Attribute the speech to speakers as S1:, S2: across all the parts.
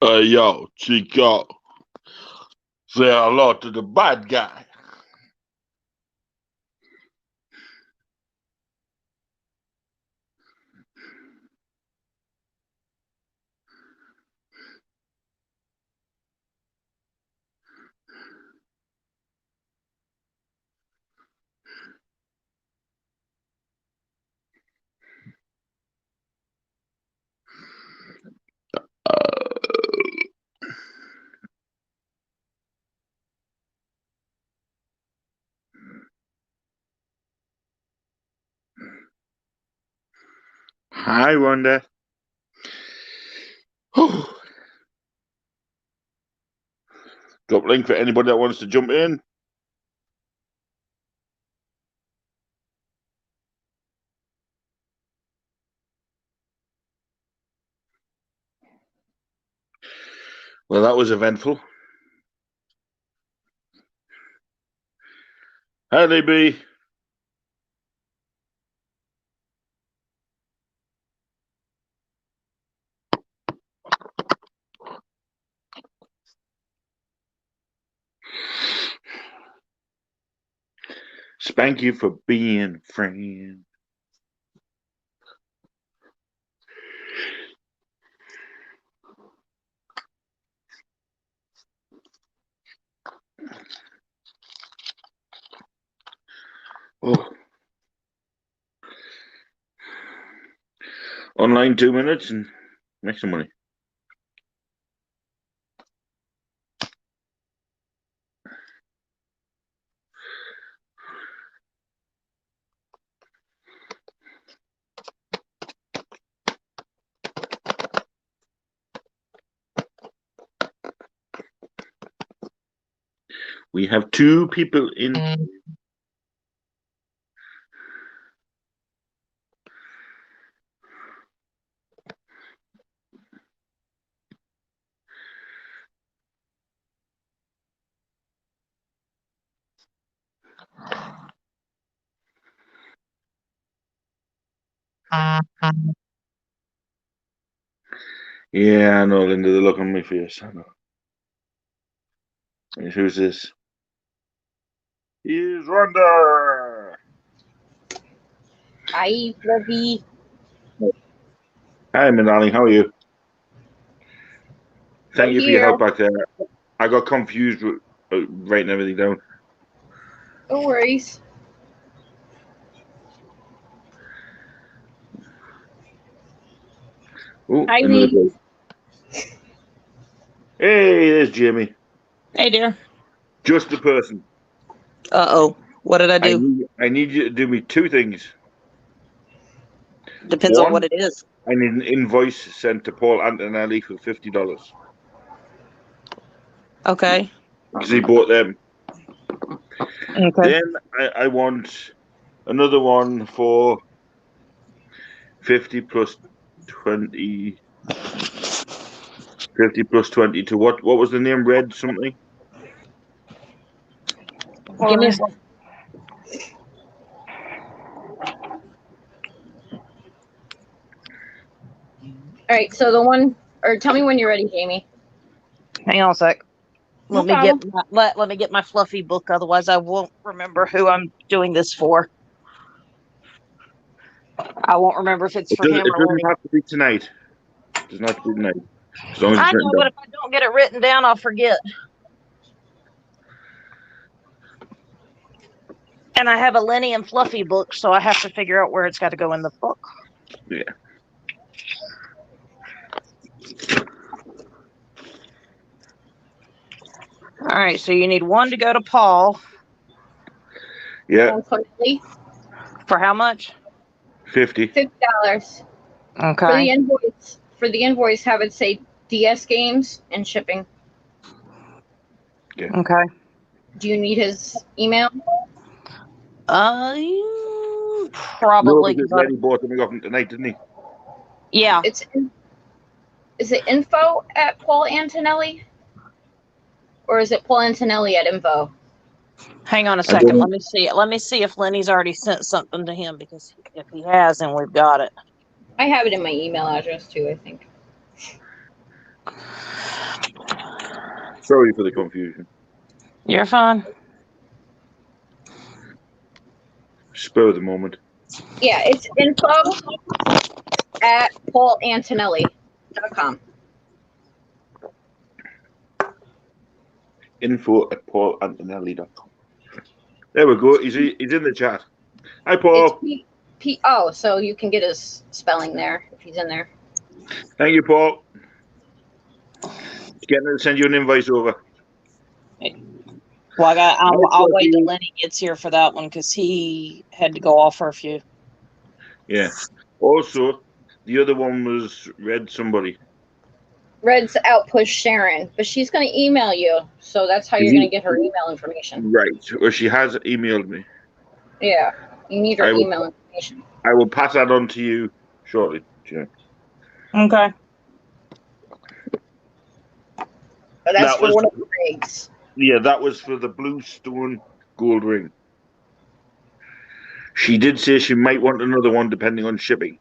S1: Yo, Chico, say hello to the bad guy. Hi, Wanda. Drop link for anybody that wants to jump in. Well, that was eventful. Hi, DB. Spank you for being friend. Oh. Online 2 minutes and make some money. We have two people in. Yeah, I know, Linda. They're looking at me fierce. I know. Who's this? Here's Wanda.
S2: Hi, Fluffy.
S1: Hi, my darling. How are you? Thank
S2: Right
S1: you for your
S2: here.
S1: help back there. I got confused with writing everything down.
S2: No worries.
S1: Oh,
S2: Hi,
S1: another
S2: Lee.
S1: day. Hey, there's Jamie.
S3: Hey, dear.
S1: Just the person.
S3: Uh-oh. What did I do?
S1: I need you to do me two things.
S3: Depends on what
S1: One,
S3: it is.
S1: I need an invoice sent to Paul Antonelli for $50
S3: Okay.
S1: because he bought them.
S3: Okay.
S1: Then I want another one for 50 plus 20. 50 plus 20 to what? What was the name? Red something?
S3: Give me a second.
S2: All right, so the one, or tell me when you're ready, Jamie.
S3: Hang on a sec.
S2: No
S3: Let me
S2: problem.
S3: get my fluffy book, otherwise I won't remember who I'm doing this for. I won't remember if it's for him
S1: It
S3: or
S1: doesn't
S3: Lenny.
S1: have to be tonight. It doesn't have to be tonight. As long as it's
S3: I
S1: written
S3: know,
S1: down.
S3: but if I don't get it written down, I'll forget. And I have a Lenny and Fluffy book, so I have to figure out where it's got to go in the book.
S1: Yeah.
S3: All right, so you need one to go to Paul.
S1: Yeah.
S3: For how much?
S1: 50.
S2: $50.
S3: Okay.
S2: For the invoice, have it say DS Games and shipping.
S1: Yeah.
S3: Okay.
S2: Do you need his email?
S3: Probably.
S1: No, Lenny bought something off him tonight, didn't he?
S3: Yeah.
S2: Is it info at Paul Antonelli? Or is it Paul Antonelli at info?
S3: Hang on a second. Let me see. Let me see if Lenny's already sent something to him, because if he has, then we've got it.
S2: I have it in my email address too, I think.
S1: Sorry for the confusion.
S3: You're fine.
S1: Spur of the moment.
S2: Yeah, it's info@paulantonelli.com.
S1: info@paulantonelli.com. There we go. He's in the chat. Hi, Paul.
S2: It's P. So you can get his spelling there if he's in there.
S1: Thank you, Paul. Getting to send you an invite over.
S3: Well, I'll wait till Lenny gets here for that one because he had to go off for a few.
S1: Yeah. Also, the other one was Red somebody.
S2: Red's outpush Sharon, but she's going to email you, so that's how you're going to get her email information.
S1: Right. Or she has emailed me.
S2: Yeah, you need her email information.
S1: I will pass that on to you shortly. Yeah.
S3: Okay.
S2: But that's for one of the rigs.
S1: Yeah, that was for the Bluestone gold ring. She did say she might want another one depending on shipping.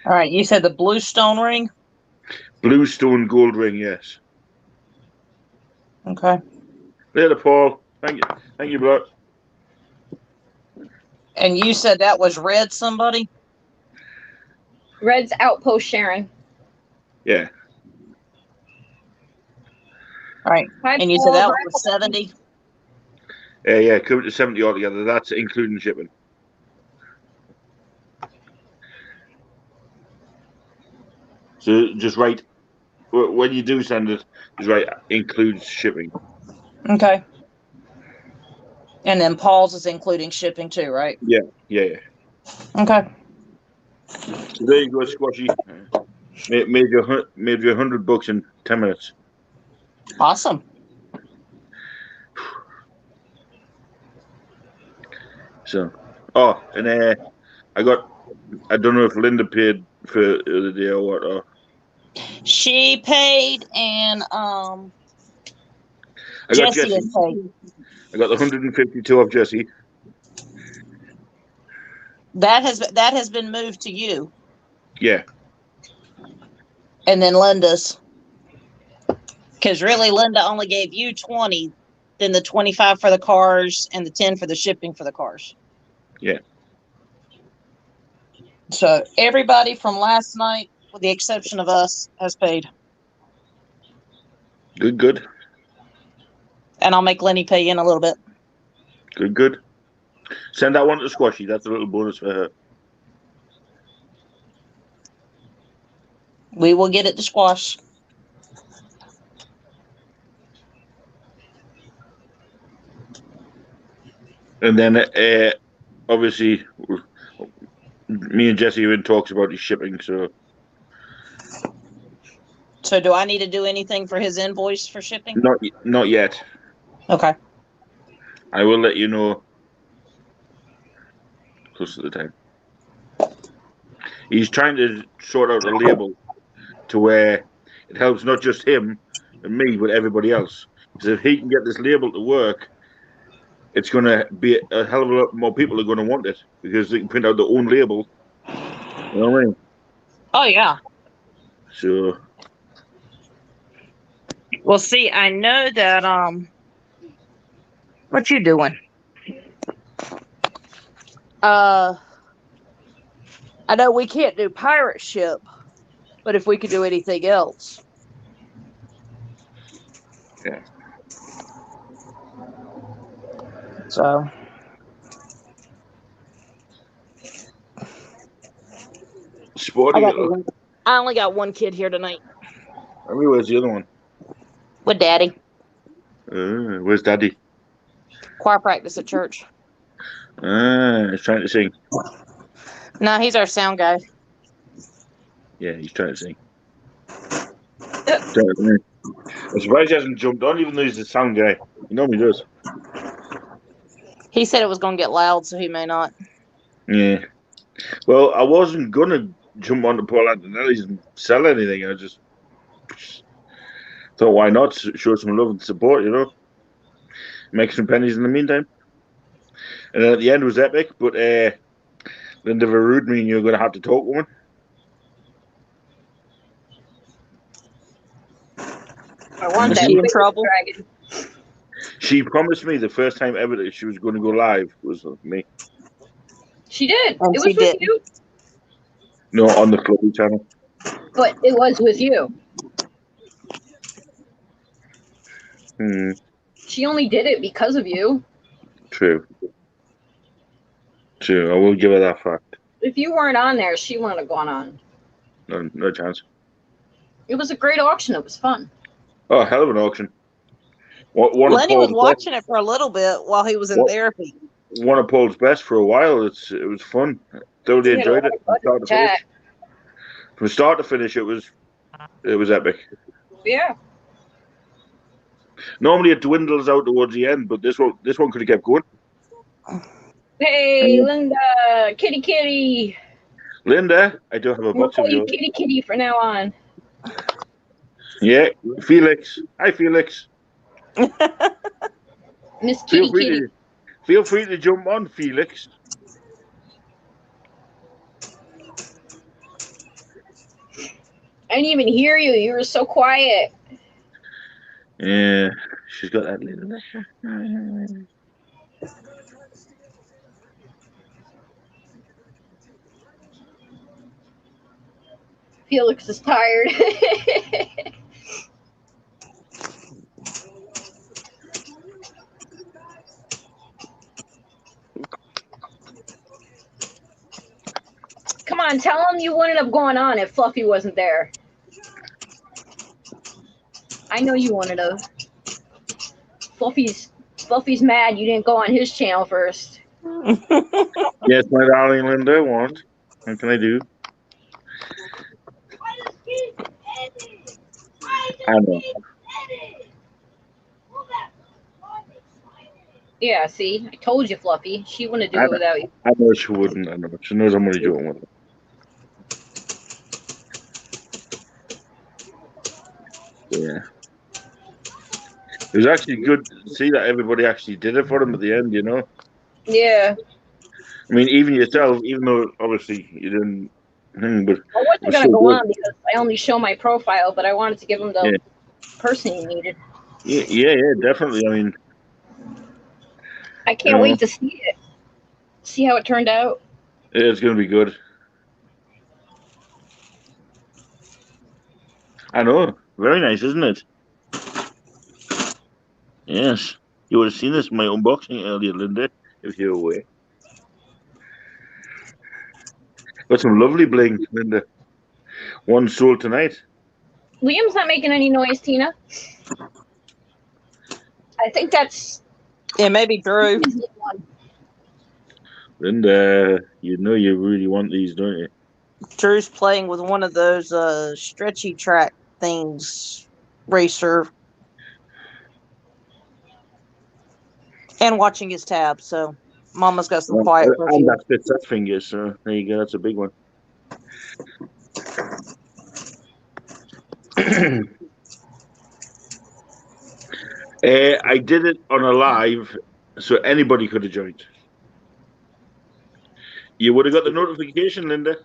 S3: All right, you said the Bluestone ring?
S1: Bluestone gold ring, yes.
S3: Okay.
S1: Later, Paul. Thank you, bro.
S3: And you said that was Red somebody?
S2: Red's outpost Sharon.
S1: Yeah.
S3: All right.
S2: Hi,
S3: and you
S2: Paul.
S3: said that was 70?
S1: Yeah, coming to 70 altogether. That's including shipping. So just write, when you do send it, just write includes shipping.
S3: Okay. And then Paul's is including shipping too, right?
S1: Yeah.
S3: Okay.
S1: So there you go, Squashy. Made you $100 in 10 minutes.
S3: Awesome.
S1: So, and I don't know if Linda paid for the other day or what. Or
S3: She paid, and
S1: I got
S3: Jesse
S1: Jesse.
S3: is paid.
S1: I got the 152 of Jesse.
S3: That has been moved to you.
S1: Yeah.
S3: And then Linda's. Because really, Linda only gave you 20, then the 25 for the cars, and the 10 for the shipping for the cars.
S1: Yeah.
S3: So everybody from last night, with the exception of us, has paid.
S1: Good.
S3: And I'll make Lenny pay in a little bit.
S1: Good. Send that one to Squashy. That's a little bonus for her.
S3: We will get it to Squash.
S1: And then, obviously, me and Jesse are in talks about his shipping.
S3: So do I need to do anything for his invoice for shipping?
S1: Not yet.
S3: Okay.
S1: I will let you know close to the time. He's trying to sort out a label to where it helps not just him and me, but everybody else. Because if he can get this label to work, it's going to be a hell of a lot more people are going to want it because they can print out their own label. You know what I mean?
S3: Oh, yeah.
S1: So.
S3: Well, see, I know that, what you doing? I know we can't do pirate ship, but if we could do anything else.
S1: Yeah.
S3: So.
S1: Sporty.
S3: I only got one kid here tonight.
S1: I mean, where's the other one?
S3: With Daddy.
S1: Where's Daddy?
S3: Choir practice at church.
S1: He's trying to sing.
S3: No, he's our sound guy.
S1: Yeah, he's trying to sing. I'm surprised he hasn't jumped on, even though he's the sound guy. He normally does.
S3: He said it was going to get loud, so he may not.
S1: Yeah. Well, I wasn't going to jump onto Paul Antonelli's and sell anything. I just thought, why not show some love and support, Make some pennies in the meantime. And then at the end was epic, but Linda Verrude mean you're going to have to talk, woman.
S2: I want
S3: Is
S2: that
S3: she in
S2: big
S3: trouble?
S2: dragon.
S1: She promised me the first time ever that she was going to go live was with me.
S2: She did.
S3: And
S2: It
S3: she
S2: was with
S3: didn't.
S2: you,
S1: No, on the Fluffy channel.
S2: but it was with you. She only did it because of you.
S1: True. I will give her that fact.
S2: If you weren't on there, she wouldn't have gone on.
S1: No chance.
S2: It was a great auction. It was fun.
S1: Oh, hell of an auction. One of
S3: Lenny was
S1: Paul's
S3: watching it for a little bit while he was in
S1: What?
S3: therapy.
S1: one of Paul's best for a while. It was fun. Thoroughly
S2: We had a
S1: enjoyed it
S2: lot
S1: from
S2: of
S1: start to finish.
S2: chat.
S1: From start to finish, it was epic.
S2: Yeah.
S1: Normally it dwindles out towards the end, but this one could have kept going.
S2: Hey, Linda, kitty.
S1: Linda, I do have a
S2: We'll
S1: box of
S2: call you
S1: yours.
S2: kitty from now on.
S1: Yeah, Felix. Hi, Felix.
S2: Miss
S1: Feel
S2: Kitty.
S1: free to jump on, Felix.
S2: I didn't even hear you. You were so quiet.
S1: Yeah, she's got that little.
S2: Felix is tired. Come on, tell him you wouldn't have gone on if Fluffy wasn't there. I know you wouldn't have. Fluffy's mad you didn't go on his channel first.
S1: Yes, my darling Linda, what? What can I do? I know.
S2: Yeah, see? I told you, Fluffy. She wouldn't do
S1: I
S2: it without you.
S1: I know she wouldn't. I know. She knows I'm only doing with her. Yeah. It was actually good to see that everybody actually did it for him at the end, you know?
S2: Yeah.
S1: I mean, even yourself, even though obviously you didn't, but
S2: I wasn't
S1: it was
S2: going to
S1: so
S2: go
S1: good.
S2: on because I only show my profile, but I wanted to give him the person he needed.
S1: Yeah, definitely. I mean,
S2: I can't wait to see it. See how it turned out.
S1: it's going to be good. I know. Very nice, isn't it? Yes. You would have seen this in my unboxing earlier, Linda, if you were away. Got some lovely bling, Linda. One sold tonight.
S2: Liam's not making any noise, Tina. I think that's
S3: Yeah, maybe Drew.
S2: his little one.
S1: Linda, you know you really want these, don't you?
S3: Drew's playing with one of those stretchy track things, racer, and watching his tab. So, Mama's got some quiet.
S1: And that fits that finger, so there you go. That's a big one. I did it on a live, so anybody could have joined. You would have got the notification, Linda.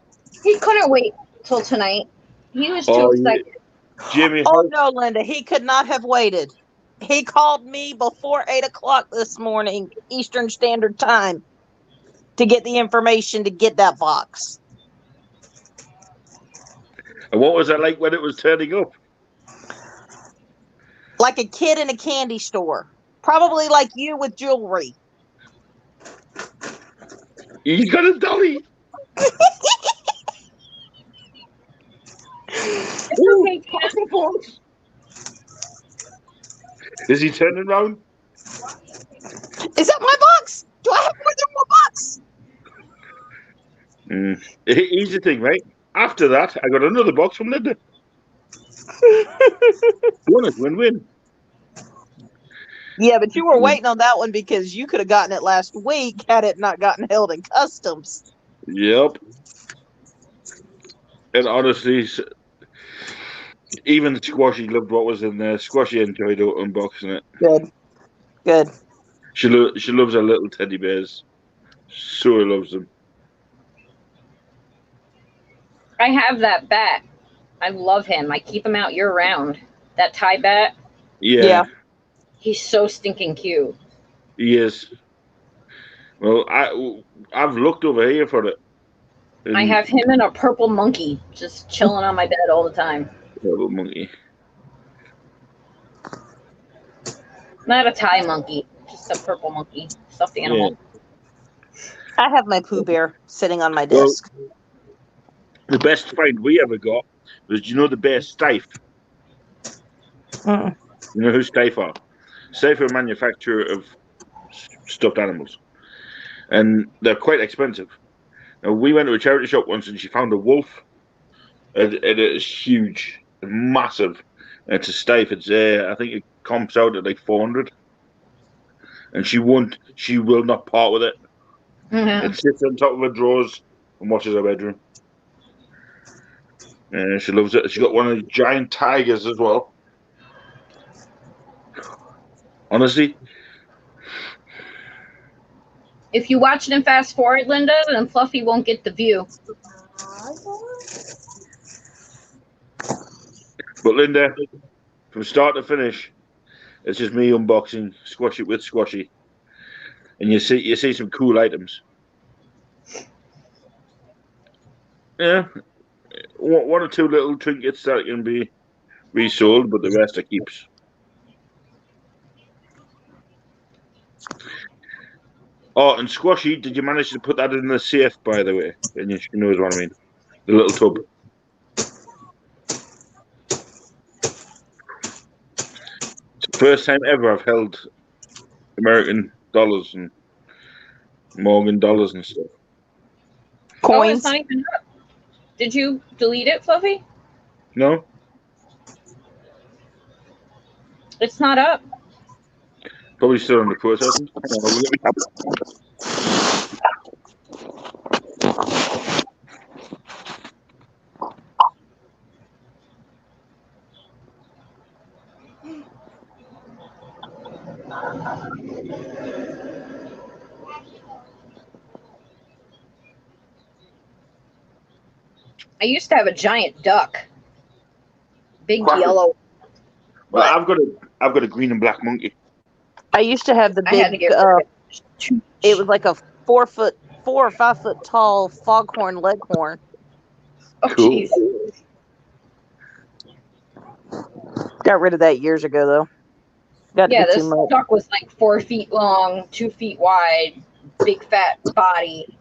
S2: He couldn't wait till tonight. He was too excited.
S1: Jimmy.
S3: Oh no, Linda, he could not have waited. He called me before 8 o'clock this morning, Eastern Standard Time, to get the information to get that box.
S1: And what was that like when it was turning up?
S3: Like a kid in a candy store. Probably like you with jewelry.
S1: You got a dolly.
S2: It's okay,
S1: Is he turning around?
S3: Is that my box? Do I have more than one box?
S1: Here's the thing, right? After that, I got another box from Linda. Win-win.
S3: Yeah, but you were waiting on that one because you could have gotten it last week had it not gotten held in customs.
S1: Yep. And honestly, even Squashy loved what was in there. Squashy enjoyed unboxing it.
S3: Good.
S1: She loves her little teddy bears. So loves them.
S2: I have that bat. I love him. I keep him out year round. That Thai bat.
S1: Yeah,
S2: He's so stinking cute.
S1: he is. Well, I've looked over here for it.
S2: I have him and a purple monkey just chilling on my bed all the time.
S1: Purple monkey.
S2: Not a Thai monkey, just a purple monkey, stuffed animal.
S3: I have my Pooh Bear sitting on my
S1: Well,
S3: desk.
S1: the best find we ever got was, the bear Steiff?
S3: Mm.
S1: You know who Steiff are? Steiff are a manufacturer of stuffed animals, and they're quite expensive. Now, we went to a charity shop once, and she found a wolf. It is huge, massive. It's a Steiff. It's I think it comps out at like 400, and she will not part with it. It sits on top of her drawers and watches her bedroom. She loves it. She got one of the giant tigers as well. Honestly,
S2: If you watch it and fast forward, Linda, then Fluffy won't get the view.
S1: but Linda, from start to finish, it's just me unboxing Squashy with Squashy, and you see some cool items. Yeah, one or two little trinkets that can be resold, but the rest are keeps. Oh, and Squashy, did you manage to put that in the safe, by the way? And she knows what I mean. The little tub. It's the first time ever I've held American dollars and Morgan dollars and stuff.
S2: Oh, it's
S3: Coins.
S2: not even up. Did you delete it, Fluffy?
S1: No?
S2: It's not up.
S1: Probably still under processing.
S2: I used to have a giant duck. Big
S1: Quack.
S2: yellow.
S1: Well, I've got a green and black monkey.
S3: I used to have the
S2: I had to
S3: big.
S2: get rid of it.
S3: It was like a 4 or 5 foot tall foghorn leghorn.
S2: Oh,
S1: Cool.
S2: jeez.
S3: Got rid of that years ago though. Got
S2: Yeah,
S3: to be
S2: this
S3: too much.
S2: duck was like 4 feet long, 2 feet wide, big fat body.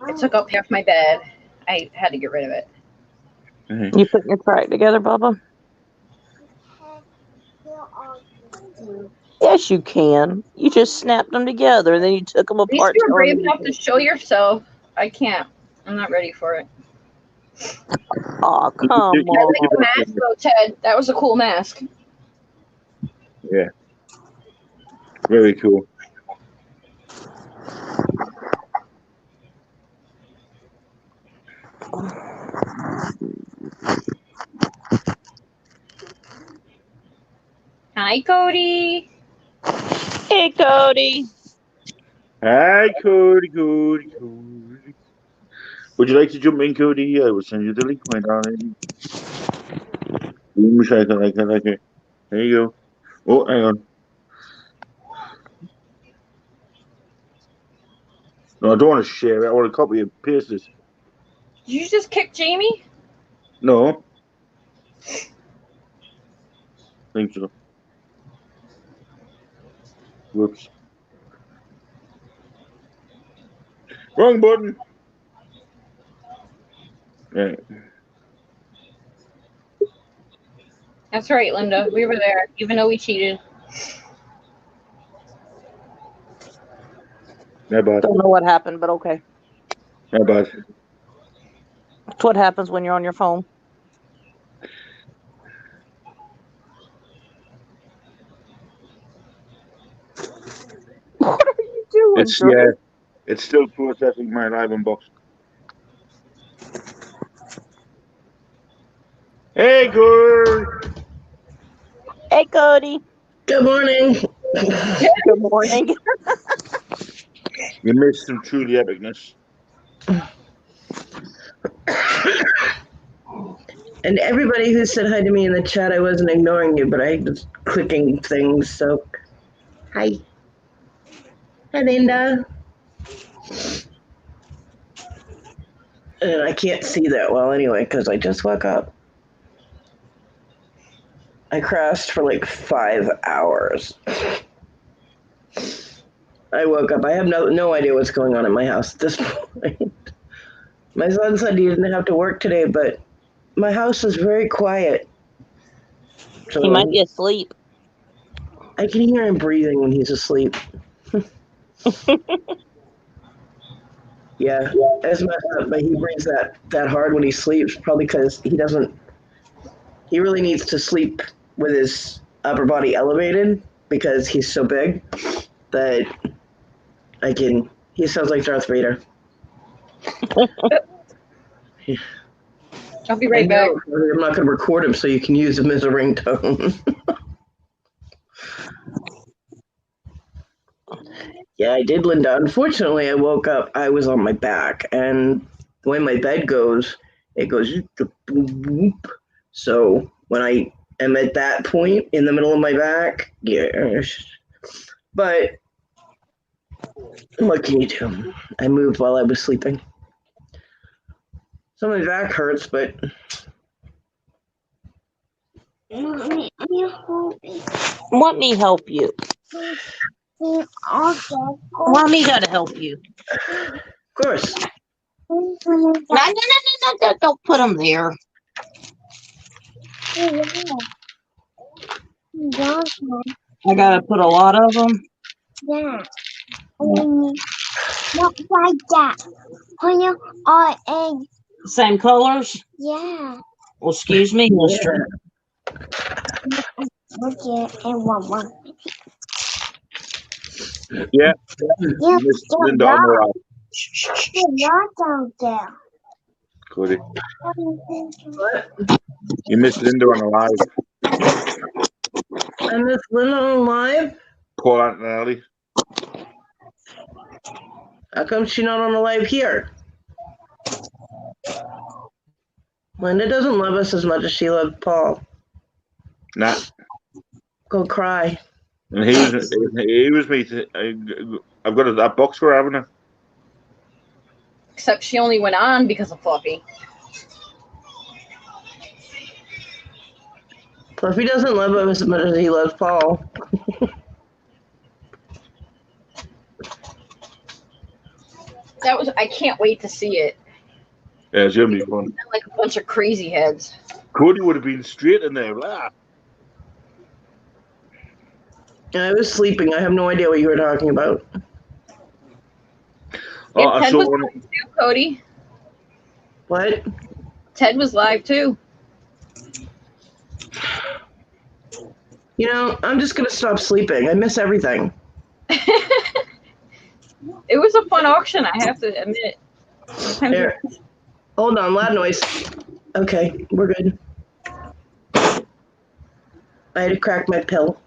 S2: It took up half my bed. I had to get rid of it.
S3: You putting your track together, Bubba? Yes, you can. You just snapped them together and then you took them
S2: At least
S3: apart.
S2: you're brave enough to show yourself. I can't. I'm not ready for it.
S3: Oh, come
S2: I like the
S3: on.
S2: mask though, Ted. That was a cool mask.
S1: Yeah. Very cool.
S2: Hi, Cody.
S3: Hey, Cody.
S1: Hi, Cody. Would you like to jump in, Cody? I will send you the link, my darling. Boom, shaka, like it. There you go. Oh, hang on. No, I don't want to share it. I want to copy and paste this.
S2: Did you just kick Jamie?
S1: No. Think so. Whoops. Wrong button. Right.
S2: That's right, Linda. We were there, even though we cheated.
S1: Not bad.
S3: Don't know what happened, but okay.
S1: Not bad.
S3: That's what happens when you're on your phone. What are you doing, Drew?
S1: It's still processing my live unbox. Hey, good.
S3: Hey, Cody.
S4: Good morning.
S3: Good morning.
S1: You missed some truly epicness.
S4: And everybody who said hi to me in the chat, I wasn't ignoring you, but I was clicking things. So, hi. Hi, Linda. And I can't see that well anyway because I just woke up. I crashed for like 5 hours. I woke up. I have no idea what's going on in my house at this point. My son said he didn't have to work today, but my house is very quiet. So
S3: He might be asleep.
S4: I can hear him breathing when he's asleep. Yeah, that's messed up, but he breathes that hard when he sleeps, probably because he really needs to sleep with his upper body elevated because he's so big that he sounds like Darth Vader.
S2: I'll be right back.
S4: I'm not going to record him so you can use him as a ringtone. Yeah, I did, Linda. Unfortunately, I woke up, I was on my back, and the way my bed goes, it goes whoop. So when I am at that point in the middle of my back, yeah. But what can you do? I moved while I was sleeping. So my back hurts, but
S3: Let me help you. Want me to help you?
S4: of course.
S3: No, don't put them there. I gotta put a lot of them.
S5: Yeah. Not like that. When you are egg.
S3: Same colors?
S5: Yeah.
S3: Well, excuse me, mister.
S5: Okay, and one.
S1: Yeah.
S5: Yeah,
S1: Miss Linda on the line.
S5: out there.
S1: Cody.
S4: What?
S1: You missed Linda on the live.
S4: I miss Linda on live?
S1: Paul Antonelli.
S4: How come she's not on the live here? Linda doesn't love us as much as she loved Paul.
S1: Nah.
S4: Go cry.
S1: And he was me. I've got that box for her, haven't I?
S2: Except she only went on because of Fluffy.
S4: Fluffy doesn't love us as much as he loves Paul.
S2: I can't wait to see it.
S1: Yeah, it's gonna be fun.
S2: Like a bunch of crazy heads.
S1: Cody would have been straight in there. Blah.
S4: I was sleeping. I have no idea what you were talking about.
S1: Oh,
S2: Yeah,
S1: I
S2: Ted
S1: saw
S2: was
S1: one.
S2: live too, Cody.
S4: What?
S2: Ted was live too.
S4: You know, I'm just gonna stop sleeping. I miss everything.
S2: It was a fun auction, I have to admit. Sometimes
S4: There. Hold on, loud noise. Okay, we're good. I had to crack my pill.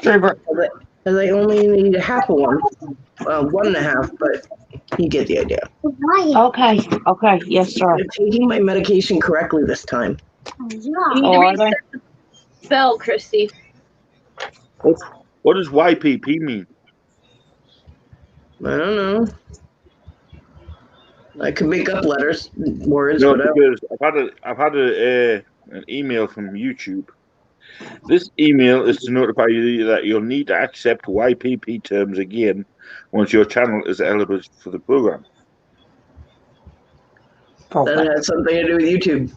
S4: Because I only need a half of one. Well, 1.5, but you get the idea.
S3: Okay. Yes, sir.
S4: I'm taking my medication correctly this time.
S2: you
S3: Oh,
S2: need to
S3: are they?
S2: reset the spell, Christy.
S1: What does YPP mean?
S4: I don't know. I could make up words,
S1: No,
S4: whatever.
S1: because I've had an email from YouTube. This email is to notify you that you'll need to accept YPP terms again once your channel is eligible for the program.
S4: That has something to do with YouTube.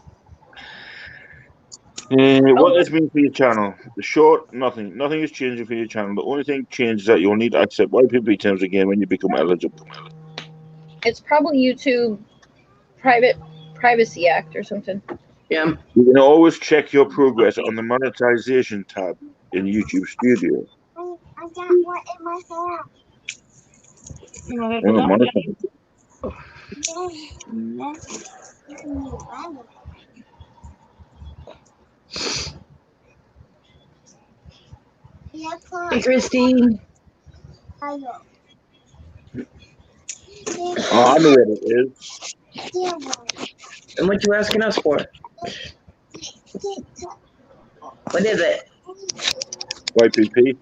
S1: What this means for your channel? The short, nothing. Nothing is changing for your channel. The only thing changed is that you'll need to accept YPP terms again when you become eligible.
S2: It's probably YouTube Privacy Act or something.
S4: Yeah.
S1: You can always check your progress on the monetization tab in YouTube Studio.
S5: I got one in my
S4: Hey, Christine.
S1: Oh, I know what it is.
S4: And what you asking us for? What is it?
S1: YPP.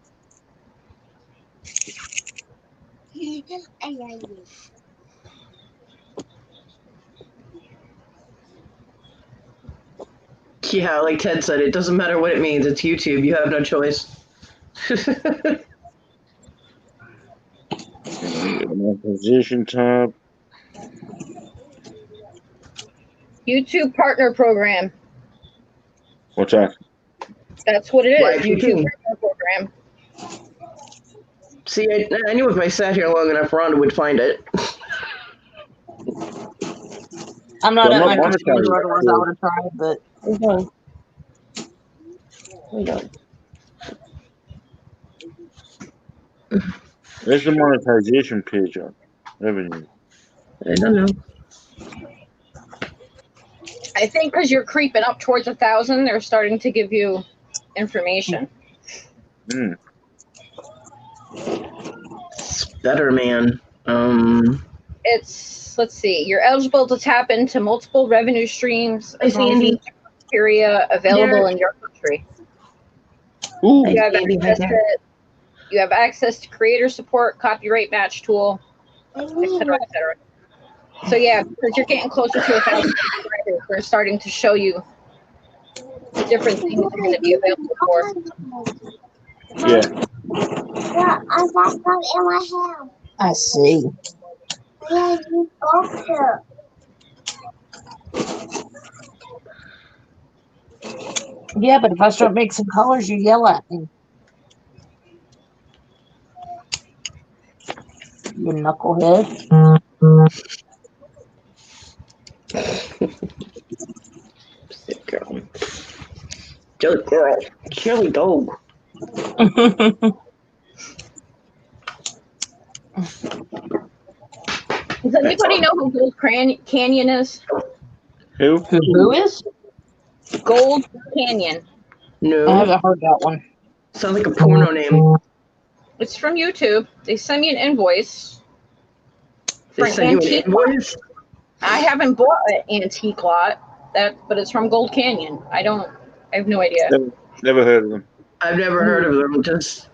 S4: Yeah, like Ted said, it doesn't matter what it means. It's YouTube. You have no choice.
S1: Position tab.
S2: YouTube Partner Program.
S1: What's that?
S2: That's what it is.
S4: YPP.
S2: YouTube Partner Program.
S4: See, I knew if I sat here long enough, Rhonda would find it.
S3: I'm not
S1: Well,
S3: at
S1: not
S3: my computer,
S1: monetary,
S3: otherwise I would have tried, but
S4: We don't.
S1: Where's the monetization page on? Revenue.
S4: I don't know.
S2: I think because you're creeping up towards 1,000, they're starting to give you information.
S1: Hmm.
S4: Better man.
S2: It's, let's see, you're eligible to tap into multiple revenue streams
S4: Hi,
S2: as long as
S4: Sandy.
S2: you have criteria available in your country.
S1: Ooh.
S2: You have,
S4: Sandy, hi
S2: access
S4: there.
S2: to, you have access to creator support, copyright match tool, etc., etc. So yeah, because you're getting closer to 1,000 subscribers, we're starting to show you different things you're going to be available for.
S1: Yeah.
S5: Yeah, I got some in my hand.
S3: I see.
S5: Yeah, you both too.
S3: Yeah, but if I start mixing colors, you yell at me. You knucklehead.
S4: Good girl. Good girl. Chilly dog.
S2: Does anybody know who Gold Canyon is?
S1: Who?
S3: Who is?
S2: Gold Canyon.
S3: I
S4: No.
S3: haven't heard that one.
S4: Sounds like a porno name.
S2: It's from YouTube. They sent me an invoice for
S4: They
S2: an
S4: send you an
S2: antique lot.
S4: invoice?
S2: I haven't bought an antique lot, but it's from Gold Canyon. I have no idea.
S1: Never heard of them.
S4: I've never heard of them. Just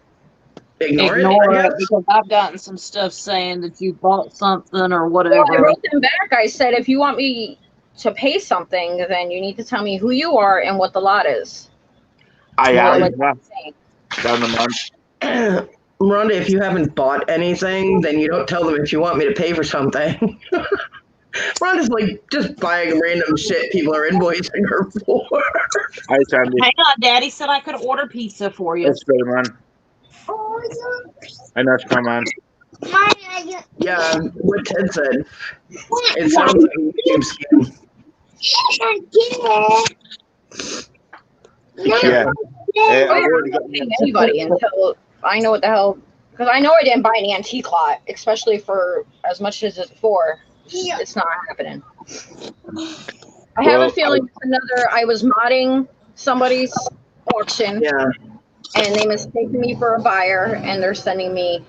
S4: ignore it,
S3: Ignore
S4: I
S3: it
S4: guess.
S3: because I've gotten some stuff saying that you bought something or
S2: Well, I
S3: whatever.
S2: wrote them back. I said, if you want me to pay something, then you need to tell me who you are and what the lot is.
S1: I
S2: Well,
S1: am
S2: like I'm saying.
S1: down the month.
S4: Rhonda, if you haven't bought anything, then you don't tell them if you want me to pay for something. Rhonda's like just buying random shit people are invoicing her for.
S1: Hi, Sandy.
S3: Hang on, Daddy said I could order pizza for you.
S1: That's better, man.
S5: Oh, you.
S1: I know it's my man.
S5: Mine,
S4: Yeah, what Ted said. It sounds like a YouTube scheme.
S1: Yeah.
S2: Oh,
S1: I've
S2: yeah, I'm
S1: already
S2: not
S1: got
S2: paying anybody until I know what the hell. Because I know I didn't buy an antique lot, especially for as much as it's for. It's not happening. I have a feeling it's another. I was modding somebody's auction,
S4: Yeah.
S2: and they mistaken me for a buyer, and they're sending me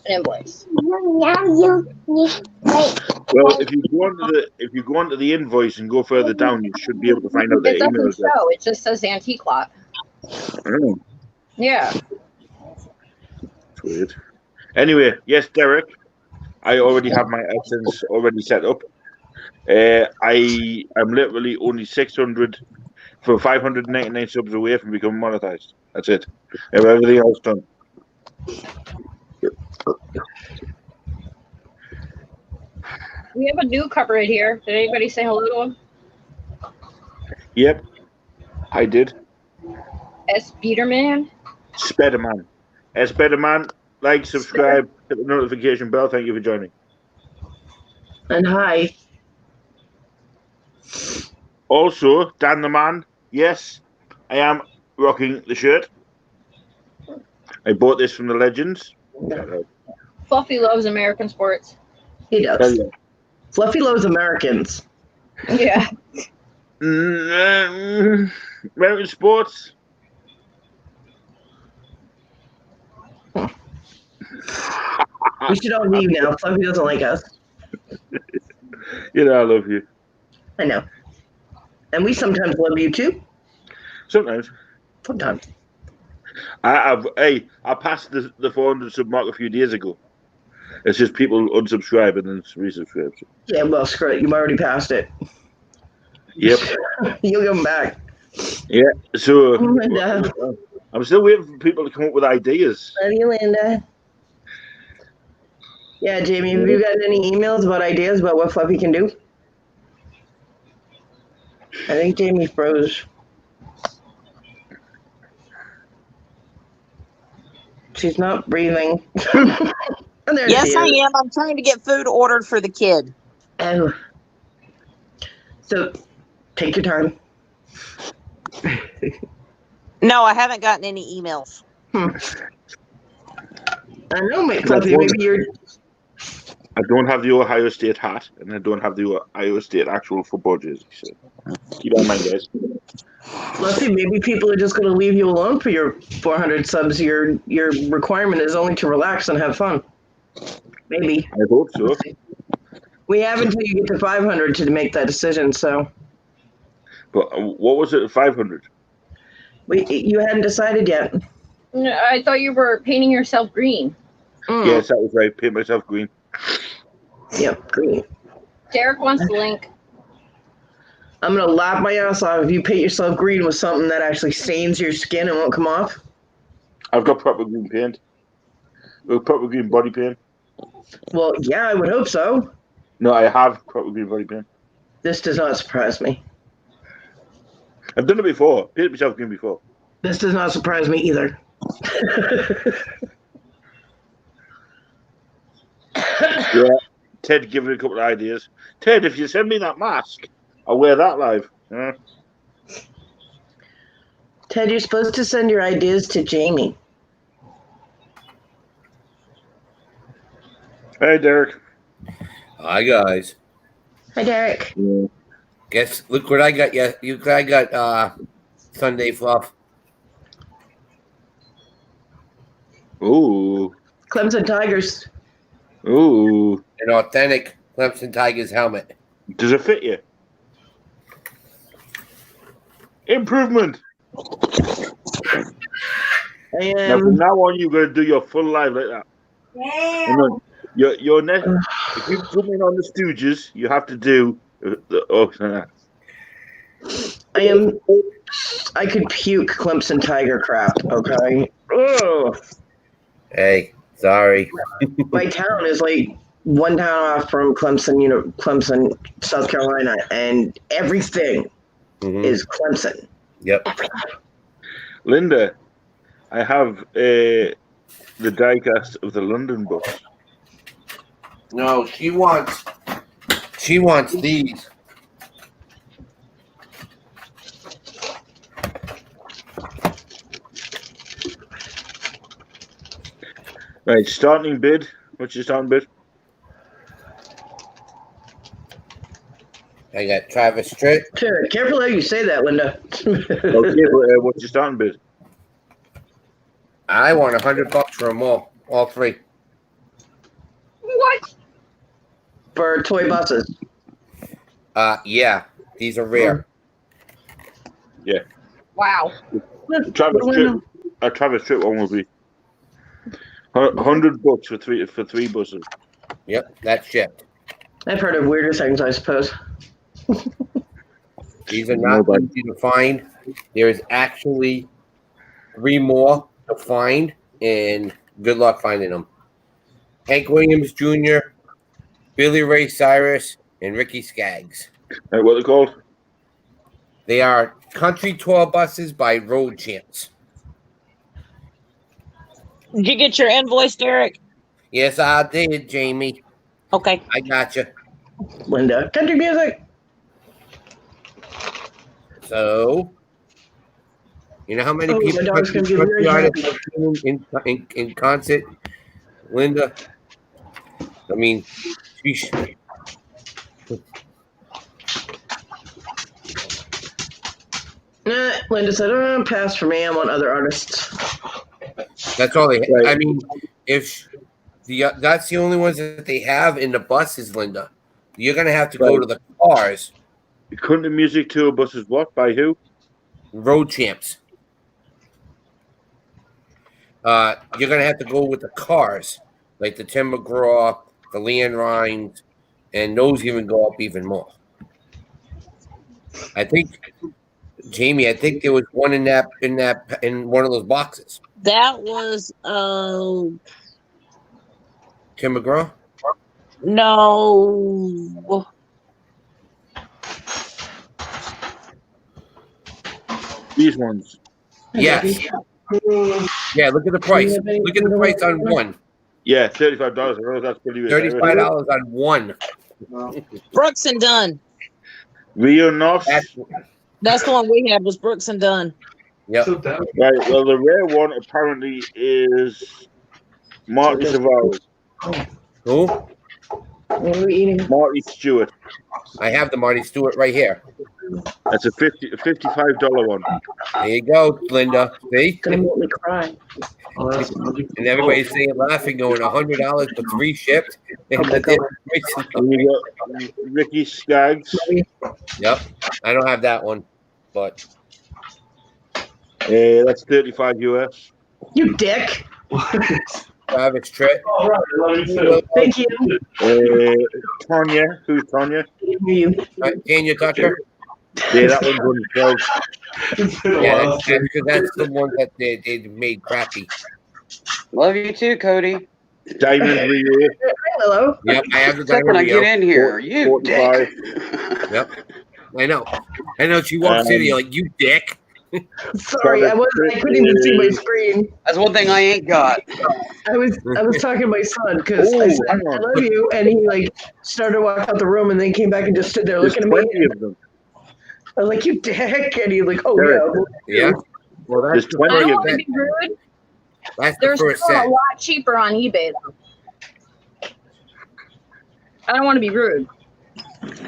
S2: an invoice.
S5: Now you need wait.
S1: Well, if you go onto the invoice and go further down, you should be able to find out their
S2: It
S1: email
S2: doesn't
S1: address.
S2: show. It just says antique lot.
S1: Oh,
S2: Yeah.
S1: it's weird. Anyway, yes, Derek. I already have my AdSense already set up. I am literally only 600 for 599 subs away from becoming monetized. That's it. I have everything else done.
S2: We have a newcomer in here. Did anybody say hello to him?
S1: Yep, I did.
S2: S. Biederman.
S1: Spiderman. Spiderman, like, subscribe, hit the notification bell. Thank you for joining.
S4: And hi.
S1: Also, Dan the Man. Yes, I am rocking the shirt. I bought this from the Legends.
S2: Fluffy loves American sports.
S4: He
S1: Hell
S4: does.
S1: yeah.
S4: Fluffy loves Americans.
S2: Yeah.
S1: American sports.
S4: We should all leave now. Fluffy doesn't like us.
S1: You know I love you.
S4: I know. And we sometimes love you too.
S1: Sometimes.
S4: Sometimes.
S1: I passed the 400 sub mark a few days ago. It's just people unsubscribe and then resubscribe.
S4: Yeah, well, screw it. You've already passed it.
S1: Yep.
S4: You'll give them back.
S1: Yeah. So
S4: Linda.
S1: I'm still waiting for people to come up with ideas.
S4: Love you, Linda. Yeah, Jamie, have you got any emails about ideas about what Fluffy can do? I think Jamie froze. She's not breathing. Oh, there
S3: Yes,
S4: she
S3: I
S4: is.
S3: am. I'm trying to get food ordered for the kid.
S4: Oh. So, take your time.
S3: No, I haven't gotten any emails.
S4: I know, Fluffy, maybe you're...
S1: I don't have the Ohio State hat, and I don't have the Ohio State actual football jersey. So keep that in mind, guys.
S4: Fluffy, maybe people are just going to leave you alone for your 400 subs. Your requirement is only to relax and have fun. Maybe.
S1: I hope so.
S4: We have until you get to 500 to make that decision, so...
S1: But what was it, 500?
S4: You hadn't decided yet.
S2: No, I thought you were painting yourself green.
S1: Yes, that was right. Paint myself green.
S4: Yep, green.
S2: Derek wants the link.
S4: I'm going to laugh my ass off if you paint yourself green with something that actually stains your skin and won't come off.
S1: I've got proper green paint. Proper green body paint.
S4: Well, yeah, I would hope so.
S1: No, I have proper green body paint.
S4: This does not surprise me.
S1: I've done it before. Painted myself green before.
S4: This does not surprise me either.
S1: Yeah. Ted gave me a couple of ideas. Ted, if you send me that mask, I'll wear that live.
S4: Ted, you're supposed to send your ideas to Jamie.
S1: Hey, Derek.
S6: Hi guys.
S4: Hi, Derek.
S6: Guess look what I got. Yeah, I got Sunday fluff.
S1: Ooh.
S4: Clemson Tigers.
S1: Ooh.
S6: An authentic Clemson Tigers helmet.
S1: Does it fit you? Improvement. Now, from now on, you're going to do your full live like that. Your next, if you come in on the Stooges, you have to do the.
S4: I could puke Clemson Tiger crap, okay? Ugh.
S6: Hey, sorry.
S4: My town is like one town off from Clemson, Clemson, South Carolina, and everything is Clemson.
S6: Yep.
S1: Linda, I have the diecast of the London books.
S6: No, she wants these.
S1: Right, starting bid. What's your starting bid?
S6: I got Travis Tritt.
S4: Sure, careful how you say that, Linda.
S1: Okay, but, what's your starting bid?
S6: I want $100 for them all three.
S2: What?
S4: For toy buses.
S6: Yeah, these are rare.
S1: Yeah.
S2: Wow.
S1: Travis Tritt one will be $100 for three buses.
S6: Yep, that's shipped.
S4: I've heard of weirder things, I suppose.
S6: These are not easy to find. There's actually 3 more to find, and good luck finding them. Hank Williams Jr., Billy Ray Cyrus, and Ricky Skaggs.
S1: Right, what are they called?
S6: They are country tour buses by Road Champs.
S3: Did you get your invoice, Derek?
S6: Yes, I did, Jamie.
S3: Okay.
S6: I got you.
S4: Linda, country music.
S6: So, you know how many
S4: Oh,
S6: people
S4: my dog's gonna be
S6: country
S4: very
S6: artists have seen in concert, Linda? I mean, sheesh.
S4: Linda said, pass for me. I want other artists.
S6: That's all they.
S1: Right.
S6: I mean, if That's the only ones that they have in the buses, Linda. You're gonna have to go to the cars.
S1: Country music tour buses. What by who?
S6: Road Champs. You're gonna have to go with the cars, like the Tim McGraw, the Leon Rhymes, and those even go up even more. I think, Jamie. I think there was one in one of those boxes.
S3: That was
S6: Tim McGraw.
S3: no.
S1: These ones.
S6: Yes. Yeah. Look at the price. Look at the price on one.
S1: Yeah, $35. I know that's pretty.
S6: $35 on one.
S3: Brooks and Dunn.
S1: Rio Nos.
S3: That's the one we had was Brooks and Dunn.
S6: Yep.
S1: Right. Well, the rare one apparently is Marty Savaro.
S6: Who?
S4: What are we eating?
S1: Marty Stewart.
S6: I have the Marty Stewart right here.
S1: That's a $55 one.
S6: There you go, Linda. See?
S4: Gonna make me cry.
S6: And everybody's saying, laughing, going $100 for 3 shipped. And
S1: And you got Ricky Skaggs.
S6: Yep. I don't have that one, but
S1: That's 35 US.
S4: You dick.
S6: Travis Tritt.
S4: Thank you.
S1: Tanya. Who's Tanya?
S4: You.
S6: Tanya Tucker.
S1: Yeah, that one's on the shelf.
S6: Yeah, that's the one that they made crappy.
S7: Love you too, Cody.
S1: Diamond Rio.
S4: Hello.
S6: Yep, I have the
S7: Second I
S6: Diamond
S7: get in here, you
S1: 45.
S7: dick.
S6: Yep. I know. She walks in, you're like, you dick.
S4: Sorry, I couldn't even see my screen.
S7: That's one thing I ain't got.
S4: I was talking to my son because I said, I love you, and he like started to walk out the room and then came back and just stood there
S1: There's
S4: looking at me.
S1: 20 of them.
S4: I was like, you dick, and he's like, oh
S6: Yeah. Well,
S1: There's
S6: that's,
S1: 20
S2: I don't
S1: of
S2: want to
S1: them.
S2: be rude.
S6: that's the
S2: They're
S6: first
S2: still a
S6: set.
S2: lot cheaper on eBay though. I don't want to be rude,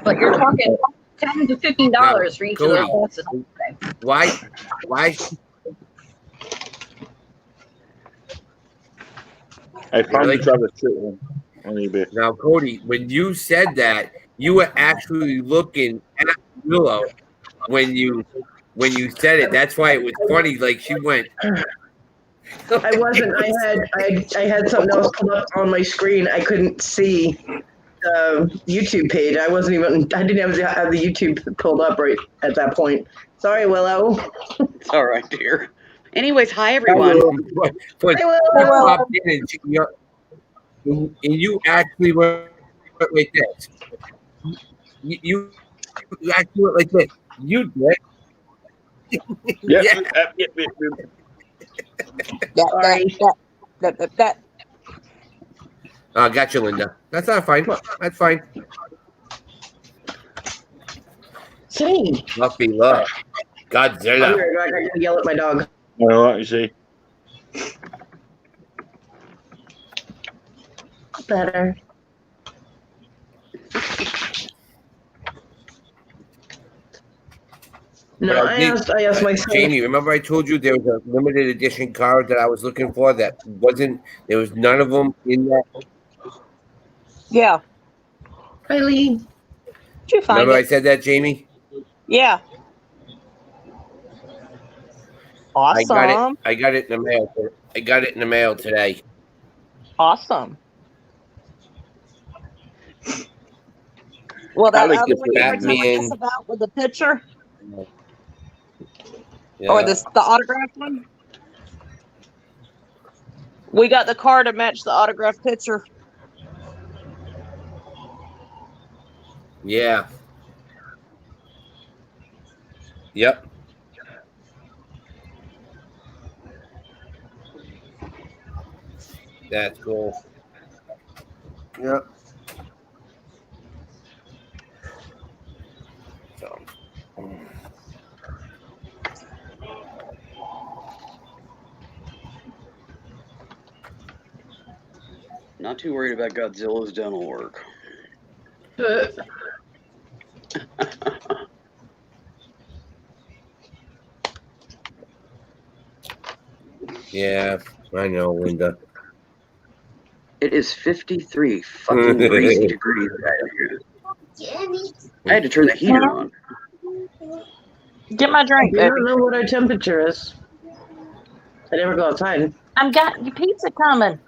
S2: but you're talking $10 to $15 for each of those boxes.
S6: Why?
S1: I found
S6: Really?
S1: the Travis Tritt one on eBay.
S6: Now, Cody, when you said that, you were actually looking at Willow when you said it. That's why it was funny. Like she went.
S4: I wasn't. I had something else come up on my screen. I couldn't see the YouTube page. I wasn't even. I didn't have the YouTube pulled up right at that point. Sorry, Willow.
S7: It's all right, dear. Anyways, hi everyone.
S6: But
S4: Hi, Willow.
S6: you popped in and you actually went like this. You actually went like this. You did.
S1: Yep.
S6: Yeah.
S3: That.
S6: Gotcha, Linda. That's not fine. That's fine.
S4: Sing.
S6: Must be love. Godzilla.
S4: I gotta yell at my dog.
S1: I know what you see.
S4: Better. No,
S6: But
S4: I asked my son.
S6: Jamie, remember I told you there was a limited edition card that I was looking for that wasn't, there was none of them in that.
S3: Yeah.
S4: Hi, Lee.
S3: Did you find
S6: Remember I
S3: it?
S6: said that, Jamie?
S3: Yeah. Awesome.
S6: I got it in the mail. I got it in the mail today.
S3: Awesome. Well, that
S1: I like
S3: other
S1: this
S3: one you were telling
S6: Batman.
S3: us about with the picture
S6: Yeah.
S3: or the autographed one. We got the card to match the autographed picture.
S6: Yeah. Yep. That's cool. Yep. So.
S7: Not too worried about Godzilla's dental work.
S6: Yeah, I know, Linda.
S7: It is 53 fucking crazy degrees out here. I had to turn the heater on.
S3: Get my drink,
S4: You
S3: baby.
S4: don't know what our temperature is. I never go outside.
S3: I've got your pizza coming.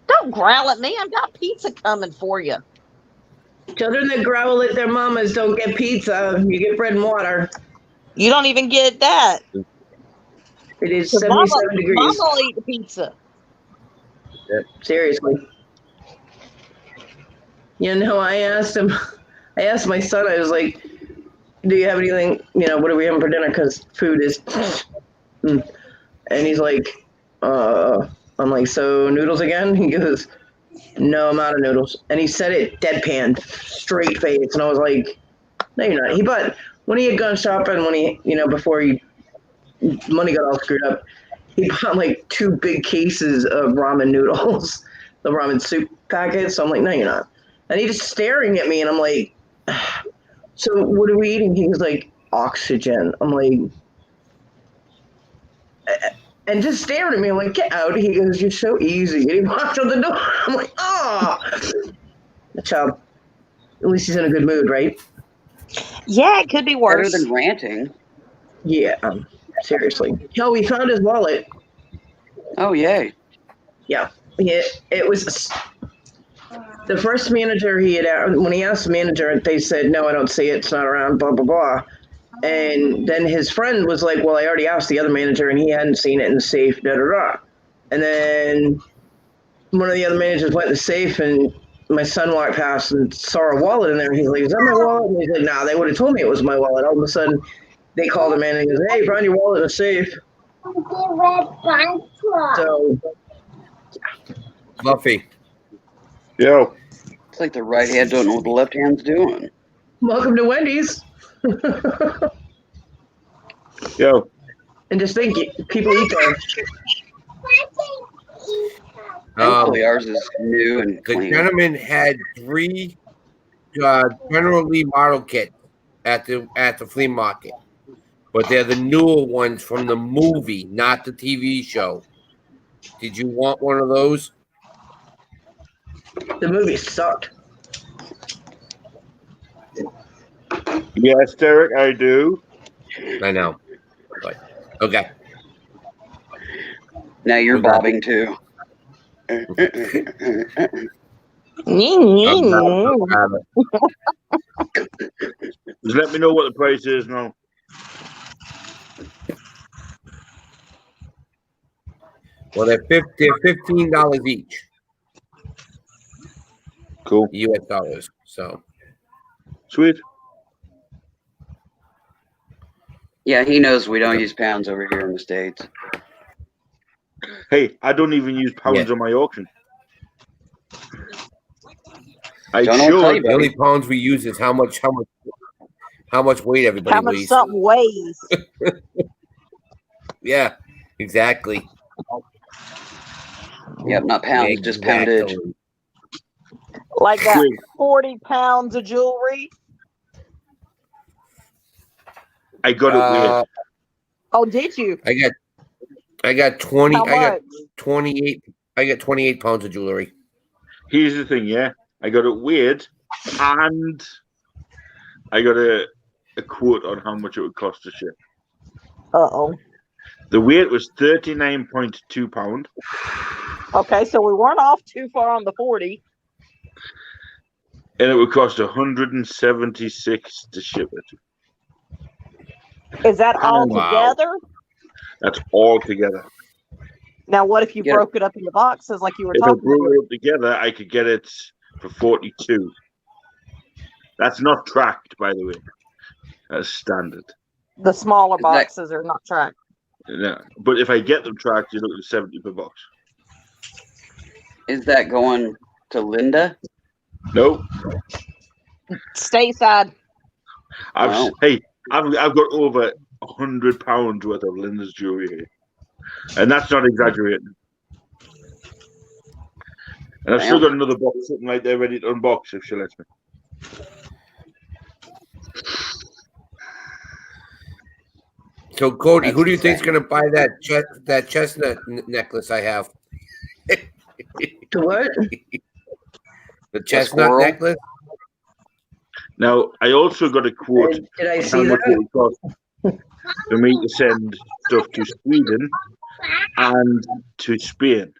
S3: Don't growl at me. I've got pizza coming for you.
S4: Children that growl at their mamas don't get pizza. You get bread and water.
S3: You don't even get that.
S4: It is
S3: 'Cause
S4: 77 degrees.
S3: Mama will eat the pizza.
S4: Seriously. You know, I asked my son, I was like, do you have anything, what are we having for dinner? Because food is, and he's like, I'm like, so noodles again? He goes, no, I'm out of noodles. And he said it deadpan, straight face. And I was like, no, you're not. But when he had gone shopping, before money got all screwed up, he bought like 2 big cases of ramen noodles, the ramen soup packets. So I'm like, no, you're not. And he's just staring at me, and I'm like, so what are we eating? He was like, oxygen. I'm like, and just staring at me. I'm like, get out. He goes, you're so easy. And he walked out the door. I'm like, oh. The child, at least he's in a good mood, right?
S3: Yeah, it could be
S7: Better
S3: worse.
S7: than ranting.
S4: Yeah, seriously. Hell, we found his wallet.
S7: Oh, yay.
S4: Yeah, it was the first manager he had. When he asked the manager, they said, no, I don't see it. It's not around, blah, blah, blah. And then his friend was like, well, I already asked the other manager, and he hadn't seen it in the safe, da, da, da. And then one of the other managers went in the safe, and my son walked past and saw a wallet in there. He's like, is that my wallet? And he's like, nah, they would have told me it was my wallet. All of a sudden, they called him in and he goes, hey, found your wallet in the safe. So,
S6: Fluffy.
S1: Yo,
S7: It's like the right hand don't know what the left hand's doing.
S4: welcome to Wendy's.
S1: yo.
S4: And just think, people eat there.
S7: Hopefully ours is new and
S6: The
S7: clean.
S6: gentleman had 3 General Lee model kits at the flea market, but they're the newer ones from the movie, not the TV show. Did you want one of those?
S4: The movie sucked.
S1: Yes, Derek, I do.
S6: I know. But, okay.
S7: Now you're
S6: Okay.
S7: bobbing too.
S6: I'll grab it.
S1: Just let me know what the price is now.
S6: Well, they're $15 each,
S1: Cool.
S6: US dollars. So
S1: Sweet.
S7: Yeah, he knows we don't use pounds over here in the States.
S1: Hey, I don't even use pounds
S6: Yeah.
S1: on my auction. I
S7: Don't know what to tell you,
S1: should.
S6: the only pounds we use is how much weight everybody
S3: How much
S6: weighs.
S3: something weighs.
S6: Yeah, exactly.
S7: Yep, not pounds, just poundage.
S6: Exactly.
S3: Like that
S1: Sweet.
S3: 40 pounds of jewelry.
S1: I got it weird.
S3: Oh, did you?
S6: I got 20.
S3: How
S6: I got
S3: much?
S6: 28. I got 28 pounds of jewelry.
S1: Here's the thing, yeah. I got it weird, and I got a quote on how much it would cost to ship.
S3: Uh-oh.
S1: The weight was 39.2 pound,
S3: Okay, so we weren't off too far on the 40.
S1: and it would cost 176 to ship it.
S3: Is that all
S6: Wow.
S3: together?
S1: That's all together.
S3: Now, what if you
S7: Yeah.
S3: broke it up into boxes like you were
S1: If I
S3: talking
S1: broke
S3: about?
S1: it up together, I could get it for 42. That's not tracked, by the way. That's standard.
S3: The smaller
S7: Is that-
S3: boxes are not tracked.
S1: Yeah. But if I get them tracked, you're looking at 70 per box.
S7: Is that going to Linda?
S1: No.
S3: Stateside.
S7: Wow.
S1: Hey, I've got over 100 pounds worth of Linda's jewelry here. And that's not exaggerating. And I've still got another box sitting right there ready to unbox if she lets me.
S6: So, Cody,
S7: That's
S6: who do you think's
S7: insane.
S6: going to buy that chestnut necklace I have?
S4: To what?
S6: The chestnut
S7: squirrel?
S6: necklace.
S1: Now, I also got a quote
S4: Did I
S1: on
S4: see
S1: how much
S4: that?
S1: it would cost for me to send stuff to Sweden and to Spain.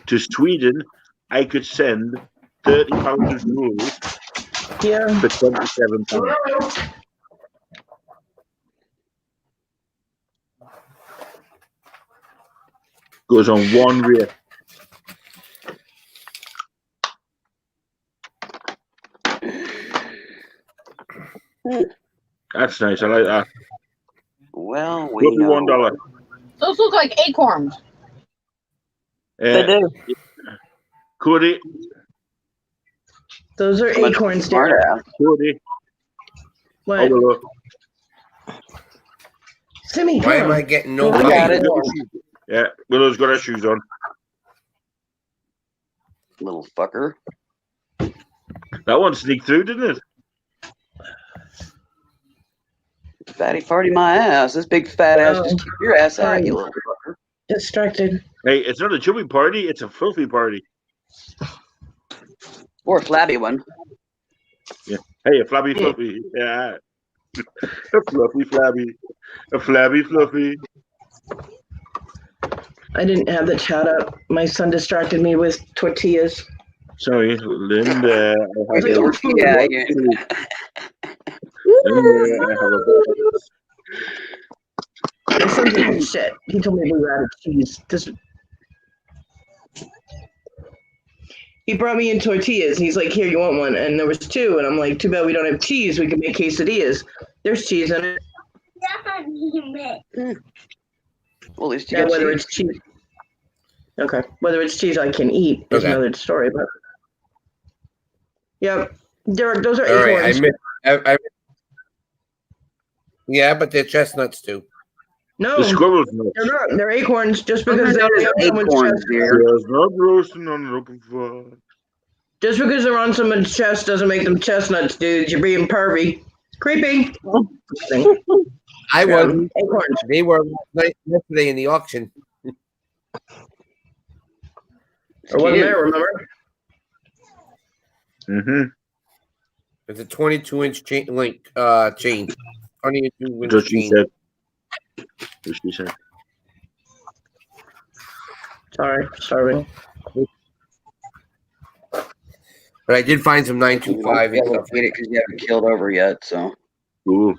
S1: To Sweden, I could send 30 pounds of jewelry
S4: Yeah.
S1: for 27 pounds. Goes on one rate. That's nice. I like that.
S7: Well, we
S1: Roughly
S7: know.
S1: $1.
S2: Those look like acorns.
S3: They do.
S1: Cody,
S4: Those are
S7: Much
S4: acorns,
S7: smart
S4: Derek.
S7: ass.
S1: Cody.
S4: What?
S1: Oh, look.
S4: Simmy,
S6: Why
S4: come
S6: am
S4: on.
S6: I getting no
S4: Look
S7: got
S6: money?
S7: it.
S1: Yeah, Willow's got her shoes on.
S7: Little fucker.
S1: That one sneaked through, didn't it?
S7: Fatty farty my ass. This big fat ass
S4: Oh.
S7: just kicked your ass out,
S4: Sorry.
S7: you little fucker.
S4: Distracted.
S1: Hey, it's not a chubby party, it's a fluffy party.
S7: Or a flabby one.
S1: Hey, a flabby fluffy. Yeah. A fluffy flabby. A flabby fluffy.
S4: I didn't have the chat up. My son distracted me with tortillas.
S1: Sorry, Linda. I have
S7: Wait,
S1: a-
S7: yeah,
S1: Linda, I have a-
S4: My son didn't eat shit. He told me we were out of cheese. He brought me in tortillas. He's like, here, you want one? And there was two. And I'm like, too bad we don't have cheese. We can make quesadillas. There's cheese in it.
S7: Well, at least you
S4: Now,
S7: got
S4: whether
S7: cheese.
S4: it's cheese. Okay. Whether it's cheese I can eat is
S6: Okay.
S4: another story. But yep. Derek, those are
S6: All right,
S4: acorns.
S6: Yeah, but they're chestnuts too.
S4: No,
S1: The squirrel's nuts.
S4: they're not. They're acorns just
S7: Those
S4: because
S7: are known
S4: they're
S7: as
S4: on someone's
S7: acorns,
S4: chest.
S7: dear.
S1: There's no roasting on an open fire.
S4: Just because they're on someone's chest doesn't make them chestnuts, dude. You're being pervy. Creepy.
S6: I was.
S4: Acorns.
S6: They were yesterday in the auction.
S4: Or wasn't there, remember?
S1: Mm-hmm.
S6: It's a 22-inch chain. 22-inch
S1: That's what she
S6: chain.
S1: said. That's what she said.
S4: Sorry, starving.
S6: But I did find some 925 and stuff.
S7: Eat it because you haven't killed over yet. So
S1: Ooh.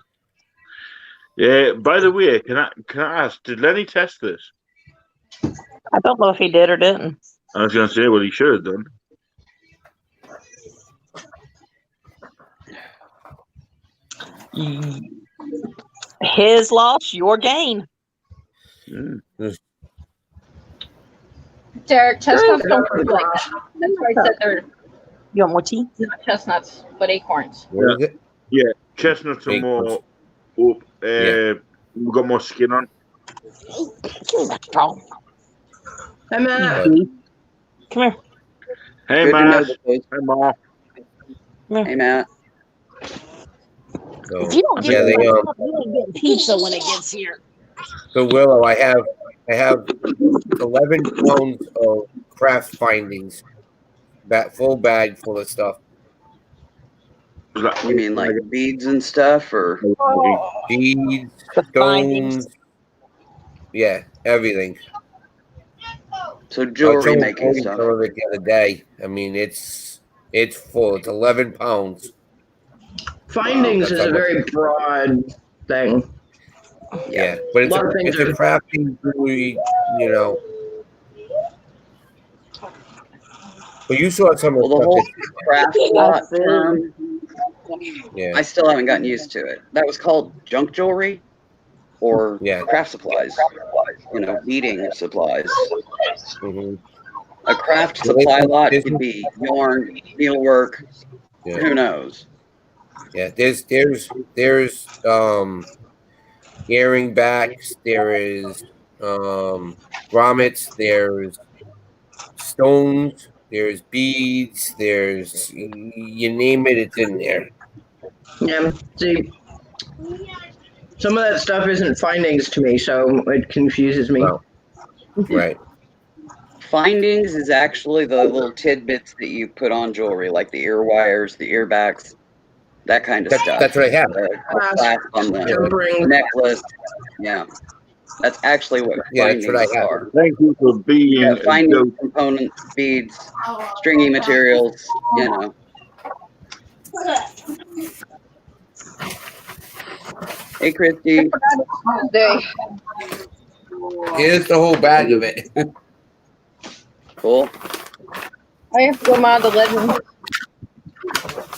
S1: Yeah, by the way, can I ask, did Lenny test this?
S3: I don't know if he did or didn't.
S1: I was going to say, well, he should have done.
S3: His loss, your gain.
S1: Mm.
S2: Derek, chestnuts don't look like that. That's why I said they're
S3: You want more tea?
S2: not chestnuts, but acorns.
S6: What is it?
S1: Chestnuts are
S6: Big
S1: more
S6: ones.
S1: up.
S6: Yeah.
S1: We've got more skin on.
S4: Hi, Matt.
S3: Come here.
S1: Hey,
S7: good to know
S1: Matt.
S7: that those.
S1: Hey, Ma.
S7: Hey, Matt.
S6: So,
S3: If you don't
S6: yeah,
S3: get
S6: they,
S3: you ain't getting pizza when it gets here.
S6: so Willow, I have 11 pounds of craft findings. That full bag full of stuff.
S7: You mean like beads and stuff, or
S6: Beads,
S3: The findings.
S6: stones. Yeah, everything.
S7: so
S6: I was
S7: jewelry
S6: showing
S7: making
S6: Cody
S7: stuff?
S6: some of it the other day. I mean, it's full. It's 11 pounds.
S4: Findings is a very broad thing.
S6: Yeah, but it's
S4: A lot of things
S6: a
S4: are-
S6: crafting jewelry, you know. But you saw some of
S7: Well,
S6: the
S7: the
S6: stuff.
S7: whole craft lot
S3: see.
S7: term,
S6: Yeah,
S7: I still haven't gotten used to it. That was called junk jewelry or
S6: Yeah.
S7: craft supplies. You know, beading supplies.
S6: mhm,
S7: A craft
S6: Well, they-
S7: supply lot
S6: there's-
S7: could be yarn, needlework.
S6: yeah,
S7: Who knows?
S6: yeah. There's earring backs. There is grommets. There's stones. There's beads. There's you name it, it's in there.
S4: Yeah. See, some of that stuff isn't findings to me, so it confuses me.
S6: Well, right.
S7: findings is actually the little tidbits that you put on jewelry, like the ear wires, the earbacks, that kind of stuff.
S6: That's what I have.
S7: The clasp on the
S4: Earring.
S7: necklace. Yeah. That's actually what
S6: Yeah, that's
S7: findings
S6: what I have.
S7: are.
S1: Thank you for being
S7: Yeah,
S1: a
S7: finding
S1: joke.
S7: components, beads, stringy materials, you know. Hey, Christy.
S2: Tuesday.
S6: Here's the whole bag of it.
S7: Cool.
S2: I have to go mod the legend.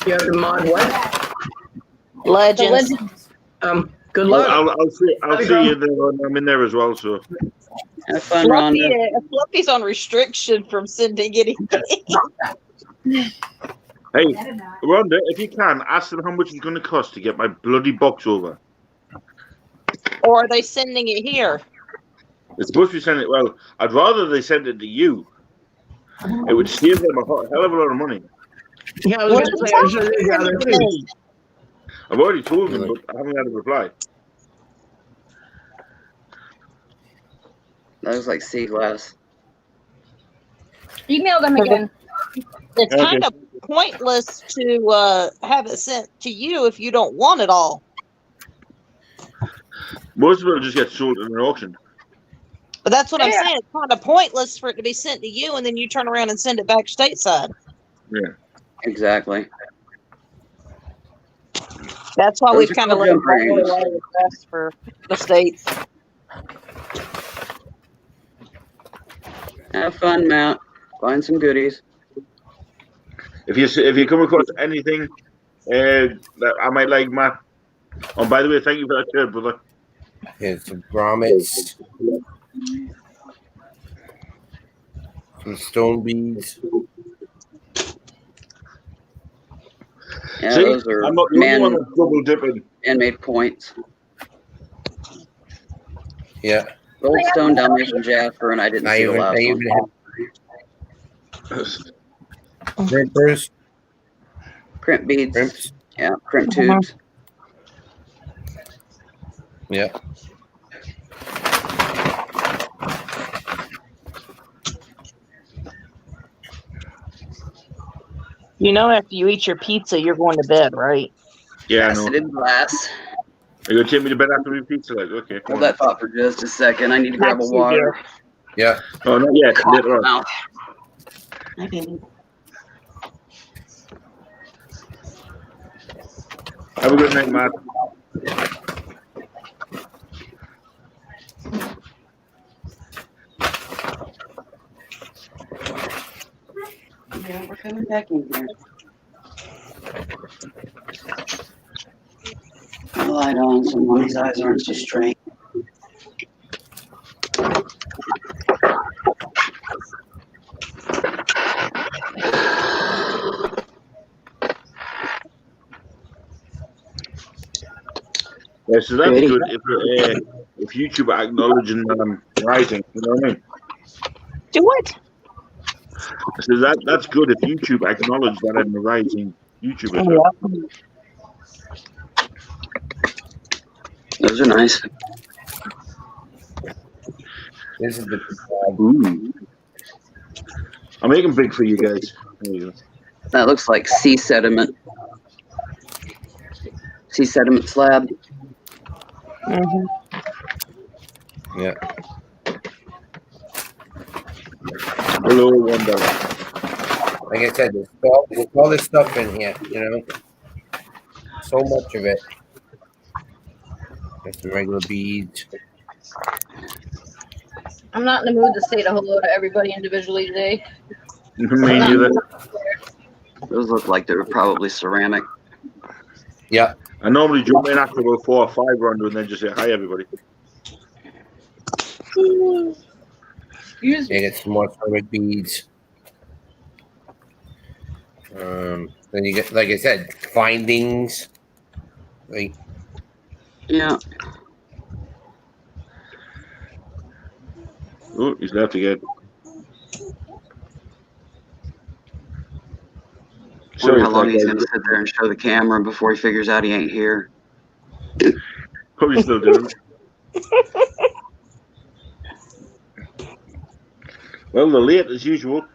S4: You have to mod what?
S2: The
S3: Legends.
S2: legend.
S4: Good luck.
S1: I'll see you there when I'm in there as well. So
S7: Have fun,
S3: Fluffy,
S7: Rhonda.
S3: Fluffy's on restriction from sending anything.
S1: hey, Rhonda, if you can, ask them how much it's going to cost to get my bloody box over.
S3: Or are they sending it here?
S1: It's supposed to be sending it. Well, I'd rather they send it to you. It would save them a hell of a lot of money.
S4: Yeah, I was going to say, I'm sure they'd rather too.
S1: I've already told them, but I haven't had a reply.
S7: That looks like sea glass.
S2: Email them again.
S3: It's
S1: Okay.
S3: kind of pointless to have it sent to you if you don't want it all.
S1: Most of it will just get sold in an auction.
S3: But that's what I'm
S2: Yeah.
S3: saying. It's kind of pointless for it to be sent to you and then you turn around and send it back stateside.
S1: Yeah.
S7: Exactly.
S3: That's why
S7: Those
S3: we've
S7: are
S3: kind of
S7: cool
S3: let
S7: jump rings.
S3: it for the states.
S7: Have fun, Matt. Find some goodies.
S1: If you come across anything that I might like, Matt. Oh, by the way, thank you for that shirt, brother.
S6: Here's some grommets. Some stone beads.
S7: Yeah,
S1: See,
S7: those are
S1: I'm not the only one that's double dipping.
S7: man-made points.
S6: Yeah.
S7: Goldstone, Dalmatian Jasper, and I didn't
S6: I
S7: see the
S6: even,
S7: last
S6: I
S7: one.
S6: even have crimpers,
S7: Crimp beads.
S6: crimps.
S7: Yeah, crimp tubes.
S6: Yeah.
S3: You know, after you eat your pizza, you're going to bed, right?
S1: Yeah, I know.
S7: Faceted glass.
S1: Are you going to take me to bed after we pizza? Like, okay.
S7: Hold that thought for just a second. I need to grab a
S3: That's you,
S7: water.
S6: Yeah.
S1: Oh, not yet. Later on.
S7: Mouth.
S1: Have a good night, Matt.
S7: Yeah, we're coming back in here. Light on so Mommy's eyes aren't so straight.
S1: Yeah, so that's
S7: Ready?
S1: good if YouTube are acknowledging that I'm writing. You know what I mean?
S3: Do what?
S1: So that's good if YouTube acknowledge that I'm a writing YouTuber. So.
S7: Those are nice.
S6: This is the
S1: Ooh. I'm making big for you guys. There you go.
S7: That looks like sea sediment. Sea sediment slab.
S6: yeah.
S1: Hello, Wonder.
S6: Like I said, there's all this stuff in here, you know. So much of it. There's some regular beads.
S2: I'm not in the mood to say hello to everybody individually today.
S1: Me neither.
S7: Those look like they're probably ceramic.
S6: Yeah.
S1: I normally jump in after about 4 or 5 rounds and then just say hi, everybody.
S2: Excuse
S6: They get some more ceramic beads. Then you get, like I said, findings. Like,
S7: Yeah.
S1: Oh, he's left again.
S7: Wonder how long he's gonna sit there and show the camera before he figures out he ain't here.
S1: Probably still doing it. Well, they're late as usual.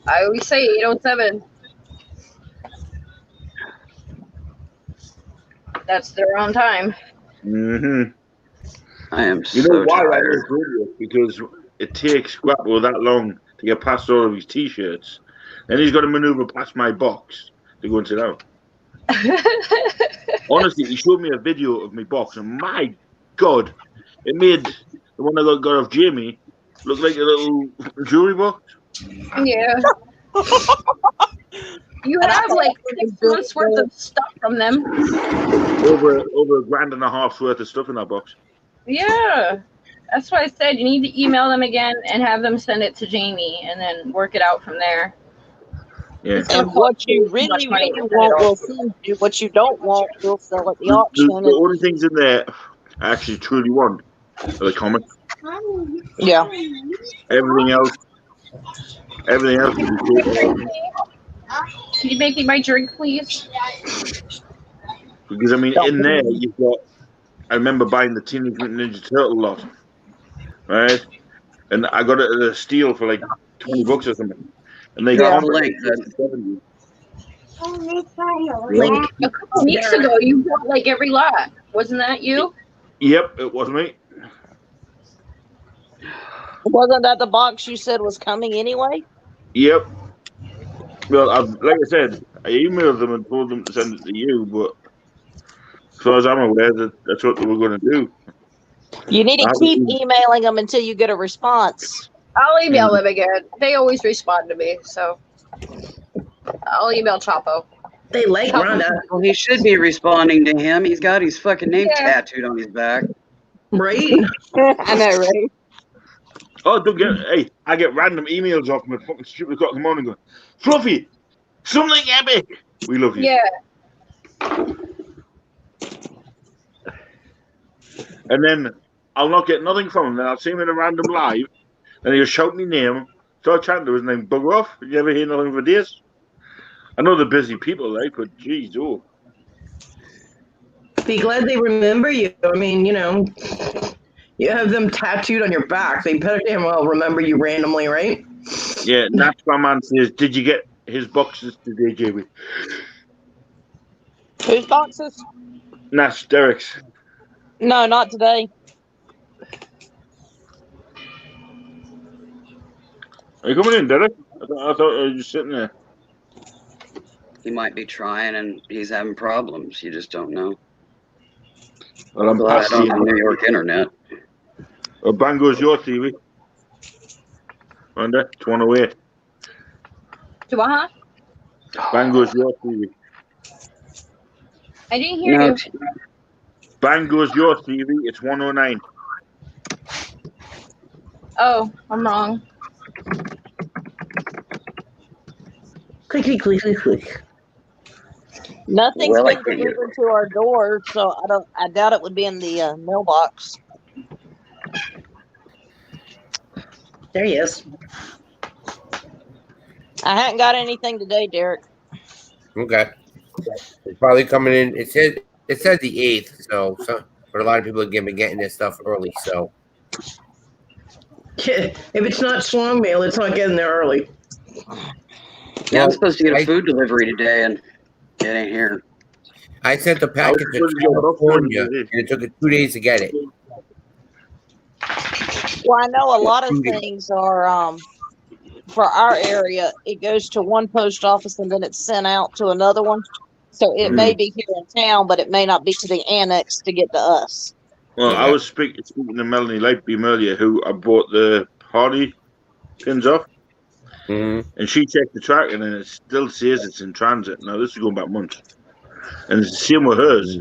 S2: I always say 8:07. That's their own time.
S1: Mm-hmm.
S7: I am
S1: You know
S7: so
S1: why that
S7: tired.
S1: is, really? Because it takes Grapple that long to get past all of his T-shirts. Then he's got to maneuver past my box to go and sit down. Honestly, he showed me a video of my box, and my God, it made the one I got off Jamie look like a little jewelry box.
S2: Yeah. You have like 6 months worth of stuff from them.
S1: Over $1,500 worth of stuff in that box.
S2: Yeah. That's why I said you need to email them again and have them send it to Jamie and then work it out from there.
S1: Yeah.
S3: And what you really, really want, we'll send you. What you don't want, we'll sell at the auction.
S1: The only things in there I actually truly want are the comics.
S3: Yeah.
S1: Everything else can be taken.
S2: Can you make me my drink, please?
S1: Because I mean, in there you've got. I remember buying the Teenage Mutant Ninja Turtle lot, right? And I got it at a steal for like $20 or something. And they got
S7: Link.
S4: Link.
S2: A couple weeks ago, you bought like every lot. Wasn't that you?
S1: Yep, it was me.
S3: Wasn't that the box you said was coming anyway?
S1: Yep. Well, like I said, I emailed them and told them to send it to you, but as far as I'm aware, that's what they were going to do.
S3: You need to keep emailing them until you get a response.
S2: I'll email them again. They always respond to me, so I'll email Chapo.
S4: They like Rhonda.
S7: Well, he should be responding to him. He's got his fucking name tattooed on his back.
S4: Right?
S3: I know, right?
S1: Oh, don't get. Hey, I get random emails off them at fucking stupid o'clock in the morning going, Fluffy, something epic. We love you.
S2: Yeah.
S1: And then I'll not get nothing from him. Then I'll see him in a random live, and he'll shout my name. Start chatting to his name, bugger off. You ever hear nothing for days? I know they're busy people, like, but geez, oh.
S4: Be glad they remember you. I mean, you know, you have them tattooed on your back. They better damn well remember you randomly, right?
S1: Yeah, Nat's my man says, did you get his boxes today, Jamie?
S3: Whose boxes?
S1: Nat's, Derek's.
S3: No, not today.
S1: Are you coming in, Derek? I thought you were just sitting there.
S7: He might be trying and he's having problems. You just don't know.
S1: Well, I'm
S7: Glad I
S1: past
S7: don't
S1: the
S7: have New York internet.
S1: Well, bang goes your TV. Rhonda, it's one away.
S2: To what?
S1: Bang goes your TV.
S2: I didn't hear
S7: No,
S2: you.
S1: Bang goes your TV. It's 109.
S2: Oh, I'm wrong.
S4: Click, click, click, click.
S3: Nothing's
S7: Well, I
S3: been
S7: couldn't hear.
S3: delivered to our door, so I doubt it would be in the mailbox.
S4: There he is.
S3: I haven't got anything today, Derek.
S6: Okay. It's probably coming in. It said the 8th, so but a lot of people are gonna be getting this stuff early. So
S4: If it's not Swang Mail, it's not getting there early.
S7: Yeah, I'm supposed to get a food delivery today and it ain't here.
S6: I sent the package to California, and it took it 2 days to get it.
S3: Well, I know a lot of things are for our area. It goes to one post office and then it's sent out to another one. So it may be here in town, but it may not be to the annex to get to us.
S1: Well, I was speaking to Melanie Lightbeam earlier, who I bought the Hardy pins off.
S6: Mm-hmm.
S1: And she checked the tracking, and it still says it's in transit. Now, this is going back months. And it's the same with hers.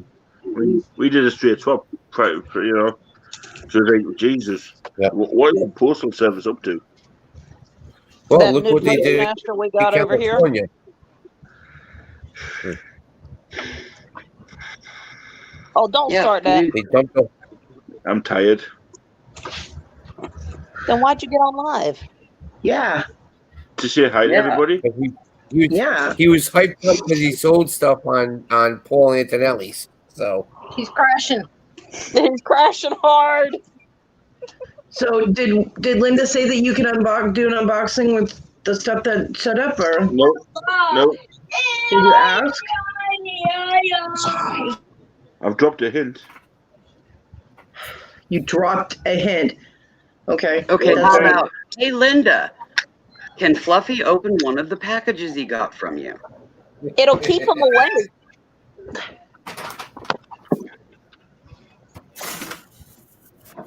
S1: We did a straight swap, you know. So it's like, Jesus, what is the Postal Service up to?
S6: Well,
S3: That
S6: look
S3: new
S6: what they did
S3: Postmaster we got over here.
S6: California.
S3: Oh, don't start that.
S6: They dumped the,
S1: I'm tired.
S3: Then why'd you get on live?
S4: Yeah.
S1: To say hi to everybody?
S6: He was hyped up because he sold stuff on Paul Antonelli's. So
S2: He's crashing.
S3: He's crashing hard.
S4: So did Linda say that you can do an unboxing with the stuff that shut up, or
S1: No, no.
S4: did you ask?
S1: I've dropped a hint.
S4: You dropped a hint. Okay.
S7: Okay,
S1: Well,
S7: how
S1: okay.
S7: about, hey, Linda, can Fluffy open one of the packages he got from you?
S3: It'll keep him away.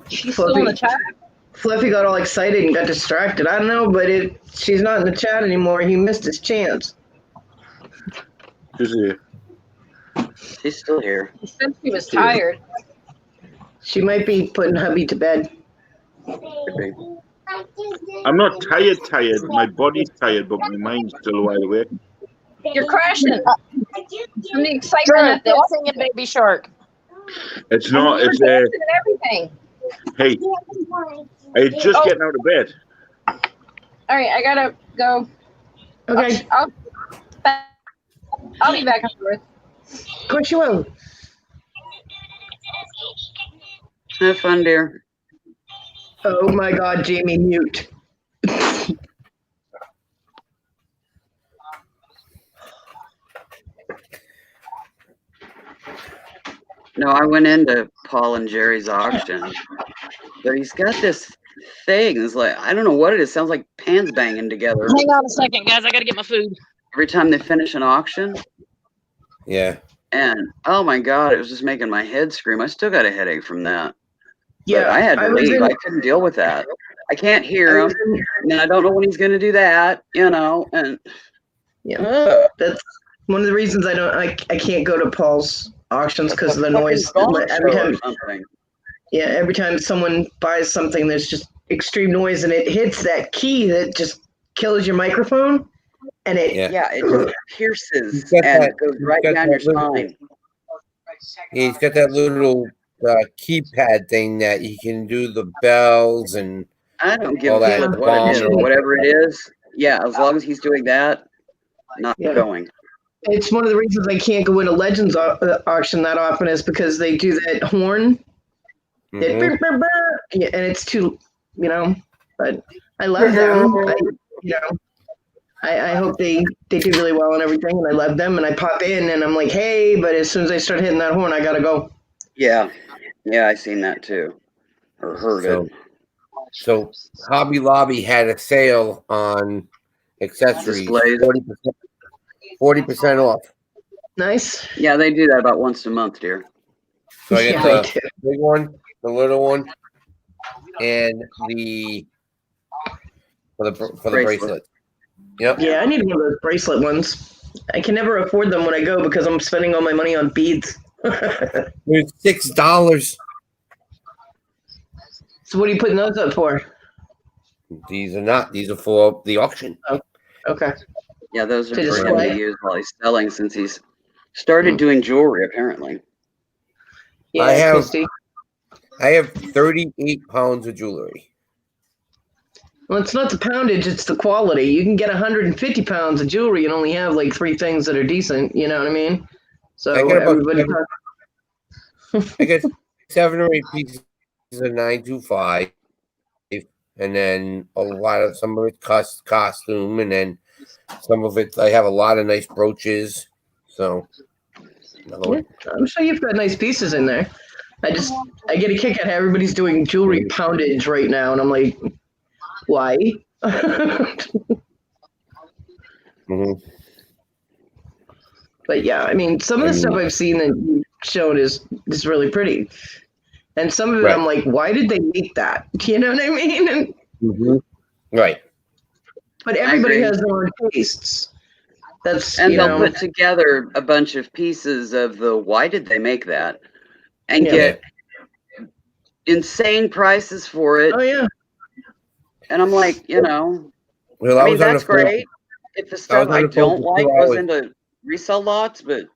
S2: She's still in the chat.
S4: Fluffy got all excited and got distracted. I don't know, but she's not in the chat anymore. He missed his chance.
S1: She's here.
S7: She's still here.
S2: She said she was tired.
S4: She might be putting hubby to bed.
S1: I'm not tired. My body's tired, but my mind's still wide awake.
S2: You're crashing. From the excitement
S3: Drew,
S2: at this.
S3: go sing a Baby Shark.
S1: It's not.
S2: You're
S1: It's
S2: dancing and everything.
S1: Hey, it's just getting out of bed.
S2: All right, I gotta go.
S4: Okay.
S2: I'll be back afterwards.
S4: Of course you will.
S7: Have fun, dear.
S4: Oh my God, Jamie, mute.
S7: No, I went into Paul and Jerry's auction, but he's got this thing. It's like, I don't know what it is. Sounds like pans banging together
S3: Hang on a second, guys. I gotta get my food.
S7: every time they finish an auction.
S6: Yeah.
S7: And oh my God, it was just making my head scream. I still got a headache from that.
S4: Yeah,
S7: But I had to
S4: was
S7: leave.
S4: in-
S7: I couldn't deal with that. I can't hear
S4: I
S7: him.
S4: was in-
S7: And I don't know when he's going to do that, and
S4: Yeah. That's one of the reasons I can't go to Paul's auctions because of the noise. Every time someone buys something, there's just extreme noise and it hits that key that just kills your microphone, and it
S6: Yeah.
S7: it just pierces
S6: He's got
S7: and
S6: that-
S7: it goes
S6: he's
S7: right
S6: got
S7: down your
S6: that little-
S7: spine.
S6: He's got that little keypad thing that he can do the bells and
S7: I don't give
S6: all
S7: a
S6: that
S7: shit what it is,
S6: bomb.
S7: whatever it is. Yeah, as long as he's doing that, not
S4: Yeah.
S7: going.
S4: it's one of the reasons I can't go into Legends auction that often is because they do that horn.
S6: Mhm.
S4: Yeah, and it's too, but I love them. I hope they do really well and everything, and I love them, and I pop in and I'm like, hey, but as soon as I start hitting that horn, I gotta go.
S7: Yeah, I seen that too, or heard it.
S6: So Hobby Lobby had a sale on accessories,
S7: Displays.
S6: 40% off.
S4: Nice.
S7: Yeah, they do that about once a month, dear.
S6: So I
S4: Yeah,
S6: got
S4: they
S6: the big one, the little one, and the for the
S7: Bracelet.
S6: bracelet. Yep.
S4: Yeah, I need one of those bracelet ones. I can never afford them when I go because I'm spending all my money on beads.
S6: There's $6.
S4: So what are you putting those up for?
S6: These are not. These are for the auction.
S4: Okay.
S7: Yeah, those are
S4: To
S7: for him
S4: display?
S7: to use while he's selling since he's started doing jewelry, apparently.
S4: Yeah,
S6: I have-
S4: Christy.
S6: I have 38 pounds of jewelry.
S4: Well, it's not the poundage, it's the quality. You can get 150 pounds of jewelry and only have like 3 things that are decent, you know what I mean? So
S6: I got about
S4: everybody
S6: I got 7 or 8 pieces of 925, and then a lot of some of it costume, and then some of it I have a lot of nice brooches. So another one.
S4: I'm sure you've got nice pieces in there. I get a kick at how everybody's doing jewelry poundage right now, and I'm like, why?
S6: Mhm.
S4: But yeah, I mean, some of the stuff I've seen that you've shown is really pretty, and some of it I'm like, why did they make that? You know what I mean? And,
S6: Mhm. Right.
S4: but everybody
S7: agree.
S4: has their own tastes. That's
S7: And
S4: you
S7: they'll
S4: know,
S7: put together a bunch of pieces of the why did they make that and
S4: Yeah.
S7: get insane prices for it.
S4: oh yeah,
S7: And I'm like,
S6: Well,
S7: I mean,
S6: was on
S7: that's
S6: the phone-
S7: great. If the stuff
S6: on
S7: I
S6: the phone
S7: don't
S6: for
S7: like
S6: 2
S7: goes
S6: hours.
S7: into resell lots, but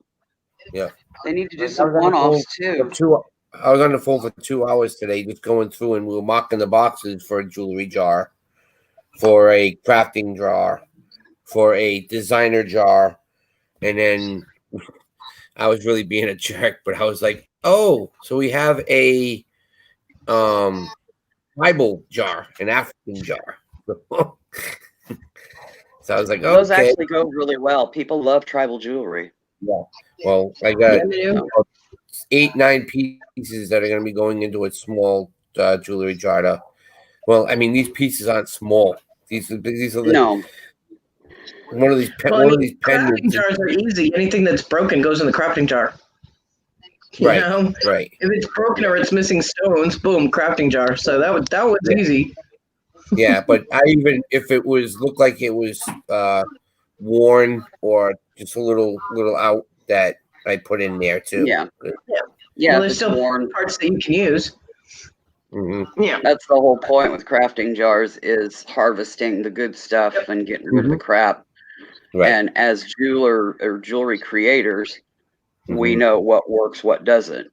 S6: Yeah.
S7: they need to do
S6: I
S7: some
S6: was on the
S7: one-offs
S6: phone
S7: too.
S6: I was on the phone for 2 hours today, just going through, and we were marking the boxes for a jewelry jar, for a crafting jar, for a designer jar, and then I was really being a jerk, but I was like, "Oh, so we have a tribal jar, an African jar. So I was like,
S7: Those
S6: okay,
S7: actually go really well. People love tribal jewelry.
S6: yeah. Well, I got
S4: Yeah, they do.
S6: 8-9 pieces that are going to be going into a small jewelry jar. Well, I mean, these pieces aren't small. These are the
S7: No,
S6: one of these
S4: Well, I
S6: one of
S4: mean,
S6: these
S4: crafting
S6: pendants.
S4: jars are easy. Anything that's broken goes in the crafting jar. You
S6: Right,
S4: know,
S6: right.
S4: if it's broken or it's missing stones, boom, crafting jar. So that was
S6: Yeah.
S4: easy.
S6: Yeah, but I even if it was looked like it was worn or just a little out, that I put in there too.
S7: yeah,
S4: Well,
S7: if
S4: there's
S7: it's
S4: still
S7: worn.
S4: parts that you can use.
S6: Hmm.
S4: Yeah.
S7: That's the whole point with crafting jars is harvesting the good stuff and getting rid of the crap.
S6: Right.
S7: And as jeweler or jewelry creators, we
S6: Mhm.
S7: know what works, what doesn't.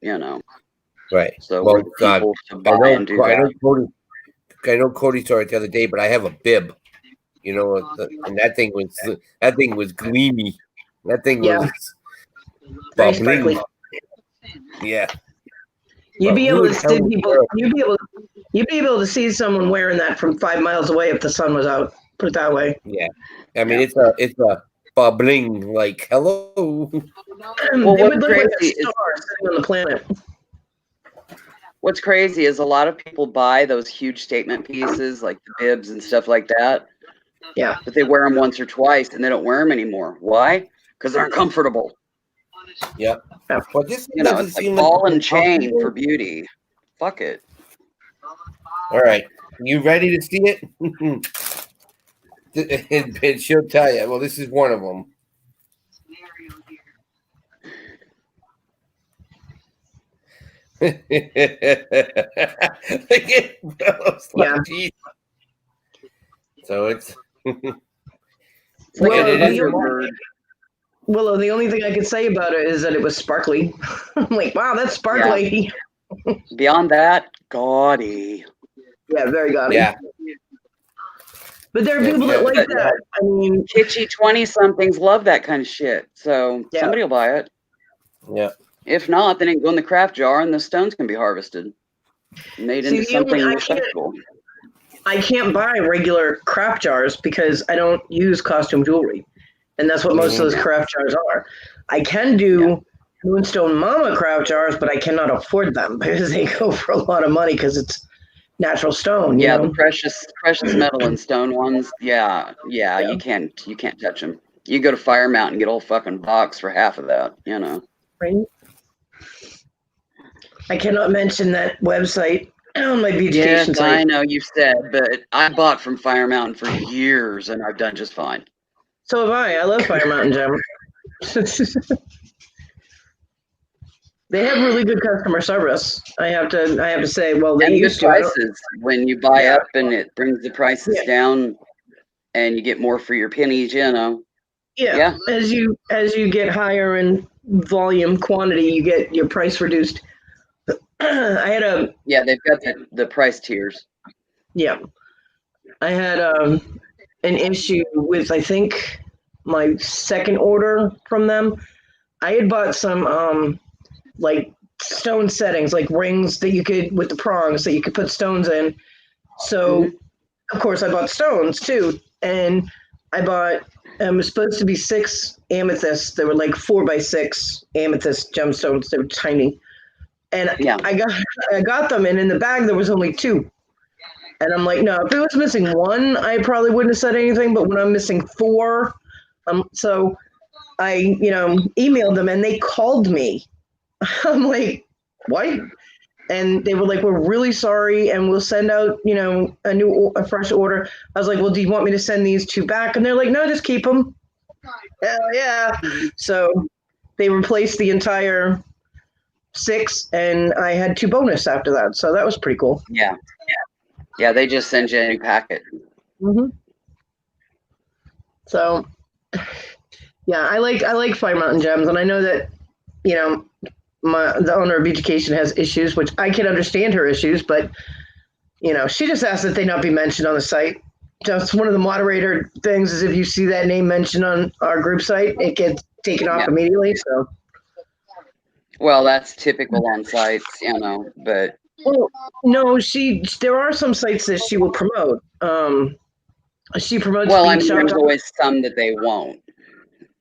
S6: Right.
S7: So
S6: Well,
S7: we're the people to buy
S6: I
S7: and do that.
S6: know Cody saw it the other day, but I have a bib. And that thing was gleamy. That thing
S4: Yeah.
S6: was
S4: Very
S6: bubbling.
S4: sparkly.
S6: Yeah.
S4: You'd
S6: But
S4: be
S6: who
S4: able
S6: the
S4: to
S6: hell
S4: see
S6: would
S4: people.
S6: wear-
S4: You'd be able to see someone wearing that from 5 miles away if the sun was out. Put it that way.
S6: Yeah. I mean, it's a bubbling like hello.
S7: Well,
S4: It
S7: what's
S4: would look like a
S7: crazy is-
S4: star sitting on the planet.
S7: What's crazy is a lot of people buy those huge statement pieces like the bibs and stuff like that.
S4: Yeah.
S7: But they wear them once or twice and they don't wear them anymore. Why? Because they're uncomfortable.
S6: Yep.
S4: Yeah.
S6: But this
S7: It's like ball and chain for beauty. Fuck it.
S6: All right. You ready to see it? and she'll tell you. Well, this is one of them.
S4: Yeah.
S6: So it's
S7: It's like
S4: Well,
S7: a
S6: the
S7: lizard
S4: only-
S7: bird.
S4: Well, the only thing I could say about it is that it was sparkly. I'm like, wow, that's sparkly.
S7: Beyond that, gaudy.
S4: Yeah, very gaudy.
S6: yeah.
S4: But there are
S6: Yeah,
S4: people that
S6: yeah.
S4: like that. I mean,
S7: Kitschy 20-somethings love that kind of shit. So
S4: Yeah.
S7: somebody will buy it.
S6: Yeah.
S7: If not, then it can go in the craft jar and the stones can be harvested. Made
S4: See,
S7: into
S4: the only-
S7: something
S4: I can't-
S7: respectable.
S4: I can't buy regular craft jars because I don't use costume jewelry. And that's what most of those craft jars are. I can do Moonstone Mama craft jars, but I cannot afford them because they go for a lot of money because it's natural stone. You
S7: Yeah,
S4: know?
S7: the precious metal and stone ones. Yeah, you can't touch them. You go to Fire Mountain and get a whole fucking box for half of that.
S4: Right? I cannot mention that website on my beautification
S7: Yes, I
S4: site.
S7: know you said, but I bought from Fire Mountain for years and I've done just fine.
S4: So have I. I love Fire Mountain Gem. They have really good customer service. I have to say. Well, they
S7: And good
S4: used to. I don't-
S7: prices when you buy
S4: Yeah.
S7: up and it brings the prices
S4: Yeah.
S7: down and you get more for your pennies,
S4: Yeah.
S7: Yeah.
S4: As you get higher in volume quantity, you get your price reduced. I had a
S7: Yeah, they've got the price tiers.
S4: I had an issue with I think my second order from them. I had bought some like stone settings, like rings that you could with the prongs that you could put stones in. So of course I bought stones too, and I bought. It was supposed to be 6 amethysts. They were like 4x6 amethyst gemstones. They were tiny, and
S7: Yeah.
S4: I got them, and in the bag there was only 2. And I'm like, no, if it was missing 1, I probably wouldn't have said anything. But when I'm missing 4, so I, emailed them, and they called me. I'm like, what? And they were like, we're really sorry, and we'll send out, a fresh order. I was like, well, do you want me to send these 2 back? And they're like, no, just keep them. Hell yeah. So they replaced the entire 6, and I had 2 bonus after that. So that was pretty cool.
S7: Yeah, they just send you a new packet.
S4: Mm-hmm. So, yeah, I like Fire Mountain Gems, and I know that, the owner of Education has issues, which I can understand her issues, but she just asked that they not be mentioned on the site. Just one of the moderator things is if you see that name mentioned on our group site, it gets taken off immediately. So
S7: Well, that's typical on sites, but
S4: Well, no, there are some sites that she will promote. She promotes
S7: Well, I
S4: bead
S7: mean,
S4: shop.
S7: there's always some that they won't.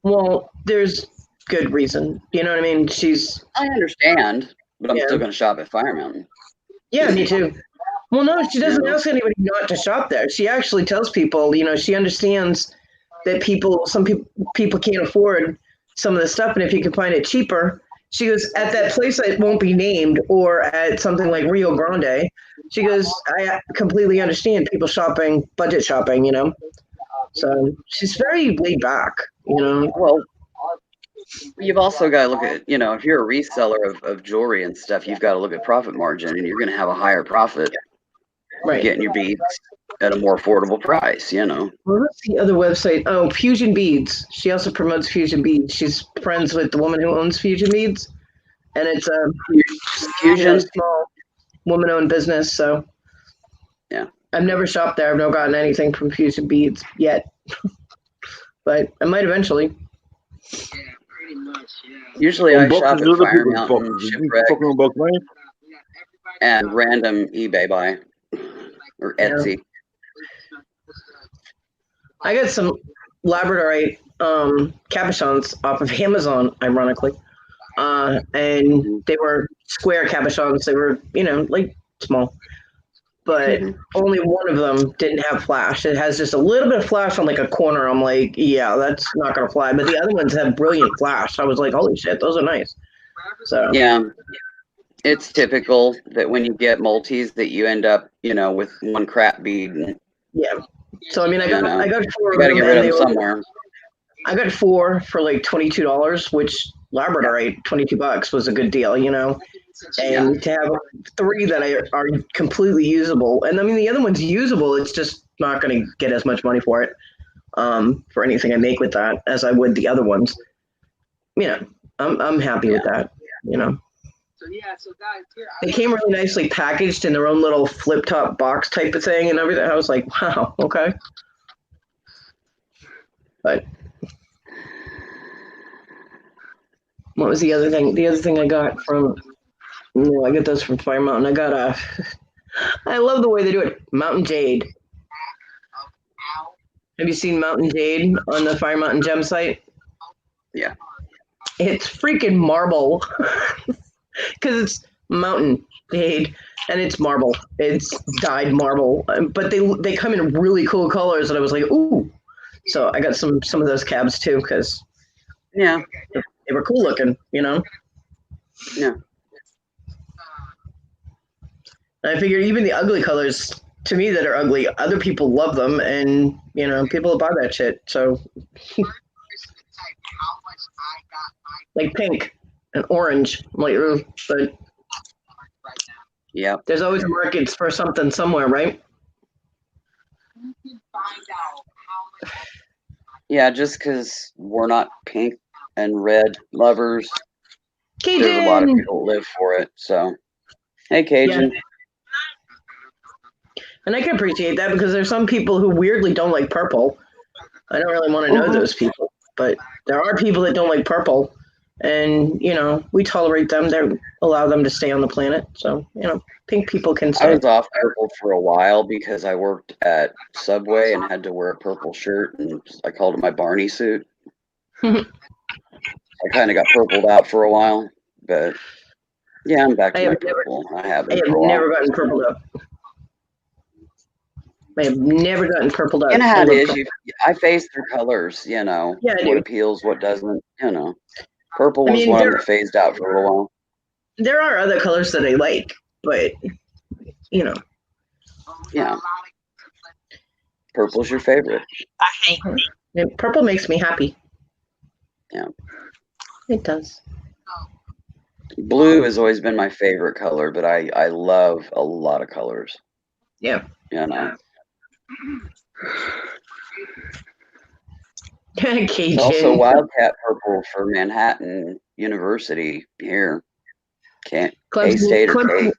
S4: Well, there's good reason. You know what I mean?
S7: I understand, but I'm
S4: Yeah.
S7: still going to shop at Fire Mountain.
S4: Yeah, me too. Well, no, she doesn't
S7: Yeah.
S4: ask anybody not to shop there. She actually tells people, she understands that some people can't afford some of the stuff, and if you can find it cheaper, she goes, at that place that won't be named, or at something like Rio Grande, she goes, I completely understand people shopping, budget shopping, So she's very laid back,
S7: Well, you've also got to look at, if you're a reseller of jewelry and stuff, you've got to look at profit margin, and you're going to have a higher profit
S4: Right.
S7: getting your beads at a more affordable price,
S4: Well, what's the other website? Oh, Fusion Beads. She also promotes Fusion Beads. She's friends with the woman who owns Fusion Beads, and it's a
S7: Fusion.
S4: small woman-owned business. So,
S7: yeah,
S4: I've never shopped there. I've not gotten anything from Fusion Beads yet, but I might eventually.
S7: Usually I shop at Fire Mountain, Shipwreck,
S1: Fucking
S7: and random eBay buy or Etsy.
S4: I got some labradorite cabochons off of Amazon, ironically, and they were square cabochons. They were, like small, but only one of them didn't have flash. It has just a little bit of flash on like a corner. I'm like, yeah, that's not gonna fly. But the other ones have brilliant flash. I was like, holy shit, those are nice. So
S7: yeah, it's typical that when you get multis that you end up, with one crap bead.
S4: Yeah. So I mean, I got 4.
S7: You got to get rid of them somewhere.
S4: I got 4 for like $22, which labradorite $22 was a good deal, And to have 3 that are completely usable, and I mean the other one's usable. It's just not going to get as much money for it, for anything I make with that as I would the other ones. I'm happy with that. So guys, they came really nicely packaged in their own little flip top box type of thing and everything. I was like, wow, okay. But what was the other thing? The other thing I got from, I got those from Fire Mountain. I got I love the way they do it. Mountain Jade. Have you seen Mountain Jade on the Fire Mountain Gem site?
S7: Yeah.
S4: It's freaking marble. Because it's mountain jade and it's marble. It's dyed marble, but they come in really cool colors, and I was like, ooh. So I got some of those cabs too, because they were cool looking,
S7: Yeah.
S4: And I figured even the ugly colors, to me that are ugly, other people love them, and people buy that shit. So like pink and orange, but
S7: yeah,
S4: there's always markets for something somewhere, right?
S7: Yeah, just because we're not pink and red lovers,
S4: Cajun!
S7: There's a lot of people that live for it. So, hey, Cajun.
S4: Yeah. And I can appreciate that, because there's some people who weirdly don't like purple. I don't really want to know those people, but there are people that don't like purple. And, we tolerate them. They allow them to stay on the planet. So, pink people can stay.
S7: I was off purple for a while because I worked at Subway and had to wear a purple shirt, and I called it my Barney suit. I kind of got purpled out for a while, but yeah, I'm back to my purple. I have
S4: never gotten purpled up. I have never gotten purpled up.
S7: You know how it is. I phase through colors,
S4: what
S7: appeals, what doesn't, Purple was one that phased out for a little while.
S4: There are other colors that I like, but,
S7: Yeah. Purple's your favorite.
S4: Purple makes me happy.
S7: Yeah.
S4: It does.
S7: Blue has always been my favorite color, but I love a lot of colors.
S4: Yeah.
S7: It's also Wildcat purple for Manhattan University here. K-State or K.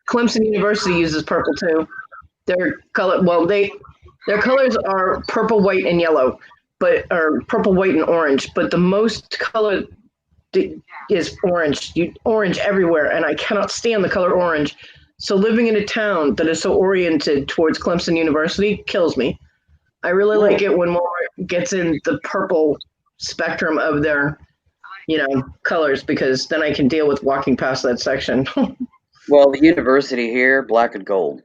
S4: Clemson University uses purple too. Their colors are purple, white, and yellow, or purple, white, and orange. But the most color is orange. Orange everywhere, and I cannot stand the color orange. So living in a town that is so oriented towards Clemson University kills me. I really like it when Walmart gets in the purple spectrum of their, colors, because then I can deal with walking past that section.
S7: Well, the university here, black and gold.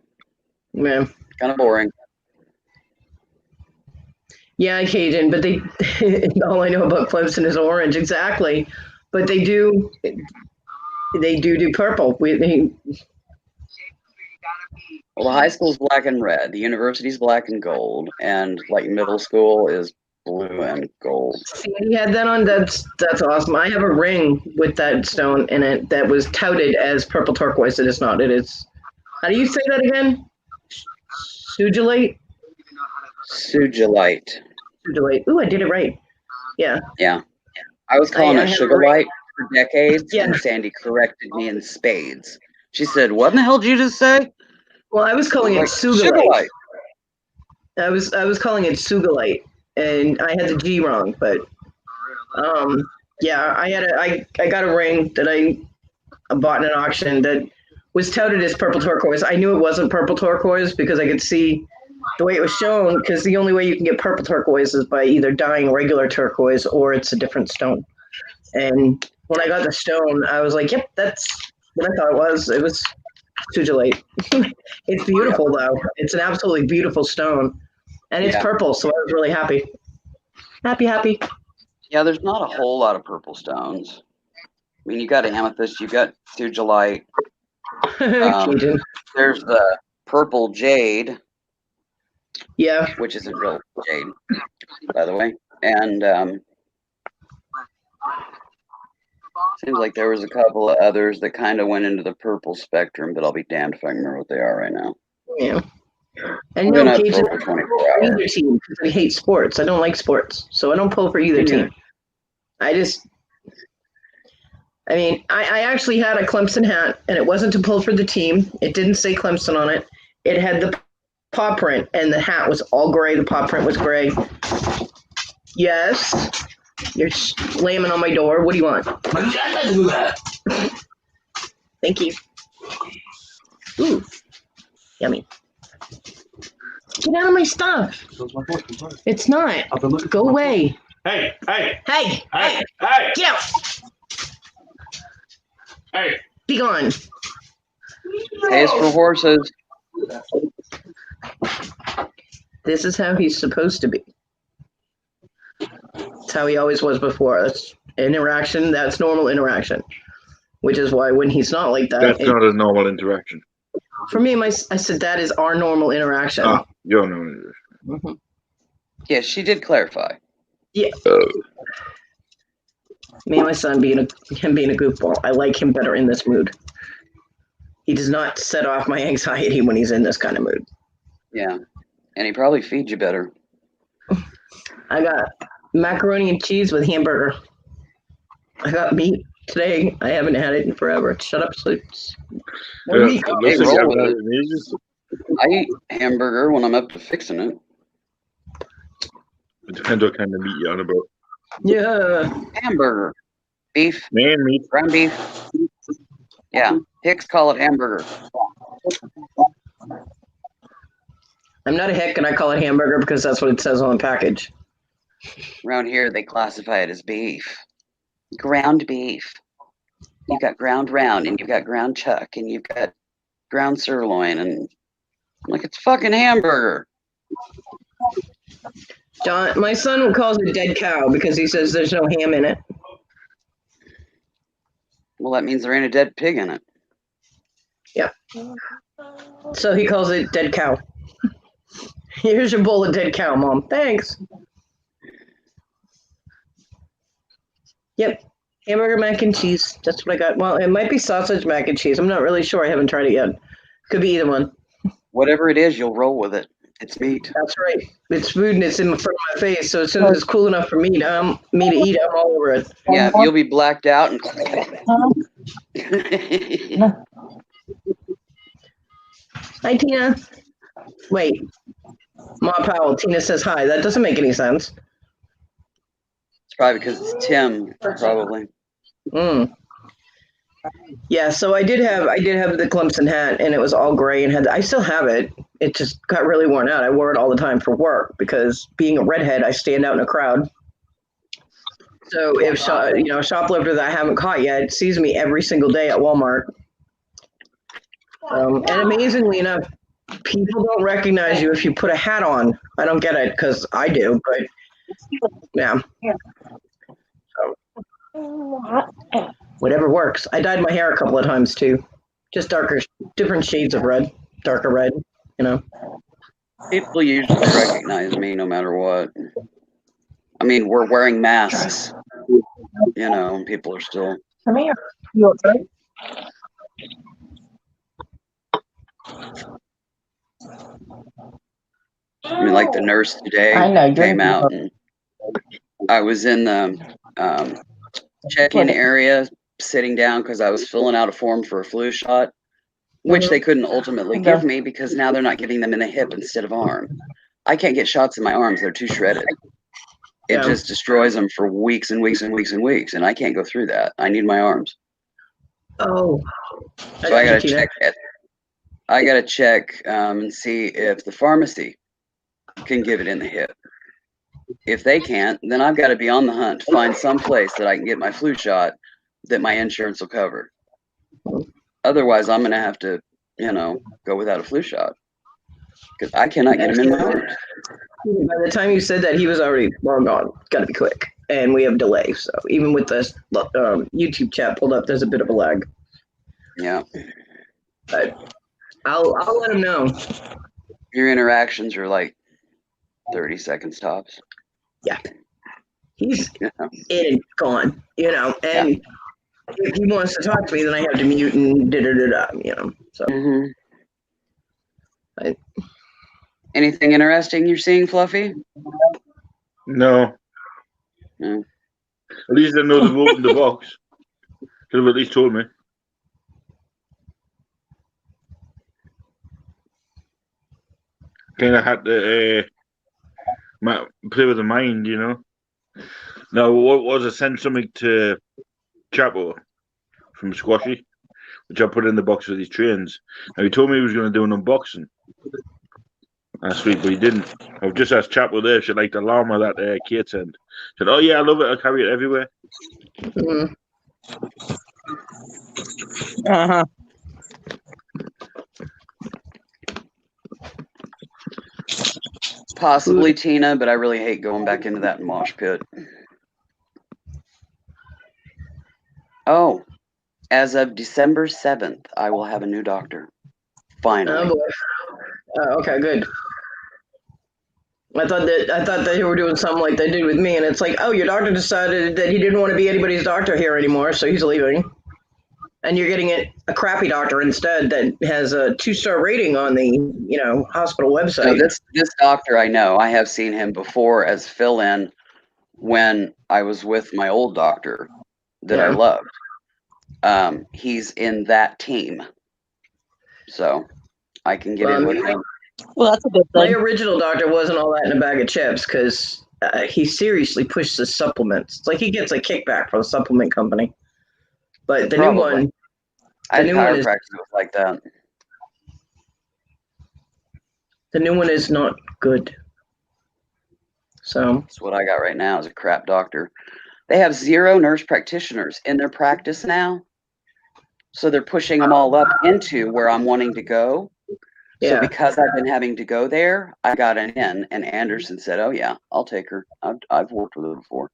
S4: Man.
S7: Kind of boring.
S4: Yeah, Cajun, but all I know about Clemson is orange, exactly. But they do purple.
S7: Well, the high school's black and red. The university's black and gold, and like middle school is blue and gold.
S4: See, you had that on. That's awesome. I have a ring with that stone in it that was touted as purple turquoise. It is not. It is. How do you say that again? Sugilite.
S7: Sugilite.
S4: Sugilite. Ooh, I did it right. Yeah.
S7: Yeah. I was calling it sugarlight for decades,
S4: Yeah.
S7: and Sandy corrected me in spades. She said, "What in the hell did you just say?"
S4: Well, I was calling it Sugilite. I was calling it Sugilite, and I had the G wrong, but yeah, I got a ring that I bought in an auction that was touted as purple turquoise. I knew it wasn't purple turquoise because I could see the way it was shown, because the only way you can get purple turquoise is by either dyeing regular turquoise or it's a different stone. And when I got the stone, I was like, yep, that's what I thought it was. It was Sugilite. It's beautiful, though. It's an absolutely beautiful stone. And it's purple, so I was really happy. Happy.
S7: Yeah, there's not a whole lot of purple stones. I mean, you got amethyst, you got Sugilite. There's the purple jade.
S4: Yeah.
S7: Which isn't real jade, by the way. And seems like there was a couple of others that kind of went into the purple spectrum, but I'll be damned if I can remember what they are right now.
S4: Yeah. And no, Cajun, I don't pull for either team because I hate sports. I don't like sports, so I don't pull for either team. I actually had a Clemson hat, and it wasn't to pull for the team. It didn't say Clemson on it. It had the paw print, and the hat was all gray. The paw print was gray. Yes. You're slamming on my door. What do you want? Thank you. Ooh. Yummy. Get out of my stuff. It's not. Go away.
S1: Hey.
S4: Hey. Get out.
S1: Hey.
S4: Be gone.
S7: Hey, it's for horses.
S4: This is how he's supposed to be. That's how he always was before. That's interaction. That's normal interaction. Which is why when he's not like that.
S1: That's not a normal interaction.
S4: For me, I said that is our normal interaction.
S1: Ah, your normal interaction.
S4: Mm-hmm.
S7: Yeah, she did clarify.
S4: Yeah. Me and my son being a goofball. I like him better in this mood. He does not set off my anxiety when he's in this kind of mood.
S7: Yeah. And he probably feeds you better.
S4: I got macaroni and cheese with hamburger. I got meat today. I haven't had it in forever. Shut up, Sloops.
S7: I eat hamburger when I'm up to fixing it.
S1: It depends what kind of meat you're on about.
S4: Yeah.
S7: Hamburger. Beef.
S1: Man meat.
S7: Ground beef. Yeah. Hicks call it hamburger.
S4: I'm not a hick, and I call it hamburger because that's what it says on the package.
S7: Around here, they classify it as beef. Ground beef. You've got ground round, and you've got ground chuck, and you've got ground sirloin, and I'm like, it's fucking hamburger.
S4: John, my son calls it dead cow because he says there's no ham in it.
S7: Well, that means there ain't a dead pig in it.
S4: Yeah. So he calls it dead cow. Here's your bowl of dead cow, Mom. Thanks. Yep. Hamburger mac and cheese. That's what I got. Well, it might be sausage mac and cheese. I'm not really sure. I haven't tried it yet. Could be either one.
S7: Whatever it is, you'll roll with it. It's meat.
S4: That's right. It's food and it's in front of my face. So as soon as it's cool enough for me to eat, I'm all over it.
S7: Yeah, you'll be blacked out and.
S4: Hi, Tina. Wait. Ma Powell. Tina says hi. That doesn't make any sense.
S7: It's probably because it's Tim, probably.
S4: Yeah, so I did have the Clemson hat, and it was all gray and I still have it. It just got really worn out. I wore it all the time for work because being a redhead, I stand out in a crowd. So if a shoplifter that I haven't caught yet sees me every single day at Walmart, and amazingly enough, people don't recognize you if you put a hat on. I don't get it because I do, but yeah. Whatever works. I dyed my hair a couple of times too. Just different shades of red, darker red, you know.
S7: People usually recognize me no matter what. I mean, we're wearing masks, you know, and people are still.
S3: Come here. You okay?
S7: I mean, like the nurse today came out, and I was in the check-in area sitting down because I was filling out a form for a flu shot, which they couldn't ultimately give me because now they're not giving them in the hip instead of arm. I can't get shots in my arms. They're too shredded. It just destroys them for weeks and weeks and weeks and weeks, and I can't go through that. I need my arms.
S4: Oh.
S7: So I got to check it. I got to check and see if the pharmacy can give it in the hip. If they can't, then I've got to be on the hunt to find some place that I can get my flu shot that my insurance will cover. Otherwise, I'm going to have to, go without a flu shot because I cannot get him in my arms.
S4: By the time you said that, he was already long gone. Got to be quick, and we have delay. So even with this YouTube chat pulled up, there's a bit of a lag.
S7: Yeah,
S4: but I'll let him know.
S7: Your interactions are like 30 seconds tops.
S4: Yeah, he's in and gone. And if he wants to talk to me, then I have to mute and So.
S7: Anything interesting you're seeing, Fluffy?
S1: No.
S7: No.
S1: At least I know they've opened the box. Could have at least told me. Kind of had to play with the mind, Now, what was I sent something to Chapo from Squashy, which I put in the box with his trains. Now, he told me he was going to do an unboxing last week, but he didn't. I've just asked Chapo there if she liked the llama that Kate sent. She said, "Oh yeah, I love it. I carry it everywhere."
S7: Possibly Tina, but I really hate going back into that mosh pit. Oh, as of December 7th, I will have a new doctor. Finally.
S4: Oh boy. Okay, good. I thought that you were doing something like they did with me, and it's like, oh, your doctor decided that he didn't want to be anybody's doctor here anymore, so he's leaving. And you're getting a crappy doctor instead that has a 2-star rating on the hospital website.
S7: No, this doctor I know. I have seen him before as fill-in when I was with my old doctor that I loved. He's in that team, so I can get in with him.
S3: Well, that's a good thing.
S4: My original doctor wasn't all that in a bag of chips because he seriously pushed the supplements. It's like he gets a kickback from the supplement company. But the new one,
S7: I had chiropractic like that.
S4: The new one is not good. So
S7: that's what I got right now is a crap doctor. They have 0 nurse practitioners in their practice now, so they're pushing them all up into where I'm wanting to go. So because I've been having to go there, I got an in, and Anderson said, "Oh yeah, I'll take her. I've worked with her before."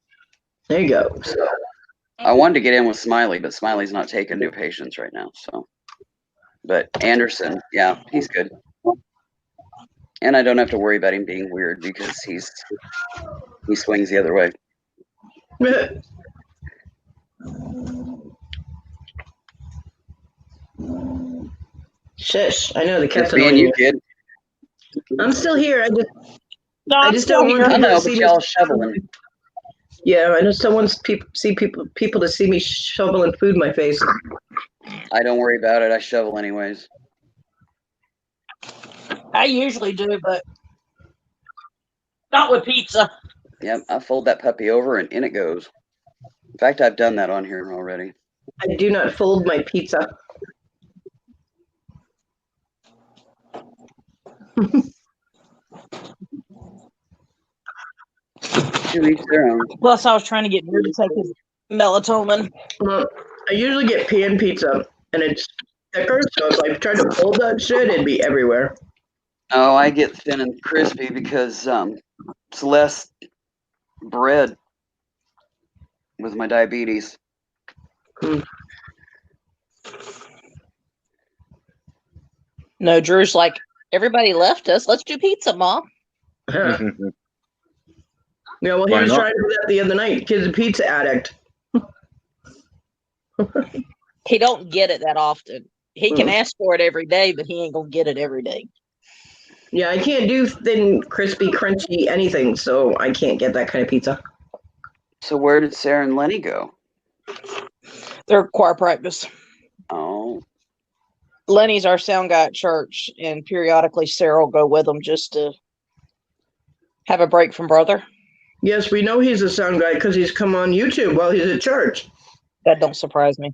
S4: There you go.
S7: I wanted to get in with Smiley, but Smiley's not taking new patients right now. So, but Anderson, yeah, he's good, and I don't have to worry about him being weird because he swings the other way.
S4: Shush! I know the cat's
S7: annoying you, kid.
S4: I'm still here. I just don't want
S7: people to see y'all shoveling.
S4: Yeah, I just don't want people to see me shoveling food in my face.
S7: I don't worry about it. I shovel anyways.
S3: I usually do, but not with pizza.
S7: Yep, I fold that puppy over and in it goes. In fact, I've done that on here already.
S4: I do not fold my pizza.
S7: To each their own.
S3: Plus, I was trying to get Drew to take his melatonin.
S4: Well, I usually get pan pizza, and it's thicker, so if I tried to fold that shit, it'd be everywhere.
S7: Oh, I get thin and crispy because it's less bread with my diabetes.
S3: No, Drew's like, everybody left us. Let's do pizza, Mom.
S4: Yeah, well, he
S1: Why
S4: was
S1: not?
S4: trying to do that the other night. Kid's a pizza addict.
S3: He don't get it that often. He can ask for it every day, but he ain't gonna get it every day.
S4: Yeah, I can't do thin, crispy, crunchy anything, so I can't get that kind of pizza.
S7: So where did Sarah and Lenny go?
S3: They're choir practice.
S7: Oh,
S3: Lenny's our sound guy at church, and periodically Sarah will go with him just to have a break from brother.
S4: Yes, we know he's a sound guy because he's come on YouTube while he's at church.
S3: That don't surprise me.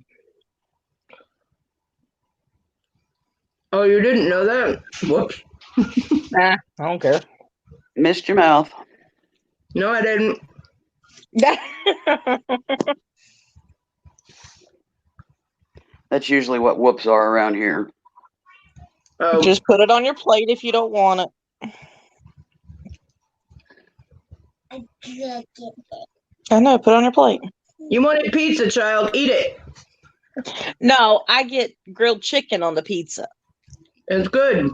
S4: Oh, you didn't know that? Whoops.
S3: Nah, I don't care.
S7: missed your mouth.
S4: No, I didn't.
S7: That's usually what whoops are around here.
S4: Oh,
S3: Just put it on your plate if you don't want it. I know, put it on your plate.
S4: you wanted pizza, child. Eat it.
S3: No, I get grilled chicken on the pizza.
S4: It's good.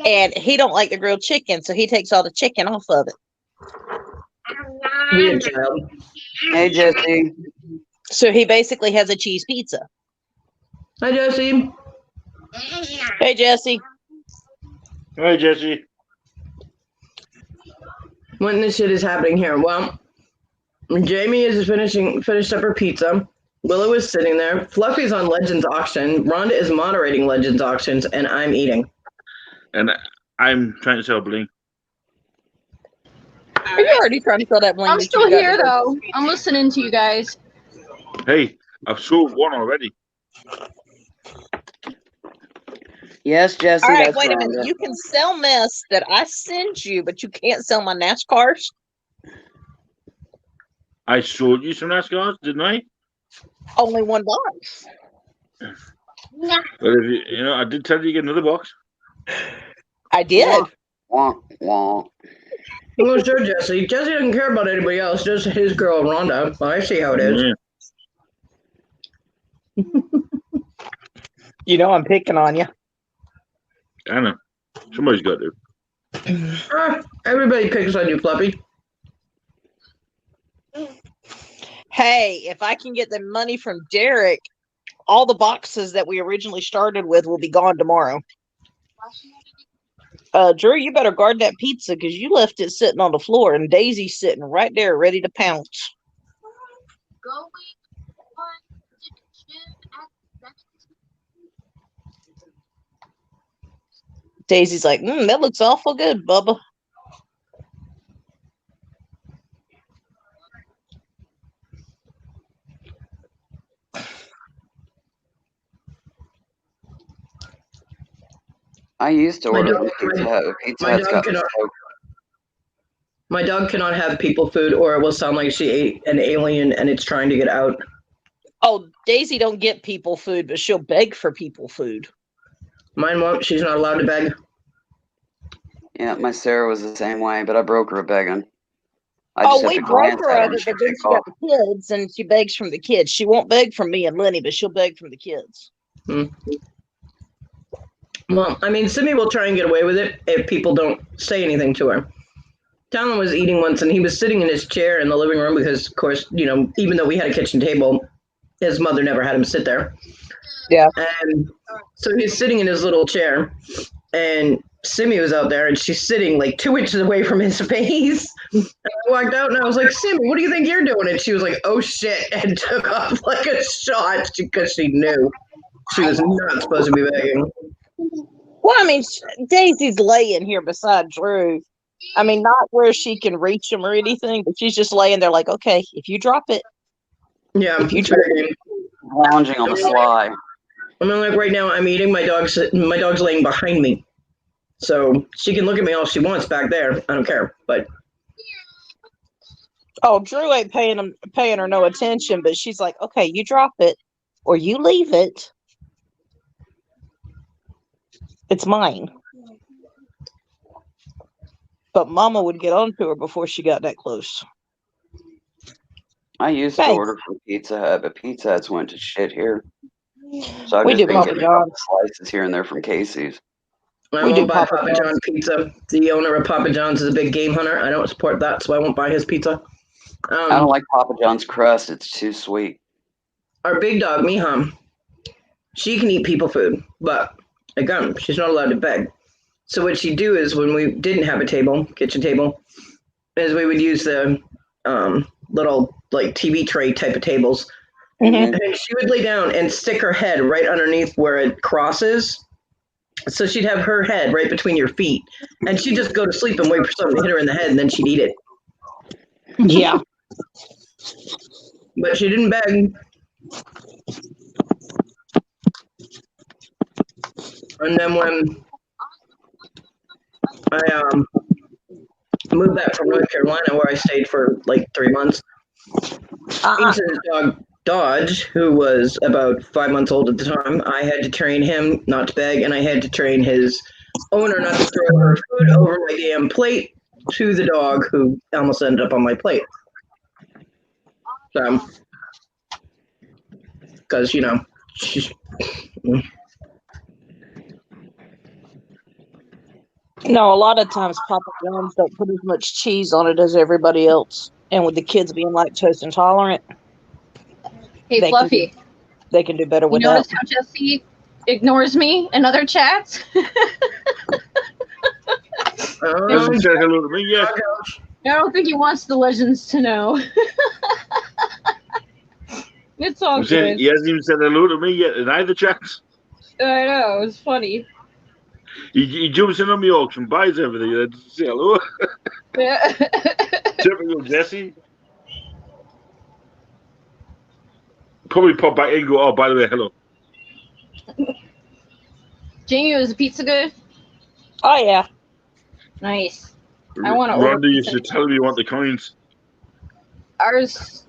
S3: And he don't like the grilled chicken, so he takes all the chicken off of it.
S4: Weird child.
S7: Hey, Jesse.
S3: So he basically has a cheese pizza.
S4: Hi, Jesse.
S3: Hey, Jesse.
S1: Hey, Jesse.
S4: When this shit is happening here? Well, Jamie is finished up her pizza. Willow is sitting there. Fluffy's on Legends Auction. Rhonda is moderating Legends Auctions, and I'm eating.
S1: And I'm trying to sell bling.
S3: Are you already trying to sell that bling?
S2: I'm
S3: that
S2: still
S3: you got
S2: here
S3: today?
S2: though. I'm listening to you guys.
S1: Hey, I've sold one already.
S7: Yes, Jesse.
S3: All right,
S7: that's
S3: wait a
S7: Rhonda.
S3: minute. You can sell mess that I send you, but you can't sell my NASCARs.
S1: I sold you some NASCARs, didn't I?
S3: Only one box.
S1: But if you know, I did tell you to get another box.
S3: I did.
S7: Wonk, wonk.
S4: Oh, sure, Jesse. Jesse doesn't care about anybody else, just his girl, Rhonda. Well, I see how it is.
S1: Yeah,
S3: You know I'm picking on you.
S1: I know. Somebody's got to.
S4: Everybody picks on you, Fluffy.
S3: Hey, if I can get the money from Derek, all the boxes that we originally started with will be gone tomorrow. Drew, you better guard that pizza because you left it sitting on the floor and Daisy's sitting right there ready to pounce. Daisy's like, that looks awful good, Bubba.
S7: I used to
S4: My
S7: order
S4: dog-
S7: from Pizza Hut. Pizza
S4: my
S7: Hut's
S4: dog
S7: got
S4: cannot-
S7: so
S4: My dog cannot have people food, or it will sound like she ate an alien and it's trying to get out.
S3: Oh, Daisy don't get people food, but she'll beg for people food.
S4: Mine won't. She's not allowed to beg.
S7: Yeah, my Sarah was the same way, but I broke her a begging. I
S3: Oh,
S7: just have
S3: we
S7: to
S3: broke
S7: glance
S3: her
S7: at
S3: of
S7: her and
S3: it,
S7: she
S3: but then
S7: takes
S3: she got
S7: off.
S3: the kids, and she begs from the kids. She won't beg from me and Lenny, but she'll beg from the kids.
S4: Well, I mean, Simi will try and get away with it if people don't say anything to her. Talon was eating once, and he was sitting in his chair in the living room because, of course, you know, even though we had a kitchen table, his mother never had him sit there.
S3: Yeah.
S4: And so he's sitting in his little chair, and Simi was out there, and she's sitting like 2 inches away from his face. And I walked out, and I was like, Simi, what do you think you're doing? And she was like, oh, shit, and took off like a shot because she knew she was not supposed to be begging.
S3: Well, I mean, Daisy's laying here beside Drew. I mean, not where she can reach him or anything, but she's just laying there like, okay, if you drop it,
S4: Yeah,
S3: If you
S4: it's fair game.
S7: lounging on the sly.
S4: I mean, like right now, I'm eating. My dog's laying behind me, so she can look at me all she wants back there. I don't care. But
S3: Oh, Drew ain't paying her no attention, but she's like, okay, you drop it or you leave it. It's mine. But Mama would get onto her before she got that close.
S7: I used to
S3: Thanks.
S7: order from Pizza Hut, but Pizza Hut's went to shit here. So I've
S3: We
S7: just
S3: do
S7: been
S3: Papa
S7: getting a couple
S3: John's.
S7: slices here and there from Casey's.
S4: I
S3: We
S4: won't
S3: do
S4: buy
S3: Papa
S4: Papa
S3: John's.
S4: John pizza. The owner of Papa John's is a big game hunter. I don't support that, so I won't buy his pizza.
S7: I don't like Papa John's crust. It's too sweet.
S4: Our big dog, Miham, she can eat people food, but again, she's not allowed to beg. So what she'd do is when we didn't have a table, kitchen table, is we would use the little like TV tray type of tables.
S3: Mhm.
S4: And she would lay down and stick her head right underneath where it crosses. So she'd have her head right between your feet. And she'd just go to sleep and wait for something to hit her in the head, and then she'd eat it.
S3: Yeah.
S4: But she didn't beg. And then when I moved back from North Carolina, where I stayed for like 3 months, Vincent's dog Dodge, who was about 5 months old at the time, I had to train him not to beg, and I had to train his owner not to throw her food over my damn plate to the dog, who almost ended up on my plate. So, because, you know,
S3: No, a lot of times Papa John's don't put as much cheese on it as everybody else. And with the kids being lactose intolerant,
S2: Hey,
S3: They
S2: Fluffy,
S3: they can do better
S2: you
S3: with that.
S2: notice how Jesse ignores me in other chats?
S1: Hasn't said hello to me yet.
S2: I don't think he wants the legends to know. It's all
S1: I'm saying
S2: good.
S1: he hasn't even said hello to me yet in either chats.
S2: I know, it was funny.
S1: He jumps in on me auction, buys everything, and then doesn't say hello.
S2: Yeah.
S1: Typical Jesse. Probably pop back in and go, oh, by the way, hello.
S2: Jamie, was the pizza good?
S3: Oh, yeah.
S2: Nice. I wanna order
S1: Rhonda, you
S2: pizza.
S1: should tell me you want the coins.
S2: Ours,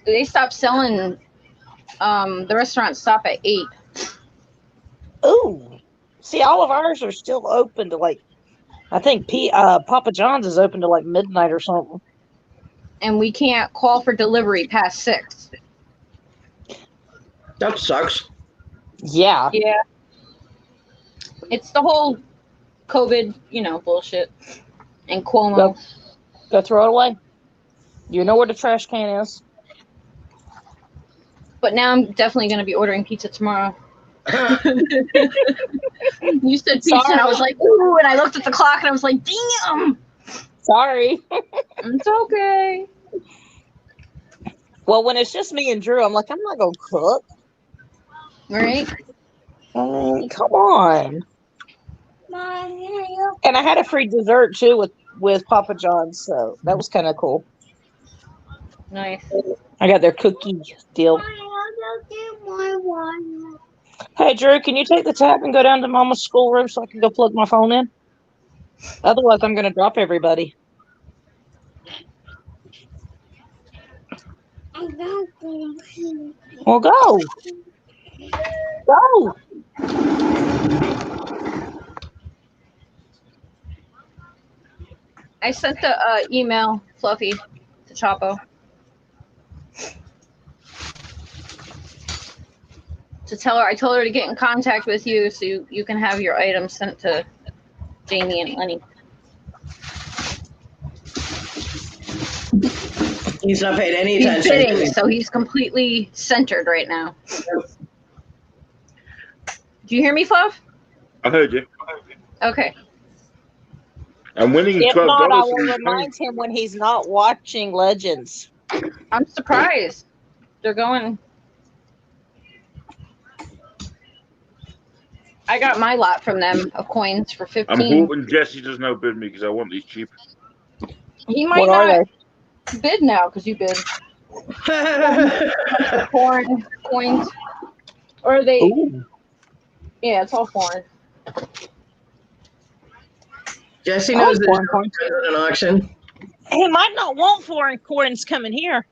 S2: they stopped selling, the restaurants stop at 8.
S3: Ooh. See, all of ours are still open to like, I think Papa John's is open to like midnight or something.
S2: And we can't call for delivery past 6.
S4: that sucks.
S3: Yeah.
S2: Yeah. It's the whole COVID, bullshit. And Cuomo.
S3: Go throw it away. You know where the trash can is.
S2: But now I'm definitely going to be ordering pizza tomorrow. You said pizza, and I was like, ooh, and I looked at the clock, and I was like, damn.
S3: Sorry.
S2: It's okay.
S3: Well, when it's just me and Drew, I'm like, I'm not going to cook.
S2: Right?
S3: Come on. And I had a free dessert too with Papa John's, so that was kind of cool.
S2: Nice.
S3: I got their cookie deal. Hey, Drew, can you take the tap and go down to Mama's schoolroom so I can go plug my phone in? Otherwise, I'm going to drop everybody. Well, go. Go.
S2: I sent the email, Fluffy, to Chapo. To tell her, I told her to get in contact with you so you can have your items sent to Jamie and Lenny.
S4: He's not paying any
S2: He's
S4: attention.
S2: bidding, so he's completely centered right now. Do you hear me, Fluff?
S1: I heard you.
S2: Okay.
S1: I'm winning
S3: If
S1: $12.
S3: not, I
S1: for
S3: will
S1: these
S3: remind
S1: coins.
S3: him when he's not watching Legends.
S2: I'm surprised. They're going. I got my lot from them of coins for 15.
S1: I'm hoping Jesse doesn't outbid me because I want these cheap.
S2: He might
S3: What are
S2: not bid now because you bid. Foreign coins. Or are they?
S1: Ooh.
S2: Yeah, it's all foreign.
S4: Jesse
S3: I
S4: knows
S3: like
S4: there's
S3: foreign coins.
S4: an auction.
S3: He might not want foreign coins coming here.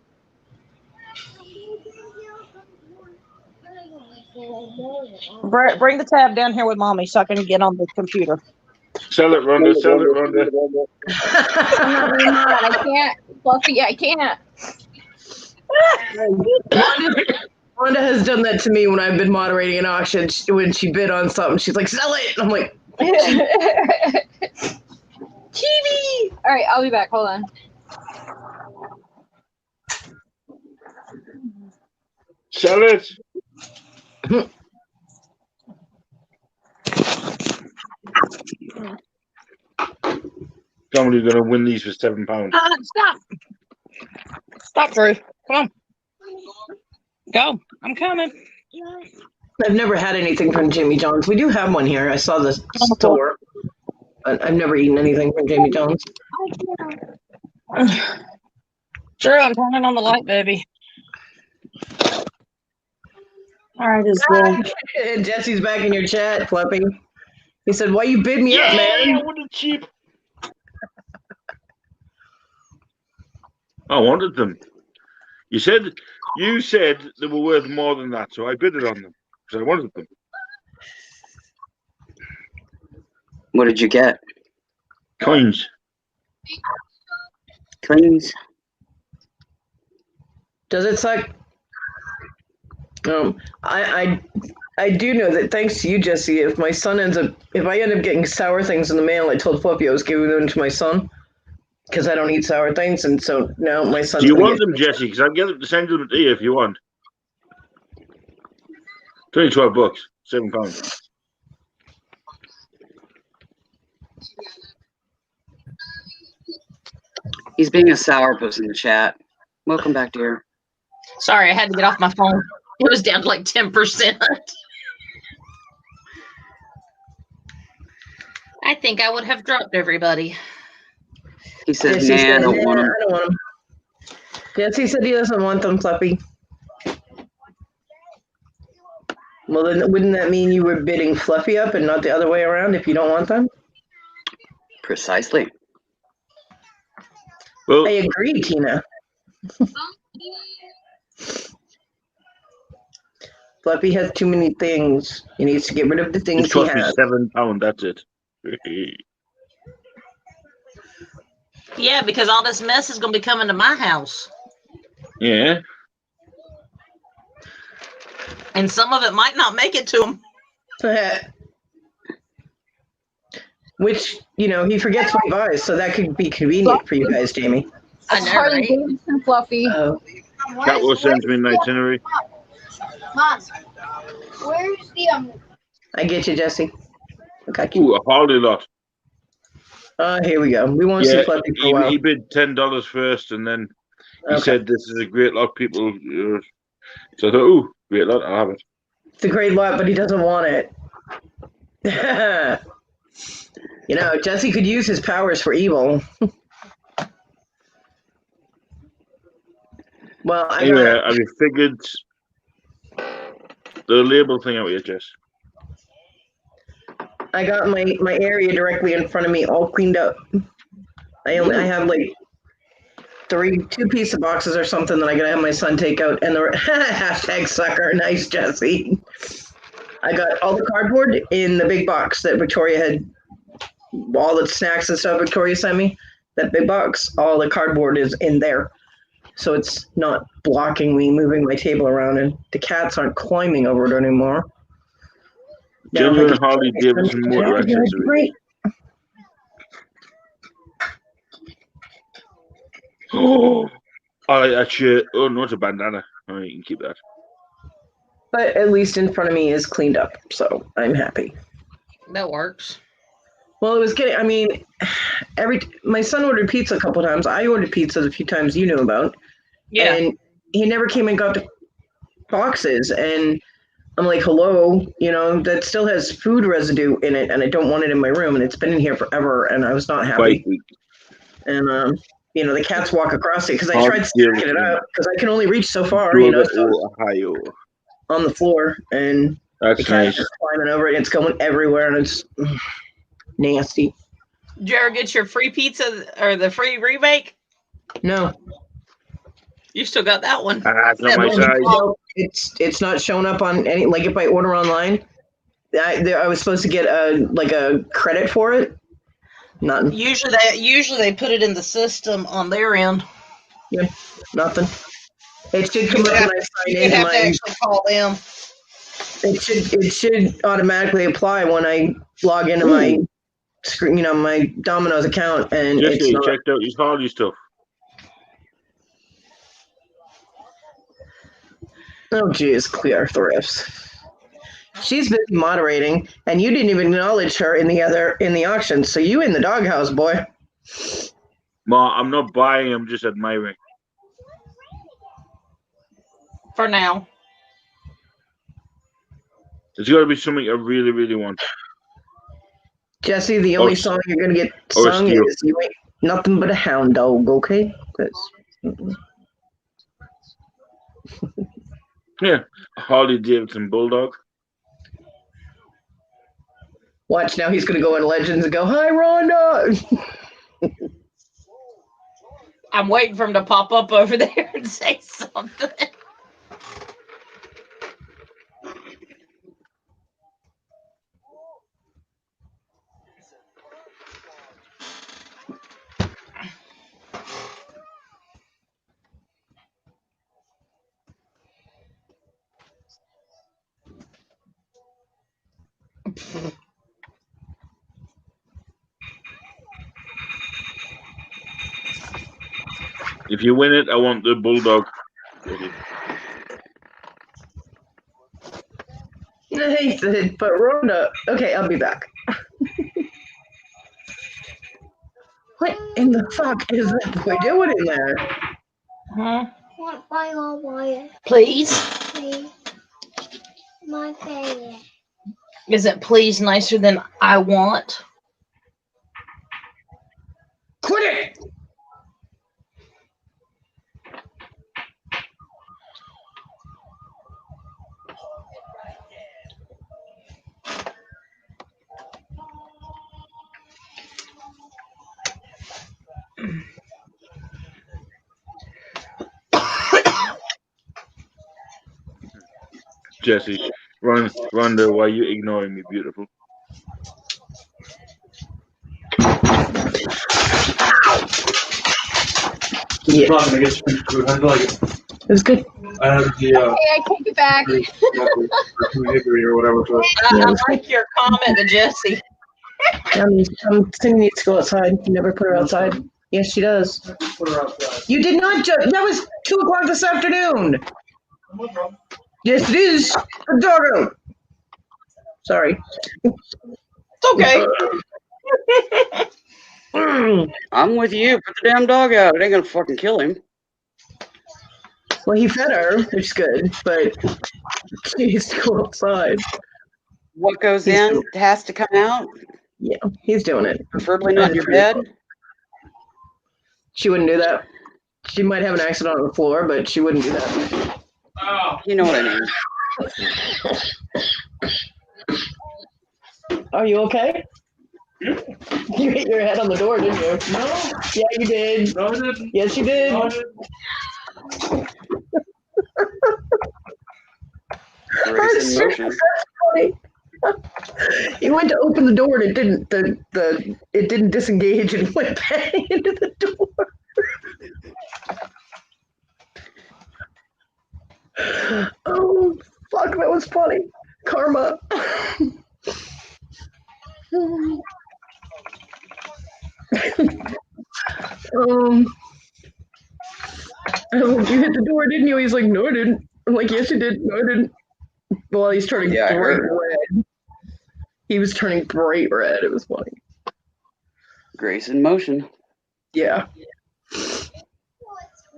S3: Bring the tab down here with mommy so I can get on the computer.
S1: Sell it, Rhonda. Sell it, Rhonda.
S2: I'm not doing that. I can't. Fluffy, I can't.
S4: Wanda has done that to me when I've been moderating an auction. When she bid on something, she's like, "Sell it!" And I'm like,
S2: TV. All right, I'll be back. Hold on.
S1: Sell it. Somebody's going to win these for £7.
S3: Stop. Stop, Drew. Come on. Go. I'm coming.
S4: I've never had anything from Jimmy John's. We do have one here. I saw the store, but I've never eaten anything from Jimmy John's.
S3: Drew, I'm turning on the light, baby. All right, it's good.
S4: Jesse's back in your chat, Fluffy. He said, "Why you bid me up, man?"
S1: I wanted cheap. I wanted them. You said they were worth more than that, so I bid it on them because I wanted them.
S7: What did you get?
S1: Coins.
S7: Coins.
S4: Does it suck? I do know that thanks to you, Jesse, if I end up getting sour things in the mail, I told Fluffy I was giving them to my son because I don't eat sour things, and so now my son.
S1: Do you want them, Jesse? Because I'll get them to send them to you if you want. It's only $12, £7.
S7: He's being a sourpuss in the chat. Welcome back, dear.
S3: Sorry, I had to get off my phone. It was down to like 10%. I think I would have dropped everybody.
S7: He says,
S4: Jesse
S7: "Nah,
S4: said,
S7: I don't want
S4: "Nah,
S7: him."
S4: I don't want them." Jesse said he doesn't want them, Fluffy. Well, then wouldn't that mean you were bidding Fluffy up and not the other way around if you don't want them?
S7: Precisely.
S1: Well,
S4: I agree, Tina. Fluffy has too many things. He needs to get rid of the things
S1: it
S4: he
S1: cost me
S4: has.
S1: £7. That's it.
S3: Yeah, because all this mess is going to be coming to my house.
S1: Yeah.
S3: And some of it might not make it to him.
S4: Which, he forgets what he buys, so that could be convenient for you guys, Jamie.
S3: I
S2: That's
S3: know,
S2: Harley
S3: right?
S2: Davidson, Fluffy.
S1: Catwell sends me an itinerary.
S5: Mom, where's the
S4: I get you, Jesse. I got you.
S1: Ooh, a Harley lot.
S4: Here we go. We won't see Fluffy for a while.
S1: He bid $10 first, and then he
S4: Okay.
S1: said, "This is a great lot, people." So I thought, "Ooh, great lot! I'll have it."
S4: It's a great lot, but he doesn't want it. Jesse could use his powers for evil. Well,
S1: Anyway, have you figured the label thing out yet, Jess?
S4: I got my area directly in front of me all cleaned up. I have like 2 piece of boxes or something that I gotta have my son take out, and the hashtag sucker. Nice, Jesse. I got all the cardboard in the big box that Victoria had, all the snacks and stuff Victoria sent me. That big box, all the cardboard is in there, so it's not blocking me moving my table around, and the cats aren't climbing over it anymore.
S1: Genuine Harley Davidson motor accessory.
S4: Great.
S1: Oh, actually, no, it's a bandana. Oh, you can keep that.
S4: But at least in front of me is cleaned up, so I'm happy.
S3: That works.
S4: Well, it was getting. I mean, my son ordered pizza a couple times. I ordered pizza a few times. You knew about.
S3: Yeah.
S4: And he never came and got the boxes, and I'm like, hello, that still has food residue in it, and I don't want it in my room, and it's been in here forever, and I was not happy.
S1: Quite.
S4: And the cats walk across it because I
S1: Oh,
S4: tried stacking it up because I can only reach so far, so
S1: Ohio.
S4: on the floor, and the
S1: That's
S4: cats
S1: nice.
S4: are climbing over it. And it's going everywhere, and it's nasty.
S8: Did you ever get your free pizza or the free remake?
S4: No,
S8: You still got that one.
S1: That's not my
S8: That
S1: size.
S4: no, it's not showing up on any. Like if I order online, I was supposed to get a credit for it. Nothing.
S8: Usually they put it in the system on their end.
S4: Yeah, nothing. It should come up when I sign
S8: You
S4: in.
S8: have to actually call them.
S4: It should automatically apply when I log into my screen, my Domino's account, and
S1: Jesse,
S4: it's not.
S1: checked out his Harley stuff.
S4: Oh, geez, clear thrifts. She's been moderating, and you didn't even acknowledge her in the auction. So you in the doghouse, boy.
S1: Ma, I'm not buying. I'm just admiring.
S8: For now.
S1: There's got to be something I really, really want.
S4: Jesse, the only song you're gonna get sung is "You Ain't Nothing But a Hound Dog," okay?
S1: Yeah, Harley Davidson Bulldog.
S4: Watch now, he's gonna go in Legends and go, "Hi, Rhonda."
S8: I'm waiting for him to pop up over there and say something.
S1: If you win it, I want the Bulldog.
S4: Nathan, but Rhonda. Okay, I'll be back. What in the fuck is that boy doing in there?
S8: Huh?
S5: Want my own wire,
S8: Please?
S5: please? My favorite.
S8: Is it please nicer than I want?
S4: Quit it!
S1: Jesse, Rhonda, why are you ignoring me, beautiful?
S4: Yeah.
S9: Not gonna get French food. I like it.
S4: It was good.
S9: I had the
S2: I take it back.
S9: hickory or whatever to it.
S8: I like your comment to Jesse.
S4: I'm Cindy needs to go outside. You never put her outside. Yes, she does.
S9: Put her outside.
S4: You did not judge. That was 2:00 this afternoon. Yes, it is. A doggo. Sorry.
S8: It's okay.
S7: I'm with you. Put the damn dog out. It ain't gonna fucking kill him.
S4: Well, he fed her, which is good, but she needs to go outside.
S7: What goes in has to come out.
S4: Yeah, he's doing it.
S7: Preferably not in your bed.
S4: She wouldn't do that. She might have an accident on the floor, but she wouldn't do that.
S7: You know what I mean.
S4: Are you okay? You hit your head on the door, didn't you?
S9: No.
S4: Yeah, you did.
S9: No, I didn't.
S4: Yes, you did.
S9: No, I didn't.
S7: Grace in motion.
S4: He went to open the door and it didn't. It didn't disengage and he went back into the door. Oh fuck! That was funny. Karma. I'm like, you hit the door, didn't you? He's like, no, I didn't. I'm like, yes, you did. No, I didn't. Well, he's turning bright red. He was turning bright red. It was funny.
S7: Grace in motion.
S4: Yeah.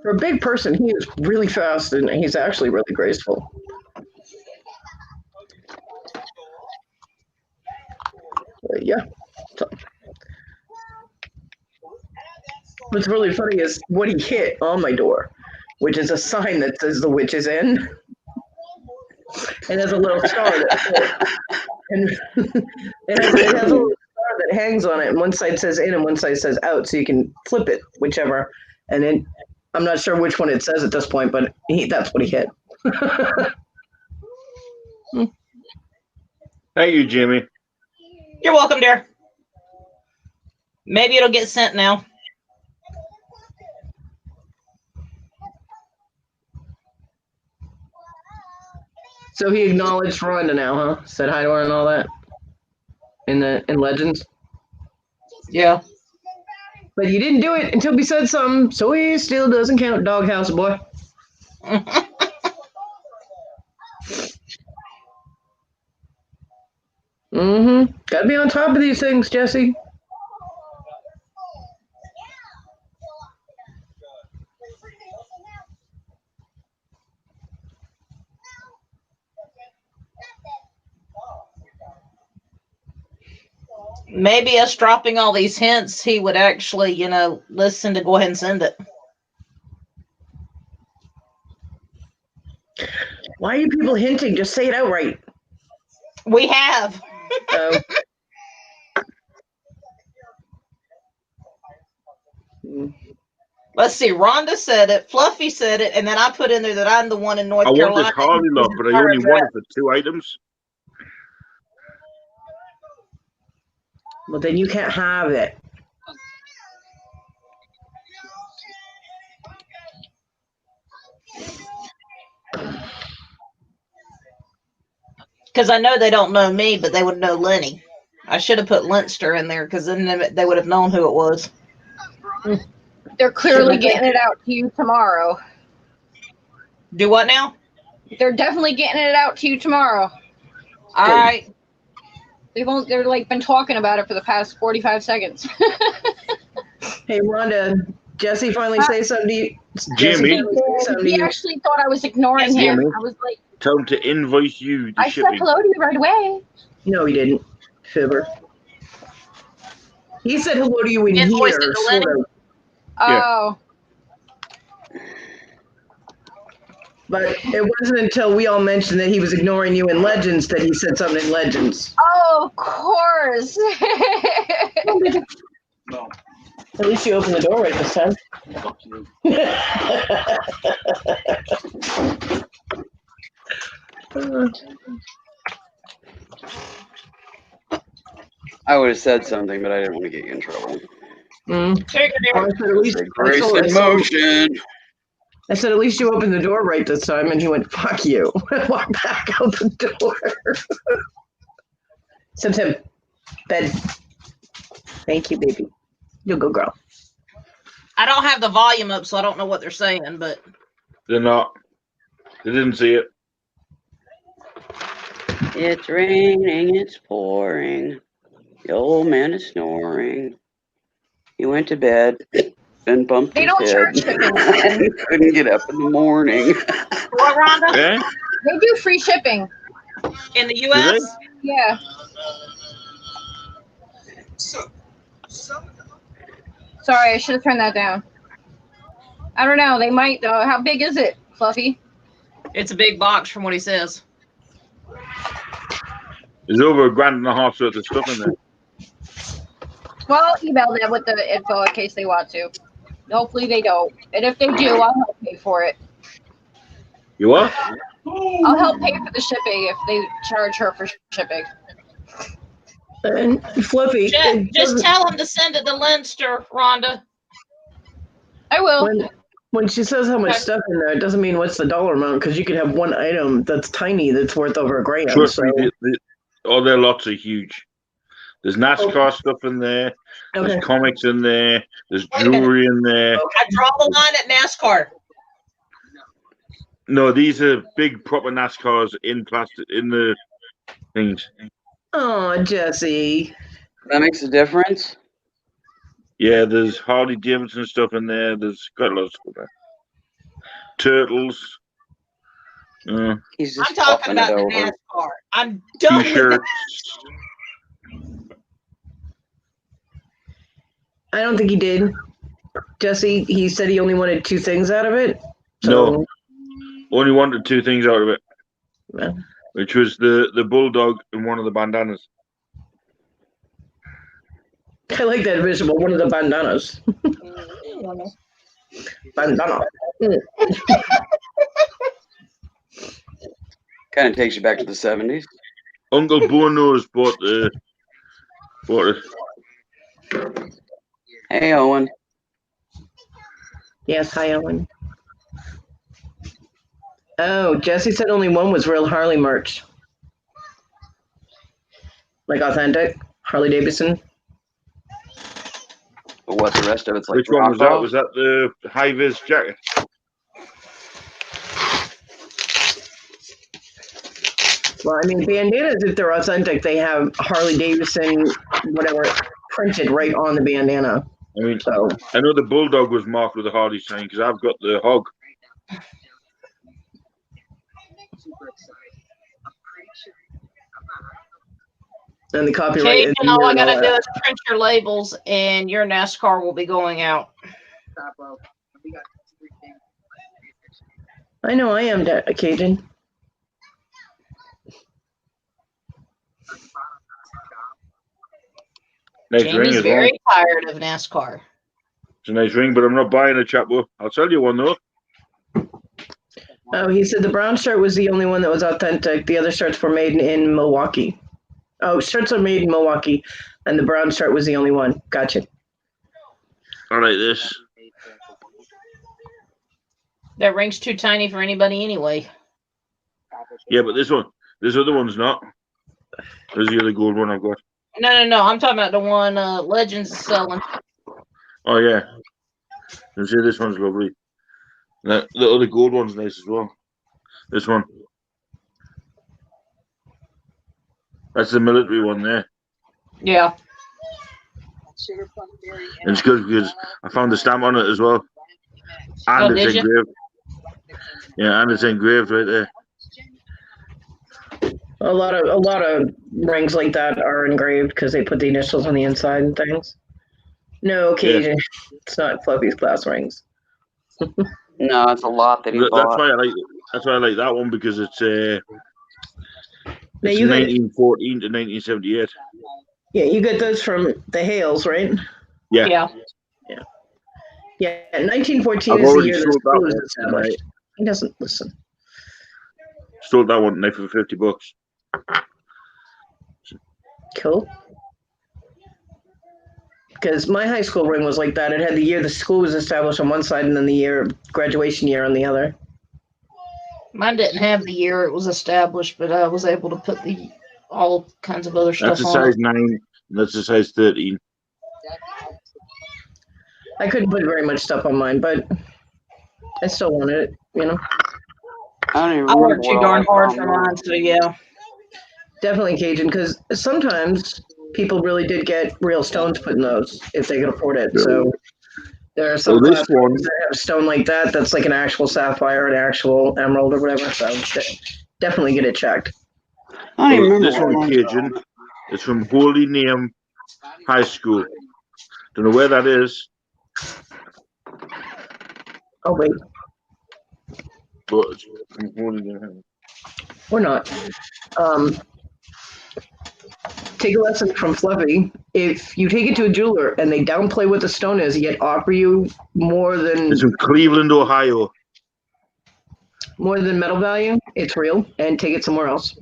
S4: For a big person, he is really fast and he's actually really graceful. Yeah. So. What's really funny is what he hit on my door, which is a sign that says the witch is in. And there's a little star and it has a little star that hangs on it, and one side says in and one side says out, so you can flip it, whichever. And then I'm not sure which one it says at this point, but that's what he hit.
S1: Thank you, Jimmy.
S8: You're welcome, dear. Maybe it'll get sent now.
S4: So he acknowledged Rhonda now, huh? Said hi to her and all that in Legends.
S8: Yeah.
S4: But he didn't do it until we said something, so he still doesn't count. Doghouse boy. Gotta be on top of these things, Jesse.
S8: Maybe us dropping all these hints, he would actually, listen to go ahead and send it.
S4: Why are you people hinting? Just say it outright.
S8: We have.
S4: Oh.
S8: Let's see. Rhonda said it. Fluffy said it, and then I put in there that I'm the one in North Carolina.
S1: I wanted Harley Love, but I only wanted for 2 items.
S4: Well, then you can't have it.
S8: Because I know they don't know me, but they would know Lenny. I should have put Leinster in there because then they would have known who it was.
S2: They're clearly getting it out to you tomorrow.
S8: Do what now?
S2: They're definitely getting it out to you tomorrow.
S8: All right.
S2: They're like been talking about it for the past 45 seconds.
S4: Hey, Rhonda, Jesse finally say something to you?
S1: Jimmy.
S2: He actually thought I was ignoring him. I was like,
S1: tell him to invoice you the
S2: I
S1: shipping.
S2: said hello to you right away.
S4: No, he didn't. Fibber. He said hello to you in
S8: Invoice
S4: here,
S8: it to
S4: sort
S8: Lenny?
S4: of.
S2: Oh.
S4: But it wasn't until we all mentioned that he was ignoring you in Legends that he said something in Legends.
S2: Oh, of course.
S9: No.
S4: At least you opened the door right this time.
S7: I would have said something, but I didn't want to get you in trouble.
S8: Take it, dear.
S4: I said, at least,
S7: Grace in motion.
S4: I said, at least you opened the door right this time, and he went, fuck you. Walked back out the door. Tim, bed. Thank you, baby. You'll go, girl.
S8: I don't have the volume up, so I don't know what they're saying, but
S1: They're not. They didn't see it.
S7: It's raining, it's pouring. The old man is snoring. He went to bed and bumped
S2: They
S7: his
S2: don't
S7: head.
S2: charge shipping.
S7: And he couldn't get up in the morning.
S8: what, Rhonda?
S1: Yeah?
S2: They do free shipping.
S8: In the U.S.?
S2: Yeah. Sorry, I should have turned that down. I don't know. They might. How big is it, Fluffy?
S8: It's a big box from what he says.
S1: There's over $1,500 worth of stuff in there.
S2: Well, I'll email them with the info in case they want to. Hopefully they don't. And if they do, I'll help pay for it.
S1: You what?
S2: I'll help pay for the shipping if they charge her for shipping.
S4: And Fluffy.
S8: Just tell him to send it to Leinster, Rhonda.
S2: I will.
S4: When she says how much
S8: Okay.
S4: stuff in there, it doesn't mean what's the dollar amount, because you could have one item that's tiny that's worth over a grand.
S1: Trust
S4: So.
S1: me, their lots are huge. There's NASCAR stuff in there.
S4: Okay.
S1: There's comics in there. There's
S8: Wait a minute.
S1: jewelry in there.
S8: I draw the line at NASCAR.
S1: No, these are big proper NASCARs in plastic in the things.
S4: Oh, Jesse.
S7: That makes a difference.
S1: Yeah, there's Harley Davidson stuff in there. There's quite a lot of stuff in there. Turtles.
S7: He's just
S8: I'm talking
S7: fluffing
S8: about
S7: it
S8: the
S7: over.
S8: NASCAR. I'm done with
S1: T-shirts.
S8: that.
S4: I don't think he did. Jesse, he said he only wanted 2 things out of it.
S1: No. Only wanted 2 things out of it.
S4: Well,
S1: which was the bulldog and one of the bandanas.
S4: I like that visual. One of the bandanas. Bandana.
S7: Kind of takes you back to the 70s.
S1: Uncle Bono's bought it.
S7: Hey, Owen.
S4: Yes, hi, Owen. Oh, Jesse said only one was real Harley merch. Like authentic Harley Davidson.
S7: But what's the rest of it's like?
S1: Which one was that? Was that the high vis jacket?
S4: Well, I mean, bandanas, if they're authentic, they have Harley Davidson, whatever, printed right on the bandana.
S1: I mean,
S4: so
S1: I know the bulldog was marked with a Harley sign because I've got the hog.
S4: And the copyright.
S3: Cajun, all I gotta do is print your labels, and your NASCAR will be going out.
S4: I know I am Cajun.
S1: Nice
S3: Jamie's
S1: ring as
S3: very
S1: well.
S3: tired of NASCAR.
S1: It's a nice ring, but I'm not buying a Chapo. I'll sell you one though.
S4: Oh, he said the brown shirt was the only one that was authentic. The other shirts were made in Milwaukee. Oh, shirts are made in Milwaukee, and the brown shirt was the only one. Gotcha.
S1: I like this.
S3: That ring's too tiny for anybody anyway.
S1: Yeah, but this other one's not. There's the other gold one I've got.
S3: No. I'm talking about the one Legends is selling.
S1: Oh yeah. You see, this one's lovely. The other gold one's nice as well. This one. That's the military one there.
S3: Yeah.
S1: And it's good because I found the stamp on it as well. And it's engraved. Yeah, and it's engraved right there.
S4: A lot of rings like that are engraved because they put the initials on the inside and things. No occasion. Yeah. It's not Fluffy's class rings.
S7: No, it's a lot that he bought.
S1: That's why I like that one because it's 1914 to 1978.
S4: Yeah, you get those from the Hales, right?
S1: Yeah.
S3: Yeah.
S4: 1914 is the year the school was established.
S1: Right.
S4: He doesn't listen.
S1: Sold that one for $50.
S4: Cool. Because my high school ring was like that. It had the year the school was established on one side and then the graduation year on the other.
S3: Mine didn't have the year it was established, but I was able to put all kinds of other stuff on.
S1: That's a size 9. That's a size 13.
S4: I couldn't put very much stuff on mine, but I still wanted it, you know.
S8: I worked too darn hard for mine, so yeah.
S4: Definitely Cajun, because sometimes people really did get real stones put in those if they could afford it. So there are some classes that have a stone like that that's like an actual sapphire, an actual emerald or whatever. So definitely get it checked.
S7: I don't remember
S1: this one, Cajun. It's from Holy Name High School. Don't know where that is.
S4: Oh wait.
S1: But it's from Holy Name.
S4: Or not. Take a lesson from Fluffy. If you take it to a jeweler and they downplay what the stone is, yet offer you more than...
S1: It's from Cleveland, Ohio.
S4: More than metal value, it's real, and take it somewhere else.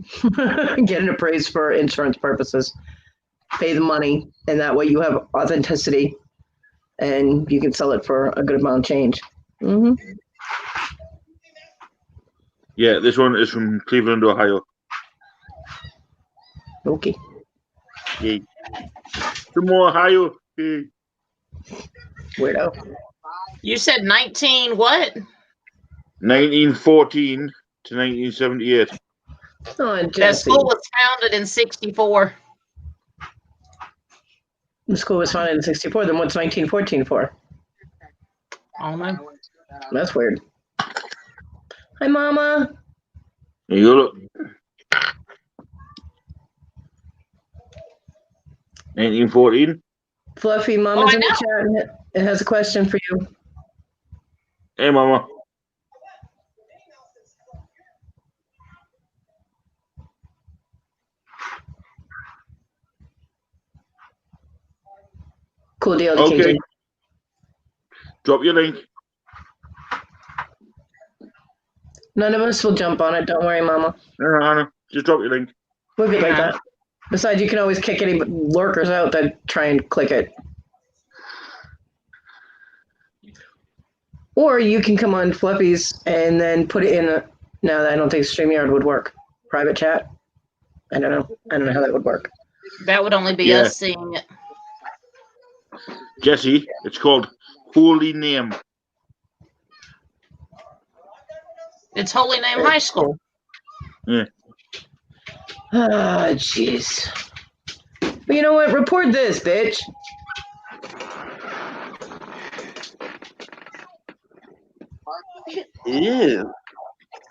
S4: Get it appraised for insurance purposes. Pay the money, and that way you have authenticity, and you can sell it for a good amount of change. Mm-hmm.
S1: Yeah, this one is from Cleveland, Ohio.
S4: Okay.
S1: Yeah. From Ohio. Yeah.
S4: Weirdo.
S3: You said 19 what?
S1: 1914 to 1978.
S4: Oh,
S3: that school was founded in 64.
S4: The school was founded in 64. Then what's 1914 for?
S3: I don't know.
S4: That's weird. Hi, Mama.
S1: There you go. Look. 1914.
S4: Fluffy, Mama's in the chat. It has a question for you.
S1: Hey, Mama.
S4: Cool deal,
S1: Okay.
S4: KJ.
S1: Drop your link.
S4: None of us will jump on it. Don't worry, Mama.
S1: No, Hannah. Just drop your link.
S4: We'll be like
S8: Okay.
S4: that. Besides, you can always kick any lurkers out that try and click it. Or you can come on Fluffy's and then put it in a. No, I don't think StreamYard would work. Private chat. I don't know. I don't know how that would work.
S8: That would only be
S1: Yeah.
S8: us seeing it.
S1: Jesse, it's called Holy Name.
S8: It's Holy Name High School.
S4: Ah, jeez. But you know what? Report this, bitch.
S7: Ew.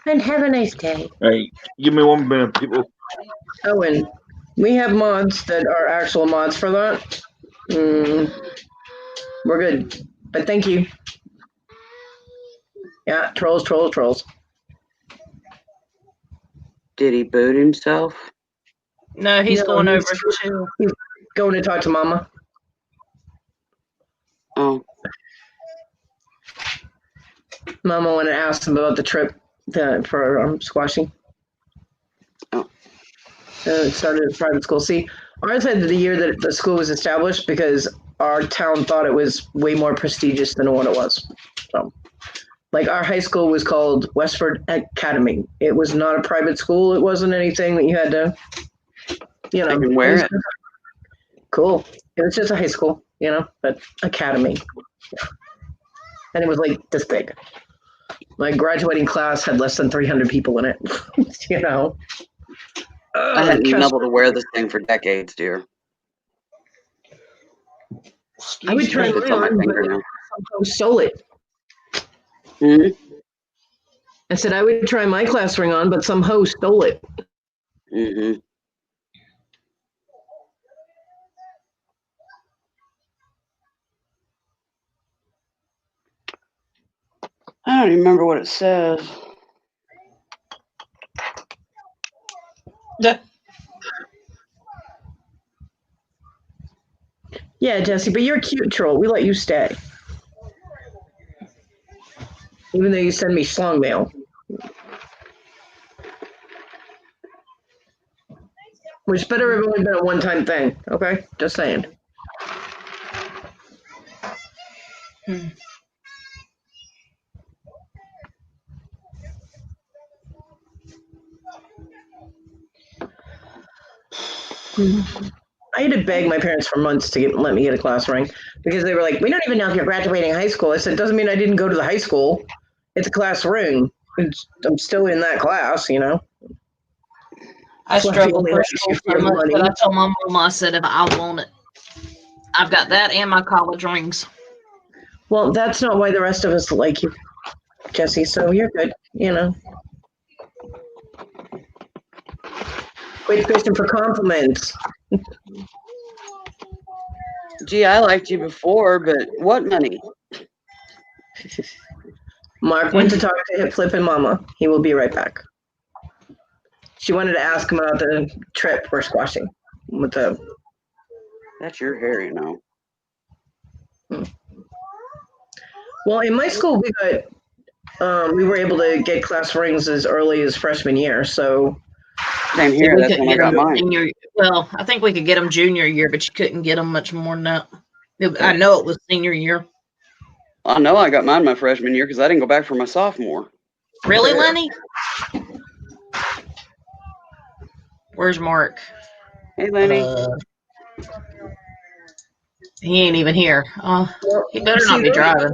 S4: And have a nice day.
S1: Hey, give me 1 minute, people.
S4: Oh, and we have mods that are actual mods for that. We're good. But thank you. Yeah, trolls.
S7: Did he boot himself?
S8: No, he's
S4: No,
S8: going
S4: he's-
S8: over to.
S4: Going to talk to Mama.
S7: Oh,
S4: Mama wanted to ask him about the trip for squashing.
S7: Oh.
S4: It started at private school. See, ours had the year that the school was established because our town thought it was way more prestigious than what it was. So, like, our high school was called Westford Academy. It was not a private school. It wasn't anything that you had to, you know.
S7: I can wear it.
S4: Cool. It was just a high school, but academy. And it was like this big. My graduating class had less than 300 people in it,
S7: I hadn't been able to wear this thing for decades, dear.
S4: I would try
S7: It's on my
S4: mine,
S7: finger
S4: but
S7: now.
S4: somehow stole it.
S7: Hmm?
S4: I said I would try my class ring on, but some host stole it.
S7: Mm-hmm. I don't even remember what it says.
S4: Yeah, Jesse, but you're a cute troll. We let you stay. Even though you send me schlong mail. Which better have only been a one-time thing, okay? Just saying. I had to beg my parents for months to let me get a class ring because they were like, "We don't even know if you're graduating high school." I said, "Doesn't mean I didn't go to the high school. It's a class ring. I'm still in that class,
S8: I
S4: Fluffy
S8: struggled
S4: only
S8: for
S4: lets
S8: school
S4: you
S8: so
S4: for
S8: much,
S4: money.
S8: but I told my mom, I said, if I want it, I've got that and my college rings.
S4: Well, that's not why the rest of us like you, Jesse. So you're good, Quit fishing for compliments.
S7: Gee, I liked you before, but what money?
S4: Mark went to talk to Hip Flip and Mama. He will be right back. She wanted to ask him about the trip we're squashing with the.
S7: That's your hair,
S4: Well, in my school, we were able to get class rings as early as freshman year. So
S7: Same here.
S8: We
S7: That's
S8: couldn't
S7: when I
S8: get
S7: got
S8: them
S7: mine.
S8: senior. Well, I think we could get them junior year, but you couldn't get them much more than that. I know it was senior year.
S7: I know I got mine my freshman year because I didn't go back for my sophomore.
S8: Really, Lenny? Where's Mark?
S7: Hey, Lenny.
S8: He ain't even here. He better not be driving.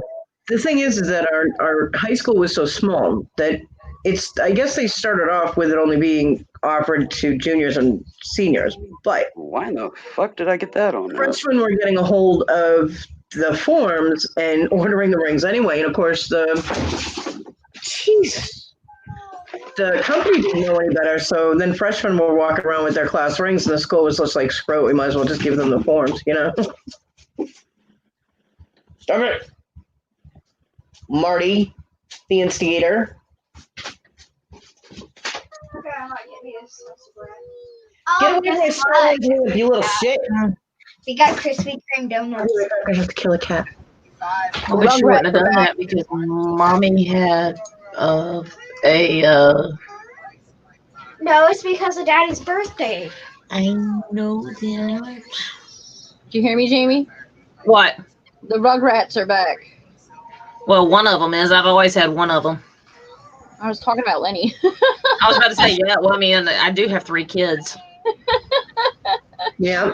S4: The thing is that our high school was so small that I guess they started off with it only being offered to juniors and seniors, but
S7: Why in the fuck did I get that on there?
S4: freshmen were getting a hold of the forms and ordering the rings anyway. And of course, the company didn't know any better. So then freshmen were walking around with their class rings, and the school was just like, screw it, we might as well just give them the forms, Stop it. Marty, the instigator. Get away from my salad, you little shit.
S5: We got Krispy Kreme donuts.
S4: I have to kill a cat.
S8: I wish you wouldn't have done that because mommy had
S5: No, it's because of Daddy's birthday.
S8: I know that.
S2: Do you hear me, Jamie?
S8: What?
S2: The Rugrats are back.
S8: Well, one of them is. I've always had one of them.
S2: I was talking about Lenny.
S8: I was about to say, yeah. Well, I mean, I do have 3 kids.
S4: Yeah,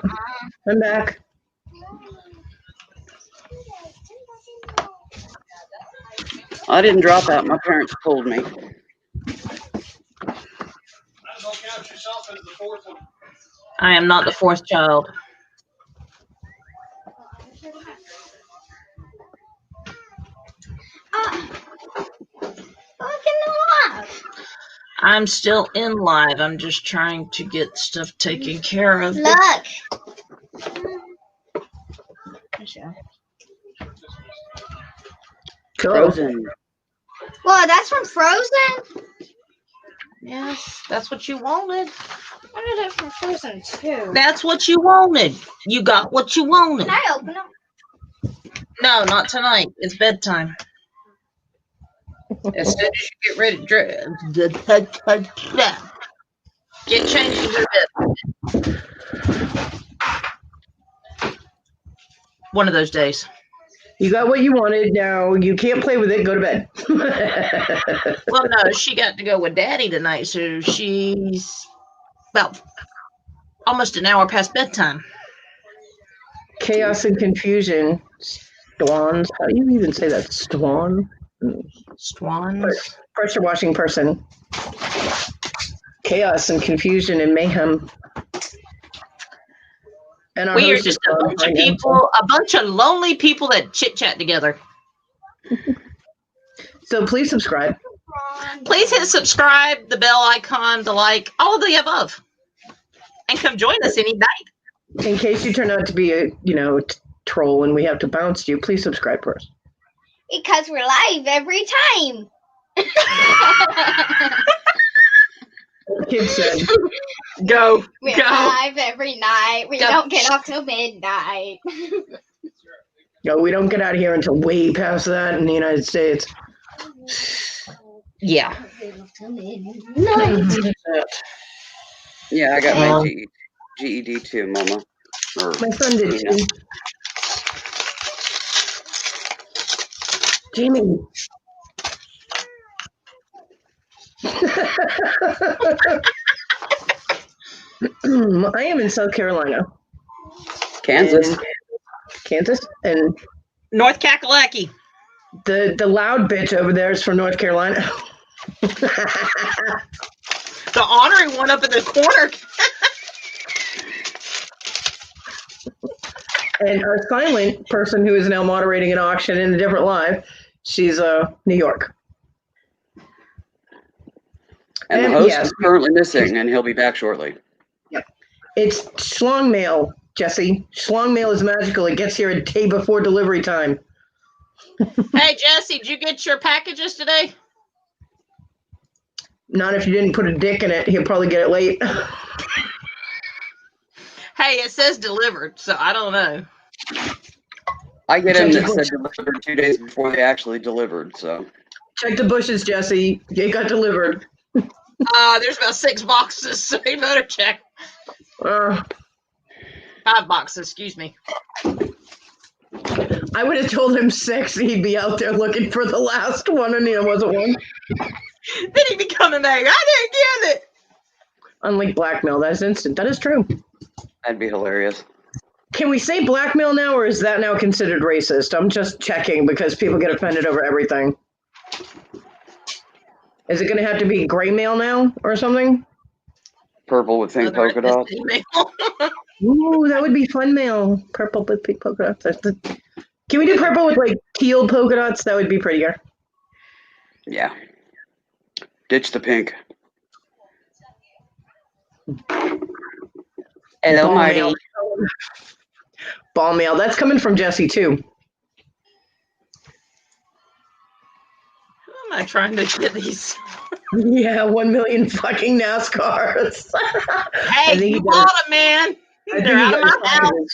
S4: I'm back.
S7: I didn't drop out. My parents pulled me.
S8: I am not the 4th child. I'm still in live. I'm just trying to get stuff taken care of.
S5: Look.
S7: Frozen.
S5: Well, that's from Frozen?
S8: Yes, that's what you wanted.
S5: I did it from Frozen too.
S8: That's what you wanted. You got what you wanted.
S5: Can I open them?
S8: No, not tonight. It's bedtime. As soon as you get ready to get changed and go to bed. One of those days.
S4: You got what you wanted. Now you can't play with it. Go to bed.
S8: Well, no, she got to go with Daddy tonight, so she's about almost an hour past bedtime.
S4: Chaos and confusion. Swans. How do you even say that? Swan?
S8: Swans.
S4: Pressure washing person. Chaos and confusion and mayhem. And our
S8: We are
S4: host is
S8: just a bunch of people, a bunch of lonely people that chit chat together.
S4: So please subscribe.
S8: Please hit subscribe, the bell icon, the like, all of the above, and come join us any night.
S4: In case you turn out to be a troll and we have to bounce you, please subscribe first.
S5: Because we're live every time.
S4: Kid said,
S8: Go.
S5: We're
S8: Go.
S5: live every night. We
S8: Go.
S5: don't get off till midnight.
S4: no, we don't get out of here until way past that in the United States.
S8: Yeah.
S7: Yeah, I got my GED too, Mama.
S4: My son did too. Jamie. I am in South Carolina.
S7: Kansas.
S4: And
S8: North Kakalaki.
S4: The loud bitch over there is from North Carolina.
S8: The honoring one up in the corner.
S4: And our silent person who is now moderating an auction in a different live, she's New York.
S7: And the host is currently missing, and he'll be back shortly.
S4: Yep. It's Schlong Mail, Jesse. Schlong Mail is magical. It gets here a day before delivery time.
S8: Hey, Jesse, did you get your packages today?
S4: Not if you didn't put a dick in it. He'll probably get it late.
S8: Hey, it says delivered, so I don't know.
S7: I get them that said delivered 2 days before they actually delivered, so.
S4: Check the bushes, Jesse. It got delivered.
S8: There's about 6 boxes, so you better check. 5 boxes, excuse me.
S4: I would have told him 6. He'd be out there looking for the last one, and there wasn't one.
S8: Then he'd be coming back. I didn't get it.
S4: Unlike blackmail, that is instant. That is true.
S7: That'd be hilarious.
S4: Can we say blackmail now, or is that now considered racist? I'm just checking because people get offended over everything. Is it going to have to be gray mail now or something?
S7: Purple with pink polka dots.
S4: Ooh, that would be fun mail. Purple with pink polka dots. Can we do purple with like teal polka dots? That would be prettier.
S7: Yeah. Ditch the pink. Hello,
S4: Ball
S7: Marty.
S4: mail. Ball mail. That's coming from Jesse too.
S8: am I trying to get these?
S4: Yeah, 1 million fucking NASCARs.
S8: Hey, you bought them, man. They're out of my house.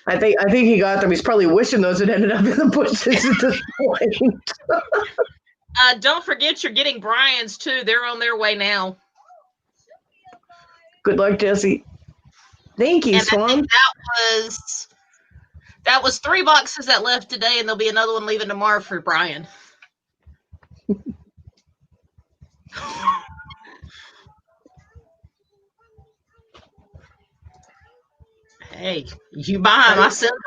S4: I think he got them. He's probably wishing those had ended up in the bushes at this point.
S8: Don't forget you're getting Brian's too. They're on their way now.
S4: Good luck, Jesse. Thank you,
S8: And
S4: Swan.
S8: I think that was 3 boxes that left today, and there'll be another one leaving tomorrow for Brian. Hey, you buy them, I sell them.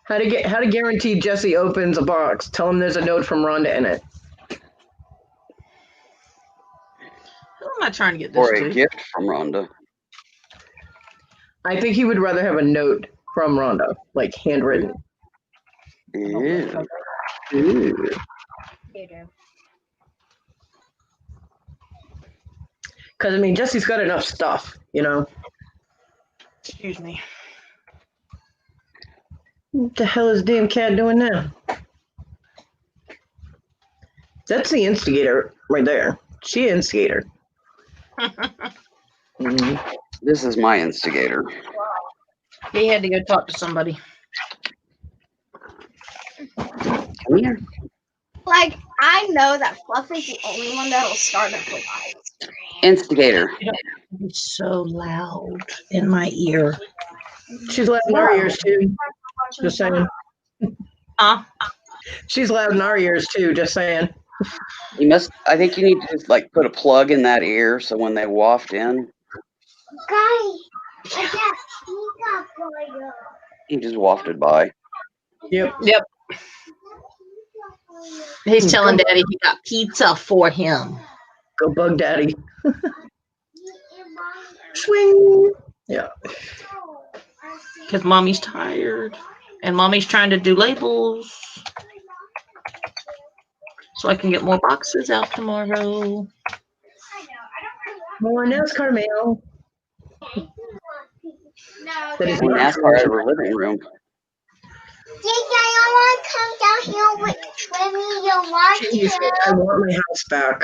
S4: How to guarantee Jesse opens a box? Tell him there's a note from Rhonda in it.
S8: Who am I trying to get this
S7: Or a
S8: to?
S7: gift from Rhonda.
S4: I think he would rather have a note from Rhonda, like handwritten.
S7: Ew.
S4: Ooh. Because, I mean, Jesse's got enough stuff, you know?
S8: Excuse me.
S4: What the hell is damn cat doing now? That's the instigator right there. She instigator.
S7: This is my instigator.
S8: He had to go talk to somebody.
S7: Come here.
S5: Like, I know that Fluffy's the only one that'll start up with ice.
S7: Instigator.
S8: It's so loud in my ear.
S4: She's loud in our ears, too. Just saying. She's loud in our ears, too. Just saying.
S7: You must. I think you need to like put a plug in that ear so when they waft in, he just wafted by.
S4: Yep.
S8: He's telling Daddy he got pizza for him.
S4: Go bug daddy. Swing. Yeah.
S8: Because Mommy's tired. And Mommy's trying to do labels. So I can get more boxes out tomorrow.
S4: More NASCAR mail. That is
S7: More
S4: not
S7: NASCAR out of her living room.
S5: I want to come down here with Trimmy. You want
S4: Jeez, I want my house back.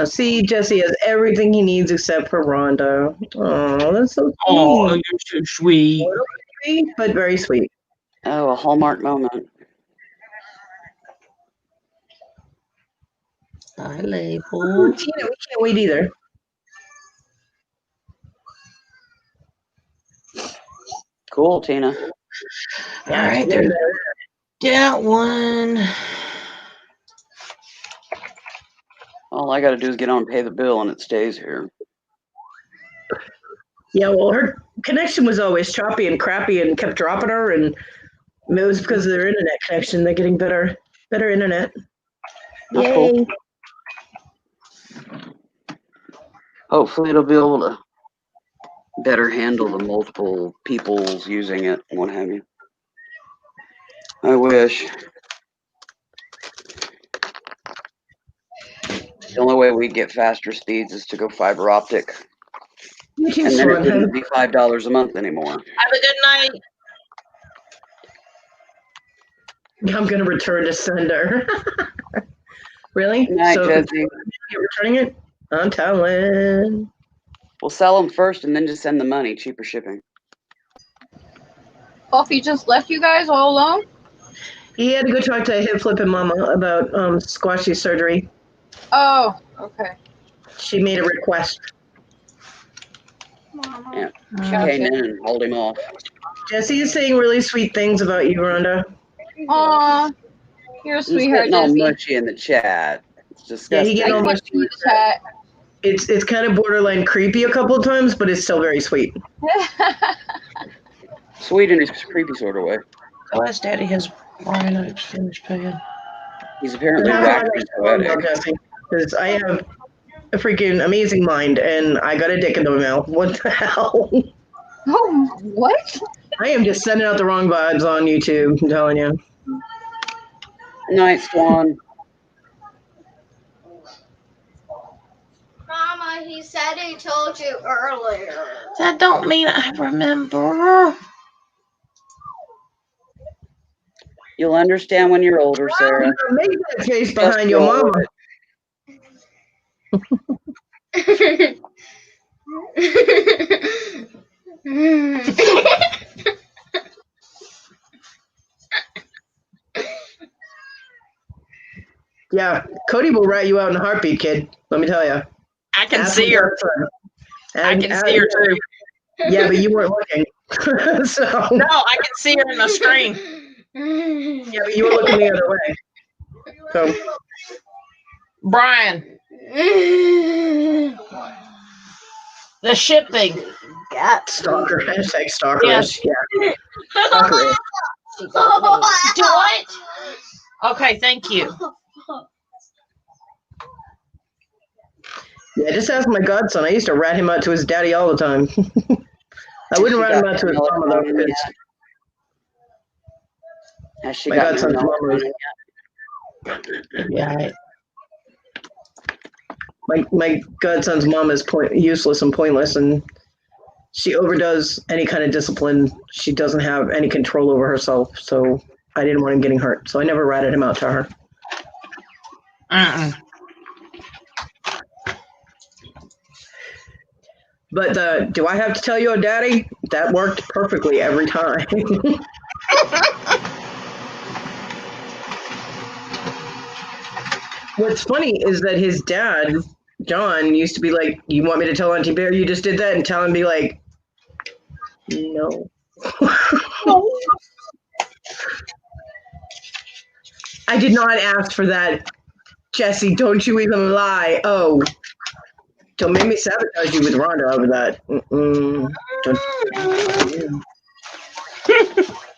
S4: See, Jesse has everything he needs except for Rhonda. Oh, that's so sweet.
S8: Oh, you're so sweet.
S4: Sweet, but very sweet.
S7: Oh, a Hallmark moment.
S8: I label.
S4: Oh, Tina, we can't wait either.
S7: Cool, Tina.
S8: All right, there's that one.
S7: All I got to do is get on and pay the bill, and it stays here.
S4: Yeah, well, her connection was always choppy and crappy and kept dropping her, and it was because of their internet connection. They're getting better internet.
S7: That's
S4: Yay.
S7: cool. Hopefully it'll be able to better handle the multiple peoples using it and what have you. I wish. The only way we get faster speeds is to go fiber optic.
S4: Which
S7: And
S4: is
S7: then it
S4: fun.
S7: wouldn't be $5 a month anymore.
S8: Have a good night.
S4: I'm going to return to sender. Really?
S7: Good night,
S4: So
S7: Jesse.
S4: you're returning it? I'm telling.
S7: We'll sell them first and then just send the money. Cheaper shipping.
S2: Buffy just left you guys all alone?
S4: He had to go talk to Hip Flip and Mama about Squashy surgery.
S2: Oh, okay.
S4: She made a request.
S7: Yeah. She
S2: Gotcha.
S7: came in and hauled him off.
S4: Jesse is saying really sweet things about you, Rhonda.
S2: Aw, you're a
S7: He's
S2: sweetheart,
S7: getting all
S2: Jesse.
S7: mushy in the chat. It's
S4: Yeah,
S7: disgusting.
S4: he getting all
S2: I
S4: mushy.
S2: can't see the chat.
S4: It's kind of borderline creepy a couple of times, but it's still very sweet.
S7: Sweet in his creepy sort of way.
S8: Go ask Daddy has Brian finished paying.
S7: He's apparently
S4: That's why I
S7: waxing
S4: like to
S7: poetic.
S4: Jesse, because I have a freaking amazing mind, and I got a dick in the mouth. What the hell?
S2: Oh, what?
S4: I am just sending out the wrong vibes on YouTube. I'm telling you.
S7: Night, Swan.
S5: Mama, he said he told you earlier.
S8: That don't mean I remember.
S7: You'll understand when you're older, Sarah.
S4: Make that face
S7: Just
S4: behind your
S7: roll
S4: mama.
S7: with
S4: Yeah, Cody will rat you out in a heartbeat, kid. Let me tell you.
S8: I can see her. I can see her too.
S4: Yeah, but you weren't looking. So
S8: No, I can see her in the screen.
S4: yeah, but you were looking the other way. So
S8: Brian, the shipping.
S4: stalker, hashtag stalkerish.
S8: Yes.
S4: Yeah. Stalkerish.
S8: Do what? Okay, thank you.
S4: Yeah, just ask my godson. I used to rat him out to his daddy all the time. I wouldn't rat him out to his mama though, because
S7: Has she
S4: my
S7: gotten her
S4: godson's mama is
S8: Yeah.
S4: my godson's mom is useless and pointless, and she overdoes any kind of discipline. She doesn't have any control over herself, so I didn't want him getting hurt. So I never ratted him out to her. But do I have to tell you, Daddy? That worked perfectly every time. What's funny is that his dad, John, used to be like, "You want me to tell Auntie Bear you just did that?" And tell him, be like, "No." I did not ask for that, Jesse. Don't you even lie. Oh, don't make me sabotage you with Rhonda over that.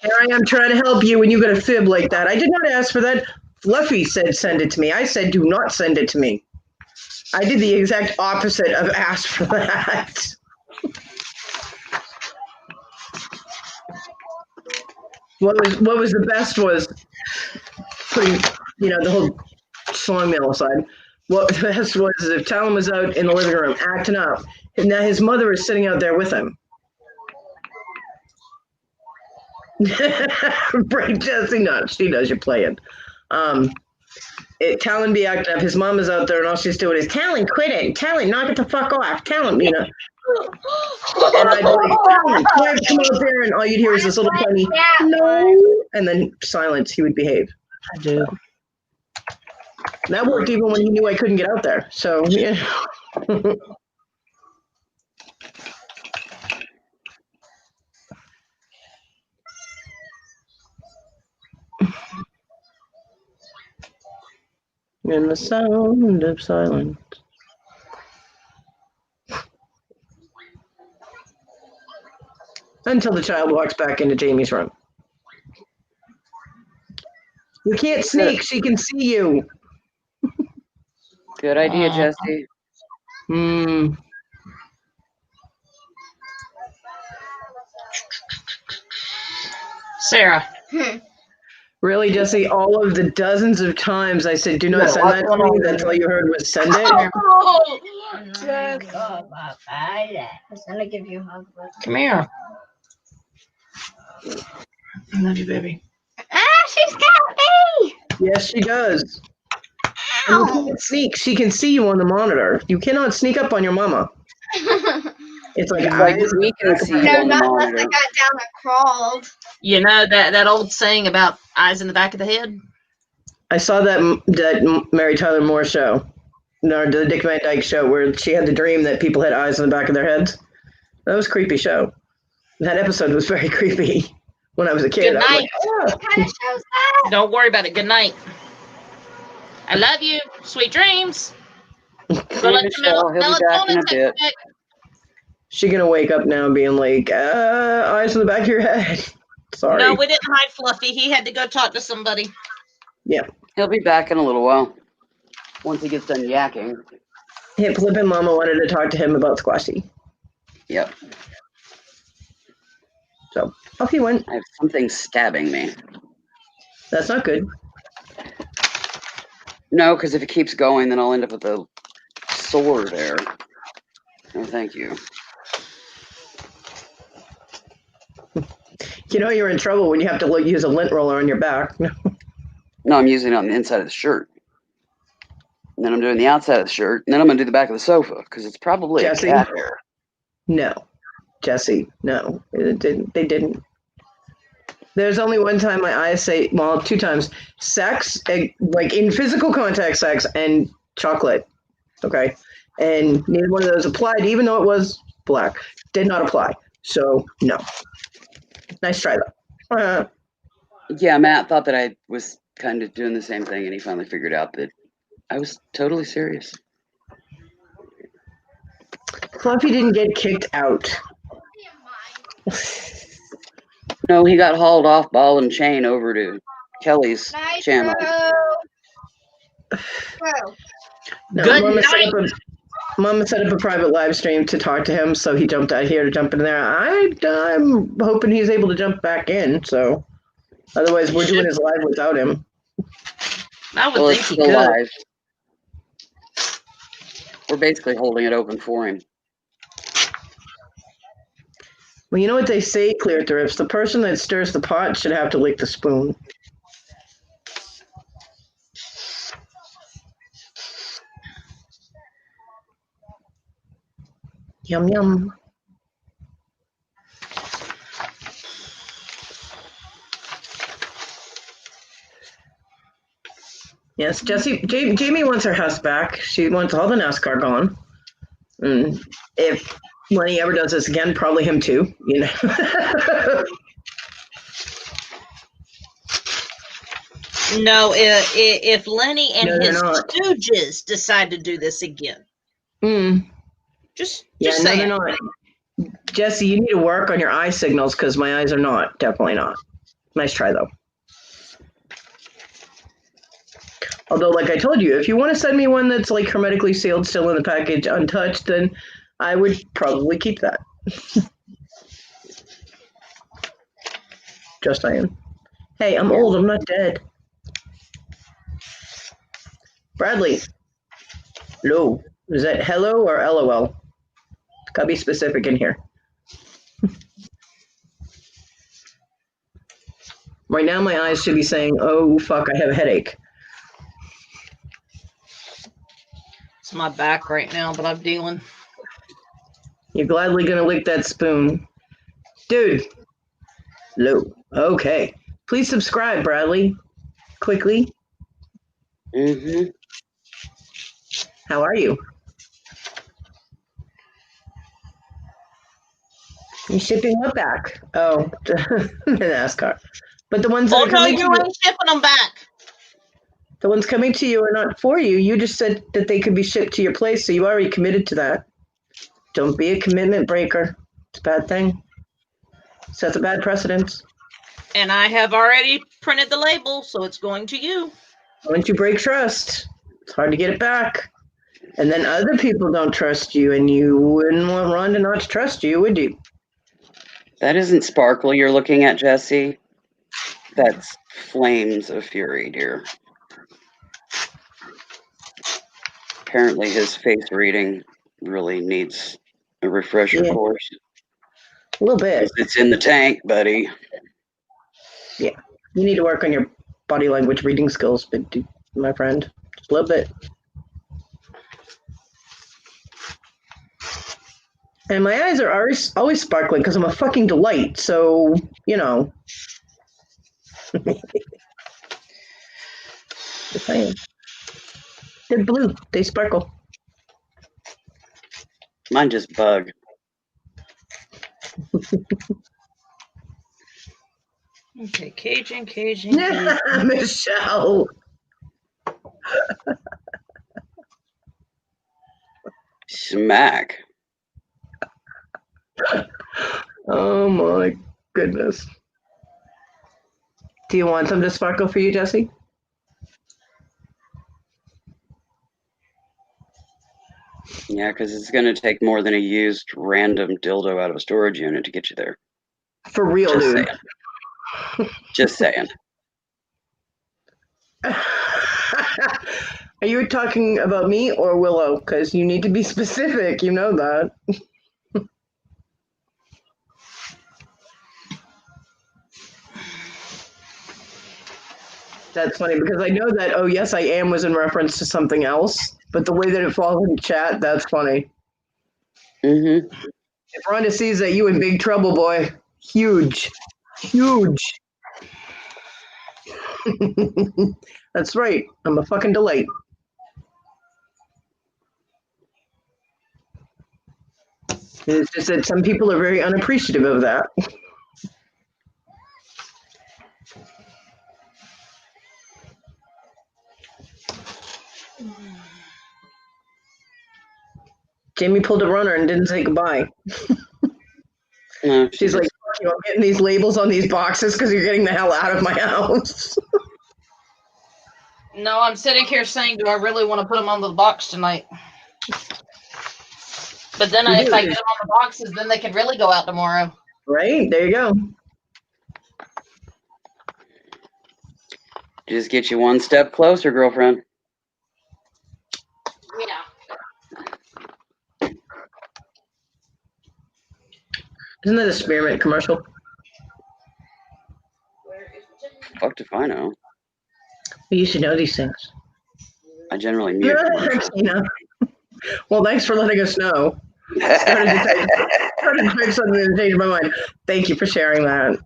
S4: Here I am trying to help you, and you got a fib like that. I did not ask for that. Fluffy said send it to me. I said do not send it to me. I did the exact opposite of ask for that. What was the best was putting, the whole song meal aside. What the best was if Talon was out in the living room acting up, and now his mother is sitting out there with him. Right, Jesse? No, she knows you're playing. Talon be acting up. His mom is out there, and all she's doing is, Talon, quit it. Talon, knock it the fuck off. Talon, And I'd be like, Talon, come out there, and all you'd hear is this little tiny, no, and then silence. He would behave.
S8: I do.
S4: So. That worked even when he knew I couldn't get out there. So, yeah. In the sound of silence. Until the child walks back into Jamie's room. You can't sneak. She can see you.
S7: Good idea, Jesse.
S8: Sarah.
S4: Really, Jesse? All of the dozens of times I said, do not send that to me, that's all you heard was send it?
S5: I'm gonna give you a hug.
S8: Come here. I love you, baby.
S5: She's got me!
S4: Yes, she does. And you can't sneak. She can see you on the monitor. You cannot sneak up on your mama. It's like,
S7: we can see you
S5: No,
S7: on the
S5: not unless I
S7: monitor.
S5: got down and crawled.
S8: You know that old saying about eyes in the back of the head?
S4: I saw that Mary Tyler Moore show, the Dick Van Dyke show, where she had the dream that people had eyes in the back of their heads. That was a creepy show. That episode was very creepy when I was a kid.
S8: Good night.
S4: I was like, oh.
S5: What kind of show's that?
S8: Don't worry about it. Good night. I love you. Sweet dreams. Go let the
S7: Michelle, he'll be back in a bit.
S4: She gonna wake up now being like, eyes in the back of your head. Sorry.
S8: No, we didn't hide Fluffy. He had to go talk to somebody.
S4: Yeah.
S7: He'll be back in a little while. Once he gets done yakking.
S4: Hip Flip and Mama wanted to talk to him about Squashy.
S7: Yep.
S4: So off he went.
S7: I have something stabbing me.
S4: That's not good.
S7: No, because if it keeps going, then I'll end up with a sore there. No, thank you.
S4: You know you're in trouble when you have to use a lint roller on your back.
S7: No, I'm using it on the inside of the shirt. And then I'm doing the outside of the shirt. And then I'm going to do the back of the sofa because it's probably
S4: Jesse?
S7: a cat hair.
S4: No. Jesse, no. They didn't. There's only one time my eyes say, well, 2 times. Sex, like in physical contact sex, and chocolate. Okay? And neither one of those applied, even though it was black. Did not apply. So, no. Nice try, though.
S7: Yeah, Matt thought that I was kind of doing the same thing, and he finally figured out that I was totally serious.
S4: Fluffy didn't get kicked out.
S7: No, he got hauled off ball and chain over to Kelly's channel.
S4: No,
S8: Good
S4: Mama Mama set up a private live stream to talk to him, so he jumped out here to jump in there. I'm hoping he's able to jump back in, so otherwise we're doing his live without him.
S8: I would
S7: Well,
S8: think
S7: it's
S8: he
S7: still
S8: could.
S7: live. We're basically holding it open for him.
S4: Well, you know what they say, Clear Thrips? The person that stirs the pot should have to lick the spoon. Yum, yum. Yes, Jamie wants her house back. She wants all the NASCAR gone. And if Lenny ever does this again, probably him too, you know.
S8: No, if Lenny and
S4: No, they're
S8: his
S4: not.
S8: stooges decide to do this again, just
S4: Yeah, no,
S8: saying.
S4: they're not. Jesse, you need to work on your eye signals because my eyes are definitely not. Nice try, though. Although, like I told you, if you want to send me one that's like hermetically sealed, still in the package, untouched, then I would probably keep that. Just saying. Hey, I'm old. I'm not dead. Bradley. Hello. Is that hello or LOL? Gotta be specific in here. Right now, my eyes should be saying, oh, fuck, I have a headache.
S8: It's my back right now, but I'm dealing.
S4: You're gladly gonna lick that spoon. Dude. Hello. Okay. Please subscribe, Bradley. Quickly.
S7: Mm-hmm.
S4: How are you? You shipping what back? Oh, the NASCAR. But the ones that
S8: Oh
S4: are
S8: no,
S4: coming
S8: you
S4: to
S8: ain't shipping them back.
S4: the ones coming to you are not for you. You just said that they could be shipped to your place, so you already committed to that. Don't be a commitment breaker. It's a bad thing. Sets a bad precedence.
S8: And I have already printed the label, so it's going to you.
S4: Once you break trust, it's hard to get it back. And then other people don't trust you, and you wouldn't want Rhonda not to trust you, would you?
S7: That isn't Sparkle you're looking at, Jesse. That's Flames of Fury, dear. Apparently his face reading really needs a refresher course.
S4: A little bit.
S7: It's in the tank, buddy.
S4: Yeah. You need to work on your body language reading skills, my friend. Just a little bit. And my eyes are always sparkling because I'm a fucking delight. So, you know. Just saying. They're blue. They sparkle.
S7: Mine just bug.
S8: Okay, Cajun.
S4: Yeah, Michelle.
S7: Smack.
S4: Oh my goodness. Do you want them to sparkle for you, Jesse?
S7: Yeah, because it's going to take more than a used random dildo out of a storage unit to get you there.
S4: For real,
S7: Just
S4: dude.
S7: saying. Just saying.
S4: Are you talking about me or Willow? Because you need to be specific. You know that. That's funny because I know that "oh yes I am" was in reference to something else, but the way that it falls in chat, that's funny.
S7: Mm-hmm.
S4: If Rhonda sees that, you in big trouble, boy. Huge. That's right. I'm a fucking delight. It's just that some people are very unappreciative of that. Jamie pulled a runner and didn't say goodbye.
S7: No,
S4: She's like, "Fuck you, I'm getting these labels on these boxes because you're getting the hell out of my house."
S8: No, I'm sitting here saying, do I really want to put them on the box tonight? But then
S4: You
S8: if
S4: do,
S8: I get them on the boxes, then they can really go out tomorrow.
S4: Right? There you go.
S7: just get you one step closer, girlfriend.
S8: Yeah.
S4: Isn't that a Spearmint commercial?
S7: Fuck if I know.
S4: You should know these things.
S7: I generally mute commercials.
S4: Well, thanks for letting us know. Started to type something and change my mind. Thank you for sharing that.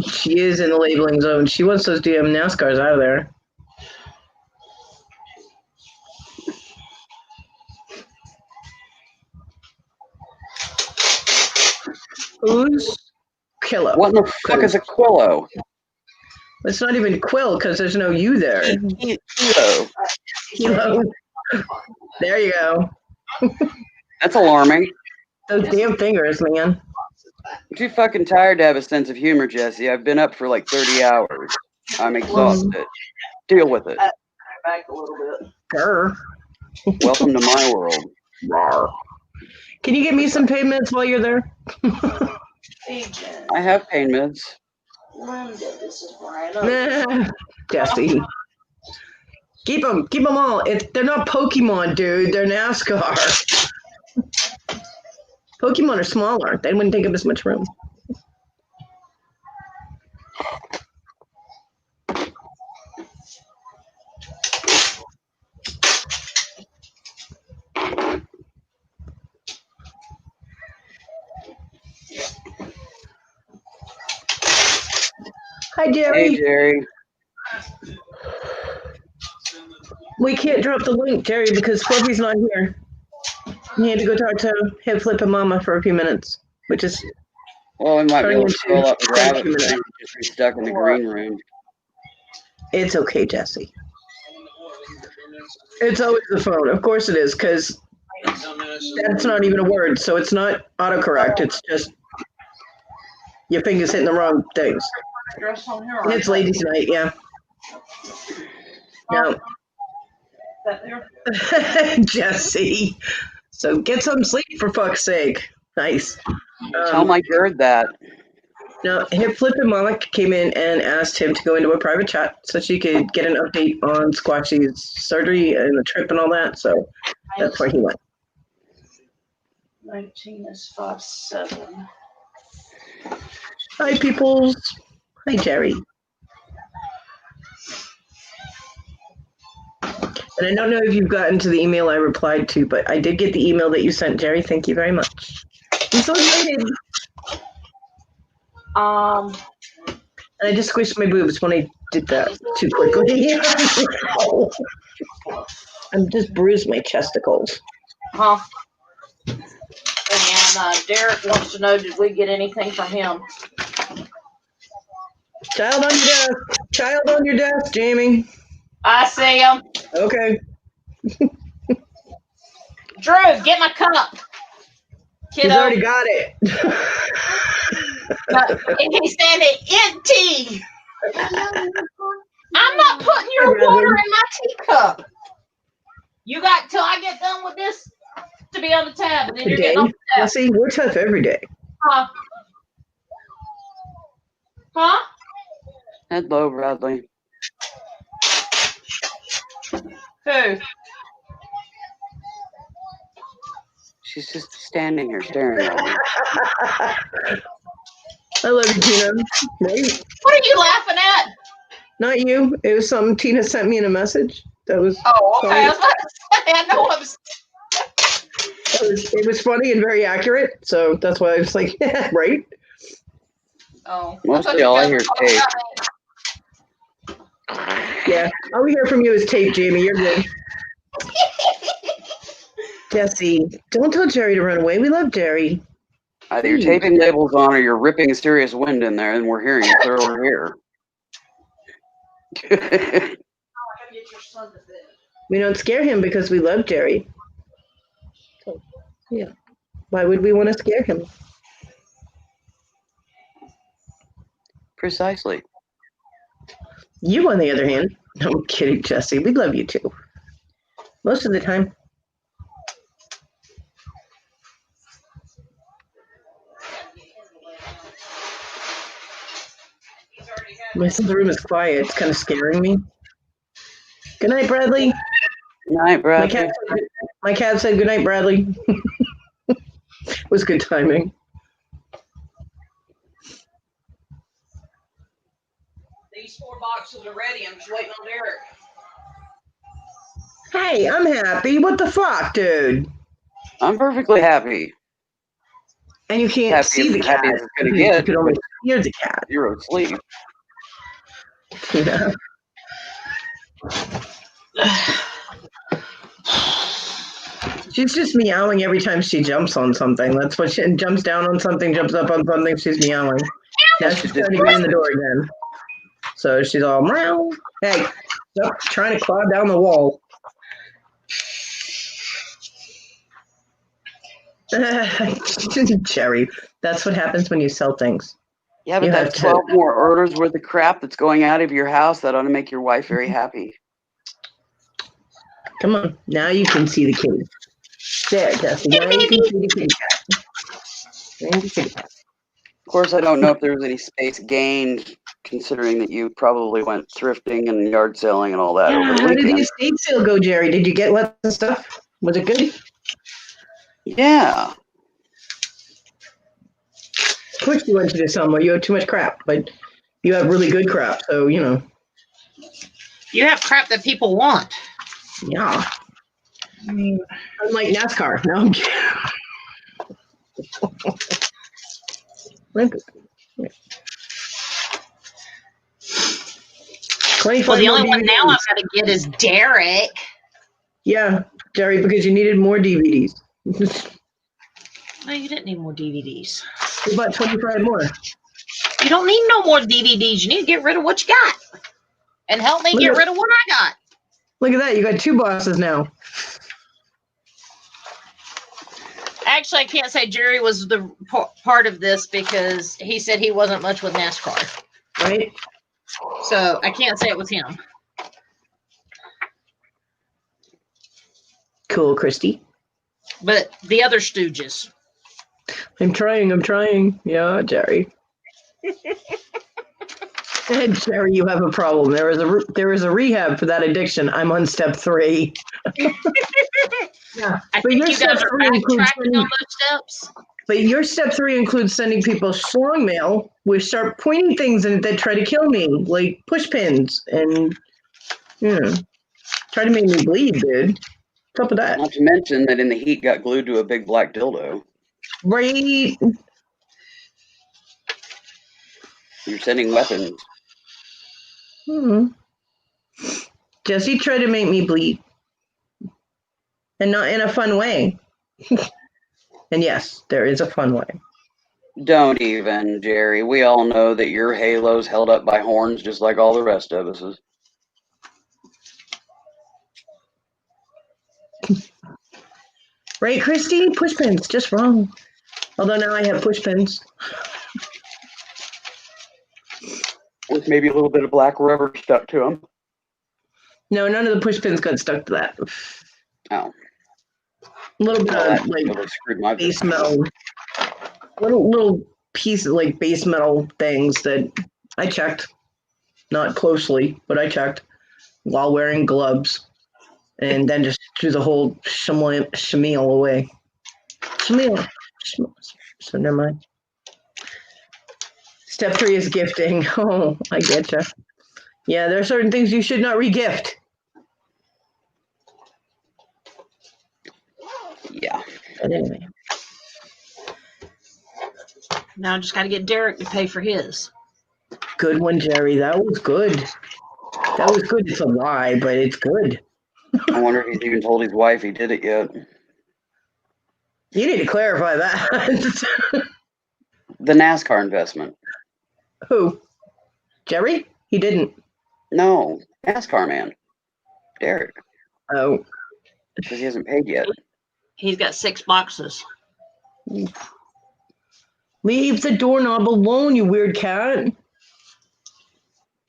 S4: She is in the labeling zone. She wants those damn NASCARs out of there. Who's Kilo?
S7: What in the fuck is a Quillo?
S4: It's not even Quill because there's no U there.
S7: Kilo.
S4: Kilo. There you go.
S7: That's alarming.
S4: Those damn fingers, man.
S7: I'm too fucking tired to have a sense of humor, Jesse. I've been up for like 30 hours. I'm exhausted. Deal with it.
S3: Back a little bit.
S4: Grr.
S7: Welcome to my world.
S4: Rawr. Can you get me some paid meds while you're there?
S7: I have pain meds.
S3: Linda, this is Brian.
S4: Nah, Jesse. Keep them all. They're not Pokemon, dude. They're NASCAR. Pokemon are smaller. They wouldn't take up as much room. Hi, Jerry.
S7: Hey, Jerry.
S4: We can't drop the link, Jerry, because Fluffy's not here. He had to go talk to Hip Flip and Mama for a few minutes, which is
S7: Well, we might be able to scroll up and grab it.
S4: Few minutes.
S7: Just be stuck in the green room.
S4: It's okay, Jesse. It's always the phone. Of course it is, because that's not even a word, so it's not autocorrect. It's just your fingers hitting the wrong things. It's ladies' night, yeah. No. Jesse. So get some sleep for fuck's sake. Nice.
S7: Tell my Gerd that.
S4: No, Hip Flip and Mama came in and asked him to go into a private chat so she could get an update on Squatchy's surgery and the trip and all that. So that's where he went.
S3: 19 is 5-7.
S4: Hi, peoples. Hi, Jerry. And I don't know if you've gotten to the email I replied to, but I did get the email that you sent, Jerry. Thank you very much. I'm so excited. And I just squished my boobs when I did that too quickly. I just bruised my chesticles.
S3: Huh? And Derek wants to know, did we get anything from him?
S4: Child on your desk. Child on your desk, Jamie.
S3: I see him.
S4: Okay.
S3: Drew, get my cup.
S4: He's
S3: Kiddo.
S4: already got it.
S3: And he's standing empty. I'm not putting your water in my teacup. You got till I get done with this to be on the tab, and then you're getting off the tab.
S4: See, we're tough every day.
S3: Huh? Huh?
S7: Hello, Bradley.
S3: Who?
S7: She's just standing here staring at me.
S4: I love you, Tina. Right?
S8: What are you laughing at?
S4: Not you. It was something Tina sent me in a message. That was
S8: Oh, okay. I
S4: funny.
S8: was about to say, I know I was.
S4: It was funny and very accurate. So that's why I was like, yeah, right?
S8: Oh,
S7: Mostly all I hear is tape.
S4: Yeah. All we hear from you is tape, Jamie. You're good. Jesse, don't tell Jerry to run away. We love Jerry.
S7: Either you're taping labels on or you're ripping serious wind in there, and we're hearing it clear over here.
S4: We don't scare him because we love Jerry. So, yeah. Why would we want to scare him?
S7: Precisely.
S4: You, on the other hand, I'm kidding, Jesse. We love you too. Most of the time. My son's room is quiet. It's kind of scaring me. Good night, Bradley.
S7: Good night, Bradley.
S4: My cat said good night, Bradley. It was good timing.
S8: These 4 boxes are ready. I'm just waiting on Derek.
S4: Hey, I'm happy. What the fuck, dude?
S7: I'm perfectly happy.
S4: And you can't
S7: Happy
S4: see
S7: as
S4: the cat.
S7: happy as it's gonna
S4: You
S7: get.
S4: could only hear the cat.
S7: You're asleep.
S4: Yeah. She's just meowing every time she jumps on something. That's what she jumps down on something, jumps up on something. She's meowing. Now she's trying to get in the door again. So she's all meow. Hey, stop trying to claw down the wall. Jerry, that's what happens when you sell things.
S7: Yeah, but
S4: You have
S7: that's
S4: to-
S7: 12 more orders worth of crap that's going out of your house. That ought to make your wife very happy.
S4: Come on, now you can see the kitty. There, Jesse. Now you can see the kitty cat. Now you can see the cat.
S7: Of course, I don't know if there was any space gained, considering that you probably went thrifting and yard selling and all that over the
S4: How did the
S7: weekend.
S4: estate sale go, Jerry? Did you get lots of stuff? Was it good?
S7: Yeah.
S4: Of course you went to do somewhere. You have too much crap, but you have really good crap. So, you know.
S8: You have crap that people want.
S4: Yeah. I mean, unlike NASCAR. No, I'm kidding.
S8: Well, the only one now I've got to get is Derek.
S4: Yeah, Jerry, because you needed more DVDs.
S8: No, you didn't need more DVDs.
S4: You bought 25 more.
S8: You don't need no more DVDs. You need to get rid of what you got. And help me get rid of what I got.
S4: Look at that. You got 2 bosses now.
S8: Actually, I can't say Jerry was the part of this because he said he wasn't much with NASCAR.
S4: Right?
S8: So I can't say it was him.
S4: Cool, Christy.
S8: But the other stooges.
S4: I'm trying. Yeah, Jerry. And Jerry, you have a problem. There is a rehab for that addiction. I'm on step 3. Yeah,
S8: I think you guys are backtracking on those steps.
S4: But your step 3 includes sending people schlong mail, which start pointing things in that try to kill me, like push pins, and try to make me bleed, dude. What's up with that?
S7: Not to mention that in the heat got glued to a big black dildo.
S4: Right.
S7: You're sending weapons.
S4: Jesse tried to make me bleed. And not in a fun way. And yes, there is a fun way.
S7: Don't even, Jerry. We all know that your halo's held up by horns just like all the rest of us.
S4: Right, Christy? Push pins, just wrong. Although now I have push pins.
S7: With maybe a little bit of black rubber stuck to them.
S4: No, none of the push pins got stuck to that.
S7: Oh.
S4: A little bit of like base metal, little pieces like base metal things that I checked, not closely, but I checked while wearing gloves, and then just threw the whole shamil away. Shamil. So never mind. Step 3 is gifting. Oh, I getcha. Yeah, there are certain things you should not regift.
S7: Yeah.
S4: But anyway.
S8: Now I just got to get Derek to pay for his.
S4: Good one, Jerry. That was good. That was good. It's a lie, but it's good.
S7: I wonder if he's even told his wife he did it yet.
S4: You need to clarify that.
S7: The NASCAR investment.
S4: Who? Jerry? He didn't.
S7: No, NASCAR man. Derek.
S4: Oh.
S7: Because he hasn't paid yet.
S8: He's got 6 boxes.
S4: Leave the doorknob alone, you weird cat.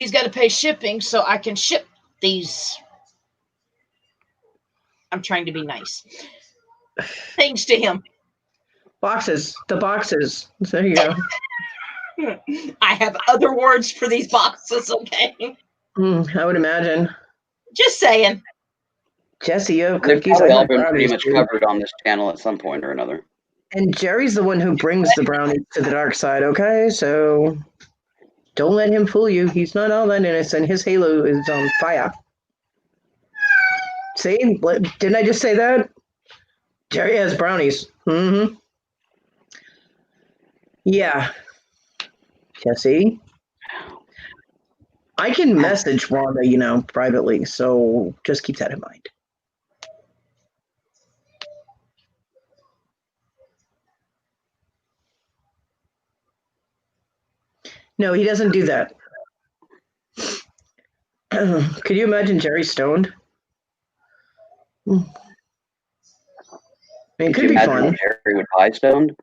S8: He's got to pay shipping so I can ship these. I'm trying to be nice. Things to him.
S4: Boxes. The boxes. There you go.
S8: I have other words for these boxes, okay?
S4: I would imagine.
S8: Just saying.
S4: Jesse, you have
S7: They've
S4: cookies.
S7: probably
S4: I
S7: all
S4: have
S7: been pretty
S4: brownies,
S7: much
S4: too.
S7: covered on this channel at some point or another.
S4: And Jerry's the one who brings the brownies to the dark side, okay? So don't let him fool you. He's not all that innocent. His halo is on fire. See? Didn't I just say that? Jerry has brownies. Mm-hmm. Yeah. Jesse? I can message Rhonda, privately, so just keep that in mind. No, he doesn't do that. Could you imagine Jerry stoned? I mean, it could be
S7: Imagine
S4: fun.
S7: what Jerry would buy stoned.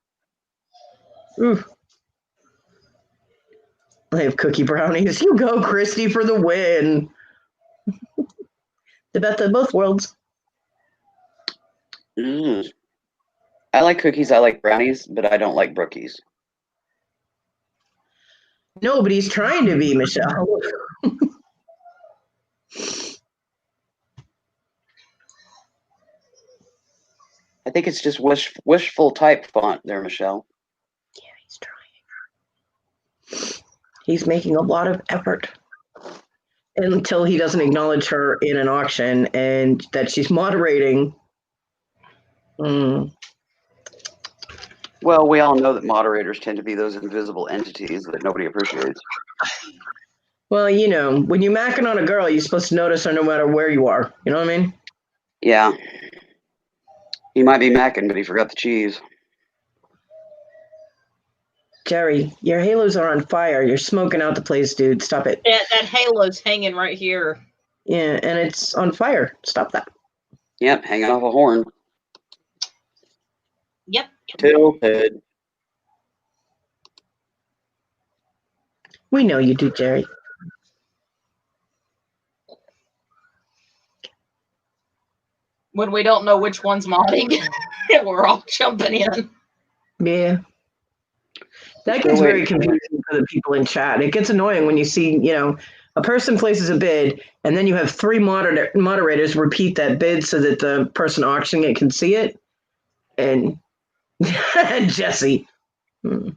S4: Ooh. I have cookie brownies. You go, Christy, for the win. The best of both worlds.
S7: I like cookies, I like brownies, but I don't like brookies.
S4: No, but he's trying to be, Michelle.
S7: I think it's just wishful type font there, Michelle.
S4: Yeah, he's trying. He's making a lot of effort. Until he doesn't acknowledge her in an auction and that she's moderating.
S7: Well, we all know that moderators tend to be those invisible entities that nobody appreciates.
S4: Well, when you're macking on a girl, you're supposed to notice her no matter where you are. You know what I mean?
S7: Yeah. He might be macking, but he forgot the cheese.
S4: Jerry, your halos are on fire. You're smoking out the place, dude. Stop it.
S8: That halo's hanging right here.
S4: Yeah, and it's on fire. Stop that.
S7: Yep, hanging off a horn.
S8: Yep.
S7: Tilted.
S4: We know you do, Jerry.
S8: When we don't know which one's modding, we're all jumping in.
S4: Yeah. That gets very confusing for the people in chat. It gets annoying when you see, a person places a bid and then you have 3 moderators repeat that bid so that the person auctioning it can see it. And Jesse. It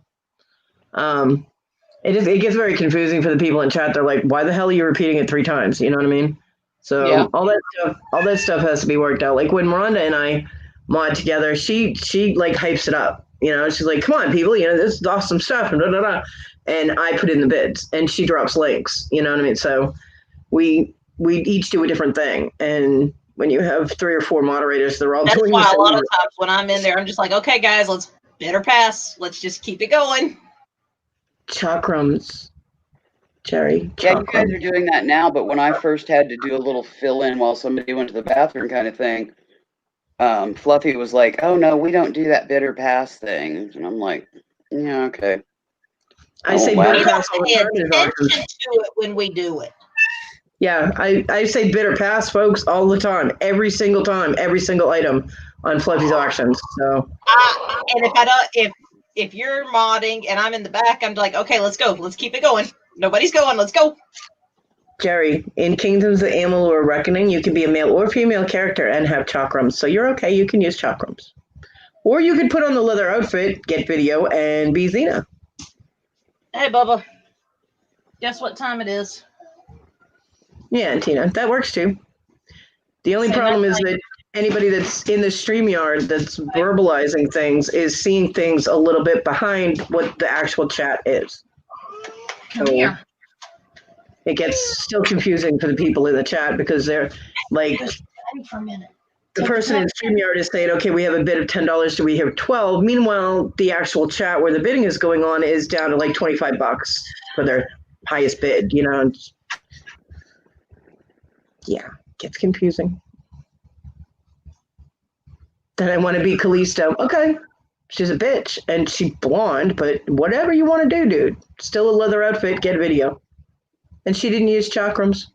S4: gets very confusing for the people in chat. They're like, why the hell are you repeating it 3 times? You know what I mean? So
S8: yeah.
S4: all that stuff has to be worked out. Like when Rhonda and I mod together, she like hypes it up. She's like, come on, people, this is awesome stuff. And, and I put in the bids and she drops links. You know what I mean? So we each do a different thing. And when you have 3 or 4 moderators, they're all doing
S8: That's why
S4: the
S8: a lot
S4: same
S8: of times when I'm in there, I'm just like, okay, guys, let's bid or pass. Let's just keep it going.
S4: Chakrams. Jerry.
S7: Yeah, you guys are doing that now, but when I first had to do a little fill-in while somebody went to the bathroom kind of thing, Fluffy was like, oh, no, we don't do that bid or pass thing. And I'm like, yeah, okay.
S4: I say bid or pass all the
S8: Pay
S4: time.
S8: attention to it when we do it.
S4: Yeah, I say bid or pass, folks, all the time. Every single time, every single item on Fluffy's auctions. So
S8: and if you're modding and I'm in the back, I'm like, okay, let's go. Let's keep it going. Nobody's going. Let's go.
S4: Jerry, in Kingdoms of Amalur Reckoning, you can be a male or female character and have chakrams. So you're okay. You can use chakrams. Or you could put on the leather outfit, get video, and be Xena.
S8: Hey, Bubba. Guess what time it is?
S4: Yeah, Tina, that works too. The only
S8: Same
S4: problem is
S8: as
S4: that anybody that's in the StreamYard that's verbalizing things is seeing things a little bit behind what the actual chat is.
S8: Come
S4: So
S8: here.
S4: it gets still confusing for the people in the chat because they're like,
S8: For a minute.
S4: the person in StreamYard is saying, okay, we have a bid of $10, do we have 12? Meanwhile, the actual chat where the bidding is going on is down to like $25 for their highest bid, you know? Yeah, gets confusing. Then I want to be Callisto. Okay, she's a bitch and she's blonde, but whatever you want to do, dude. Still a leather outfit, get video. And she didn't use chakrams.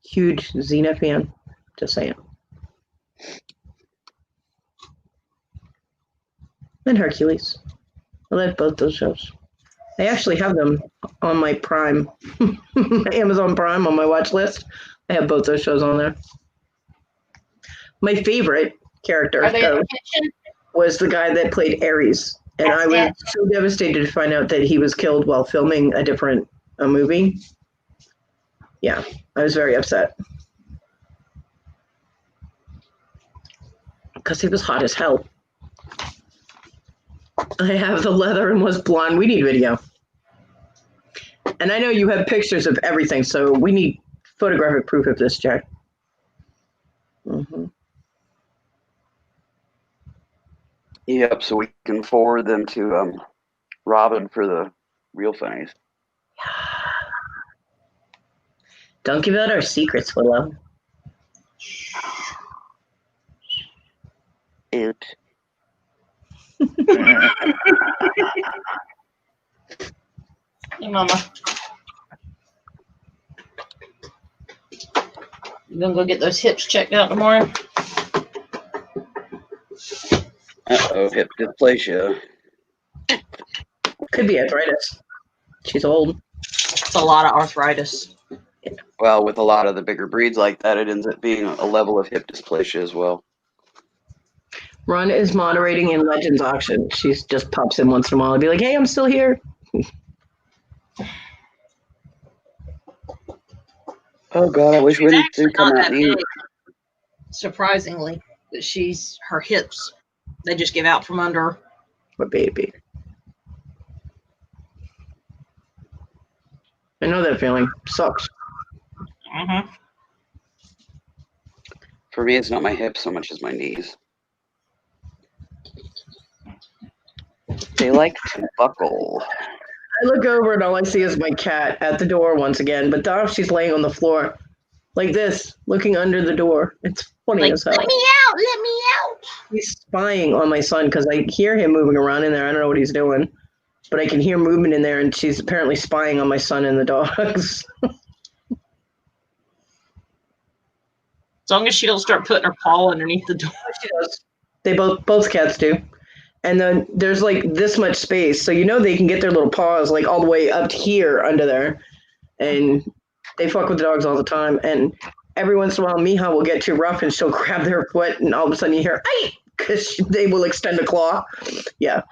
S4: Huge Xena fan, just saying. And Hercules. I like both those shows. I actually have them on my Prime, my Amazon Prime on my watch list. I have both those shows on there. My favorite character
S8: Are they in
S4: though,
S8: the kitchen?
S4: was the guy that played Ares. And I was so devastated to find out that he was killed while filming a movie. Yeah, I was very upset. Because he was hot as hell. I have the leather and was blonde. We need video. And I know you have pictures of everything, so we need photographic proof of this, Jack. Mm-hmm.
S7: Yep, so we can forward them to Robin for the real funnies.
S4: Don't give out our secrets, Willow.
S7: It.
S8: Hey, Mama. You gonna go get those hips checked out tomorrow?
S7: Uh-oh, hip dysplasia.
S4: Could be arthritis. She's old.
S8: It's a lot of arthritis.
S7: Well, with a lot of the bigger breeds like that, it ends up being a level of hip dysplasia as well.
S4: Ron is moderating in Legends Auction. She just pops in once in a while and be like, hey, I'm still here.
S7: Oh, God, I wish
S8: She's
S7: Winnie
S8: actually
S7: would come
S8: not
S7: out
S8: that
S7: and eat.
S8: big, surprisingly, that her hips, they just give out from under her.
S4: My baby. I know that feeling. Sucks.
S8: Mm-hmm.
S7: For me, it's not my hips so much as my knees. They like to buckle.
S4: I look over and all I see is my cat at the door once again, but now she's laying on the floor like this, looking under the door. It's funny
S8: Like,
S4: as hell.
S8: let me out, let me out.
S4: He's spying on my son because I hear him moving around in there. I don't know what he's doing, but I can hear movement in there, and she's apparently spying on my son and the dogs.
S8: As long as she don't start putting her paw underneath the door.
S4: She does. They both cats do. And then there's like this much space, so you know they can get their little paws like all the way up to here under there, and they fuck with the dogs all the time. And every once in a while, Mija will get too rough and she'll grab their foot, and all of a sudden you hear "ay," because they will extend a claw. Yeah.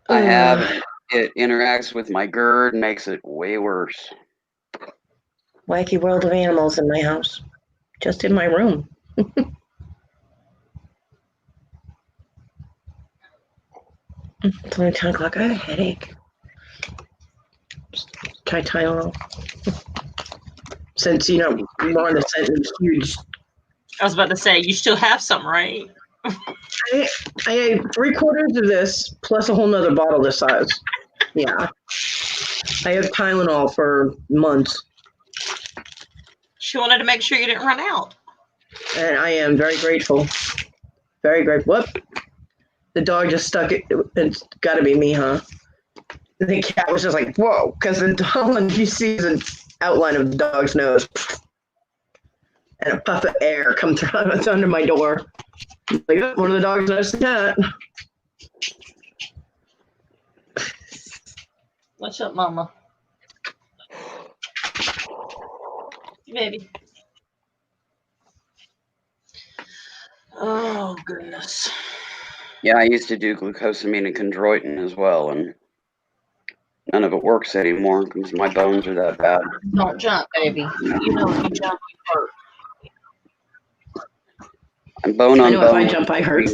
S7: I have. It interacts with my GERD and makes it way worse.
S4: Wacky world of animals in my house, just in my room. It's only 10 o'clock. I have a headache. Try Tylenol. Since, Ron has sent me huge.
S8: I was about to say, you still have some, right?
S4: I ate 3/4 of this plus a whole nother bottle this size. Yeah. I have Tylenol for months.
S8: She wanted to make sure you didn't run out.
S4: And I am very grateful. Very grateful. Whoop. The dog just stuck it. It's got to be me, huh? The cat was just like, whoa, because the dog, you see the outline of the dog's nose. And a puff of air comes through. It's under my door. Like, oh, one of the dogs noticed the cat.
S8: What's up, Mama? Baby. Oh, goodness.
S7: Yeah, I used to do glucosamine and chondroitin as well, and none of it works anymore because my bones are that bad.
S8: Don't jump, baby. You know if you jump, you hurt.
S7: I'm bone on
S4: I know if
S7: bone.
S4: I jump, I hurt.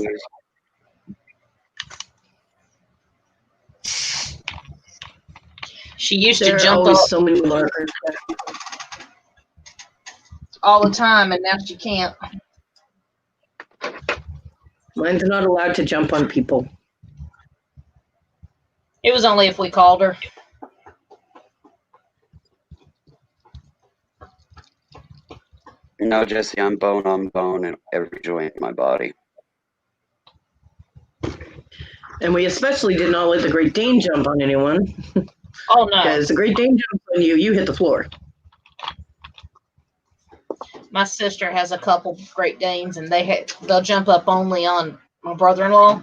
S8: She used
S4: There
S8: to
S4: are
S8: jump
S4: always
S8: up
S4: so many lurkers.
S8: all the time, and now she can't.
S4: Mine's not allowed to jump on people.
S8: It was only if we called her.
S7: No, Jesse, I'm bone on bone in every joint in my body.
S4: And we especially did not let the Great Dane jump on anyone.
S8: Oh, no.
S4: Because the Great Dane jumps on you, you hit the floor.
S8: My sister has a couple Great Danes, and they'll jump up only on my brother-in-law,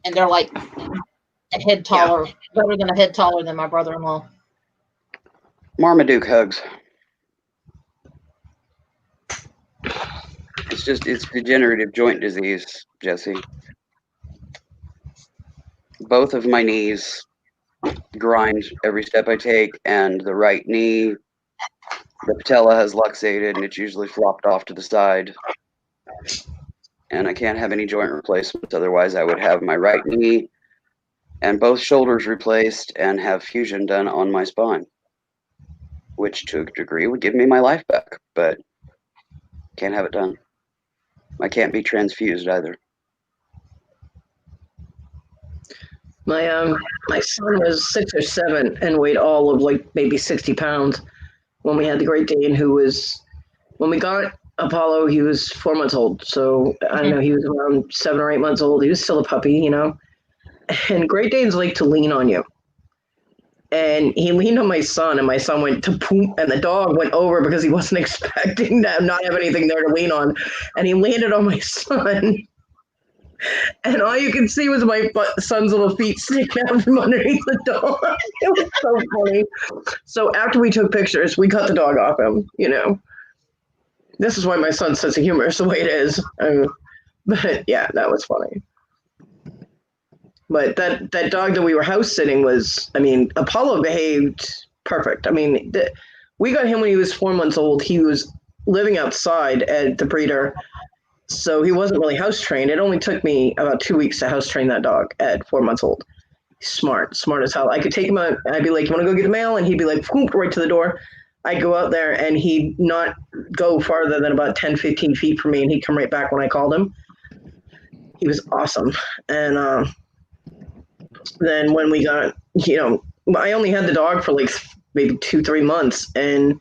S8: and they're like a head taller, better than a head taller than my brother-in-law.
S7: Marmaduke hugs. It's degenerative joint disease, Jesse. Both of my knees grind every step I take, and the right knee, the patella has luxated, and it's usually flopped off to the side. And I can't have any joint replacements, otherwise I would have my right knee and both shoulders replaced and have fusion done on my spine, which to a degree would give me my life back, but can't have it done. I can't be transfused either.
S4: My son was 6 or 7 and weighed all of like maybe 60 pounds when we had the Great Dane, when we got Apollo, he was 4 months old. So I don't know, he was around 7 or 8 months old. He was still a puppy, you know. And Great Danes like to lean on you. And he leaned on my son, and my son went to poop, and the dog went over because he wasn't expecting to not have anything there to lean on. And he landed on my son. And all you can see was my son's little feet sticking out from underneath the dog. It was so funny. So after we took pictures, we cut the dog off him, you know. This is why my son's sense of humor is the way it is. But yeah, that was funny. But that dog that we were house sitting was, I mean, Apollo behaved perfect. I mean, we got him when he was 4 months old. He was living outside at the breeder, so he wasn't really house trained. It only took me about 2 weeks to house train that dog at 4 months old. Smart as hell. I could take him out, I'd be like, "You want to go get the mail?" And he'd be like, whoop, right to the door. I'd go out there, and he'd not go farther than about 10, 15 feet from me, and he'd come right back when I called him. He was awesome. And then when we got, you know, I only had the dog for like maybe 2-3 months, and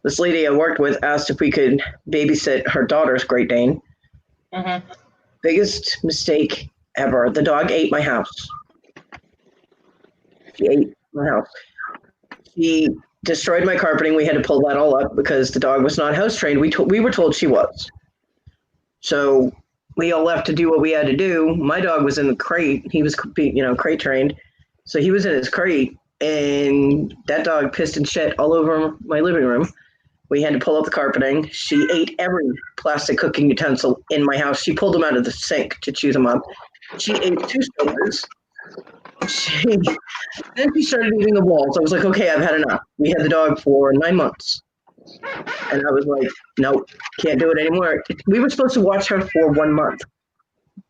S4: this lady I worked with asked if we could babysit her daughter's Great Dane.
S8: Mm-hmm.
S4: Biggest mistake ever. The dog ate my house. She ate my house. She destroyed my carpeting. We had to pull that all up because the dog was not house trained. We were told she was. So we all left to do what we had to do. My dog was in the crate. He was, you know, crate trained. So he was in his crate, and that dog pissed and shit all over my living room. We had to pull up the carpeting. She ate every plastic cooking utensil in my house. She pulled them out of the sink to chew them up. She ate 2 sofas. Then she started eating the walls. I was like, okay, I've had enough. We had the dog for 9 months. And I was like, nope, can't do it anymore. We were supposed to watch her for 1 month.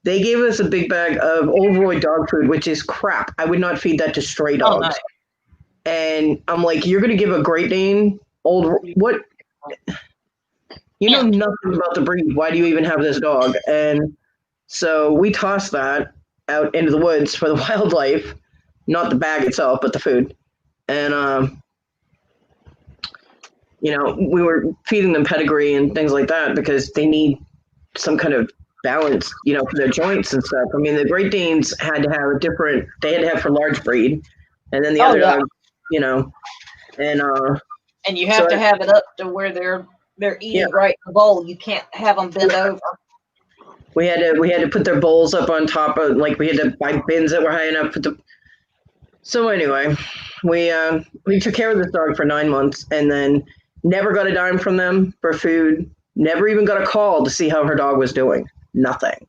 S4: They gave us a big bag of Old dog food, which is crap. I would not feed that to stray dogs. Oh, no. And I'm like, you're going to give a Great Dane what? You know nothing about the breed. Why do you even have this dog? And so we tossed that out into the woods for the wildlife, not the bag itself, but the food. And, you know, we were feeding them pedigree and things like that because they need some kind of balance, you know, for their joints and stuff. I mean, the Great Danes had to have they had to have for large breed. And then the other dogs, you know,
S8: and you have to have it up to where they're eating right in the bowl. You can't have them bend over.
S4: We had to put their bowls up on top of, like, we had to buy bins that were high enough. So anyway, we took care of this dog for 9 months, and then never got a dime from them for food. Never even got a call to see how her dog was doing. Nothing.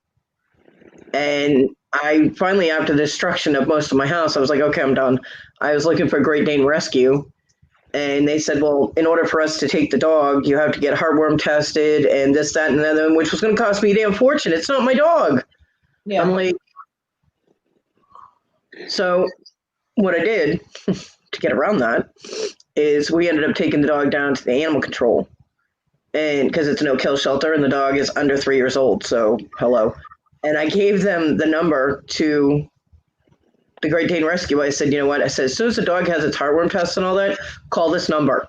S4: And I finally, after the destruction of most of my house, I was like, okay, I'm done. I was looking for a Great Dane Rescue, and they said, well, in order for us to take the dog, you have to get heartworm tested and this, that, and the other, which was going to cost me a damn fortune. It's not my dog.
S8: Yeah.
S4: I'm like, so what I did to get around that is we ended up taking the dog down to the animal control, and because it's a no-kill shelter and the dog is under 3 years old, so hello. And I gave them the number to the Great Dane Rescue. I said, you know what? I said, as soon as the dog has its heartworm test and all that, call this number.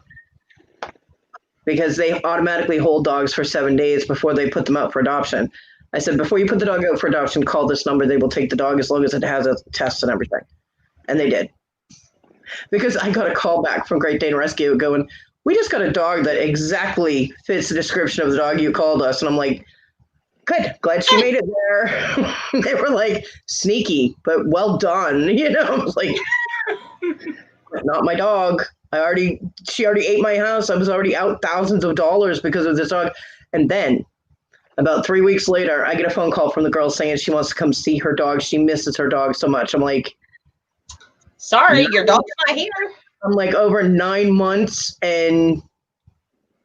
S4: Because they automatically hold dogs for 7 days before they put them out for adoption. I said, before you put the dog out for adoption, call this number. They will take the dog as long as it has a test and everything. And they did. Because I got a call back from Great Dane Rescue going, we just got a dog that exactly fits the description of the dog you called us. And I'm like, good, glad she made it there. They were like, sneaky, but well done. You know, I was like, not my dog. She already ate my house. I was already out thousands of dollars because of this dog. And then about 3 weeks later, I get a phone call from the girl saying she wants to come see her dog. She misses her dog so much. I'm like,
S8: sorry, your dog's not here.
S4: I'm like, over 9 months and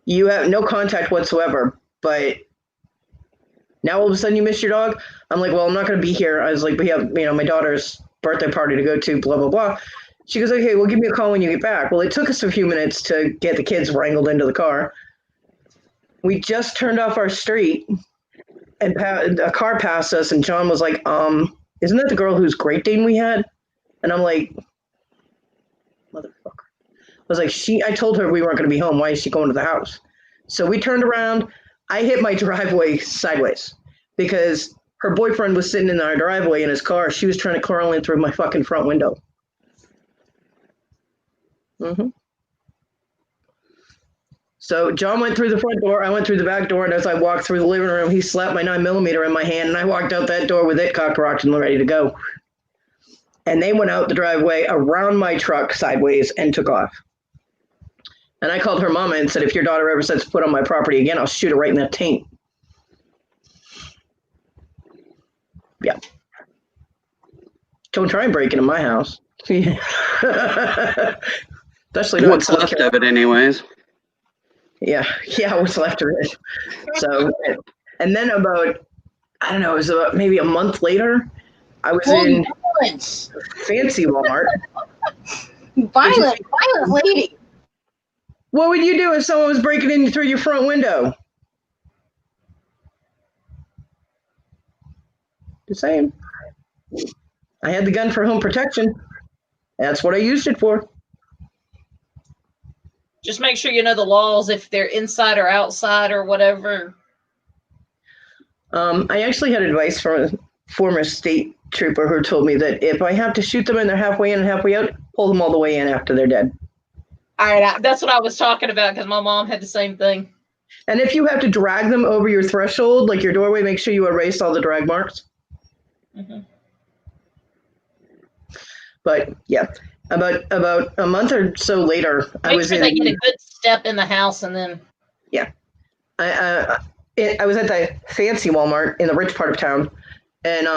S4: you have no contact whatsoever. But now all of a sudden you miss your dog? I'm like, well, I'm not going to be here. I was like, we have, my daughter's birthday party to go to, blah, blah, blah. She goes, okay, well, give me a call when you get back. Well, it took us a few minutes to get the kids wrangled into the car. We just turned off our street and a car passed us, and John was like, isn't that the girl whose Great Dane we had? And I'm like, motherfucker. I was like, I told her we weren't going to be home. Why is she going to the house? So we turned around. I hit my driveway sideways because her boyfriend was sitting in our driveway in his car. She was trying to crawl in through my fucking front window. Mm-hmm. So John went through the front door. I went through the back door. And as I walked through the living room, he slapped my 9mm in my hand. And I walked out that door with it cocked, rocked, and ready to go. And they went out the driveway around my truck sideways and took off. And I called her mama and said, if your daughter ever sets foot on my property again, I'll shoot her right in that taint. Yeah. Don't try and break into my house. Especially
S7: what's left of it anyways.
S4: Yeah, what's left of it. So, and then about, I don't know, it was about maybe a month later, I was in fancy Walmart.
S2: Violent lady.
S4: What would you do if someone was breaking in through your front window? Just saying. I had the gun for home protection. That's what I used it for.
S8: Just make sure you know the laws if they're inside or outside or whatever.
S4: I actually had advice from a former state trooper who told me that if I have to shoot them and they're halfway in and halfway out, pull them all the way in after they're dead.
S8: All right, that's what I was talking about because my mom had the same thing.
S4: And if you have to drag them over your threshold, like your doorway, make sure you erase all the drag marks.
S8: Mm-hmm.
S4: But yeah, about a month or so later, I was
S8: sure they get a good step in the house, and then
S4: yeah, I was at the fancy Walmart in the rich part of town, and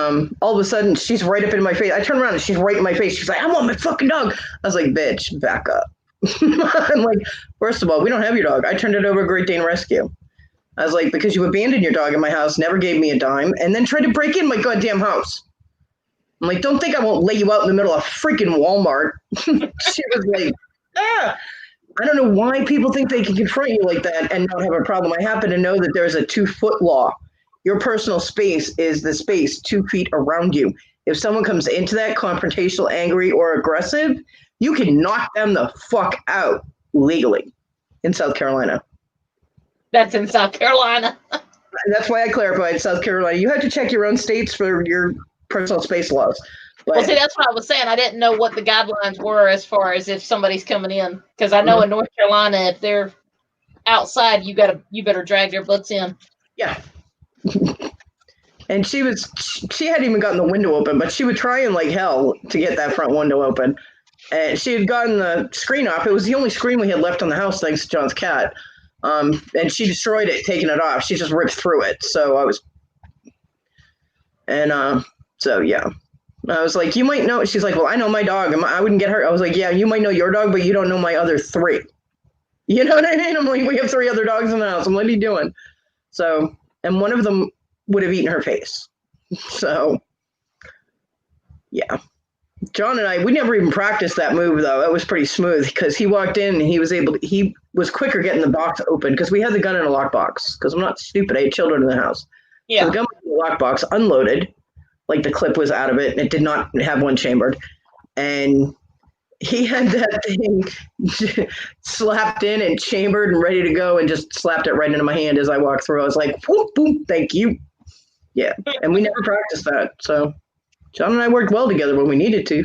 S4: all of a sudden she's right up in my face. I turn around and she's right in my face. She's like, "I want my fucking dog." I was like, "Bitch, back up." I'm like, first of all, we don't have your dog. I turned it over to Great Dane Rescue. I was like, because you abandoned your dog in my house, never gave me a dime, and then tried to break in my goddamn house. I'm like, don't think I won't lay you out in the middle of freaking Walmart. She was like, I don't know why people think they can confront you like that and not have a problem. I happen to know that there's a 2-foot law. Your personal space is the space 2 feet around you. If someone comes into that confrontational, angry, or aggressive, you can knock them the fuck out legally in South Carolina.
S8: That's in South Carolina.
S4: And that's why I clarified South Carolina. You have to check your own states for your personal space laws. But,
S8: well, see, that's what I was saying. I didn't know what the guidelines were as far as if somebody's coming in, because I know in North Carolina, if they're outside, you better drag their butts in.
S4: Yeah. And she hadn't even gotten the window open, but she was trying like hell to get that front window open. And she had gotten the screen off. It was the only screen we had left on the house, thanks to John's cat. And she destroyed it, taking it off. She just ripped through it. So I was, and so yeah, I was like, you might know. She's like, well, I know my dog. I wouldn't get hurt. I was like, yeah, you might know your dog, but you don't know my other 3. You know what I mean? I'm like, we have 3 other dogs in the house. I'm like, what are you doing? So, and one of them would have eaten her face. So, yeah. John and I, we never even practiced that move, though. It was pretty smooth because he walked in and he was quicker getting the box open because we had the gun in a lockbox because I'm not stupid. I had children in the house.
S3: Yeah.
S4: So the gun was in the lockbox, unloaded, like the clip was out of it, and it did not have one chambered. And he had that thing slapped in and chambered and ready to go and just slapped it right into my hand as I walked through. I was like, boom, boom, thank you. Yeah. And we never practiced that. So John and I worked well together when we needed to.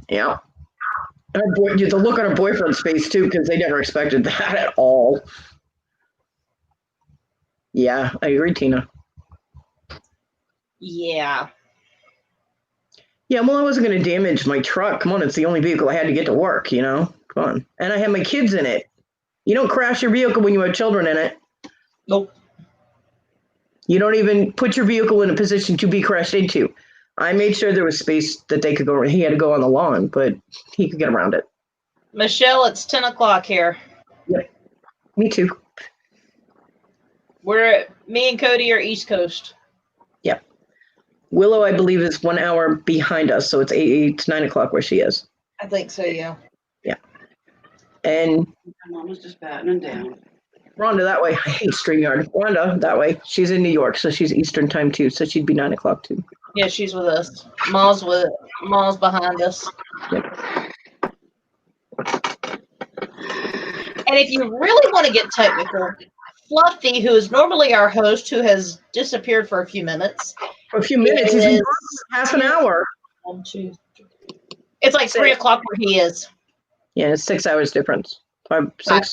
S4: Yeah. And the look on her boyfriend's face, too, because they never expected that at all. Yeah, I agree, Tina.
S8: Yeah.
S4: Yeah, well, I wasn't going to damage my truck. Come on, it's the only vehicle I had to get to work, you know? Come on. And I had my kids in it. You don't crash your vehicle when you have children in it.
S8: Nope.
S4: You don't even put your vehicle in a position to be crashed into. I made sure there was space that they could go. He had to go on the lawn, but he could get around it.
S8: Michelle, it's 10 o'clock here.
S4: Yep. Me too.
S8: Me and Cody are East Coast.
S4: Yep. Willow, I believe, is 1 hour behind us, so it's 9 o'clock where she is.
S8: I think so, yeah.
S4: Yeah. And
S10: Mama's just battening down.
S4: Rhonda that way. I hate StreamYard. Rhonda that way. She's in New York, so she's Eastern time too. So she'd be 9 o'clock too.
S8: Yeah, she's with us. Ma's behind us.
S4: Yep.
S8: And if you really want to get technical, Fluffy, who is normally our host, who has disappeared for a few minutes.
S4: For a few minutes, he's been gone for half an hour.
S8: 1, 2, 3. It's like 3 o'clock where he is.
S4: Yeah, it's 6 hours difference. 5 hours.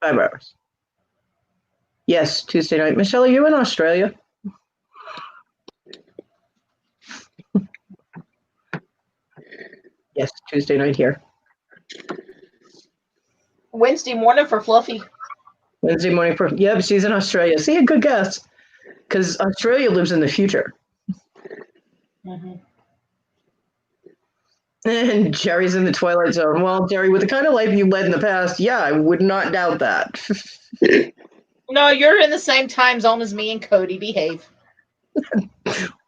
S4: 5 hours. Yes, Tuesday night. Michelle, are you in Australia? Yes, Tuesday night here.
S8: Wednesday morning for Fluffy.
S4: Wednesday morning for, yep, she's in Australia. See, a good guess. Because Australia lives in the future.
S8: Mm-hmm.
S4: And Jerry's in the Twilight Zone. Well, Jerry, with the kind of life you led in the past, yeah, I would not doubt that.
S8: No, you're in the same time zone as me and Cody. Behave.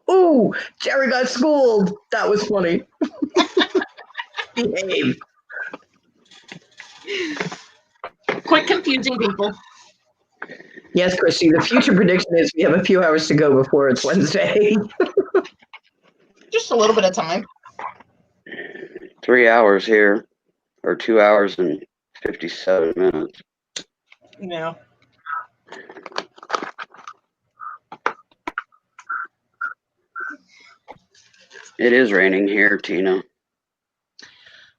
S4: Ooh, Jerry got schooled. That was funny. Behave.
S8: Quit confusing people.
S4: Yes, Christy, the future prediction is we have a few hours to go before it's Wednesday.
S8: Just a little bit of time.
S7: 3 hours here, or 2 hours and 57 minutes.
S8: No.
S7: It is raining here, Tina.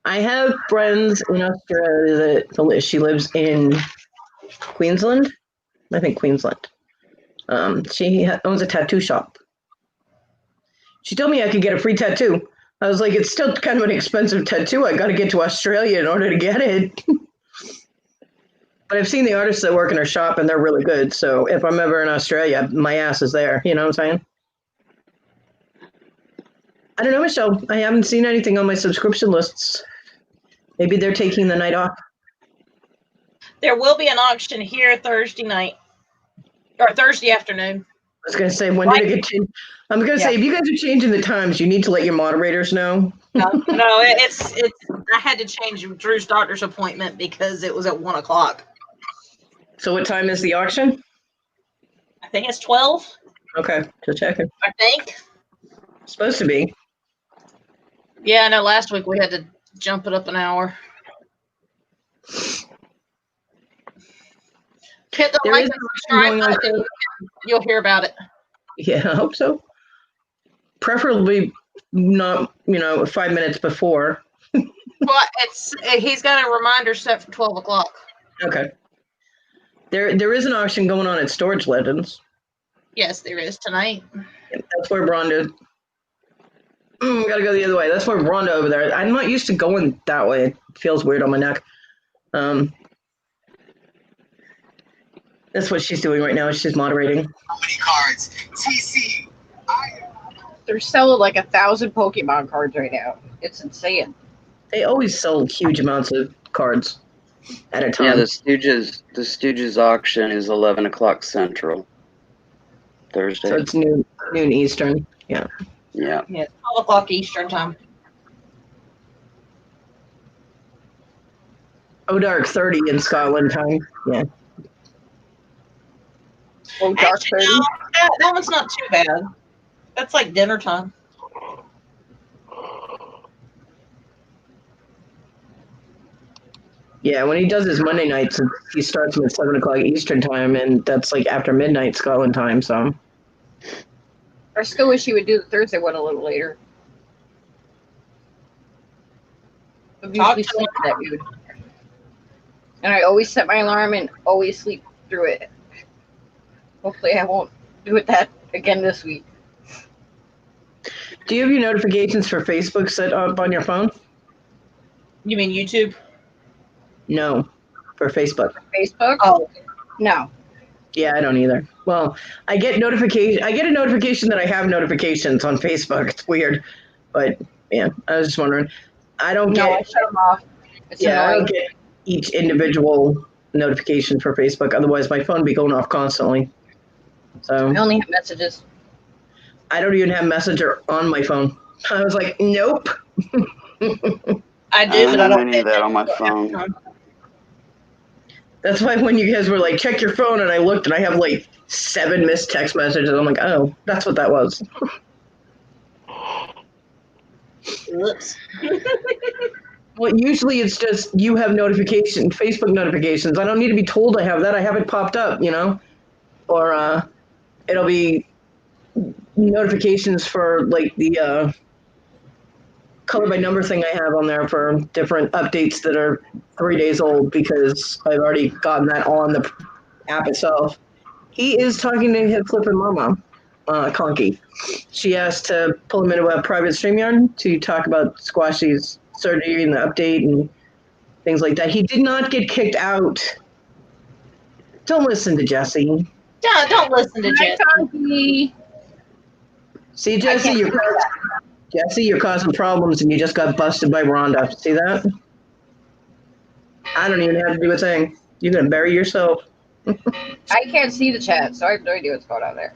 S4: I have friends in Australia that she lives in Queensland. I think Queensland. She owns a tattoo shop. She told me I could get a free tattoo. I was like, it's still kind of an expensive tattoo. I got to get to Australia in order to get it. But I've seen the artists that work in her shop, and they're really good. So if I'm ever in Australia, my ass is there. You know what I'm saying? I don't know, Michelle. I haven't seen anything on my subscription lists. Maybe they're taking the night off.
S8: There will be an auction here Thursday night. Or Thursday afternoon.
S4: I was going to say, when did it get changed? I'm going to say, if you guys are changing the times, you need to let your moderators know.
S8: No, it's. I had to change Drew's doctor's appointment because it was at 1 o'clock.
S4: So what time is the auction?
S8: I think it's 12.
S4: Okay, just checking.
S8: I think.
S4: Supposed to be.
S8: Yeah, I know last week we had to jump it up an hour. Hit the like and subscribe button. You'll hear about it.
S4: Yeah, I hope so. Preferably not, 5 minutes before.
S8: Well, he's got a reminder set for 12 o'clock.
S4: Okay. There is an auction going on at Storage Legends.
S8: Yes, there is tonight.
S4: That's where Rhonda. Gotta go the other way. That's where Rhonda over there. I'm not used to going that way. It feels weird on my neck. That's what she's doing right now. She's moderating.
S11: How many cards? TC.
S2: They're selling like 1,000 Pokemon cards right now. It's insane.
S4: They always sell huge amounts of cards at a time.
S7: Yeah, the Stooges auction is 11 o'clock Central. Thursday.
S4: So it's noon Eastern. Yeah.
S7: Yeah.
S8: Yeah, 12 o'clock Eastern time.
S4: Oh, dark 30 in Scotland time. Yeah.
S2: Oh, dark
S8: Actually,
S2: 30.
S8: no, that one's not too bad. That's like dinner time.
S4: Yeah, when he does his Monday nights, he starts them at 7 o'clock Eastern time, and that's like after midnight Scotland time. So
S2: I still wish he would do the Thursday one a little later. I'm usually sleep in that mood. And I always set my alarm and always sleep through it. Hopefully I won't do it that again this week.
S4: do you have your notifications for Facebook set up on your phone?
S8: You mean YouTube?
S4: No, for Facebook.
S2: Facebook?
S8: Oh,
S2: No.
S4: Yeah, I don't either. Well, I get a notification that I have notifications on Facebook. It's weird, but yeah, I was just wondering. I don't
S2: No, I
S4: get.
S2: shut them off. It's
S4: Yeah, I
S2: annoying.
S4: don't get each individual notification for Facebook. Otherwise, my phone would be going off constantly. So
S2: I only have messages.
S4: I don't even have Messenger on my phone. I was like, nope.
S8: I
S7: I
S8: do, but I
S7: don't have
S8: don't
S7: any of that on my phone.
S4: That's why when you guys were like, check your phone, and I looked and I have like 7 missed text messages. I'm like, oh, that's what that was.
S8: Whoops.
S4: Well, usually it's just you have Facebook notifications. I don't need to be told I have that. I have it popped up, or it'll be notifications for like the color by number thing I have on there for different updates that are 3 days old because I've already gotten that on the app itself. He is talking to his flippin' mama, Conky. She asked to pull him into a private StreamYard to talk about Squashy's surgery and the update and things like that. He did not get kicked out. Don't listen to Jesse.
S8: Don't listen to Jesse.
S2: Conky.
S4: See, Jesse, you're causing problems and you just got busted by Rhonda. See that? I don't even have to do a thing. You're going to bury yourself.
S2: I can't see the chat, so I have no idea what's going on there.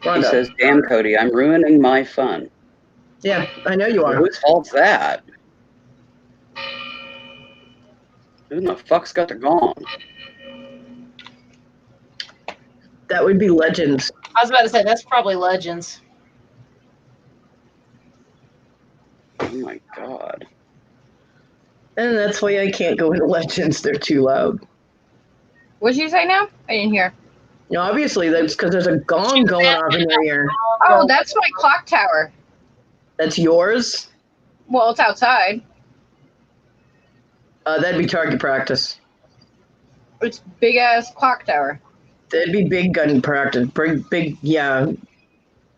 S7: He
S4: Rhonda.
S7: says, damn, Cody, I'm ruining my fun.
S4: Yeah, I know you are.
S7: Whose fault's that? Who the fuck's got the gong?
S4: That would be Legends.
S8: I was about to say, that's probably Legends.
S7: Oh my god.
S4: And that's why I can't go into Legends. They're too loud.
S2: What'd you say now? I didn't hear.
S4: No, obviously that's because there's a gong going off in your ear.
S2: Oh, that's my clock tower.
S4: That's yours?
S2: Well, it's outside.
S4: That'd be target practice.
S2: It's big ass clock tower.
S4: That'd be big gun practice. Big, yeah.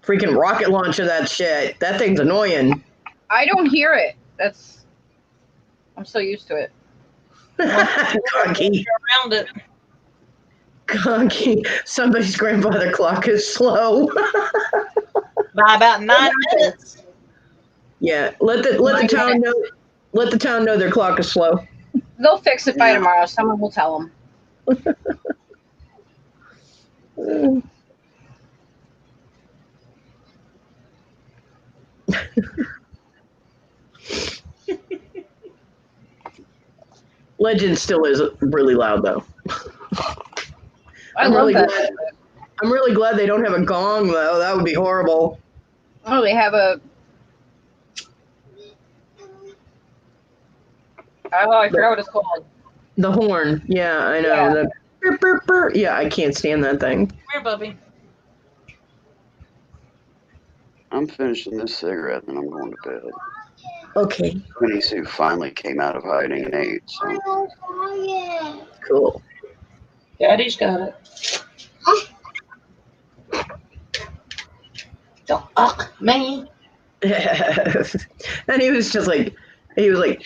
S4: Freaking rocket launcher that shit. That thing's annoying.
S2: I don't hear it. I'm so used to it.
S4: Conky.
S8: Around it.
S4: Conky. Somebody's grandfather clock is slow.
S8: By about 9 minutes.
S4: Yeah, let the town know. Let the town know their clock is slow.
S2: They'll fix it by tomorrow. Someone will tell them.
S4: Legend still is really loud though.
S2: I love that.
S4: I'm really glad they don't have a gong though. That would be horrible.
S2: Oh, they have a. Oh, I forgot what it's called.
S4: The horn. Yeah, I know.
S2: Yeah.
S4: The burr, burr, burr. Yeah, I can't stand that thing.
S8: Come here, Bubby.
S7: I'm finishing this cigarette and I'm going to bed.
S4: Okay.
S7: Winnie Sue finally came out of hiding and ate. So.
S4: Cool.
S8: Daddy's got it. Don't me.
S4: And he was just like, and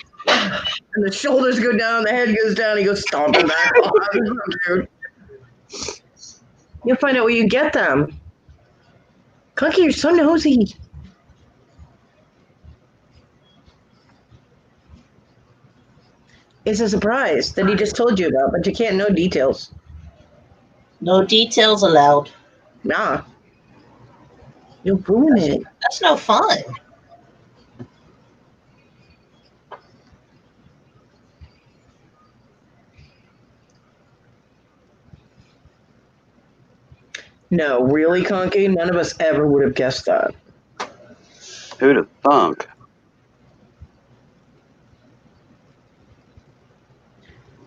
S4: the shoulders go down, the head goes down, he goes stomping back. Oh, that was so cute. You'll find out where you get them. Clunky, you're so nosy. It's a surprise that he just told you about, but you can't know details.
S8: No details allowed.
S4: Nah. You'll ruin it.
S8: That's no fun.
S4: No, really, Conky? None of us ever would have guessed that.
S7: Who'd have thunk?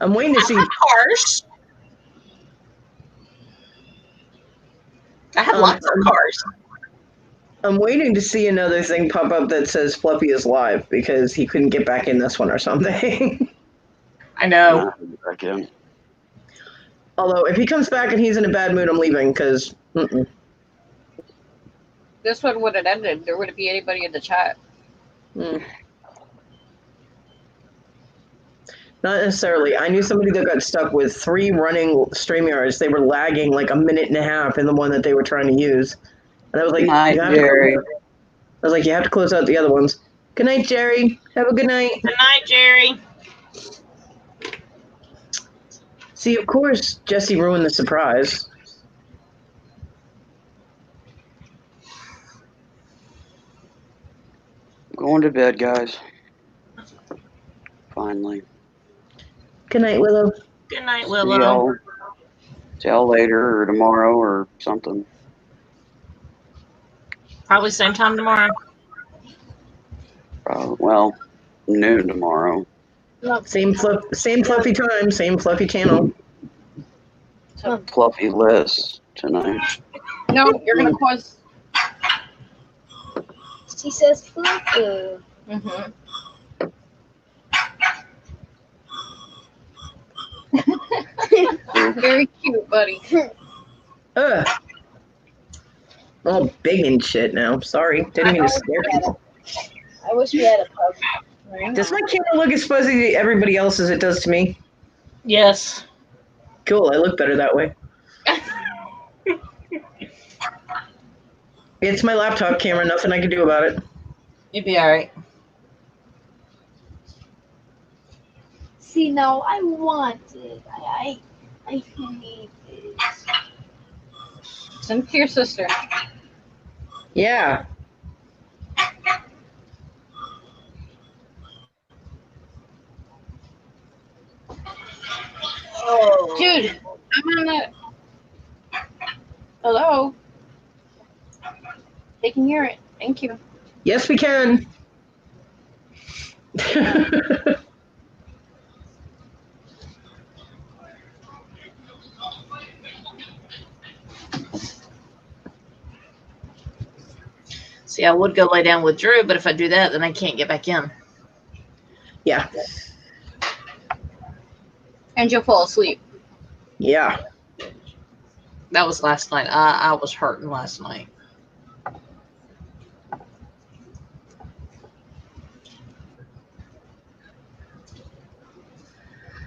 S4: I'm waiting to see.
S8: Cars. I have lots of cars.
S4: I'm waiting to see another thing pop up that says Fluffy is live because he couldn't get back in this one or something.
S8: I know.
S7: Back in.
S4: Although, if he comes back and he's in a bad mood, I'm leaving because.
S2: This one would have ended. There wouldn't be anybody in the chat.
S4: Not necessarily. I knew somebody that got stuck with 3 running StreamYards. They were lagging like a minute and a half in the one that they were trying to use. And I was like,
S7: Night, Jerry.
S4: you have to close out the other ones. Good night, Jerry. Have a good night.
S8: Good night, Jerry.
S4: See, of course, Jesse ruined the surprise.
S7: Going to bed, guys. Finally.
S4: Good night, Willow.
S8: Good night,
S7: See
S8: Willow.
S7: y'all later or tomorrow or something.
S8: Probably same time tomorrow.
S7: Well, noon tomorrow.
S4: Same fluffy time, same fluffy channel.
S7: Fluffy list tonight.
S2: No, you're gonna cause.
S5: She says fluffy.
S2: Mm-hmm. Very cute, buddy.
S4: Ugh. All big and shit now. Sorry. Didn't mean to scare people.
S5: I wish we had a pug.
S4: Does my camera look as fuzzy to everybody else as it does to me?
S8: Yes.
S4: Cool. I look better that way. It's my laptop camera. Nothing I can do about it.
S8: You'd be all right.
S5: See, no, I want it. I need it.
S2: Send it to your sister.
S4: Yeah.
S2: Oh. Dude, I'm on the. Hello? They can hear it. Thank you.
S4: Yes, we can.
S8: See, I would go lay down with Drew, but if I do that, then I can't get back in.
S4: Yeah.
S2: And you'll fall asleep.
S4: Yeah.
S8: That was last night. I was hurting last night.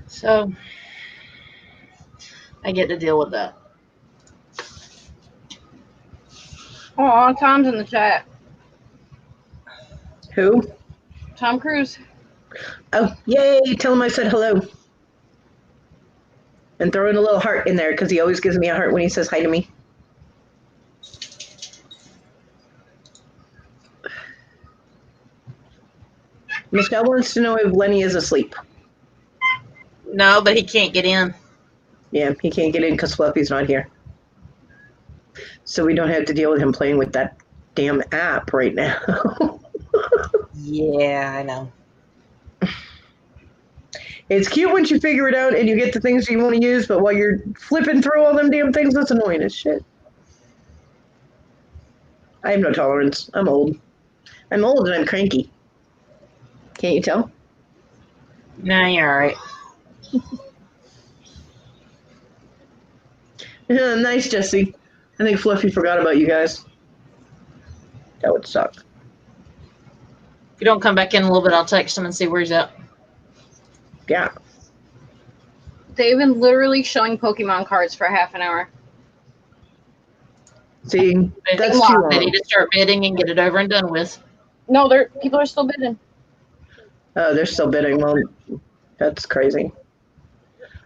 S8: So I get to deal with that.
S2: Oh, Tom's in the chat.
S4: Who?
S2: Tom Cruise.
S4: Oh, yay. Tell him I said hello. And throw in a little heart in there because he always gives me a heart when he says hi to me. Michelle wants to know if Lenny is asleep.
S8: No, but he can't get in.
S4: Yeah, he can't get in because Fluffy's not here. So we don't have to deal with him playing with that damn app right now.
S8: Yeah, I know.
S4: It's cute once you figure it out and you get the things you want to use, but while you're flipping through all them damn things, that's annoying as shit. I have no tolerance. I'm old. I'm old and I'm cranky. Can't you tell?
S8: Nah, you're all right.
S4: Yeah, nice, Jesse. I think Fluffy forgot about you guys. That would suck.
S8: If you don't come back in a little bit, I'll text him and see where he's at.
S4: Yeah.
S2: They've been literally showing Pokemon cards for half an hour.
S4: See, that's too
S8: They
S4: long.
S8: need to start bidding and get it over and done with.
S2: No, people are still bidding.
S4: Oh, they're still bidding. Well, that's crazy.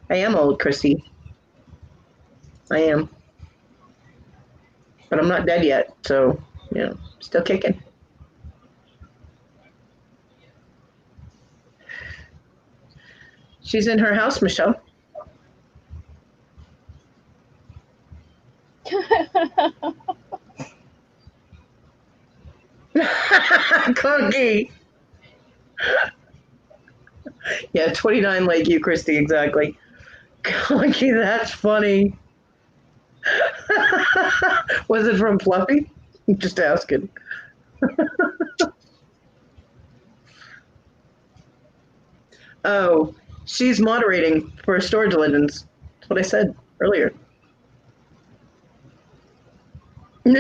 S4: I am old, Christy. I am. But I'm not dead yet, so, you know, still kicking. She's in her house, Michelle. Cookie. Yeah, 29 like you, Christy, exactly. Cookie, that's funny. Was it from Fluffy? Just asking. Oh, she's moderating for Storage Legends. That's what I said earlier. When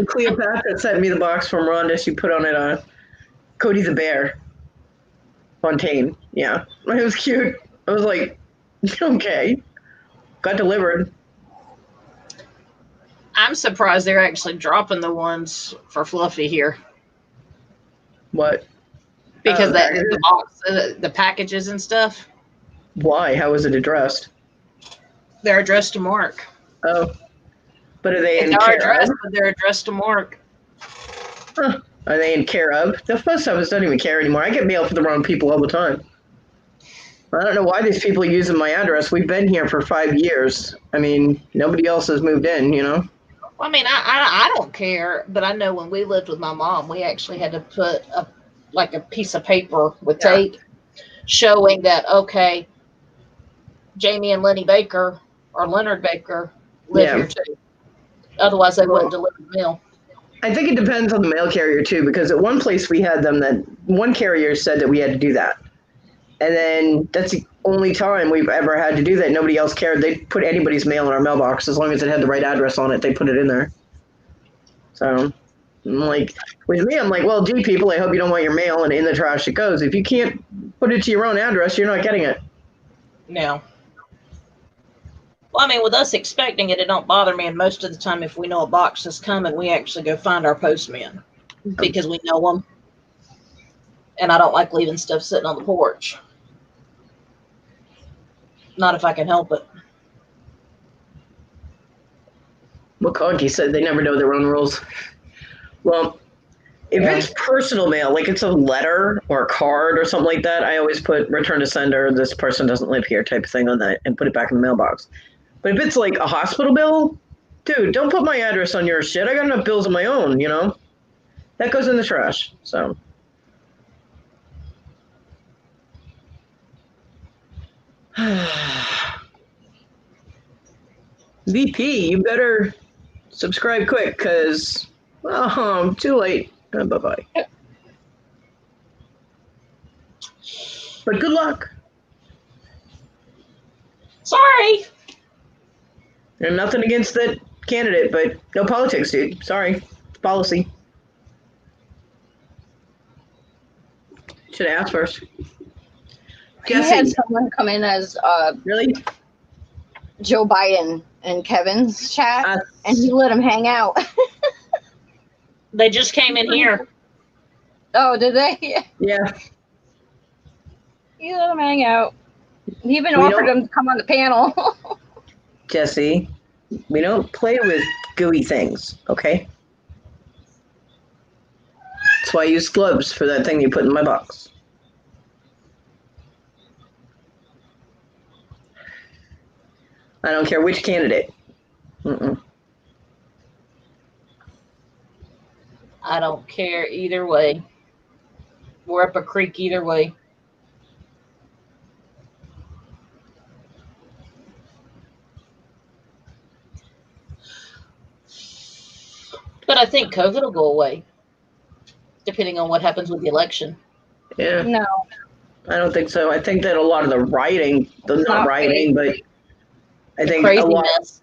S4: Cleopatra sent me the box from Rhonda, she put on it Cody the Bear. Fontaine. Yeah. It was cute. I was like, okay. Got delivered.
S8: I'm surprised they're actually dropping the ones for Fluffy here.
S4: What?
S8: Because the box, the packages and stuff.
S4: Why? How is it addressed?
S8: They're addressed to Mark.
S4: Oh. But are they in
S8: They're
S4: care
S8: addressed,
S4: of?
S8: but they're addressed to Mark.
S4: Huh. Are they in care of? The post office doesn't even care anymore. I get mail for the wrong people all the time. I don't know why these people are using my address. We've been here for 5 years. I mean, nobody else has moved in, you know?
S8: Well, I mean, I don't care, but I know when we lived with my mom, we actually had to put a piece of paper with tape showing that, okay, Jamie and Lenny Baker or Leonard Baker live here too. Otherwise, they wouldn't deliver the mail.
S4: I think it depends on the mail carrier too, because at one place we had them that one carrier said that we had to do that. And then that's the only time we've ever had to do that. Nobody else cared. They put anybody's mail in our mailbox. As long as it had the right address on it, they put it in there. So, I'm like, with me, I'm like, well, gee, people, I hope you don't want your mail, and in the trash it goes. If you can't put it to your own address, you're not getting it.
S8: No. Well, I mean, with us expecting it, it don't bother me. And most of the time, if we know a box is coming, we actually go find our postman because we know them. And I don't like leaving stuff sitting on the porch. Not if I can help it.
S4: Well, Conky said they never know their own rules. Well, if it's personal mail, like it's a letter or a card or something like that, I always put return to sender, this person doesn't live here type of thing on that and put it back in the mailbox. But if it's like a hospital bill, dude, don't put my address on your shit. I got enough bills of my own, you know? That goes in the trash, so. VP, you better subscribe quick, because, oh, too late. Bye-bye. But good luck.
S8: Sorry.
S4: And nothing against that candidate, but no politics, dude. Sorry. It's policy. Should have asked first.
S2: He had someone come in as
S4: really
S2: Joe Biden in Kevin's chat, and he let him hang out.
S8: They just came in here.
S2: Oh, did they?
S4: Yeah.
S2: He let him hang out. He even offered him to come on the panel.
S4: Jesse, we don't play with gooey things, okay? That's why I use gloves for that thing you put in my box. I don't care which candidate. Mm-mm.
S8: I don't care either way. We're up a creek either way. But I think COVID will go away, depending on what happens with the election.
S4: Yeah.
S2: No.
S4: I don't think so. I think that a lot of the rioting, not
S2: Not
S4: rioting, but I think a lot.
S8: Craziness.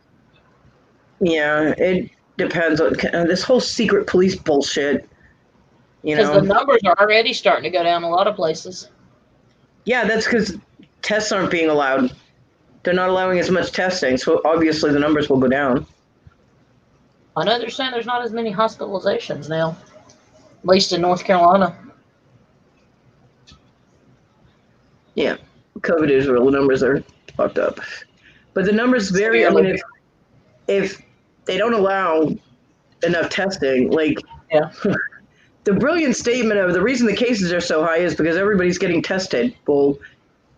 S4: Yeah, it depends on this whole secret police bullshit. You
S8: Because
S4: know,
S8: the numbers are already starting to go down a lot of places.
S4: yeah, that's because tests aren't being allowed. They're not allowing as much testing, so obviously the numbers will go down.
S8: I know they're saying there's not as many hospitalizations now, at least in North Carolina.
S4: Yeah, COVID Israel numbers are fucked up, but the numbers vary. I mean, if they don't allow enough testing, like
S8: Yeah.
S4: the brilliant statement of the reason the cases are so high is because everybody's getting tested. Well,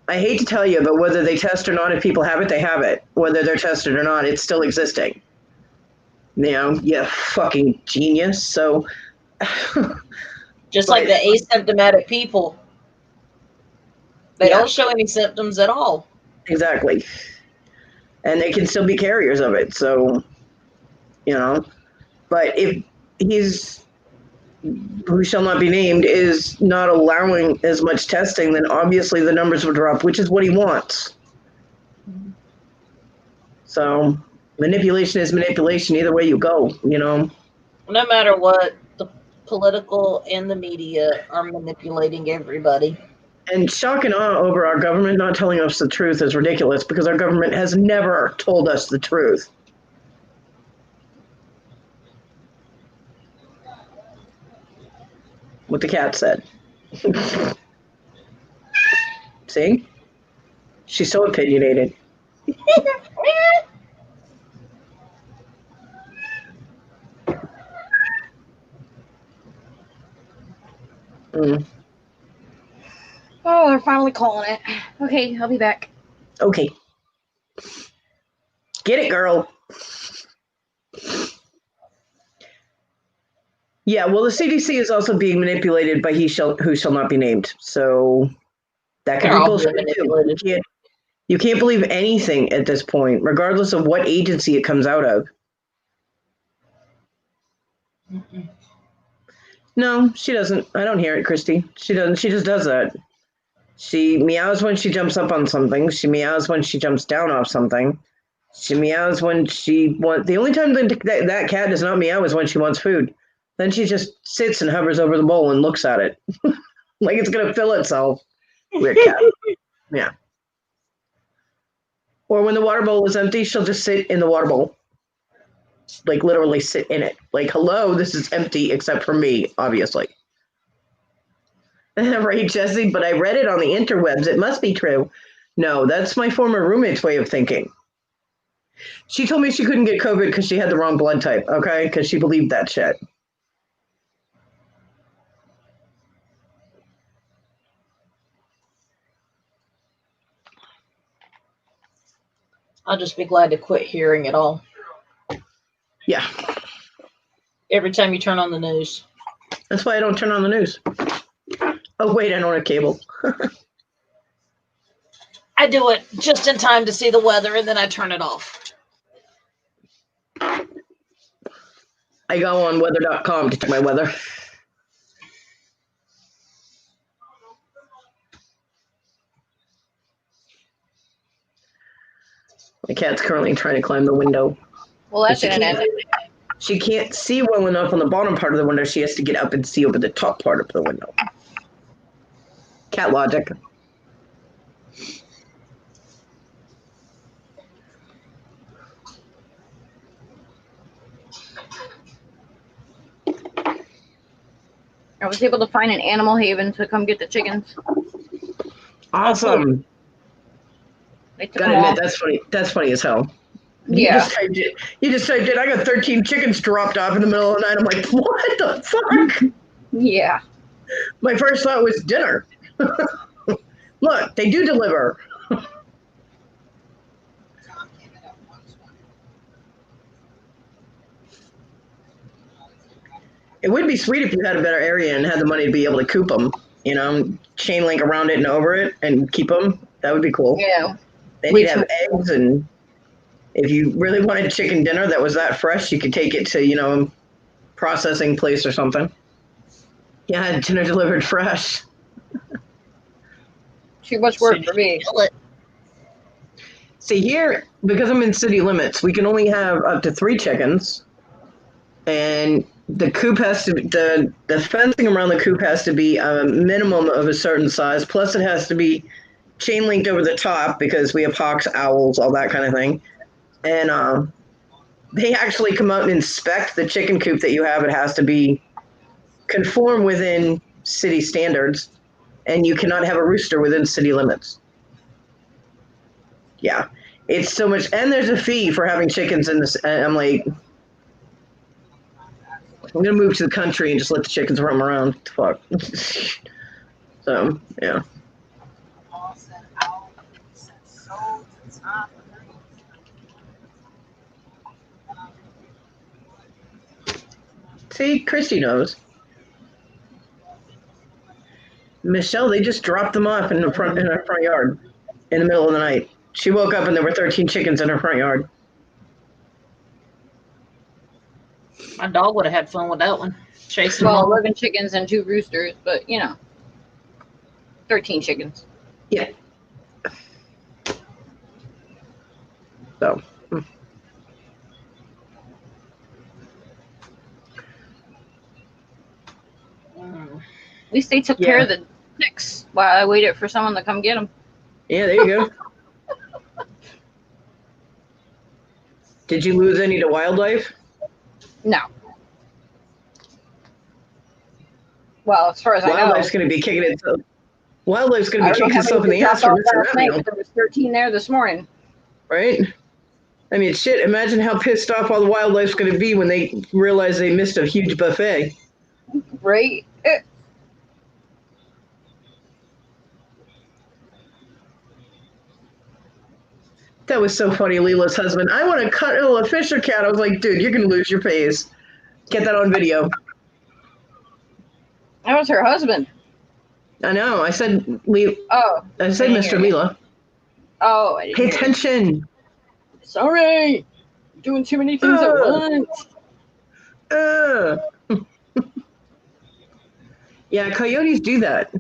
S4: I hate to tell you, but whether they test or not, if people have it, they have it. Whether they're tested or not, it's still existing. You know, yeah, fucking genius. So,
S8: Just like the asymptomatic people, they don't show any symptoms at all.
S4: Exactly. And they can still be carriers of it. So, you know, but if he's who shall not be named is not allowing as much testing, then obviously the numbers will drop, which is what he wants. So manipulation is manipulation either way you go, you know.
S8: No matter what, the political and the media are manipulating everybody.
S4: And shock and awe over our government not telling us the truth is ridiculous because our government has never told us the truth. What the cat said. See? She's so opinionated. Mm.
S2: Oh, they're finally calling it. Okay, I'll be back.
S4: Okay. Get it, girl. Yeah, well, the CDC is also being manipulated by who shall not be named. So that could be bullshit too. You can't believe anything at this point, regardless of what agency it comes out of.
S8: Mm-mm.
S4: No, she doesn't. I don't hear it, Christy. She doesn't. She just does that. She meows when she jumps up on something. She meows when she jumps down off something. She meows when she wants. The only time that cat does not meow is when she wants food. Then she just sits and hovers over the bowl and looks at it like it's gonna fill itself. Weird cat. Yeah. Or when the water bowl is empty, she'll just sit in the water bowl. Like literally sit in it. Like, hello, this is empty except for me, obviously. Right, Jesse? But I read it on the interwebs. It must be true. No, that's my former roommate's way of thinking. She told me she couldn't get COVID because she had the wrong blood type, okay? Because she believed that shit.
S8: I'll just be glad to quit hearing it all.
S4: Yeah.
S8: Every time you turn on the news.
S4: That's why I don't turn on the news. Oh, wait, I don't have cable.
S8: I do it just in time to see the weather, and then I turn it off.
S4: I go on weather.com to check my weather. My cat's currently trying to climb the window.
S2: Well, that's internet.
S4: She can't see well enough on the bottom part of the window. She has to get up and see over the top part of the window. Cat logic.
S2: I was able to find an animal haven to come get the chickens.
S4: Awesome.
S2: They took
S4: Gotta
S2: them
S4: admit,
S2: all.
S4: that's funny. That's funny as hell.
S2: Yeah.
S4: You just typed in, I got 13 chickens dropped off in the middle of the night. I'm like, what the fuck?
S2: Yeah.
S4: My first thought was dinner. Look, they do deliver. It would be sweet if you had a better area and had the money to be able to coop them. You know, chain link around it and over it and keep them. That would be cool.
S2: Yeah.
S4: Then you'd have eggs, and if you really wanted chicken dinner that was that fresh, you could take it to, processing place or something. Yeah, dinner delivered fresh.
S2: Too much work for me.
S4: See, here, because I'm in city limits, we can only have up to 3 chickens, and the coop has to be, the fencing around the coop has to be a minimum of a certain size, plus it has to be chain linked over the top because we have hawks, owls, all that kind of thing. And they actually come out and inspect the chicken coop that you have. It has to be conform within city standards, and you cannot have a rooster within city limits. Yeah, it's so much, and there's a fee for having chickens in this. I'm like, I'm gonna move to the country and just let the chickens roam around. Fuck. So yeah. See, Christy knows. Michelle, they just dropped them off in her front yard in the middle of the night. She woke up and there were 13 chickens in her front yard.
S8: My dog would have had fun with that one. Chasing them
S2: Well,
S8: all.
S2: 11 chickens and 2 roosters, but 13 chickens.
S4: Yeah. So.
S2: At least they took care of the chicks while I waited for someone to come get them.
S4: Yeah, there you go. Did you lose any to wildlife?
S2: No. Well, as far as
S4: Wildlife's
S2: I know.
S4: going to be kicking itself. Wildlife's going to
S2: I
S4: be
S2: don't know
S4: kicking
S2: how
S4: itself in
S2: many
S4: the ass for
S2: dropped off
S4: missing
S2: last
S4: that
S2: night,
S4: meal.
S2: but there was 13 there this morning.
S4: Right? I mean, shit, imagine how pissed off all the wildlife's going to be when they realize they missed a huge buffet.
S2: Right?
S4: That was so funny, Leela's husband. I want to cuddle a Fisher cat. I was like, dude, you're going to lose your face. Get that on video.
S2: That was her husband.
S4: I know. I said,
S2: Oh.
S4: I said,
S2: didn't
S4: Mr.
S2: hear you.
S4: Leela.
S2: Oh, I didn't
S4: Pay
S2: hear you.
S4: attention.
S2: Sorry. Doing too many things at once.
S4: Yeah, coyotes do that.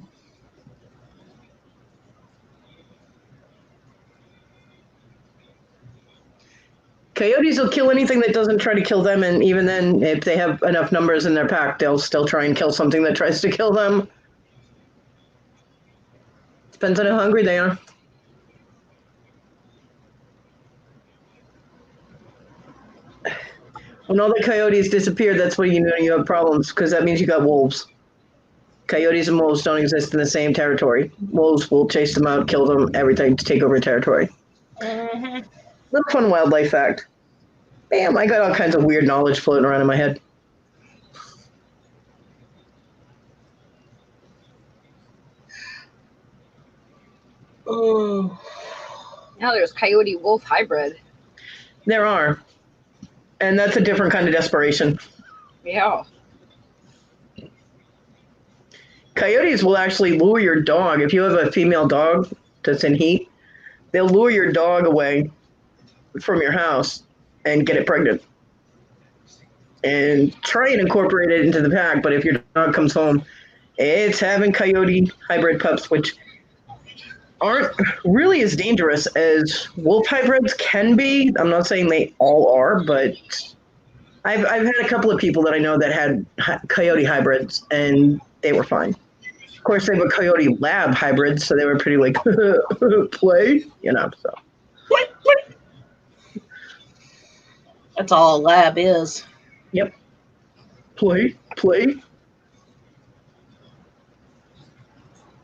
S4: Coyotes will kill anything that doesn't try to kill them, and even then, if they have enough numbers in their pack, they'll still try and kill something that tries to kill them. Depends on how hungry they are. When all the coyotes disappear, that's when you know you have problems, because that means you got wolves. Coyotes and wolves don't exist in the same territory. Wolves will chase them out, kill them, everything to take over territory.
S8: Mm-hmm.
S4: Little fun wildlife fact. Bam, I got all kinds of weird knowledge floating around in my head.
S2: Oh. Now there's coyote wolf hybrid.
S4: There are. And that's a different kind of desperation.
S2: Yeah.
S4: Coyotes will actually lure your dog. If you have a female dog that's in heat, they'll lure your dog away from your house and get it pregnant. And try and incorporate it into the pack, but if your dog comes home, it's having coyote hybrid pups, which aren't really as dangerous as wolf hybrids can be. I'm not saying they all are, but I've had a couple of people that I know that had coyote hybrids, and they were fine. Of course, they have a coyote lab hybrid, so they were pretty like, play, so.
S8: That's all a lab is.
S4: Yep. Play.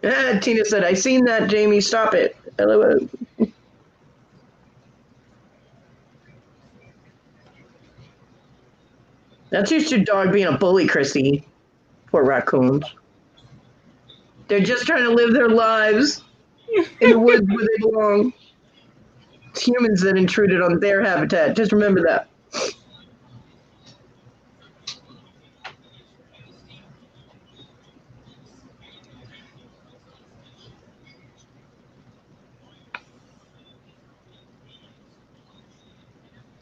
S4: Ah, Tina said, I seen that, Jamie. Stop it. LOL. That's just your dog being a bully, Chrissy. Poor raccoons. They're just trying to live their lives in the woods where they belong. It's humans that intruded on their habitat. Just remember that.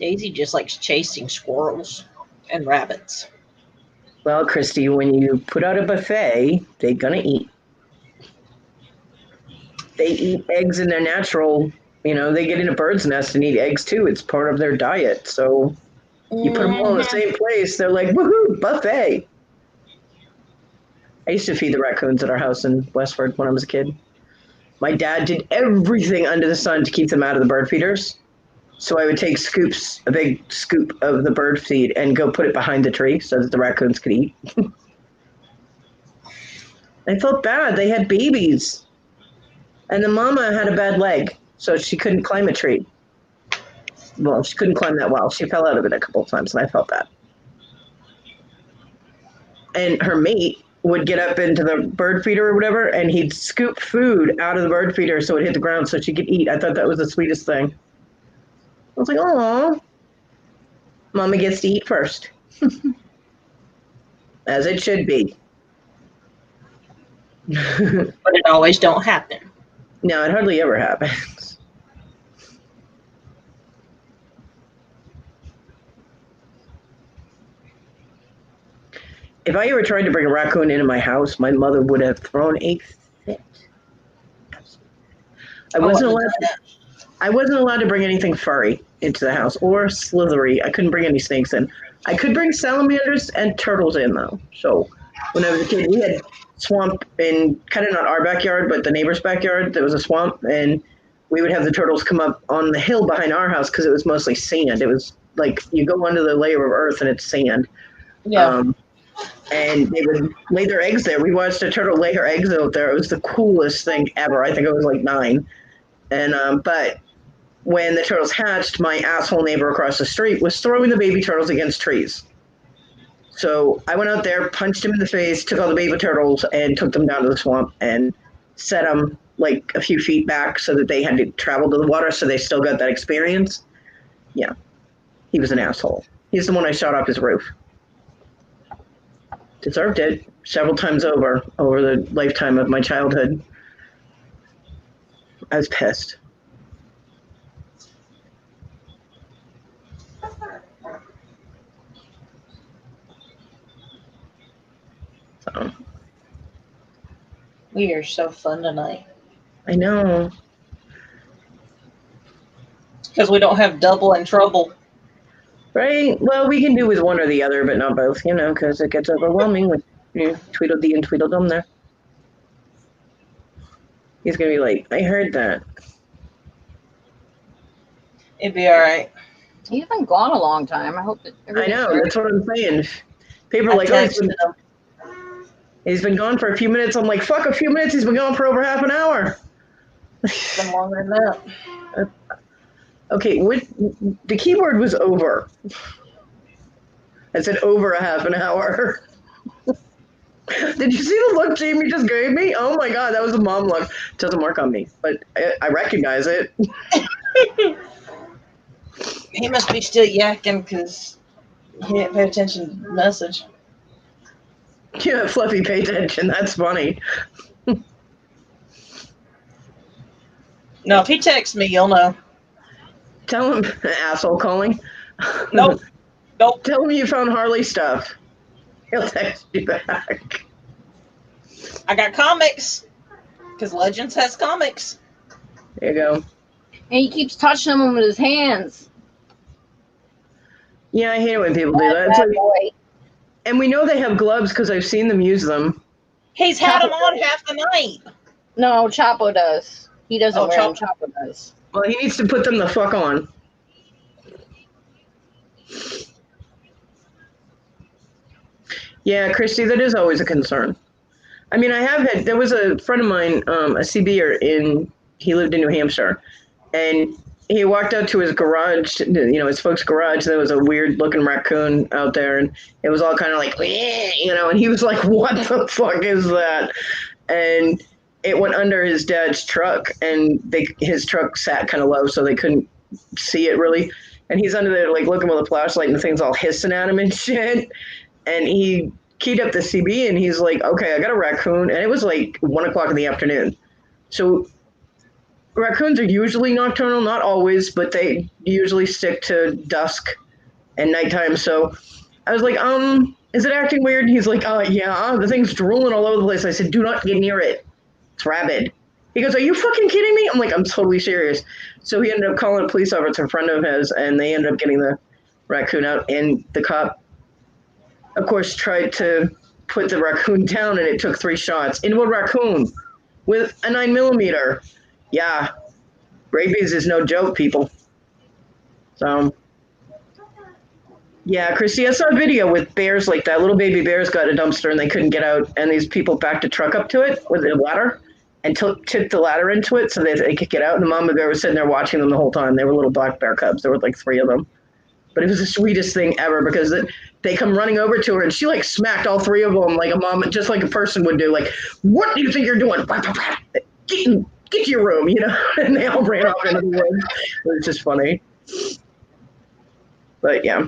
S8: Daisy just likes chasing squirrels and rabbits.
S4: Well, Christy, when you put out a buffet, they're gonna eat. They eat eggs in their natural, they get in a bird's nest and eat eggs too. It's part of their diet. So you put them all in the same place, they're like, woohoo, buffet. I used to feed the raccoons at our house in Westford when I was a kid. My dad did everything under the sun to keep them out of the bird feeders. So I would take a big scoop of the bird feed and go put it behind the tree so that the raccoons could eat. I felt bad. They had babies. And the mama had a bad leg, so she couldn't climb a tree. Well, she couldn't climb that well. She fell out of it a couple of times, and I felt bad. And her mate would get up into the bird feeder or whatever, and he'd scoop food out of the bird feeder so it hit the ground so she could eat. I thought that was the sweetest thing. I was like, oh, Mama gets to eat first. As it should be.
S8: But it always don't happen.
S4: No, it hardly ever happens. If I ever tried to bring a raccoon into my house, my mother would have thrown a fit. I wasn't allowed to bring anything furry into the house or slithery. I couldn't bring any snakes in. I could bring salamanders and turtles in though. So when I was a kid, we had swamp in kind of not our backyard, but the neighbor's backyard. There was a swamp, and we would have the turtles come up on the hill behind our house because it was mostly sand. It was like you go under the layer of earth and it's sand.
S8: Yeah.
S4: And they would lay their eggs there. We watched a turtle lay her eggs out there. It was the coolest thing ever. I think I was like 9. And but when the turtles hatched, my asshole neighbor across the street was throwing the baby turtles against trees. So I went out there, punched him in the face, took all the baby turtles, and took them down to the swamp and set them like a few feet back so that they had to travel to the water, so they still got that experience. Yeah, he was an asshole. He's the one I shot off his roof. Deserved it several times over the lifetime of my childhood. I was pissed. So.
S8: We are so fun tonight.
S4: I know.
S8: Because we don't have double and trouble.
S4: Right. Well, we can do with one or the other, but not both, because it gets overwhelming with Tweedledee and Tweedledum there. He's going to be like, I heard that.
S8: It'd be all right.
S2: He's been gone a long time. I hope that.
S4: I know. That's what I'm saying. People are like, oh, he's been gone for a few minutes. I'm like, fuck, a few minutes. He's been gone for over half an hour.
S8: It's been longer than that.
S4: Okay, the keyword was over. I said over a half an hour. Did you see the look Jamie just gave me? Oh my God, that was a mom look. It doesn't work on me, but I recognize it.
S8: He must be still yakking because he didn't pay attention to the message.
S4: Yeah, Fluffy, pay attention. That's funny.
S8: No, if he texts me, you'll know.
S4: Tell him, asshole calling.
S8: Nope.
S4: Tell him you found Harley stuff. He'll text you back.
S8: I got comics. Because Legends has comics.
S4: There you go.
S2: And he keeps touching them with his hands.
S4: Yeah, I hate it when people do that. It's like, and we know they have gloves because I've seen them use them.
S8: He's had them on half the night.
S2: No, Chapo does. He doesn't wear them. Chapo does.
S4: Well, he needs to put them the fuck on. Yeah, Christy, that is always a concern. I mean, there was a friend of mine, a CBer he lived in New Hampshire, and he walked out to his garage, his folks' garage. There was a weird looking raccoon out there, and it was all kind of like, and he was like, what the fuck is that? And it went under his dad's truck, and his truck sat kind of low, so they couldn't see it really. And he's under there, like, looking with a flashlight, and the thing's all hissing at him and shit. And he keyed up the CB, and he's like, okay, I got a raccoon. And it was like 1 o'clock in the afternoon. So raccoons are usually nocturnal, not always, but they usually stick to dusk and nighttime. So I was like, is it acting weird? He's like, yeah, the thing's drooling all over the place. I said, do not get near it. It's rabid. He goes, are you fucking kidding me? I'm like, I'm totally serious. So he ended up calling a police officer, a friend of his, and they ended up getting the raccoon out. And the cop, of course, tried to put the raccoon down, and it took 3 shots into a raccoon with a 9mm. Yeah, rabies is no joke, people. So, yeah, Christy, I saw a video with bears like that. Little baby bears got in a dumpster and they couldn't get out, and these people backed a truck up to it with a ladder and tipped the ladder into it so that they could get out. And the mama bear was sitting there watching them the whole time. They were little black bear cubs. There were like 3 of them. But it was the sweetest thing ever because they come running over to her and she like smacked all 3 of them like a mom, just like a person would do. Like, what do you think you're doing? Get to your room, you know? And they all ran off into the woods. It was just funny. But yeah,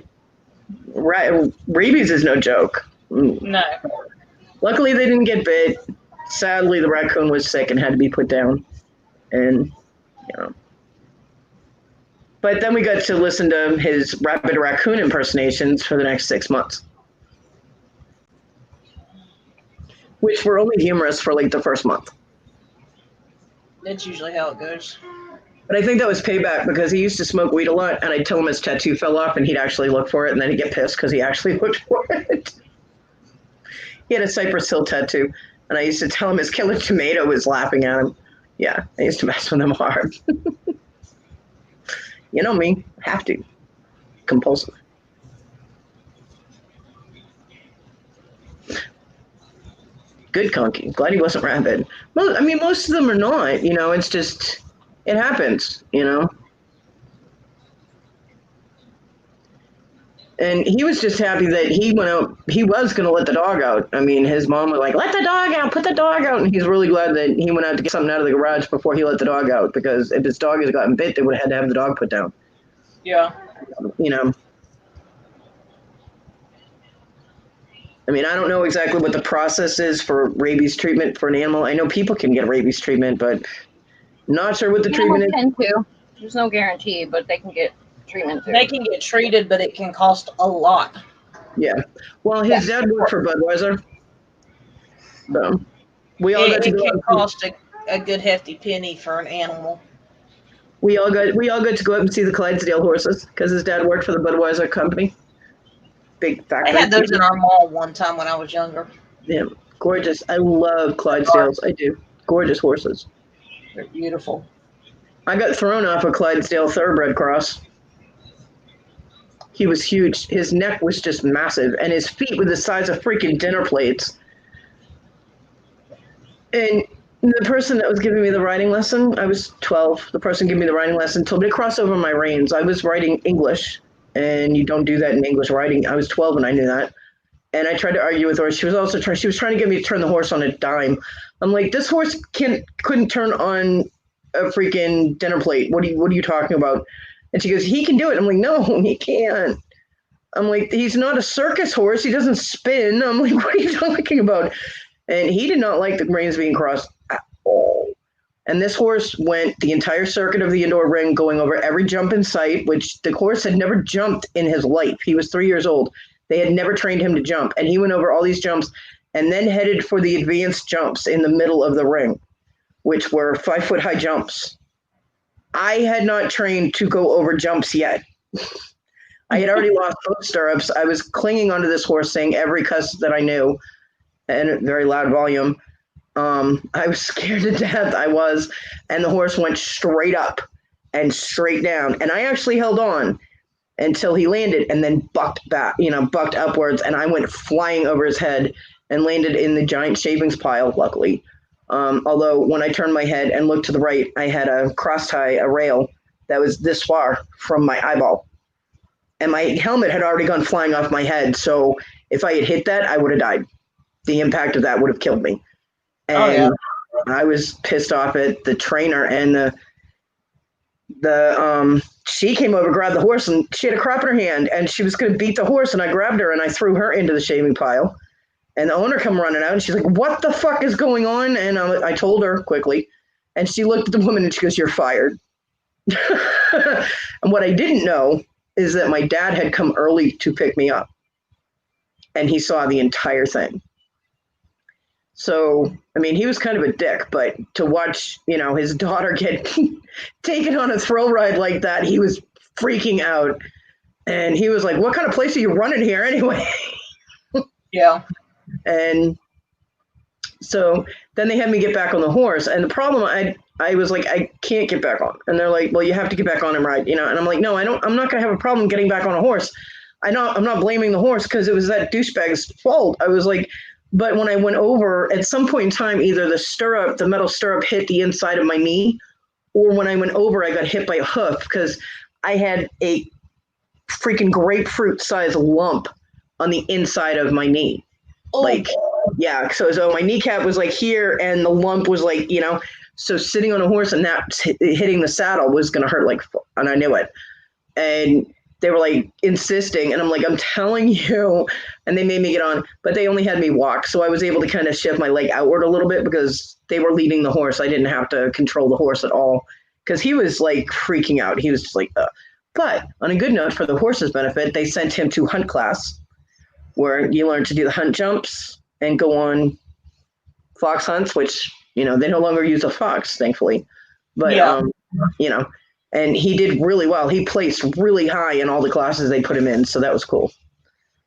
S4: rabies is no joke.
S8: No.
S4: Luckily, they didn't get bit. Sadly, the raccoon was sick and had to be put down. And, you know. But then we got to listen to his rabid raccoon impersonations for the next 6 months, which were only humorous for like the first month.
S3: That's usually how it goes.
S4: But I think that was payback because he used to smoke weed a lot, and I'd tell him his tattoo fell off, and he'd actually look for it, and then he'd get pissed because he actually looked for it. He had a Cypress Hill tattoo, and I used to tell him his killer tomato was laughing at him. Yeah, I used to mess with him hard. You know me, I have to. Compulsive. Good Conky. Glad he wasn't rabid. Well, I mean, most of them are not, you know, it's just, it happens, you know. And he was just happy that he went out, he was going to let the dog out. I mean, his mom was like, let the dog out, put the dog out. And he's really glad that he went out to get something out of the garage before he let the dog out. Because if his dog had gotten bit, they would have had to have the dog put down.
S3: Yeah.
S4: You know. I mean, I don't know exactly what the process is for rabies treatment for an animal. I know people can get rabies treatment, but not sure what the treatment is.
S2: Can too. There's no guarantee, but they can get treatment too.
S3: They can get treated, but it can cost a lot.
S4: Yeah. Well, his dad worked for Budweiser. So we all got to go.
S3: It can cost a good hefty penny for an animal.
S4: We all got to go up and see the Clydesdale horses because his dad worked for the Budweiser company. Big factory.
S3: I had those in our mall one time when I was younger.
S4: Yeah, gorgeous. I love Clydesdales. I do. Gorgeous horses.
S3: They're beautiful.
S4: I got thrown off a Clydesdale thoroughbred cross. He was huge. His neck was just massive, and his feet were the size of freaking dinner plates. And the person that was giving me the riding lesson, I was 12. The person giving me the riding lesson told me to cross over my reins. I was riding English, and you don't do that in English riding. I was 12 and I knew that. And I tried to argue with her. She was trying to get me to turn the horse on a dime. I'm like, this horse couldn't turn on a freaking dinner plate. What are you talking about? And she goes, he can do it. I'm like, no, he can't. I'm like, he's not a circus horse. He doesn't spin. I'm like, what are you talking about? And he did not like the reins being crossed at all. And this horse went the entire circuit of the indoor ring, going over every jump in sight, which the horse had never jumped in his life. He was 3 years old. They had never trained him to jump. And he went over all these jumps and then headed for the advanced jumps in the middle of the ring, which were 5-foot high jumps. I had not trained to go over jumps yet. I had already lost both stirrups. I was clinging onto this horse, saying every cuss that I knew in a very loud volume. I was scared to death. I was. And the horse went straight up and straight down. And I actually held on until he landed and then bucked upwards. And I went flying over his head and landed in the giant shavings pile, luckily. Although when I turned my head and looked to the right, I had a cross tie, a rail that was this far from my eyeball. And my helmet had already gone flying off my head. So if I had hit that, I would have died. The impact of that would have killed me. And I was pissed off at the trainer, and she came over, grabbed the horse, and she had a crop in her hand, and she was going to beat the horse, and I grabbed her and I threw her into the shaving pile. And the owner come running out, and she's like, what the fuck is going on? And I told her quickly, And she looked at the woman and she goes, "You're fired." And what I didn't know is that my dad had come early to pick me up. And he saw the entire thing. So, I mean, he was kind of a dick, but to watch, his daughter get taken on a thrill ride like that, he was freaking out. And he was like, "What kind of place are you running here anyway?"
S8: Yeah.
S4: And so then they had me get back on the horse. And the problem, I was like, "I can't get back on." And they're like, "Well, you have to get back on and ride, And I'm like, "No, I'm not going to have a problem getting back on a horse. I'm not blaming the horse because it was that douchebag's fault." I was like, but when I went over, at some point in time, either the metal stirrup hit the inside of my knee, or when I went over, I got hit by a hoof because I had a freaking grapefruit sized lump on the inside of my knee. Yeah. So my kneecap was like here and the lump was like, so sitting on a horse and that hitting the saddle was going to hurt and I knew it. And they were like insisting, and I'm like, "I'm telling you," and they made me get on, but they only had me walk. So I was able to kind of shift my leg outward a little bit because they were leading the horse. I didn't have to control the horse at all because he was like freaking out. He was just like, Ugh. But on a good note, for the horse's benefit, they sent him to hunt class where you learn to do the hunt jumps and go on fox hunts, which, they no longer use a fox, thankfully. But, and he did really well. He placed really high in all the classes they put him in. So that was cool.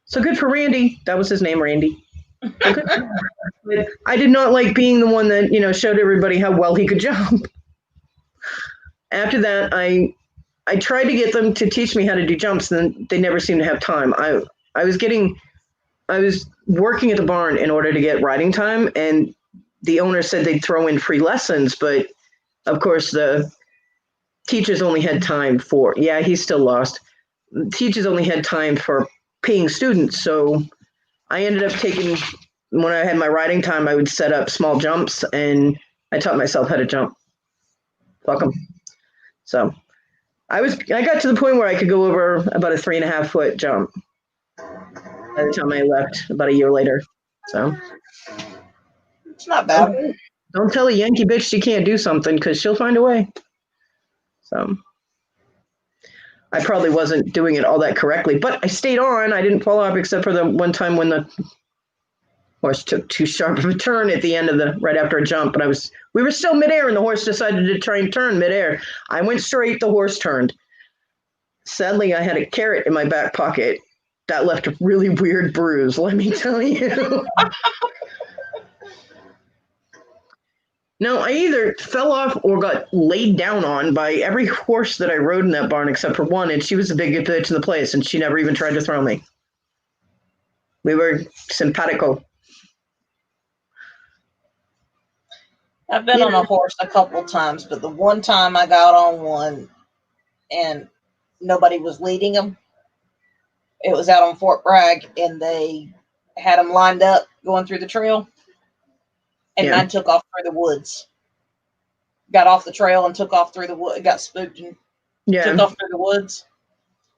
S4: So good for Randy. That was his name, Randy. But I did not like being the one that, showed everybody how well he could jump. After that, I tried to get them to teach me how to do jumps, and they never seemed to have time. I was working at the barn in order to get riding time, and the owner said they'd throw in free lessons, but of course the teachers only had time for, he's still lost. Teachers only had time for paying students. So I ended up when I had my riding time, I would set up small jumps and I taught myself how to jump. Fuck 'em. So I got to the point where I could go over about a 3.5 foot jump by the time I left about a year later. So
S8: it's not bad.
S4: Don't tell a Yankee bitch she can't do something because she'll find a way. So I probably wasn't doing it all that correctly, but I stayed on. I didn't fall off except for the one time when the horse took too sharp of a turn at the end of right after a jump. But we were still midair and the horse decided to try and turn midair. I went straight, the horse turned. Sadly, I had a carrot in my back pocket that left a really weird bruise, let me tell you. No, I either fell off or got laid down on by every horse that I rode in that barn except for one, and she was the biggest bitch in the place, and she never even tried to throw me. We were simpatico.
S3: I've been on a horse a couple times, but the one time I got on one and nobody was leading them, it was out on Fort Bragg, and they had them lined up going through the trail. And I took off through the woods. Got off the trail and took off through the wood. Got spooked and took off through the woods.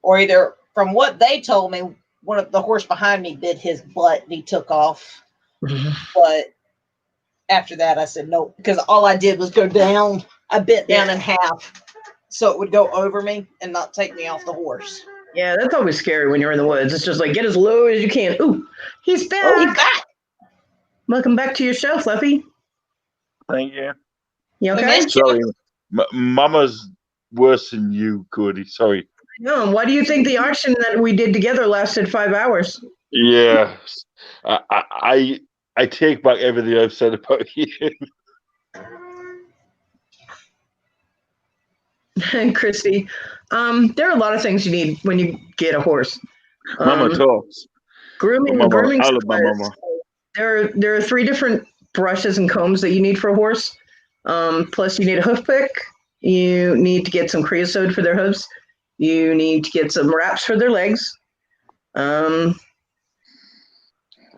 S3: Or either, from what they told me, one of the horse behind me bit his butt and he took off. But after that, I said no, because all I did was go down. I bit down in half, so it would go over me and not take me off the horse.
S4: Yeah, that's always scary when you're in the woods. It's just like, get as low as you can. Ooh, he's back.
S3: Oh, he's back.
S4: Welcome back to your show, Fluffy.
S1: Thank you.
S4: You okay?
S1: Sorry, Mama's worse than you, Cody. Sorry.
S4: No, why do you think the auction that we did together lasted 5 hours?
S1: Yeah, I take back everything I've said about you.
S4: And Christy, there are a lot of things you need when you get a horse.
S1: Mama talks.
S4: Grooming.
S1: I love my mama.
S4: There are 3 different brushes and combs that you need for a horse. Plus, you need a hoof pick. You need to get some creosote for their hooves. You need to get some wraps for their legs.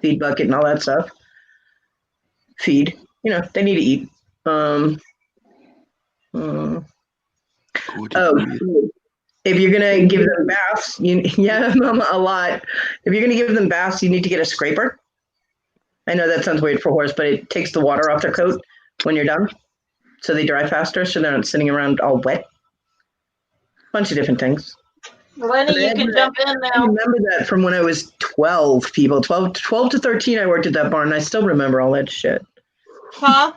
S4: Feed bucket and all that stuff. Feed. They need to eat. If you're gonna give them baths, Mama, a lot. If you're gonna give them baths, you need to get a scraper. I know that sounds weird for a horse, but it takes the water off their coat when you're done. so they dry faster, so they're not sitting around all wet. Bunch of different things.
S8: Lenny, you can jump in
S4: I
S8: now.
S4: remember that from when I was 12, people. 12 to 13, I worked at that barn. I still remember all that shit.
S8: Huh?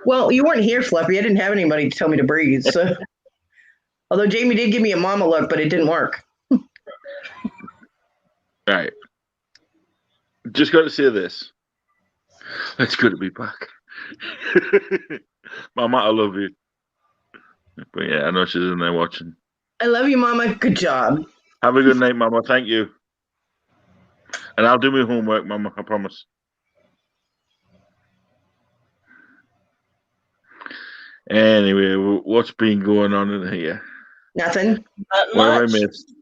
S4: Well, you weren't here, Fluffy. I didn't have anybody to tell me to breathe. So. Although Jamie did give me a mama look, but it didn't work.
S1: All right. Just got to say this. It's good to be back. Mama, I love you. But yeah, I know she's in there watching.
S4: I love you, Mama. Good job.
S1: Have a good night, Mama. Thank you. And I'll do my homework, Mama. I promise. Anyway, what's been going on in here?
S4: Nothing.
S8: Not
S1: What have I
S8: much.
S1: missed?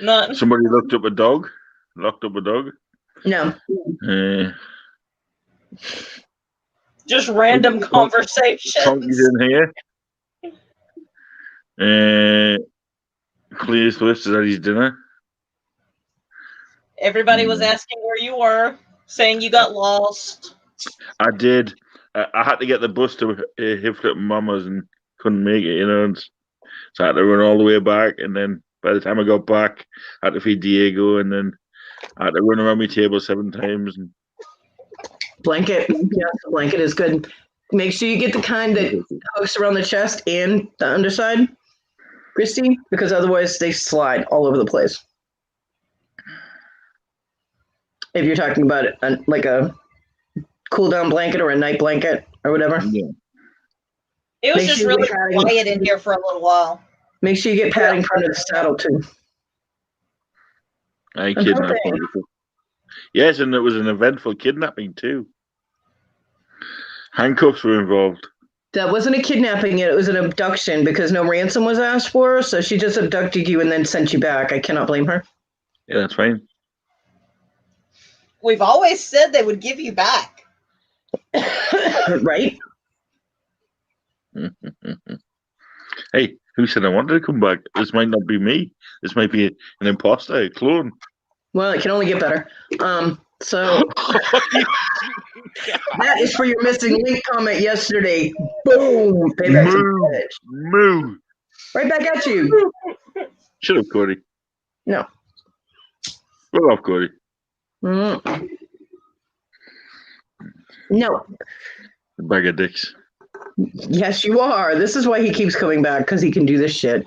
S8: Nothing.
S1: Somebody locked up a dog?
S4: No.
S8: Just random conversations.
S1: Conky's in here. Clear's listed at his dinner.
S8: Everybody was asking where you were, saying you got lost.
S1: I did. I had to get the bus to Hiflet Mama's and couldn't make it, and so I had to run all the way back. And then by the time I got back, I had to feed Diego, and then I had to run around my table 7 times. And
S4: Blanket. Yeah, the blanket is good. Make sure you get the kind that hooks around the chest and the underside, Christy, because otherwise they slide all over the place. If you're talking about it, like a cool down blanket or a night blanket or whatever.
S1: Yeah.
S8: It was
S4: Make
S8: just
S4: sure
S8: really
S4: you're
S8: quiet in here for a little while.
S4: Make sure you get padding for the saddle too.
S1: I kidnapped him. Yes, and it was an eventful kidnapping too. Handcuffs were involved.
S4: That wasn't a kidnapping, it was an abduction because no ransom was asked for, so she just abducted you and then sent you back. I cannot blame her.
S1: Yeah, that's fine.
S8: We've always said they would give you back.
S4: Right?
S1: Hey, who said I wanted to come back? This might not be me. This might be an imposter, a clone.
S4: Well, it can only get better. So that is for your missing link comment yesterday. Boom! Payback's
S1: Moo.
S4: a bitch.
S1: Moo.
S4: Right back at you.
S1: Shut up, Cody.
S4: No.
S1: Roll off, Cody.
S4: Mm. No.
S1: Bag of dicks.
S4: Yes, you are. This is why he keeps coming back, because he can do this shit.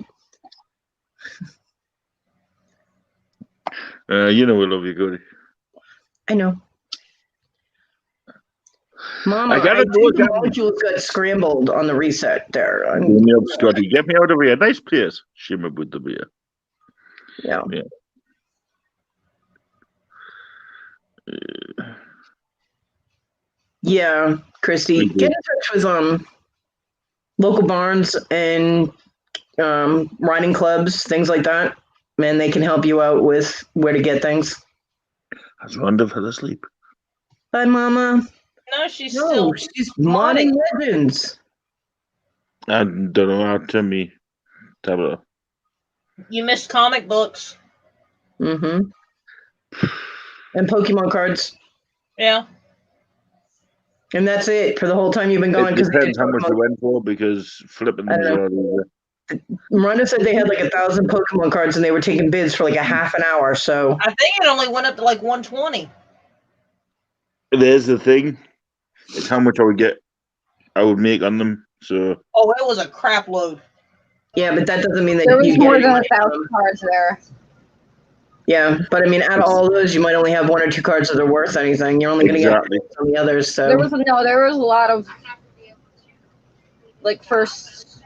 S1: You know we love you, Cody.
S4: I know. Mama,
S1: I gotta
S4: I
S1: go
S4: think the
S1: again.
S4: modules got scrambled on the reset there.
S1: Get me up, Scotty. Get me out of here. Nice place. Shimmer with the beer.
S4: Yeah. Yeah, Christy, get in touch with local barns and riding clubs, things like that. Man, they can help you out with where to get things.
S1: Has Rhonda fell asleep?
S4: Bye, Mama.
S8: No, she's
S4: No,
S8: still.
S4: she's modding legends.
S1: I don't know how to me. Tableau.
S8: You missed comic books.
S4: Mm-hmm. And Pokemon cards.
S8: Yeah.
S4: And that's it for the whole time you've been gone.
S1: It depends how much you went for, because flipping
S4: I don't know. Miranda said they had like 1,000 Pokemon cards and they were taking bids for like a half an hour. So
S8: I think it only went up to like 120.
S1: There's the thing. It's how much I would make on them. So
S8: Oh, it was a crap load.
S4: yeah, but that doesn't mean that
S2: There was
S4: you
S2: more
S4: get
S2: than
S4: any
S2: 1,000 cards there.
S4: Yeah, but I mean, out of all those, you might only have 1 or 2 cards that are worth anything. You're only going to
S1: Exactly.
S4: get on the others. So
S2: There was a lot of like first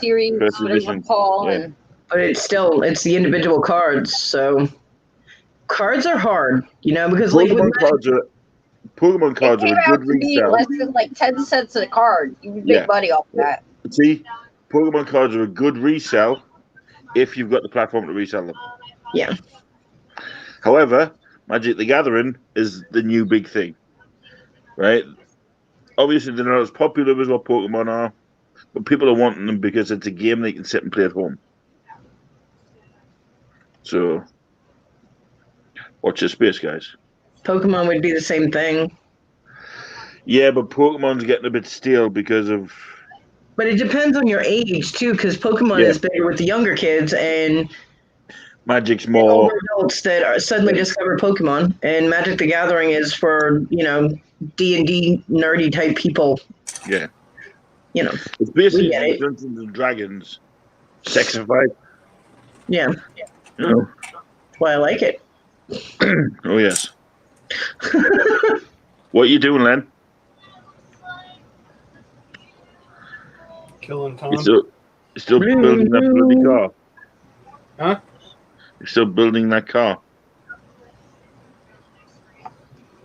S2: series,
S1: first
S2: whatever you want to call,
S1: Yeah.
S2: and
S4: but it's the individual cards. So cards are hard, because like with
S1: Pokemon cards
S2: it
S1: are
S2: came
S1: a
S2: out
S1: good
S2: to be
S1: resale.
S2: less than like 10 cents a card. You would make
S1: Yeah.
S2: money off that.
S1: See, Pokemon cards are a good resell if you've got the platform to resell them.
S4: Yeah.
S1: However, Magic the Gathering is the new big thing, right? Obviously, they're not as popular as what Pokemon are, but people are wanting them because it's a game they can sit and play at home. So, watch your space, guys.
S4: Pokemon would be the same thing.
S1: Yeah, but Pokemon's getting a bit stale because of.
S4: But it depends on your age too, because Pokemon
S1: Yeah.
S4: is bigger with the younger kids and
S1: Magic's
S4: older
S1: more.
S4: adults that are suddenly discover Pokemon. And Magic the Gathering is for D&D nerdy type people.
S1: Yeah.
S4: We
S1: It's basically
S4: get it.
S1: Dungeons and Dragons sexified.
S4: Yeah,
S1: You
S4: that's why I like it.
S1: know? Oh yes. What are you doing, Len?
S12: Killing time.
S1: You're still building that bloody car.
S12: Huh?
S1: You're still building that car.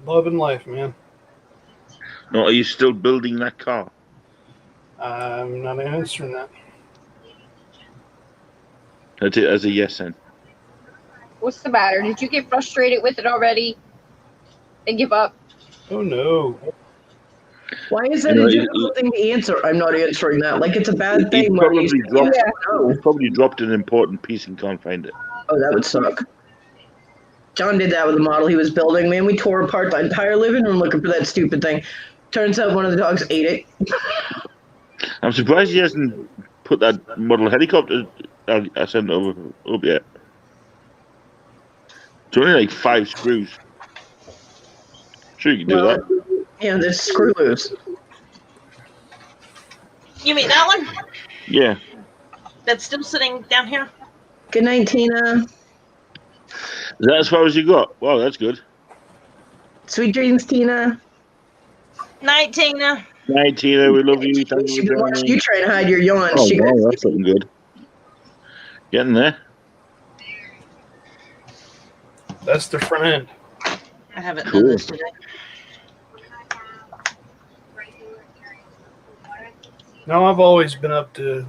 S12: Love and life, man.
S1: No, are you still building that car?
S12: I'm not answering that.
S1: That's it as a yes then.
S2: What's the matter? Did you get frustrated with it already and give up?
S12: Oh no.
S4: Why is that
S1: You know,
S4: a difficult thing to answer? I'm not answering that. Like it's a bad
S1: He
S4: thing when
S1: probably
S4: you
S1: dropped.
S4: no.
S1: He probably dropped an important piece and can't find it.
S4: Oh, that would suck. John did that with the model he was building. Man, we tore apart the entire living room looking for that stupid thing. Turns out one of the dogs ate it.
S1: I'm surprised he hasn't put that model helicopter I sent up yet. It's only like 5 screws. Sure, you can do that.
S4: Yeah, there's screw loose.
S3: You mean that one?
S1: Yeah.
S3: That's still sitting down here?
S4: Good night, Tina.
S1: Is that as far as you got? Wow, that's good.
S4: Sweet dreams, Tina.
S3: Night, Tina.
S1: Night, Tina. We love you. Thank
S4: She's
S1: you
S4: been
S1: for
S4: watching
S1: joining.
S4: you try and hide your yawn.
S1: Oh,
S4: She
S1: wow,
S4: got
S1: that's looking good. Getting there.
S12: That's the front end.
S3: I haven't
S1: Cool.
S3: done this today.
S12: No, I've always been up to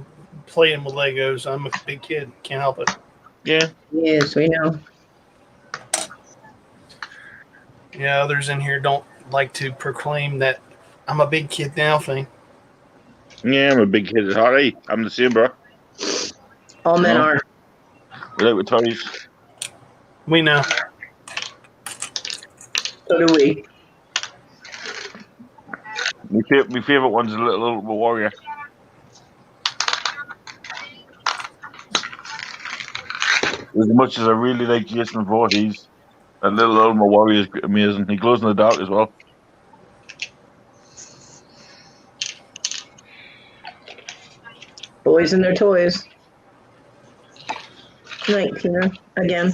S12: playing with Legos. I'm a big kid. Can't help it.
S1: Yeah.
S4: Yes, we know.
S12: Yeah, others in here don't like to proclaim that I'm a big kid now thing.
S1: Yeah, I'm a big kid at heart. Hey, I'm the same, bro.
S4: All men
S1: No.
S4: are.
S1: We like with toys.
S12: We know.
S4: So do we.
S1: My favorite one's a little warrior. As much as I really like Jason Voorhees, that little Ulma warrior is amazing. He glows in the dark as well.
S4: Boys and their toys. Good night, Tina. Again.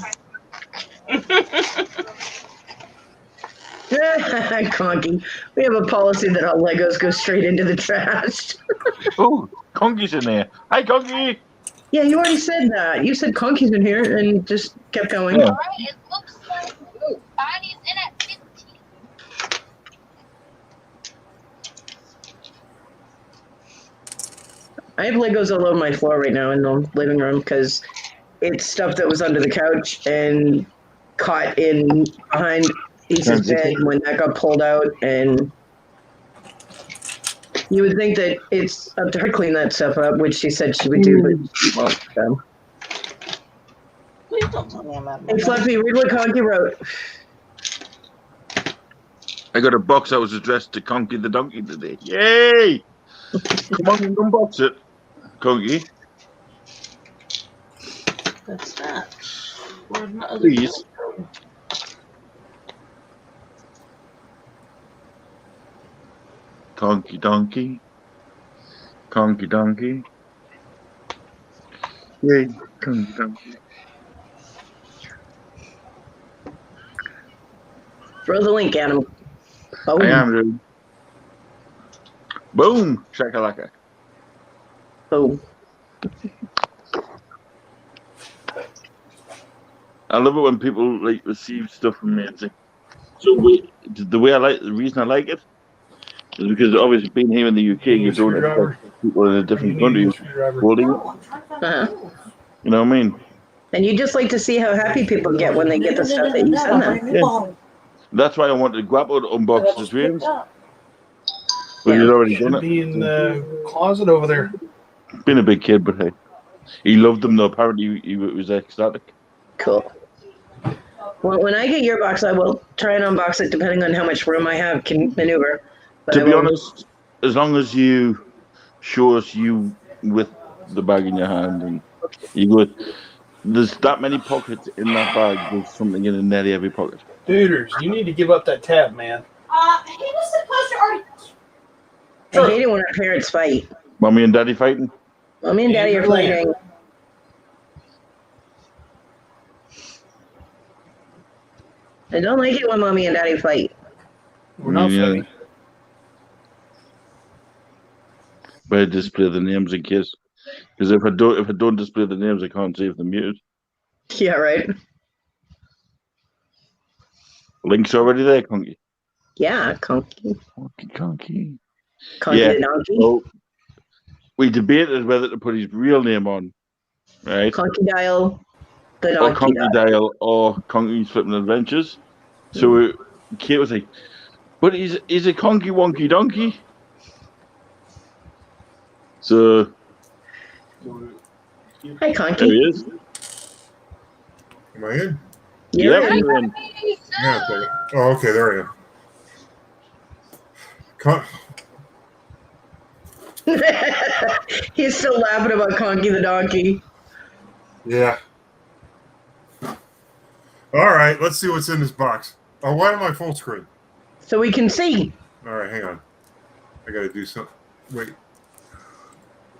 S4: Conky. We have a policy that all Legos go straight into the trash.
S1: Oh, Conky's in there. Hi, Conky.
S4: Yeah, you already said that. You said Conky's in here and just kept going.
S1: Yeah.
S5: It looks like Bonnie's in at 15.
S4: I have Legos all over my floor right now in the living room because it's stuff that was under the couch and caught in behind Lisa's bed when that got pulled out, and you would think that it's up to her to clean that stuff up, which she said she would do, but well,
S3: Please don't tell me I'm out of
S4: Hey Fluffy, read what Conky wrote.
S1: I got a box that was addressed to Conky the donkey today. Yay! Come on and unbox it, Conky.
S3: That's that. Where'd my other
S1: Please. Conky donkey. Conky donkey. Yay, Conky donkey.
S4: Throw the link at him. Oh,
S1: I am, dude. Boom! Shakalaka.
S4: Boom.
S1: I love it when people like receive stuff from me and say, so the reason I like it is because obviously being here in the UK, you don't expect people in a different country holding it.
S4: Uh-huh.
S1: You know what I mean?
S4: And you just like to see how happy people get when they get the stuff that you send them.
S1: Yeah. That's why I wanted to grab out and unbox the dreams. But he'd already done
S12: Should
S1: it.
S12: be in the closet over there.
S1: Been a big kid, but hey, he loved them though. Apparently, he was ecstatic.
S4: Cool. Well, when I get your box, I will try and unbox it depending on how much room I have can maneuver. But
S1: To
S4: I
S1: be
S4: won't-
S1: honest, as long as you show us you with the bag in your hand and you go, there's that many pockets in that bag. There's something in nearly every pocket.
S12: Duders, you need to give up that tab, man.
S8: He was supposed to already.
S4: I hate it when our parents fight.
S1: Mommy and Daddy fighting.
S4: Mommy and Daddy are
S12: Andrew Lamb.
S4: fighting. I don't like it when Mommy and Daddy fight.
S12: We're not
S1: Yeah.
S12: fighting.
S1: Better display the names in case. Because if I don't display the names, I can't see if they're muted.
S4: Yeah, right.
S1: Link's already there, Conky.
S4: Yeah, Conky.
S1: Conky.
S4: Conky
S1: Yeah.
S4: the donkey.
S1: So we debated whether to put his real name on, right?
S4: Conky Dial. The
S1: Or
S4: donkey
S1: Conky
S4: Dial.
S1: Dial or Conky's Flipping Adventures. So Kate was like, but is it Conky Wonky Donkey? So
S4: Hi,
S1: there
S4: Conky.
S1: he is.
S9: Am I in?
S4: You're
S1: Yep,
S4: in.
S1: you're in.
S9: Yeah. Okay. Oh, okay. There I am.
S4: He's still laughing about Conky the donkey.
S9: Yeah. All right. Let's see what's in this box. Oh, why am I full screen?
S4: So we can see.
S9: All right. Hang on. I got to do something. Wait.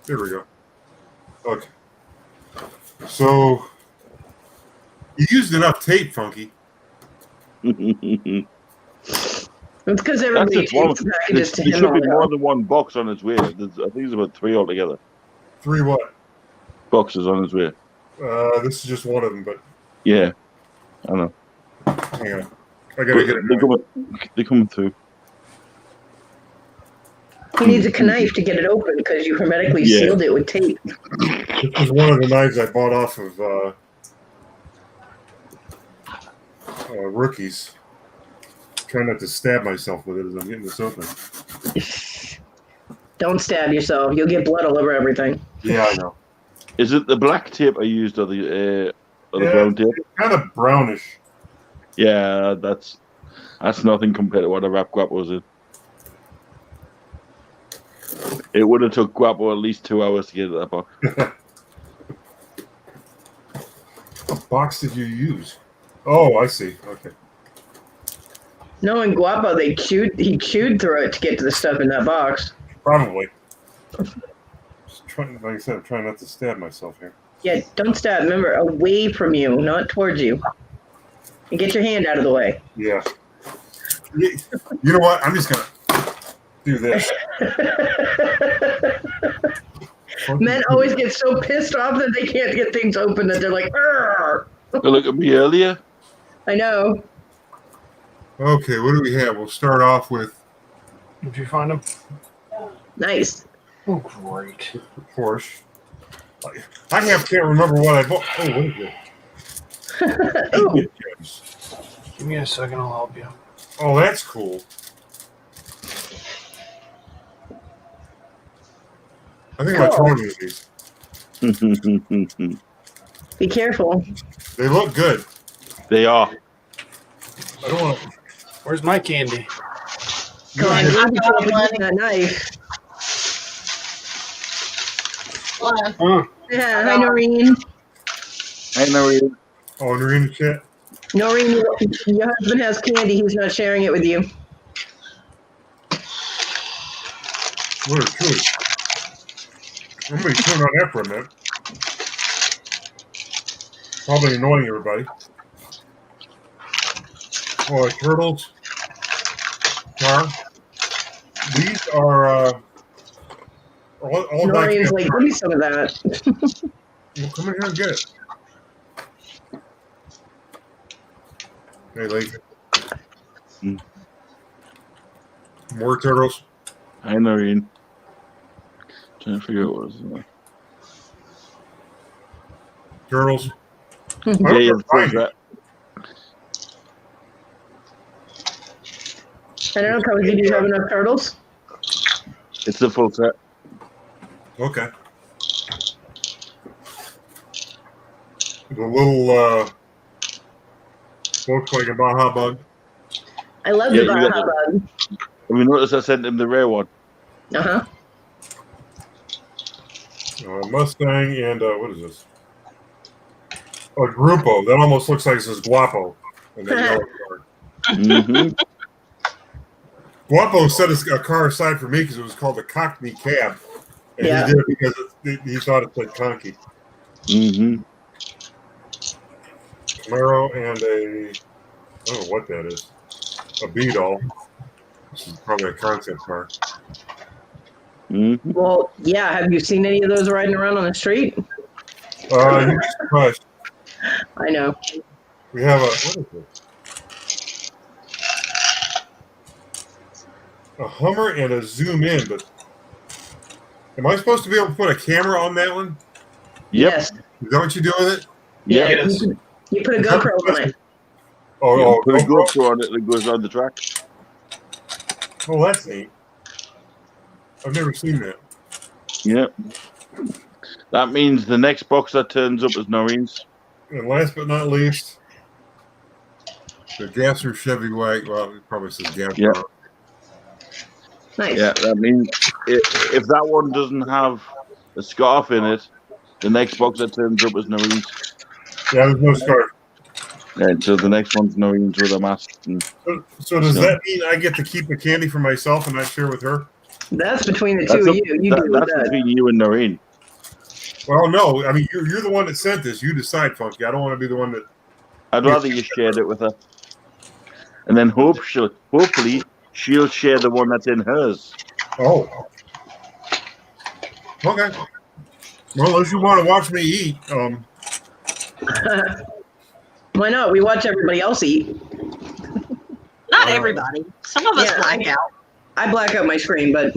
S9: There we go. Okay. So you used enough tape, Funky.
S4: It's because
S1: That's
S4: everybody
S1: just one.
S4: takes the packages to
S1: There
S4: him.
S1: should be
S4: all
S1: more
S4: now.
S1: than one box on its way. I think there's about 3 altogether.
S9: 3 what?
S1: Boxes on its way.
S9: This is just one of them, but
S1: Yeah, I know.
S9: hang on. I got to get it.
S1: They're coming through.
S4: He needs a knife to get it open because you hermetically
S1: Yeah.
S4: sealed it with tape.
S9: This is one of the knives I bought off of Rookies. Trying not to stab myself with it as I'm getting this open.
S4: Don't stab yourself. You'll get blood all over everything.
S9: Yeah, I know.
S1: Is it the black tape I used or the
S9: Yeah.
S1: brown tape?
S9: Kind of brownish.
S1: Yeah, that's nothing compared to what a wrap guapo was in. It would have took Guapo at least 2 hours to get to that box.
S9: What box did you use? Oh, I see. Okay.
S4: No, in Guapo, he chewed through it to get to the stuff in that box.
S9: Probably. Just trying, like I said, I'm trying not to stab myself here.
S4: Yeah, don't stab. Remember, away from you, not towards you. And get your hand out of the way.
S9: Yeah. You know what? I'm just gonna do this.
S4: Men always get so pissed off that they can't get things open that they're like, "Arr!"
S1: Look at me earlier.
S4: I know.
S9: Okay, what do we have? We'll start off with
S12: Did you find them?
S4: Nice.
S12: Oh, great.
S9: Porsche. I can't remember what I bought. Oh, what is it?
S12: Give me a second, I'll help you.
S9: Oh, that's cool. I think I tried these.
S4: Be careful.
S9: They look good.
S1: They are.
S9: I don't want to.
S12: Where's my candy?
S4: Come on, you can open that knife.
S12: Huh.
S4: Yeah, hi, Noreen.
S1: Hey, Noreen.
S9: Oh, Noreen chat.
S4: Noreen, your husband has candy. He's not sharing it with you.
S9: What a choice. I'm going to turn on that for a minute. Probably annoying everybody. Oh, turtles. Car. These are all
S4: Noreen's like, give me some of that.
S9: Well, come in here and get it. Hey, Lee. More turtles.
S1: Hi, Noreen. Trying to figure out what it was.
S9: Turtles.
S1: Yeah, yeah,
S9: Fine.
S1: that.
S4: I don't know, Cozy, do you have enough turtles?
S1: It's the full set.
S9: Okay. The little Volkswagen Baja Bug.
S4: I love
S1: Yeah,
S4: the
S1: you got
S4: Baja Bug.
S1: Have you noticed I sent him the rare one?
S4: Uh-huh.
S9: Mustang and what is this? Oh, Grupo. That almost looks like it says Guapo in that yellow card.
S1: Mm-hmm.
S9: Guapo set a car aside for me because it was called the Cockney Cab. And
S4: Yeah.
S9: he did it because he thought it said Conky.
S1: Mm-hmm.
S9: Camaro and a, I don't know what that is. A B-Doll. This is probably a concept car.
S1: Mm-hmm.
S4: Well, yeah. Have you seen any of those riding around on the street?
S9: You'd be surprised.
S4: I know.
S9: We have a, what is it? A Hummer and a Zoom in, but am I supposed to be able to put a camera on that one?
S1: Yep.
S4: Yes.
S9: Is that what you do with it?
S4: Yeah.
S12: Yes.
S4: You put a GoPro on it.
S9: Oh,
S1: Put a
S9: GoPro?
S1: GoPro on it that goes on the track.
S9: Oh, that's neat. I've never seen that.
S1: Yep. That means the next box that turns up is Noreen's.
S9: And last but not least, the Gasser Chevy Wagon. Well, it probably says Gasser.
S1: Yeah.
S4: Nice.
S1: Yeah, that means if that one doesn't have a scarf in it, the next box that turns up is Noreen's.
S9: Yeah, there's no scarf.
S1: And so the next one's Noreen's with a mask.
S9: So does that mean I get to keep the candy for myself and not share with her?
S4: That's between the two of you. You deal with
S1: that's
S4: that.
S1: between you and Noreen.
S9: Well, no. I mean, you're the one that sent this. You decide, Funky. I don't want to be the one that.
S1: I'd rather you shared it with her. And then hopefully she'll share the one that's in hers.
S9: Oh. Okay. Well, unless you want to watch me eat.
S4: Why not? We watch everybody else eat.
S3: Not everybody. Some of us
S4: Yeah.
S3: black out.
S4: I black out my screen, but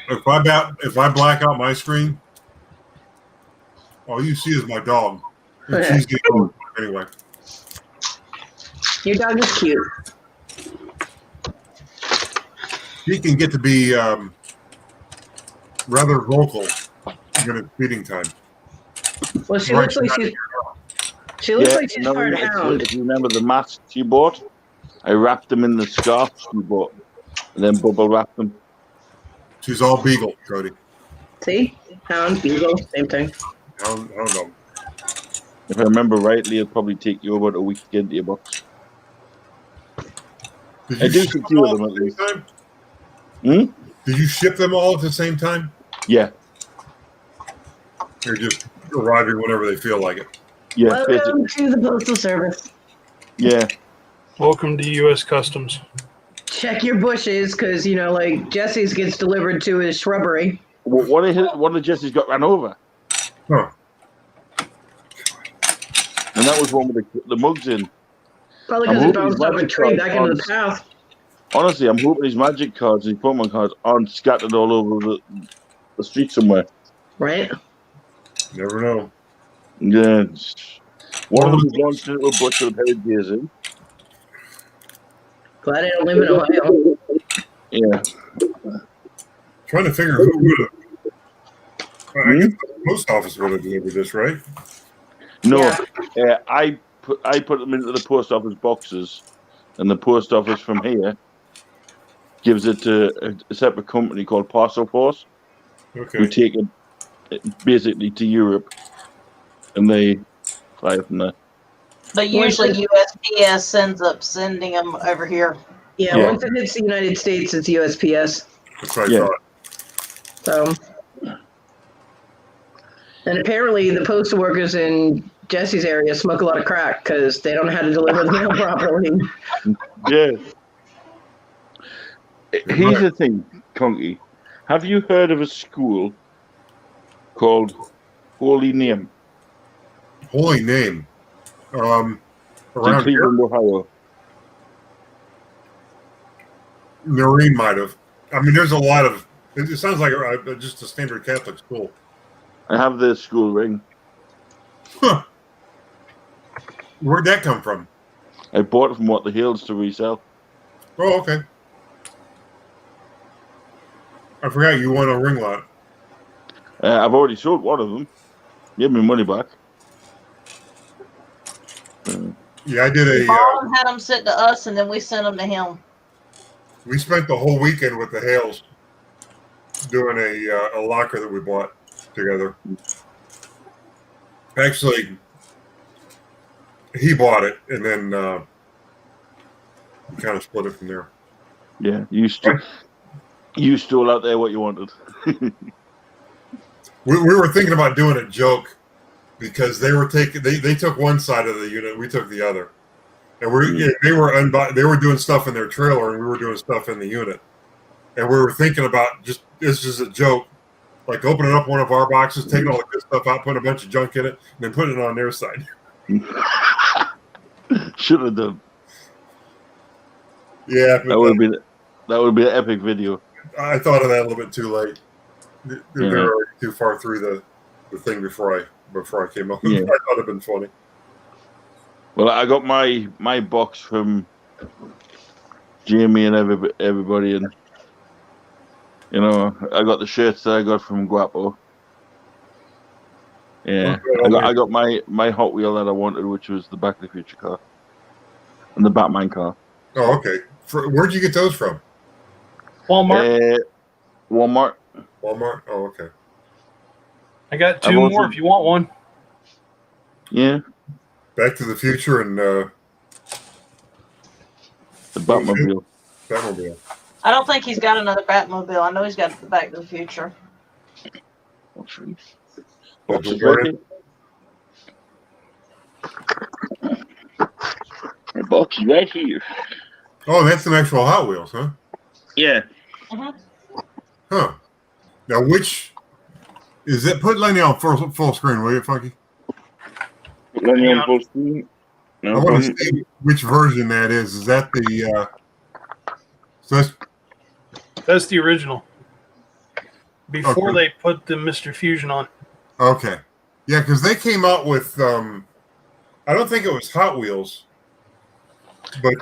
S9: If I black out my screen, all you see is my dog. And she's getting old anyway.
S4: your dog is cute.
S9: She can get to be rather vocal when it's feeding time.
S4: Well, she
S9: Right,
S4: looks like
S9: she's
S4: she's part
S1: Noreen,
S4: hound.
S1: if you remember the masks she bought, I wrapped them in the scarf she bought, and then bubble wrapped them.
S9: She's all beagle, Cody.
S4: See? Hound, beagle, same thing.
S9: Hound dog.
S1: If I remember rightly, it'll probably take you about a week to get into your box.
S9: Did
S1: I
S9: you
S1: do
S9: ship them
S1: secure
S9: all
S1: them
S9: at
S1: at
S9: the
S1: least.
S9: same time?
S1: Hmm?
S9: Did you ship them all at the same time?
S1: Yeah.
S9: Or just arriving whenever they feel like it?
S1: Yeah.
S4: Welcome to the Postal Service.
S1: Yeah.
S12: Welcome to U.S. Customs.
S4: Check your bushes, because, like Jesse's gets delivered to his shrubbery.
S1: One of Jesse's got ran over.
S9: Huh.
S1: And that was one with the mugs in.
S4: Probably
S1: I'm
S4: because it
S1: hoping
S4: bounced off a
S1: magic
S4: tree
S1: cards
S4: back into the
S1: aren't-
S4: path.
S1: Honestly, I'm hoping his magic cards, his Pokemon cards, aren't scattered all over the street somewhere.
S4: Right?
S9: Never know.
S1: Yeah. One of them is launched into a bush with headgears in.
S4: Glad I don't live in Ohio.
S1: Yeah.
S9: Trying to figure who would have. I guess the post office would have delivered this, right?
S1: No, I put them into the post office boxes, and the post office from here gives it to a separate company called Parcel Force,
S9: Okay.
S1: who take it basically to Europe, and they fly it from there.
S3: But usually USPS ends up sending them over here.
S4: Yeah,
S1: Yeah.
S4: once it hits the United States, it's USPS.
S9: That's what I
S1: Yeah.
S9: thought.
S4: So, and apparently the postal workers in Jesse's area smoke a lot of crack because they don't know how to deliver the mail properly.
S1: Yeah. Here's the thing, Conky. Have you heard of a school called Holy Name
S9: Holy name.
S1: in
S9: Around here,
S1: Cleveland, Ohio?
S9: Noreen might have. I mean, there's a lot of. It sounds like just a standard Catholic school.
S1: I have the school ring.
S9: Huh. Where'd that come from?
S1: I bought it from What the Hills to resell.
S9: Oh, okay. I forgot you won a ring lot.
S1: I've already sold one of them. Give me money back.
S9: Yeah, I did
S8: We
S9: a.
S8: bought them, had them sent to us, and then we sent them to him.
S9: We spent the whole weekend with the Hales doing a locker that we bought together. Actually, he bought it, and then we kind of split it from there.
S1: Yeah, you stole out there what you wanted.
S9: We were thinking about doing a joke because they were they took one side of the unit, we took the other, and they were doing stuff in their trailer, and we were doing stuff in the unit, and we were thinking about just this is a joke, like opening up one of our boxes, taking all the good stuff out, putting a bunch of junk in it, and then putting it on their side.
S1: Should have done.
S9: Yeah,
S1: that would be an epic video.
S9: I thought of that a little bit too late. They were already too far through the thing before I came up.
S1: Yeah.
S9: I thought it'd been funny.
S1: Well, I got my box from Jamie and everybody, and you know, I got the shirts that I got from Guapo. Yeah, I got my Hot Wheel that I wanted, which was the Back to the Future car and the Batman car.
S9: Oh, okay. Where'd you get those from?
S12: Walmart.
S1: Walmart.
S9: Walmart. Oh, okay.
S12: I got two more if you want one.
S1: Yeah.
S9: Back to the Future and
S1: the Batmobile.
S9: Batmobile.
S8: I don't think he's got another Batmobile. I know he's got the Back to the Future.
S1: Box is right here. The box is right here.
S9: Oh, that's an actual Hot Wheels, huh?
S1: Yeah.
S9: Huh. Now, which is it? Put Lenny on full screen, will you, Funky?
S1: Lenny on full screen.
S9: No, I want to see which version that is. Is that the? So
S12: that's the original. Before
S9: Okay.
S12: they put the Mr. Fusion on.
S9: Okay. Yeah, because they came out with. I don't think it was Hot Wheels, but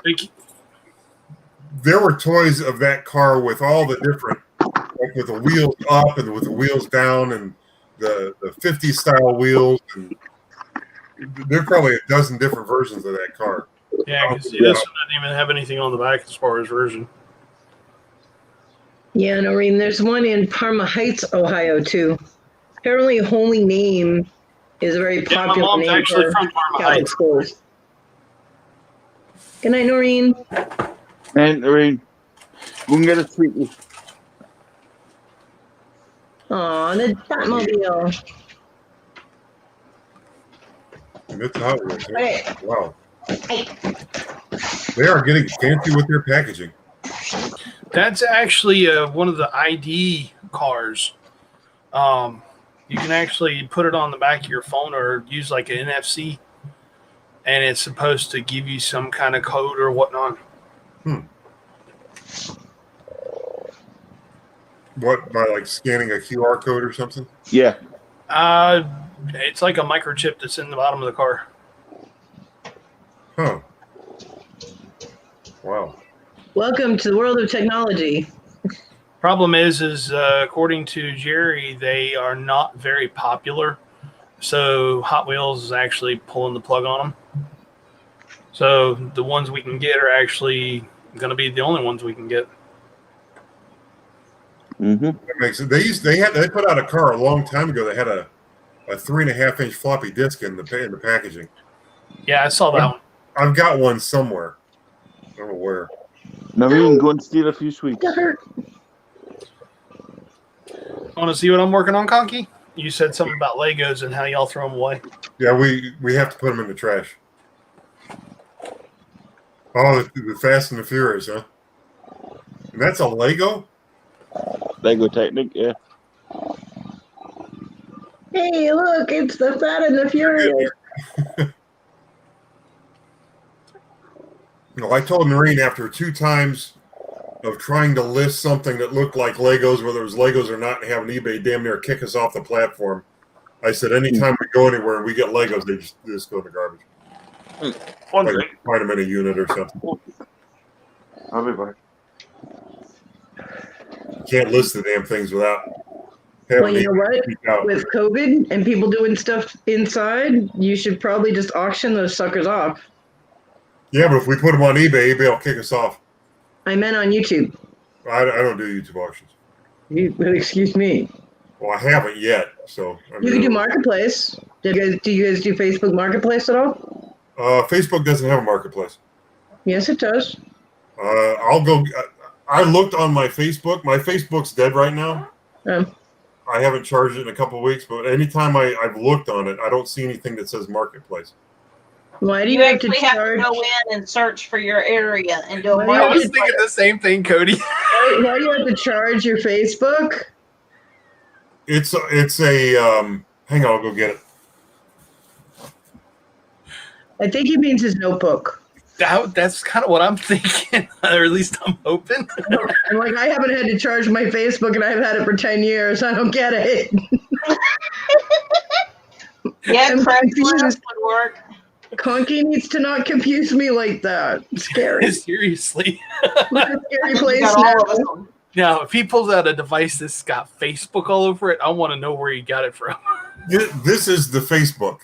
S9: there were toys of that car with all the different, like with the wheels up and with the wheels down and the 50s style wheels. And there's probably a dozen different versions of that car.
S12: Yeah, because this one doesn't even have anything on the back as far as version.
S4: Yeah, Noreen, there's one in Parma Heights, Ohio, too. Apparently, Holy Name is a very
S12: Yeah, my
S4: popular
S12: mom's
S4: name
S12: actually
S4: for
S12: from Parma
S4: Catholic
S12: Heights.
S4: schools. Good night, Noreen.
S1: And Noreen, we can get a treat.
S4: Aw, the Batmobile.
S9: And it's Hot Wheels.
S4: Hey.
S9: Wow. They are getting fancy with their packaging.
S12: That's actually one of the ID cars. You can actually put it on the back of your phone or use like an NFC, and it's supposed to give you some kind of code or whatnot.
S9: What, by like scanning a QR code or something?
S1: Yeah.
S12: It's like a microchip that's in the bottom of the car.
S9: Huh. Wow.
S4: Welcome to the world of technology.
S12: Problem is according to Jerry, they are not very popular. So Hot Wheels is actually pulling the plug on them. So the ones we can get are actually going to be the only ones we can get.
S1: Mm-hmm.
S9: That makes it. They put out a car a long time ago that had a 3.5-inch floppy disk in the packaging.
S12: Yeah, I saw that one.
S9: I've got one somewhere. I don't know where.
S1: Now we can go and steal a few sweets.
S12: Want to see what I'm working on, Conky? You said something about Legos and how y'all throw them away.
S9: Yeah, we have to put them in the trash. Oh, the Fast and the Furious, huh? And that's a Lego?
S1: Lego Technic, yeah.
S4: Hey, look, it's the Fat and the Furious.
S9: No, I told Noreen after 2 times of trying to list something that looked like Legos, whether it was Legos or not, and have an eBay damn near kick us off the platform. I said, anytime we go anywhere and we get Legos, they just go in the garbage. Like, find them in a unit or something.
S1: I'll be back.
S9: You can't list the damn things without having
S4: Well, you know what?
S9: out.
S4: With COVID and people doing stuff inside, you should probably just auction those suckers off.
S9: Yeah, but if we put them on eBay, eBay will kick us off.
S4: I meant on YouTube.
S9: I don't do YouTube auctions.
S4: Excuse me.
S9: Well, I haven't yet, so.
S4: You can do Marketplace. Do you guys do Facebook Marketplace at all?
S9: Facebook doesn't have a marketplace.
S4: Yes, it does.
S9: I'll go. I looked on my Facebook. My Facebook's dead right now. I haven't charged it in a couple of weeks, but anytime I've looked on it, I don't see anything that says marketplace.
S4: Why do
S3: You
S4: you have to
S3: actually have to
S4: charge?
S3: go in and search for your area and do a
S4: Why do you
S12: I
S4: have
S12: was
S3: market.
S12: thinking the same thing, Cody.
S4: Why do you have to charge your Facebook?
S9: It's a hang on, I'll go get it.
S4: I think he means his notebook.
S12: That's kind of what I'm thinking, or at least I'm hoping.
S4: I'm like, I haven't had to charge my Facebook, and I've had it for 10 years. I don't get it.
S3: Yeah,
S4: I'm
S3: Craigslist
S4: confused.
S3: would work.
S4: Conky needs to not confuse me like that. It's scary.
S12: Seriously.
S4: We're in a scary place
S3: Got all of us
S4: now.
S3: on.
S12: Now, if he pulls out a device that's got Facebook all over it, I want to know where he got it from.
S9: This is the Facebook.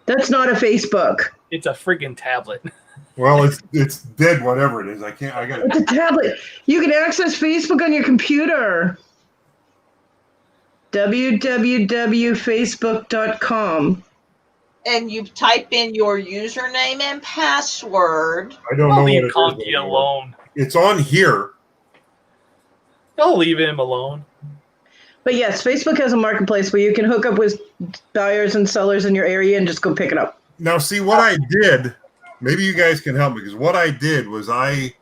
S4: That's not a Facebook.
S12: It's a friggin' tablet.
S9: Well, it's dead. Whatever it is, I got
S4: It's a tablet. You can access Facebook on your computer. www.facebook.com.
S3: And you type in your username and password.
S9: I don't know what
S12: leave
S9: it is
S12: Conky
S9: anymore.
S12: alone.
S9: It's on here.
S12: I'll leave him alone.
S4: But yes, Facebook has a marketplace where you can hook up with buyers and sellers in your area and just go pick it up.
S9: Now, see what I did. Maybe you guys can help me, because what I did was I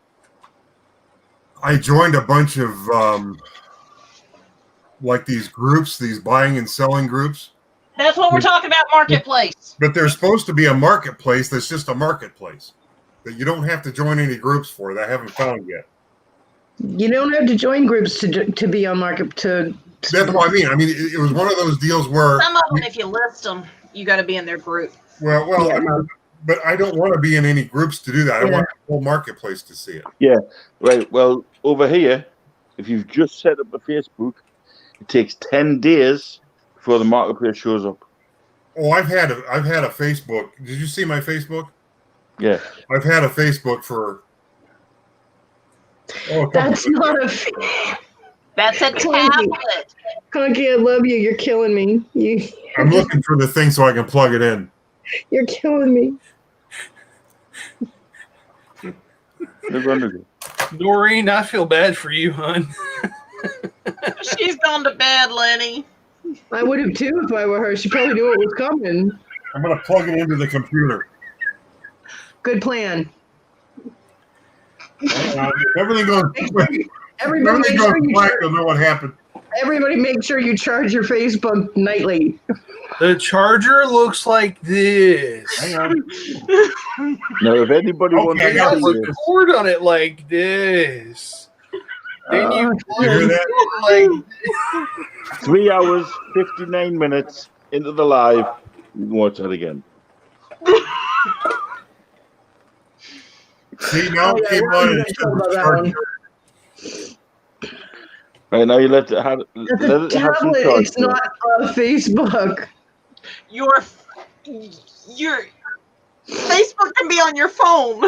S9: joined a bunch of like these groups, these buying and selling groups.
S3: That's what we're talking about, marketplace.
S9: But there's supposed to be a marketplace that's just a marketplace that you don't have to join any groups for. That I haven't found yet.
S4: You don't have to join groups to be on market to.
S9: That's what I mean. I mean, it was one of those deals where.
S3: Some of them, if you list them, you got to be in their group.
S9: Well,
S4: Yeah.
S9: I mean, but I don't want to be in any groups to do that. I want the whole marketplace to see it.
S1: Yeah, right. Well, over here, if you've just set up a Facebook, it takes 10 days before the marketplace shows up.
S9: Oh, I've had a Facebook. Did you see my Facebook?
S1: Yeah.
S9: I've had a Facebook for. Oh, a couple
S4: That's not a.
S3: That's a tablet.
S4: Conky, I love you. You're killing me.
S9: I'm looking for the thing so I can plug it in.
S4: You're killing me.
S12: Doreen, I feel bad for you, hon.
S3: She's gone to bed, Lenny.
S4: I would have too if I were her. She probably knew it was coming.
S9: I'm going to plug it into the computer.
S4: Good plan.
S9: Everything goes.
S4: Everybody make
S9: Everything
S4: sure
S9: goes
S4: you
S9: black. You'll know what happened.
S4: Everybody make sure you charge your Facebook nightly.
S12: The charger looks like this.
S9: Hang on.
S1: Now, if anybody wants
S12: You
S1: to
S12: gotta
S1: see
S12: put
S1: it,
S12: the cord on it like this. Then you plug
S9: hear
S12: it
S9: that?
S12: in like
S1: 3 hours, 59 minutes into the live, you can watch that again.
S9: See, now it came on and it said charging.
S1: Right now, you let it have,
S4: It's a
S1: let it have some
S4: tablet.
S1: charge.
S4: It's not a Facebook.
S3: Your Facebook can be on your phone.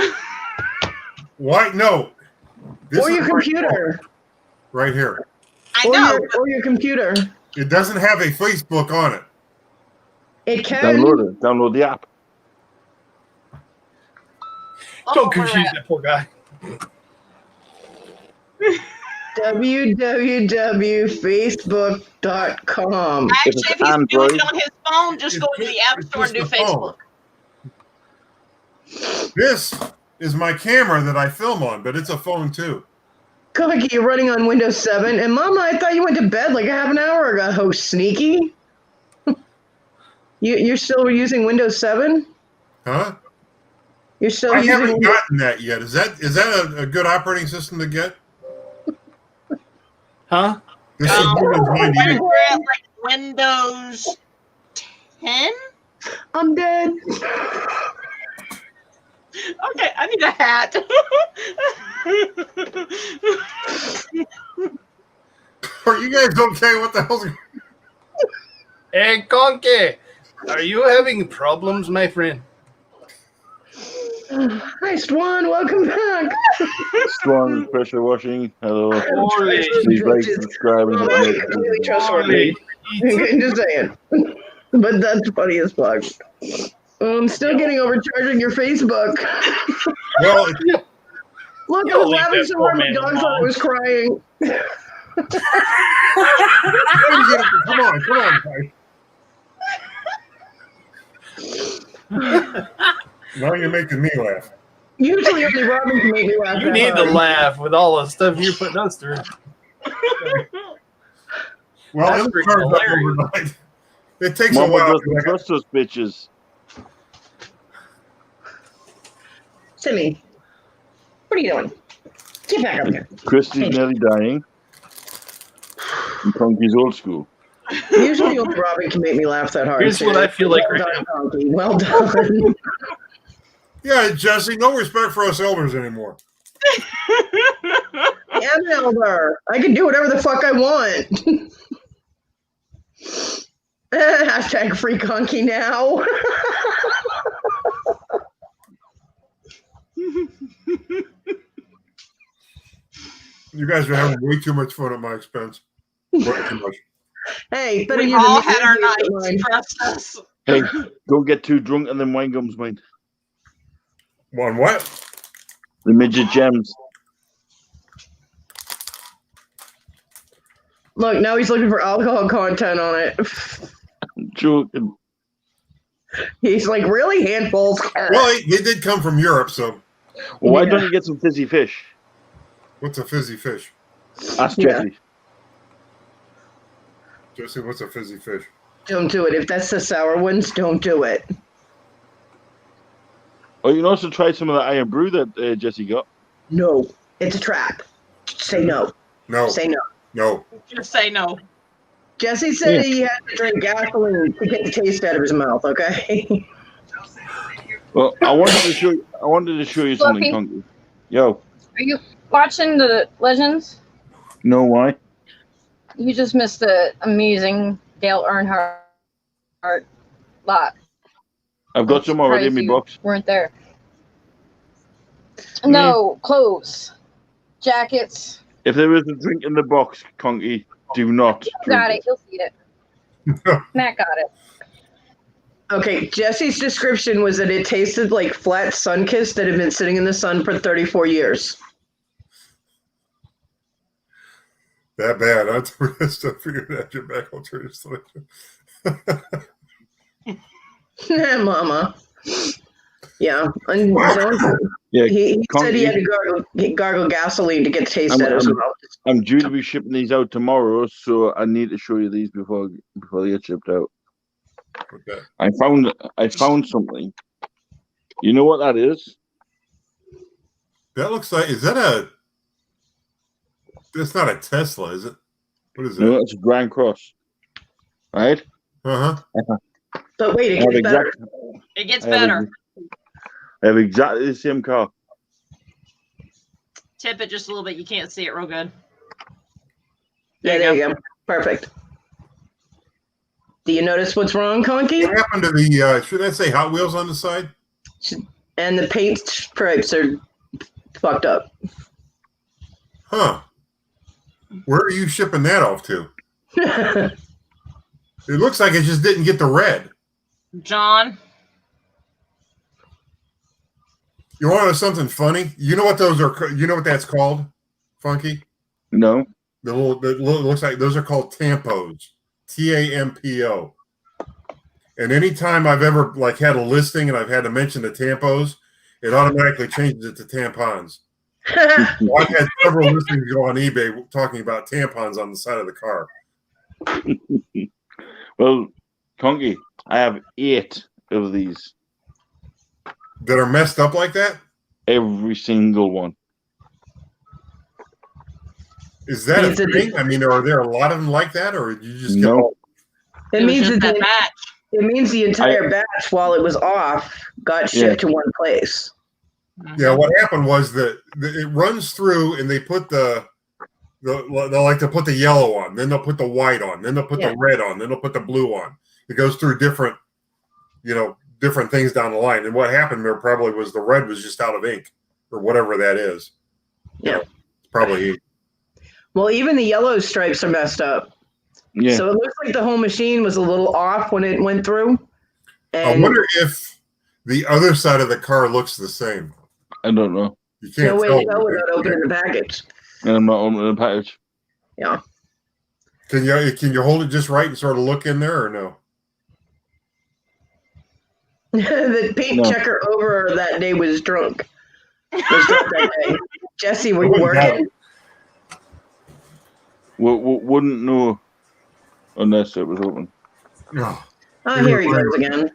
S9: Why? No. This
S4: Or
S9: is
S4: your
S9: my
S4: computer.
S9: phone right here.
S3: I know.
S4: Or your computer.
S9: It doesn't have a Facebook on it.
S4: It can.
S1: Download it. Download the app.
S12: Don't confuse that poor guy.
S4: www.facebook.com.
S3: Actually, if he's doing
S1: Android.
S3: it on his phone, just go to the App Store and do
S9: just the phone.
S3: Facebook.
S9: This is my camera that I film on, but it's a phone too.
S4: Cookie, you're running on Windows 7. And Mama, I thought you went to bed like a half an hour ago. Oh, sneaky. You're still using Windows 7?
S9: Huh?
S4: You're still
S9: I
S4: using
S9: haven't
S4: Windows.
S9: gotten that yet. Is that a good operating system to get?
S12: Huh?
S9: This is Windows 98.
S3: We're at like Windows 10.
S4: I'm dead.
S3: Okay, I need a hat.
S9: Are you guys okay? What the hell's
S12: Hey, Conky. Are you having problems, my friend?
S4: Hi, Swan. Welcome back.
S1: Strong pressure washing. Hello.
S12: Holy,
S1: Please like, subscribe, and hit the
S4: Completely
S1: notification.
S4: trustworthy. Just saying. But that's funny as fuck. I'm still getting overcharging your Facebook.
S9: Well,
S4: Look, I
S12: You'll
S4: was
S12: leave
S4: laughing
S12: that
S4: so
S12: poor
S4: hard my
S12: man
S4: dog thought I
S12: alone.
S4: was crying.
S9: come on, guys. Now you're making me laugh.
S4: Usually only Robin can make me laugh.
S12: You
S4: that
S12: need to
S4: hard.
S12: laugh with all the stuff you're putting us through.
S9: Well,
S12: That's
S9: it
S12: freaking
S9: turns up
S12: hilarious.
S9: overnight. It takes a
S1: Mama
S9: while.
S1: doesn't trust us bitches.
S4: Timmy, what are you doing? Get back up here.
S1: Christy's nearly dying. And Punky's old school.
S4: Usually only Robin can make me laugh that hard.
S12: Here's what I feel like right
S4: Well done, Punky. Well done.
S9: Yeah, Jesse, no respect for us elders anymore.
S4: I'm elder. I can do whatever the fuck I want. Hashtag free Conky now.
S9: You guys are having way too much fun at my expense. Way too much.
S4: Hey, better
S13: We've
S4: you than
S13: all
S4: me.
S13: had our
S4: You get
S13: nights.
S4: mine.
S13: Trust us.
S1: Hey, don't get too drunk and then wine gums, mate.
S9: One what?
S1: The midget gems.
S4: Look, now he's looking for alcohol content on it.
S1: I'm joking.
S4: He's like, really? Handfuls?
S9: Well, they did come from Europe, so
S1: Well, why don't you get some fizzy fish?
S9: what's a fizzy fish?
S1: Ask
S4: Yeah.
S1: Jesse.
S9: Jesse, what's a fizzy fish?
S4: Don't do it. If that's the sour ones, don't do it.
S1: Oh, you can also try some of the iron brew that Jesse got.
S4: No. It's a trap. Say no.
S9: No.
S4: Say no.
S9: No.
S13: Just say no.
S4: Jesse said he had to drink gasoline to get the taste out of his mouth, okay?
S1: Well, I wanted to show you something,
S2: Fluffy?
S1: Punky. Yo,
S2: Are you watching the Legends?
S1: know why?
S2: You just missed the amazing Dale Earnhardt lot.
S1: I've got some already in my
S2: Surprised you
S1: box.
S2: Weren't there? No clothes, jackets.
S1: If there is a drink in the box, Conky, do not.
S2: Got
S1: drink
S2: it. You'll see it. Matt got it.
S4: Okay, Jesse's description was that it tasted like flat Sunkist that had been sitting in the sun for 34 years.
S9: That bad. That's the stuff figured out your back alternative selection.
S4: Mama. Yeah. And
S1: Yeah,
S4: he said he
S1: Conky,
S4: had to gargle gasoline to get the taste out of his mouth.
S1: I'm due to be shipping these out tomorrow, so I need to show you these before they get shipped out.
S9: Okay.
S1: I found something. You know what that is?
S9: That looks like, is that a, that's not a Tesla, is it? What is it?
S1: No, it's a Grand Cross. Right?
S9: Uh-huh.
S4: But wait, it
S1: I have
S4: gets better.
S13: It gets
S1: I have
S13: better.
S1: I have exactly the same car.
S13: Tip it just a little bit. You can't see it real good.
S4: Yeah, there you go. Perfect. Do you notice what's wrong, Conky?
S9: What happened to the, should I say Hot Wheels on the side?
S4: And the paint stripes are fucked up.
S9: Huh. Where are you shipping that off to? It looks like it just didn't get the red.
S13: John,
S9: You want to know something funny? You know what those are? You know what that's called, Funky?
S1: No.
S9: The looks like those are called tampos. TAMPO. And anytime I've ever like had a listing and I've had to mention the tampos, it automatically changes it to tampons. So I've had several listings go on eBay talking about tampons on the side of the car.
S1: Well, Conky, I have 8 of these.
S9: That are messed up like that?
S1: Every single one.
S9: Is that a thing? I mean, are there a lot of them like that, or you just get
S1: No.
S9: all?
S4: It means
S13: just
S4: that
S13: that batch.
S4: it means the entire batch, while it was off, got shipped to one place.
S9: Yeah, what happened was that it runs through, and they put they'll like to put the yellow on, then they'll put the white on, then they'll put the red on, then they'll put the blue on. It goes through different different things down the line. And what happened there probably was the red was just out of ink or whatever that is.
S4: Yeah.
S9: It's probably ink.
S4: Well, even the yellow stripes are messed up.
S1: Yeah.
S4: So it looks like the whole machine was a little off when it went through.
S9: I
S4: And
S9: wonder if the other side of the car looks the same.
S1: I don't know.
S9: You can't
S4: no way
S9: tell.
S4: to go without opening the package.
S1: And I'm not opening the package.
S4: Yeah.
S9: Can you hold it just right and sort of look in there or no?
S4: The paint
S1: No.
S4: checker over that day was drunk. Was drunk that day. Jesse, were you
S9: I wouldn't doubt
S4: working?
S1: Wouldn't know unless it was open.
S9: No.
S4: Oh, here he goes again.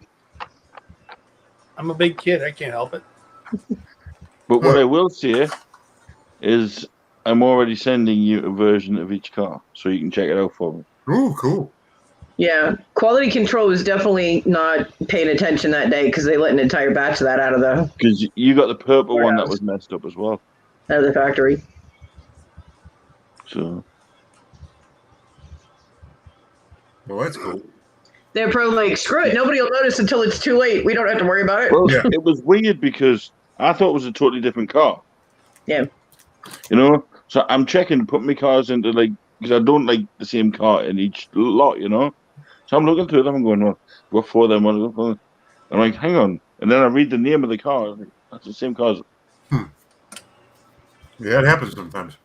S12: I'm a big kid. I can't help it.
S1: But what I will say is I'm already sending you a version of each car so you can check it out for me.
S9: Ooh, cool.
S4: Yeah, quality control was definitely not paying attention that day because they let an entire batch of that out of
S1: Because you got the purple one that was messed up as well.
S4: the factory.
S1: So
S9: Well, that's cool.
S4: They're probably like, screw it, nobody will notice until it's too late. We don't have to worry about it.
S1: well, it was weird because I thought it was a totally different car.
S4: Yeah.
S1: So I'm checking to put my cars into because I don't like the same car in each lot, So I'm looking through them and going, well, what for them? I'm like, hang on. And then I read the name of the car. I'm like, that's the same car.
S9: Yeah, it happens sometimes.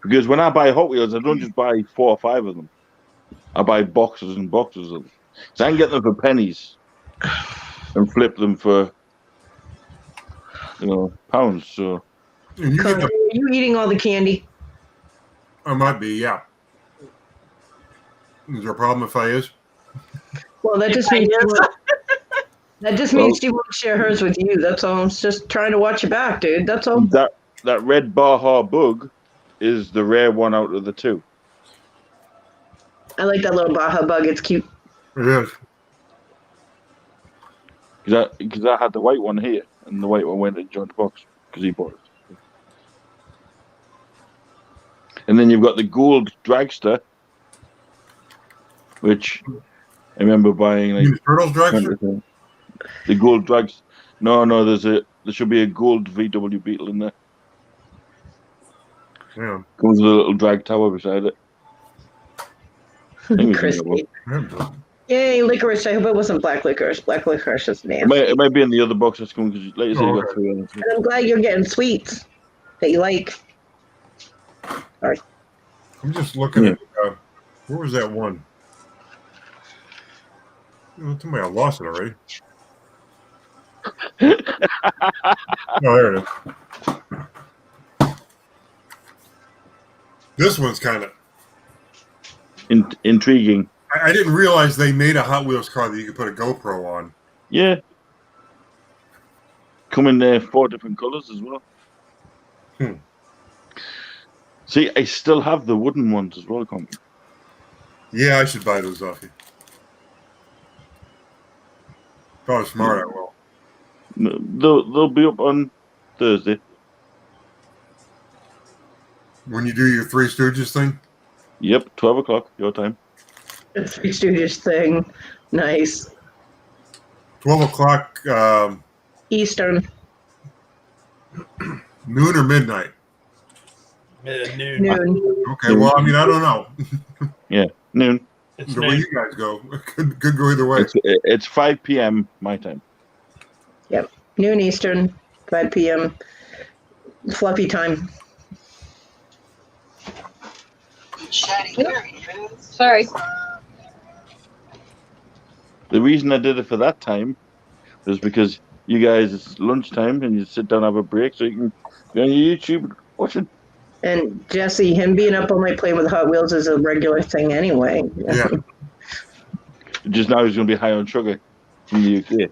S1: Because when I buy Hot Wheels, I don't just buy 4 or 5 of them. I buy boxes and boxes of them. So I can get them for pennies and flip them for, pounds. So
S9: And you get
S4: Are you eating all the candy?
S9: I might be, yeah. Is there a problem if I is?
S4: Well, that just means she won't share hers with you. That's all. It's just trying to watch your back, dude. That's all.
S1: that red Baja bug is the rare one out of the 2.
S4: I like that little Baja bug. It's cute.
S9: It is.
S1: Because I had the white one here, and the white one went in John's box because he bought it. And then you've got the gold dragster, which I remember buying
S9: You mean the Turtles dragster?
S1: The gold drags. No, there should be a gold VW Beetle in there.
S9: Yeah.
S1: Comes with a little drag tower beside it.
S4: Crispy. Yay, licorice. I hope it wasn't black licorice. Black licorice is nasty.
S1: It might be in the other box that's coming because, like you said, you got 3 of them.
S4: And I'm glad you're getting sweets that you like. Sorry.
S9: I'm just looking at where was that one? Tell me I lost it already. Oh, there it is. This one's kind of
S1: intriguing.
S9: I didn't realize they made a Hot Wheels car that you could put a GoPro on.
S1: Yeah. Come in 4 different colors as well. See, I still have the wooden ones as well, Conky.
S9: Yeah, I should buy those off you. If I was smart, I will.
S1: They'll be up on Thursday.
S9: When you do your Three Stooges thing?
S1: Yep, 12 o'clock, your time.
S4: The Three Stooges thing. Nice.
S9: 12 o'clock.
S4: Eastern.
S9: Noon or midnight?
S12: Noon.
S4: Noon.
S9: Okay, well, I mean, I don't know.
S1: Yeah, noon.
S12: It's
S9: The way
S12: noon.
S9: you guys go. Could go either way.
S1: It's 5 p.m. my time.
S4: Yep. Noon Eastern, 5 p.m. Fluffy time.
S2: Sorry.
S1: The reason I did it for that time was because you guys, it's lunchtime and you sit down and have a break so you can go on your YouTube watching.
S4: And Jesse, him being up all night playing with Hot Wheels is a regular thing anyway.
S9: Yeah.
S1: Just now he's going to be high on sugar from the UK.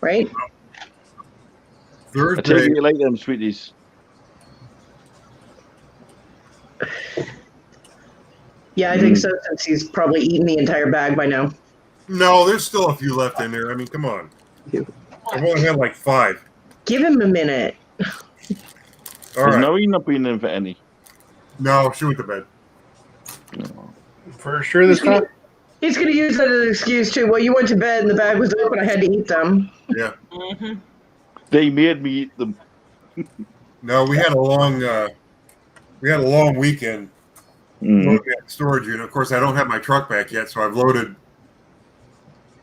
S4: Right?
S1: I take
S9: Thursday.
S1: it you like them sweeties.
S4: Yeah, I think so, since he's probably eaten the entire bag by now.
S9: No, there's still a few left in there. I mean, come on. I've only had like 5.
S4: Give him a minute.
S9: All right.
S1: No, you're not being in for any.
S9: No, she went to bed.
S12: For sure this time?
S4: He's going to use that as an excuse too. Well, you went to bed and the bag was open. I had to eat them.
S9: Yeah.
S13: Mm-hmm.
S1: They made me eat them.
S9: No, we had a long weekend loading at the storage unit. Of course, I don't have my truck back yet, so I loaded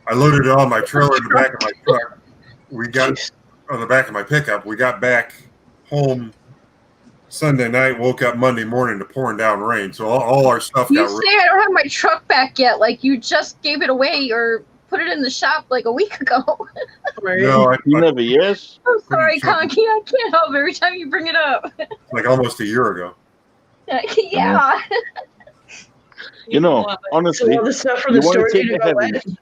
S9: it on my trailer in the back of my truck. We got on the back of my pickup. We got back home Sunday night, woke up Monday morning to pouring down rain. So all our stuff
S2: You
S9: got
S2: say I don't have my truck back yet, like you just gave it away or put it in the shop like a week ago.
S9: No,
S1: you never yes.
S2: I'm sorry, Conky. I can't help every time you bring it up.
S9: like almost a year ago.
S2: Yeah.
S1: You know, honestly,
S4: all the stuff for
S1: you
S4: the
S1: want to
S4: storage
S1: take
S4: unit
S1: the
S4: go
S1: heavies.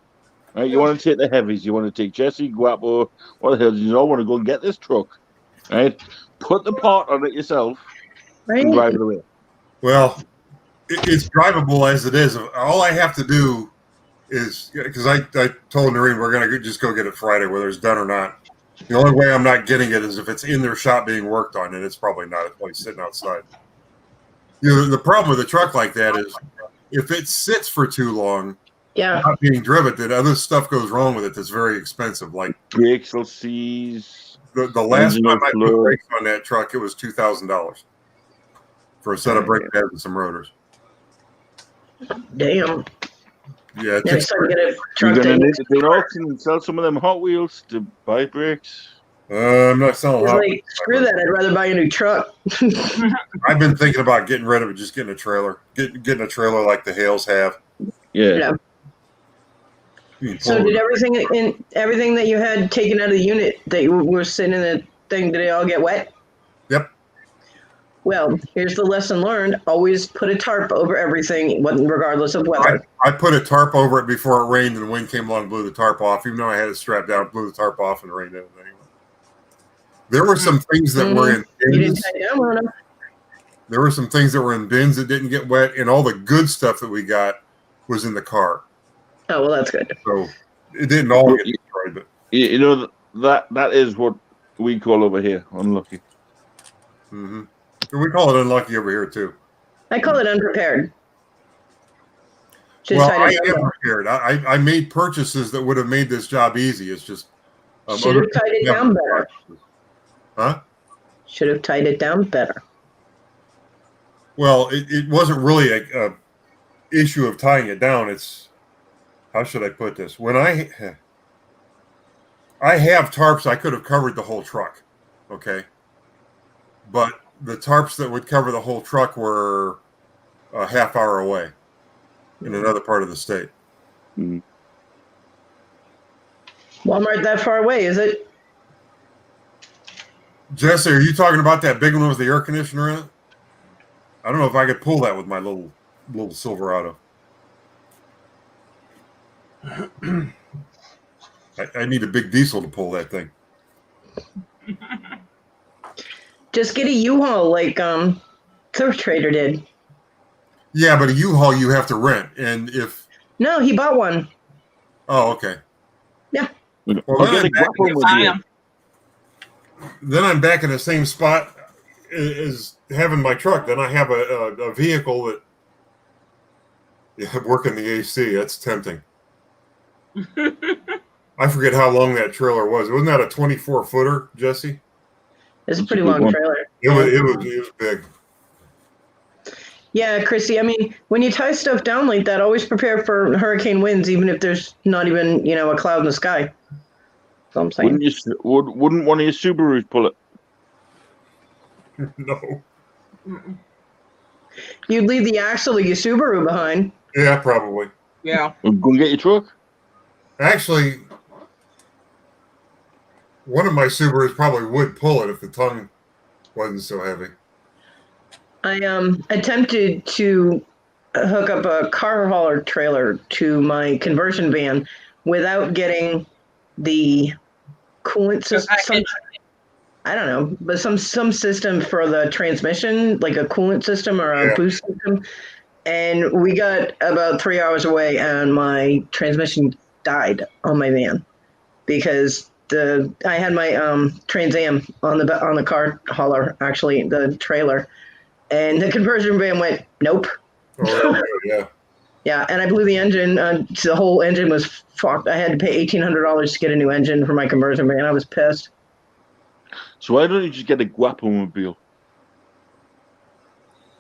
S1: Right? You want to take the heavies. You want to take Jesse, Guapo, what the hell? You don't want to go and get this truck. Right? Put the part on it yourself and drive it away.
S9: Well, it's drivable as it is. All I have to do is, because I told Noreen we're going to just go get it Friday, whether it's done or not. The only way I'm not getting it is if it's in their shop being worked on, and it's probably not. It's probably sitting outside. You know, the problem with a truck like that is if it sits for too long, not being driven, then other stuff goes wrong with it that's very expensive. Like
S1: brakes will seize.
S9: The last time I put brakes on that truck, it was $2,000 for a set of brake pads and some rotors.
S4: Damn.
S9: Yeah,
S4: Next time I get a
S1: You're
S4: truck
S1: going to
S4: thing.
S1: need to take auction and sell some of them Hot Wheels to buy brakes.
S9: I'm not selling
S4: He's
S9: Hot
S4: like, screw that. I'd rather buy a new truck.
S9: I've been thinking about getting rid of it, just getting a trailer. Getting a trailer like the Hales have.
S1: Yeah.
S4: So did everything that you had taken out of the unit that you were sitting in the thing, did it all get wet?
S9: Yep.
S4: Well, here's the lesson learned. Always put a tarp over everything, regardless of weather.
S9: I put a tarp over it before it rained, and the wind came along and blew the tarp off. Even though I had it strapped down, blew the tarp off and rained it anyway. There were some things that were in
S4: You didn't
S9: bins.
S4: tie it down well enough.
S9: There were some things that were in bins that didn't get wet, and all the good stuff that we got was in the car.
S4: Oh, well, that's good.
S9: So it didn't all get destroyed, but
S1: You know, that is what we call over here unlucky.
S9: we call it unlucky over here too.
S4: I call it unprepared.
S9: Well, I am prepared. I made purchases that would have made this job easy. It's just
S4: Should have tied it down better.
S9: Huh?
S4: Should have tied it down better.
S9: Well, it wasn't really a issue of tying it down. It's, how should I put this? When I have tarps, I could have covered the whole truck, okay? But the tarps that would cover the whole truck were a half hour away in another part of the state.
S4: Walmart that far away, is it?
S9: Jesse, are you talking about that big one with the air conditioner in it? I don't know if I could pull that with my little Silverado. I need a big diesel to pull that thing.
S4: Just get a U-Haul like Thrift Trader did.
S9: Yeah, but a U-Haul you have to rent, and if
S4: No, he bought one.
S9: oh, okay.
S4: Yeah.
S9: Well, then I'm back in the same spot as having my truck. Then I have a vehicle that working the AC. That's tempting. I forget how long that trailer was. Wasn't that a 24-footer, Jesse?
S4: It's a pretty long trailer.
S9: It was big.
S4: Yeah, Chrissy, I mean, when you tie stuff down like that, always prepare for hurricane winds, even if there's not even, a cloud in the sky. That's all I'm saying.
S1: Wouldn't one of your Subarus pull it?
S9: No.
S4: You'd leave the axle of your Subaru behind.
S9: Yeah, probably.
S13: Yeah.
S1: Go and get your truck.
S9: Actually, one of my Subarus probably would pull it if the tongue wasn't so heavy.
S4: I attempted to hook up a car hauler trailer to my conversion van without getting the coolant system. I don't know, but some system for the transmission, like a coolant system or a boost system. And we got about 3 hours away, and my transmission died on my van because I had my Trans Am on the car hauler, actually the trailer, and the conversion van went nope.
S9: Oh, yeah.
S4: Yeah, and I blew the engine. The whole engine was fucked. I had to pay $1,800 to get a new engine for my conversion van. I was pissed.
S1: So why don't you just get a Guapomobile?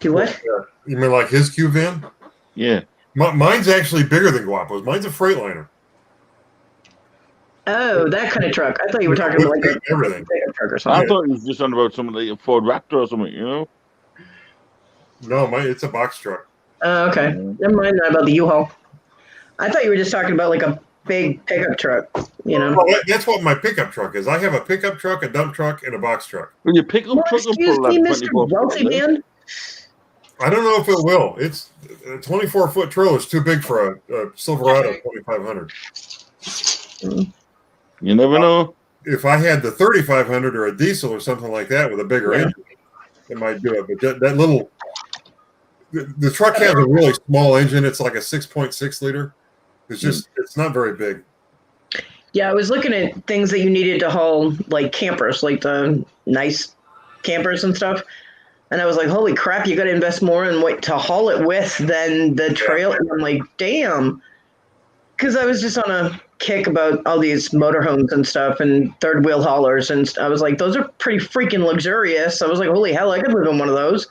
S4: Do what?
S9: You mean like his Q van?
S1: Yeah.
S9: Mine's actually bigger than Guapo's. Mine's a Freightliner.
S4: Oh, that kind of truck. I thought you were talking about like
S9: everything.
S4: A truck or
S1: I
S4: something.
S1: thought it was just on about something like a Ford Raptor or something, you know?
S9: No, it's a box truck.
S4: Oh, okay. Never mind that about the U-Haul. I thought you were just talking about like a big pickup truck, you know?
S9: Well, that's what my pickup truck is. I have a pickup truck, a dump truck, and a box truck.
S1: When you pick up truck
S4: Excuse me, Mr. Wealthy Man?
S9: I don't know if it will. It's a 24-foot trailer is too big for a Silverado 2500.
S1: You never know.
S9: If I had the 3500 or a diesel or something like that with a bigger engine, it might do it. But that little, the truck has a really small engine. It's like a 6.6 liter. It's just, it's not very big.
S4: Yeah, I was looking at things that you needed to haul, like campers, like the nice campers and stuff. And I was like, holy crap, you got to invest more in what to haul it with than the trail. And I'm like, damn. Because I was just on a kick about all these motorhomes and stuff and third wheel haulers. And I was like, those are pretty freaking luxurious. I was like, holy hell, I could live in one of those.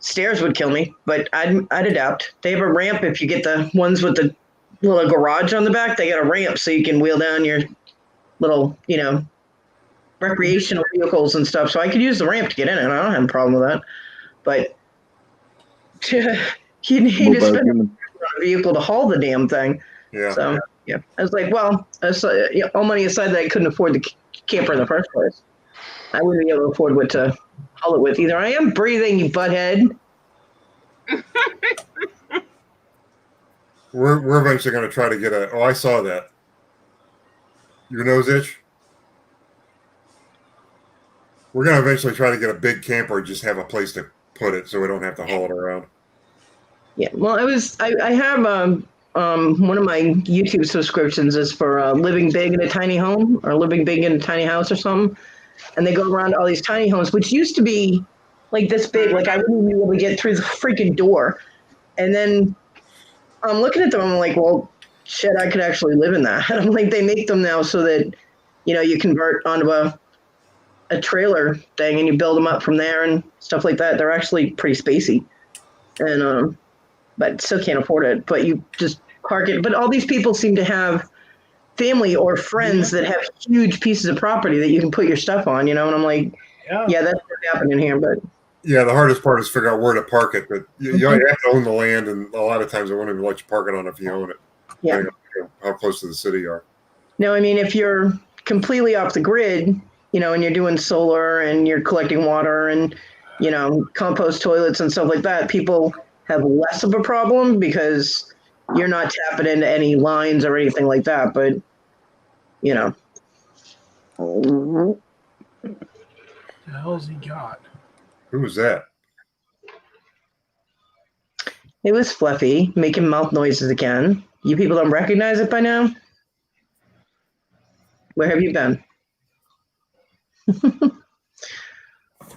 S4: Stairs would kill me, but I'd adapt. They have a ramp if you get the ones with the little garage on the back. They got a ramp so you can wheel down your little, you know, recreational vehicles and stuff. So I could use the ramp to get in it. I don't have a problem with that. But you need to spend on a vehicle to haul the damn thing.
S9: Yeah.
S4: So, yeah. I was like, well, all money aside that I couldn't afford the camper in the first place. I wouldn't be able to afford what to haul it with either. I am breathing, you butthead.
S9: We're eventually going to try to get oh, I saw that. Your nose itch? We're going to eventually try to get a big camper and just have a place to put it so we don't have to haul it around.
S4: Yeah, well, I have one of my YouTube subscriptions is for living big in a tiny home or living big in a tiny house or something. And they go around all these tiny homes, which used to be like this big, like I wouldn't be able to get through the freaking door. And then I'm looking at them, I'm like, well, shit, I could actually live in that. And I'm like, they make them now so that, you know, you convert onto a trailer thing and you build them up from there and stuff like that. They're actually pretty spacey. And, but still can't afford it. But you just park it. But all these people seem to have family or friends that have huge pieces of property that you can put your stuff on, you know? And I'm like, yeah that's what's happening here. But
S9: yeah, the hardest part is figure out where to park it. But you have to own the land, and a lot of times they won't even let you park it on if you own it.
S4: Yeah.
S9: Depending on how close to the city you are.
S4: No, I mean, if you're completely off the grid, you know, and you're doing solar and you're collecting water and, you know, compost toilets and stuff like that, people have less of a problem because you're not tapping into any lines or anything like that. But, you know.
S12: What the hell's he got?
S9: Who was that?
S4: It was Fluffy making mouth noises again. You people don't recognize it by now? Where have you been?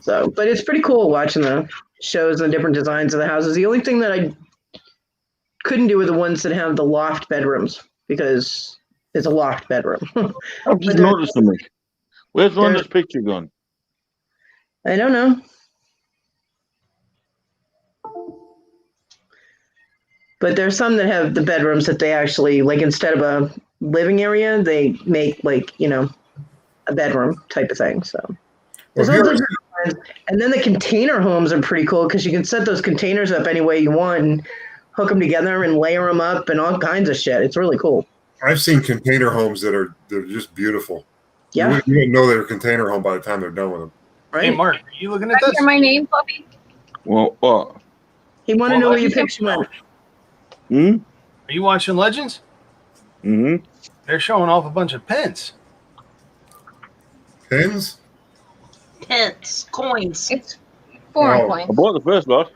S4: So, but it's pretty cool watching the shows and the different designs of the houses. The only thing that I couldn't do are the ones that have the loft bedrooms because it's a loft bedroom.
S1: I've just noticed something. Where's Rhonda's picture gone?
S4: I don't know. But there's some that have the bedrooms that they actually, like, instead of a living area, they make, like, you know, a bedroom type of thing. So there's all different kinds. And then the container homes are pretty cool because you can set those containers up any way you want and hook them together and layer them up and all kinds of shit. It's really cool.
S9: I've seen container homes they're just beautiful.
S4: Yeah.
S9: You wouldn't know they're a container home by the time they're done with them.
S4: Right.
S12: Hey, Mark, are you looking at
S2: Can I
S12: this?
S2: hear my name, Fluffy?
S1: Well, what?
S4: He wanted to know where your picture went.
S1: Hmm?
S12: Are you watching Legends?
S1: Mm-hmm.
S12: They're showing off a bunch of pins.
S9: Pins?
S13: Pence, coins.
S2: It's foreign
S1: I
S2: coins.
S1: bought the first lot.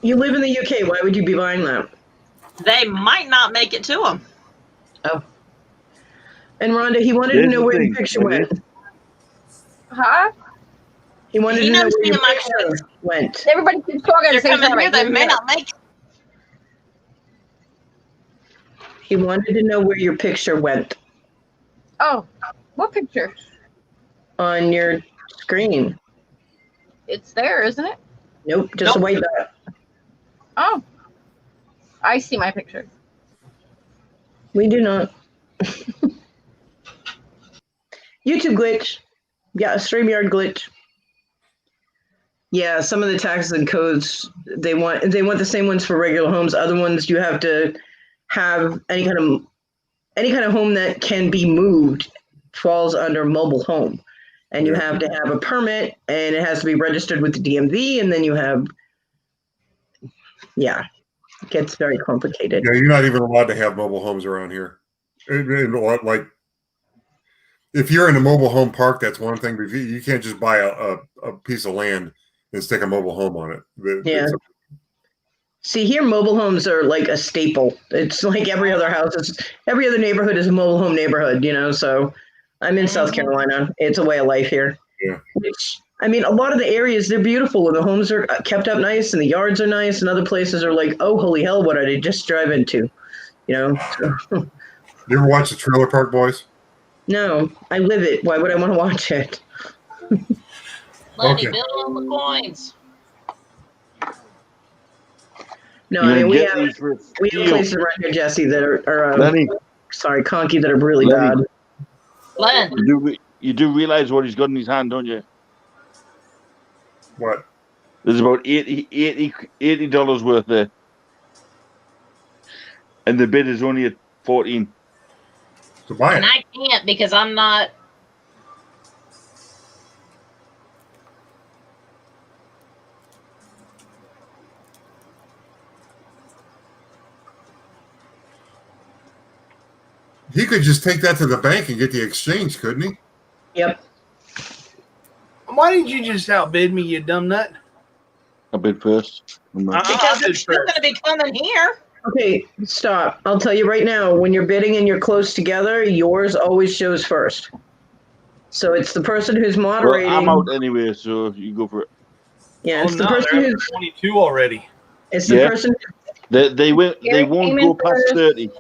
S4: You live in the UK. Why would you be buying that?
S13: They might not make it to them.
S4: Oh. And Rhonda, he wanted to know where your picture went.
S2: Huh?
S4: He wanted
S13: He
S4: to know
S13: knows
S4: where
S13: me
S4: your
S13: and my
S4: picture
S13: boys.
S4: went.
S2: Everybody keeps talking at
S13: They're
S2: the same
S13: coming
S2: time.
S13: here.
S2: I
S13: They
S2: can't
S13: may
S2: hear.
S13: not make it.
S4: He wanted to know where your picture went
S2: Oh, what picture?
S4: on your screen.
S2: It's there, isn't it?
S4: Nope, just a white dot.
S2: Oh, I see my picture.
S4: We do not. YouTube glitch. Yeah, a StreamYard glitch. Yeah, some of the taxes and codes they want the same ones for regular homes. Other ones you have to have any kind of home that can be moved falls under mobile home. And you have to have a permit and it has to be registered with the DMV, and then you have it gets very complicated.
S9: Yeah, you're not even allowed to have mobile homes around here. Like, if you're in a mobile home park, that's one thing. But you can't just buy a piece of land and stick a mobile home on it.
S4: Yeah. See, here mobile homes are like a staple. It's like every other house. Every other neighborhood is a mobile home neighborhood, so I'm in South Carolina. It's a way of life here.
S9: Yeah.
S4: Which, I mean, a lot of the areas, they're beautiful and the homes are kept up nice and the yards are nice, and other places are like, oh, holy hell, what did I just drive into?
S9: You ever watch the Trailer Park Boys?
S4: No, I live it. Why would I want to watch it?
S13: Lenny, build on the coins.
S4: No,
S1: You
S4: I mean,
S1: gonna
S4: we
S1: get
S4: have
S1: these for a deal.
S4: places around here, Jesse, that are
S1: Lenny.
S4: sorry, Conky, that are really
S1: Lenny.
S4: bad.
S13: Len.
S1: You do realize what he's got in his hand, don't you?
S9: What?
S1: There's about $80 worth there. And the bid is only at 14.
S9: So buy
S13: And I can't because I'm not.
S9: He could just take that to the bank and get the exchange, couldn't he?
S4: Yep.
S12: Why did you just outbid me, you dumb nut?
S1: I bid first.
S13: Because it's still going to be coming here.
S4: Okay, stop. I'll tell you right now, when you're bidding and you're close together, yours always shows first. So it's the person who's moderating.
S1: Well, I'm out anyway, so you go for it.
S4: Yeah,
S12: Oh,
S4: it's the
S12: no,
S4: person
S12: they're at
S4: who's
S12: 22 already.
S4: it's the person.
S1: They won't
S2: Gary
S1: go
S2: came in
S1: past
S2: first.
S1: 30.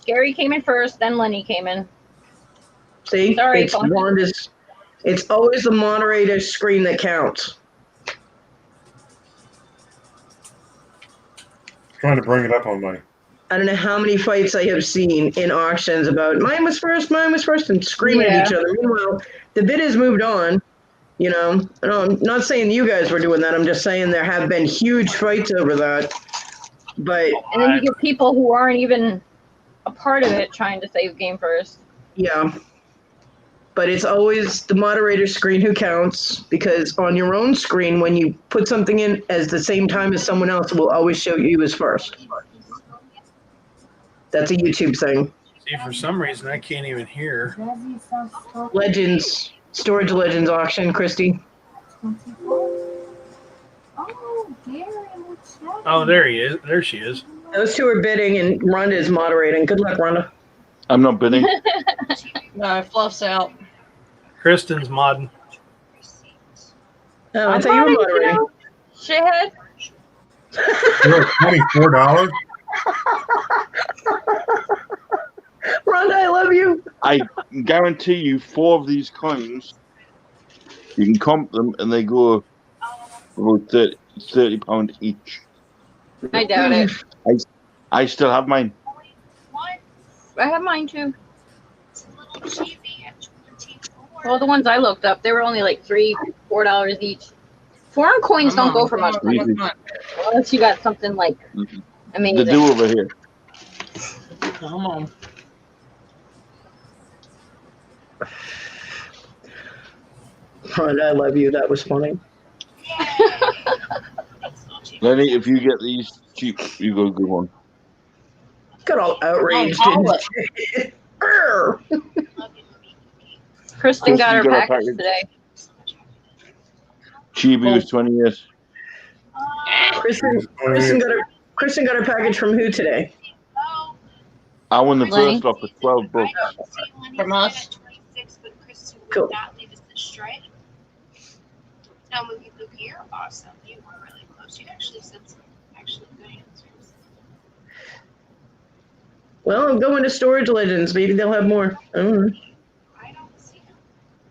S2: Gary came in first, then Lenny came in.
S4: See,
S2: Sorry,
S4: it's
S2: Conky.
S4: Wanda's. It's always the moderator's screen that counts.
S9: Trying to bring it up on my.
S4: I don't know how many fights I have seen in auctions about mine was first, and screaming at each other. Meanwhile, the bid has moved on. And I'm not saying you guys were doing that. I'm just saying there have been huge fights over that. But
S2: And then you get people who aren't even a part of it trying to save game first.
S4: yeah. But it's always the moderator screen who counts, because on your own screen, when you put something in as the same time as someone else, it will always show you as first. That's a YouTube thing.
S12: See, for some reason, I can't even hear.
S4: Legends, Storage Legends auction, Christy.
S12: Oh, there he is. There she is.
S4: Those two are bidding, and Rhonda is moderating. Good luck, Rhonda.
S1: I'm not bidding.
S13: No, Fluff's out.
S12: Kristen's modding.
S4: Oh, I thought you were moderating.
S2: Shithead.
S9: You're $24.
S4: Rhonda, I love you.
S1: I guarantee you 4 of these coins, you can comp them and they go about £30 each.
S2: I doubt it.
S1: I still have mine.
S2: I have mine too. Well, the ones I looked up, they were only like $3-4 each. Foreign coins don't go for much money unless you got something like amazing.
S1: They do over here.
S13: Come on.
S4: Rhonda, I love you. That was funny.
S1: Lenny, if you get these cheap, you got a good one.
S4: Got all outraged.
S2: Kristen got her package today.
S1: Cheap, it was 20 years.
S4: Kristen got her package from who today?
S1: I won the
S2: Lenny?
S1: first lot for $12.
S13: From us.
S4: Cool.
S5: no movie through here. Awesome. You were really close. You actually said some actually good answers.
S4: Well, I'm going to Storage Legends. Maybe they'll have more. I don't know.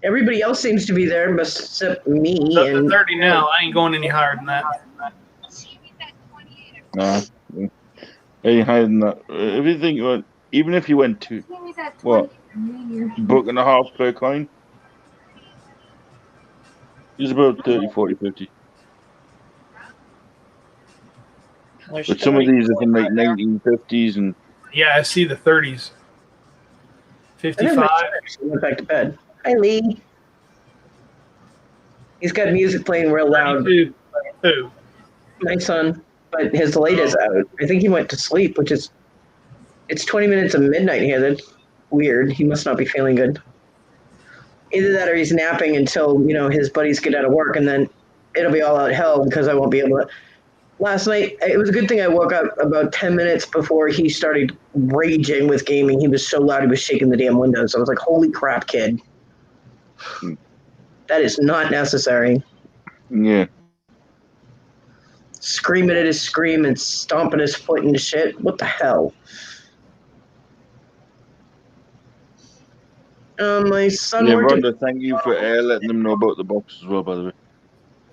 S4: Everybody else seems to be there except me.
S12: It's up to
S4: And
S12: 30 now. I ain't going any higher than that.
S1: No. Any higher than that. If you think about, even if you went to what, $1.50 per coin, it's about 30, 40, 50.
S3: There's
S1: But some of these are from like 1950s and
S12: Yeah, I see the 30s.
S4: I think
S12: 55.
S4: my son actually went back to bed. Hi, Lee. He's got music playing real loud.
S12: 32. Who?
S4: My son, but his light is out. I think he went to sleep, which is, it's 20 minutes of midnight here. That's weird. He must not be feeling good. Either that or he's napping until, his buddies get out of work, and then it'll be all out hell because I won't be able to. Last night, it was a good thing I woke up about 10 minutes before he started raging with gaming. He was so loud, he was shaking the damn windows. I was like, holy crap, kid. That is not necessary.
S1: yeah.
S4: Screaming at his scream and stomping his foot into shit. What the hell? My son
S1: Yeah,
S4: worked
S1: Rhonda, thank you for letting them know about the box as well, by the way.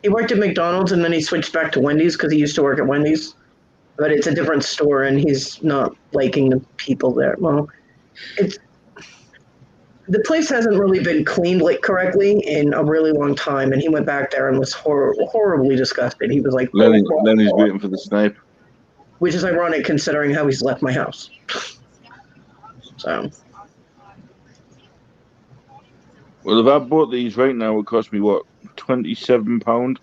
S4: he worked at McDonald's and then he switched back to Wendy's because he used to work at Wendy's. But it's a different store and he's not liking the people there. Well, the place hasn't really been cleaned correctly in a really long time, and he went back there and was horribly disgusted. He was like,
S1: Lenny's waiting for the snipe.
S4: which is ironic considering how he's left my house. So,
S1: Well, if I bought these right now, it would cost me, what, £27?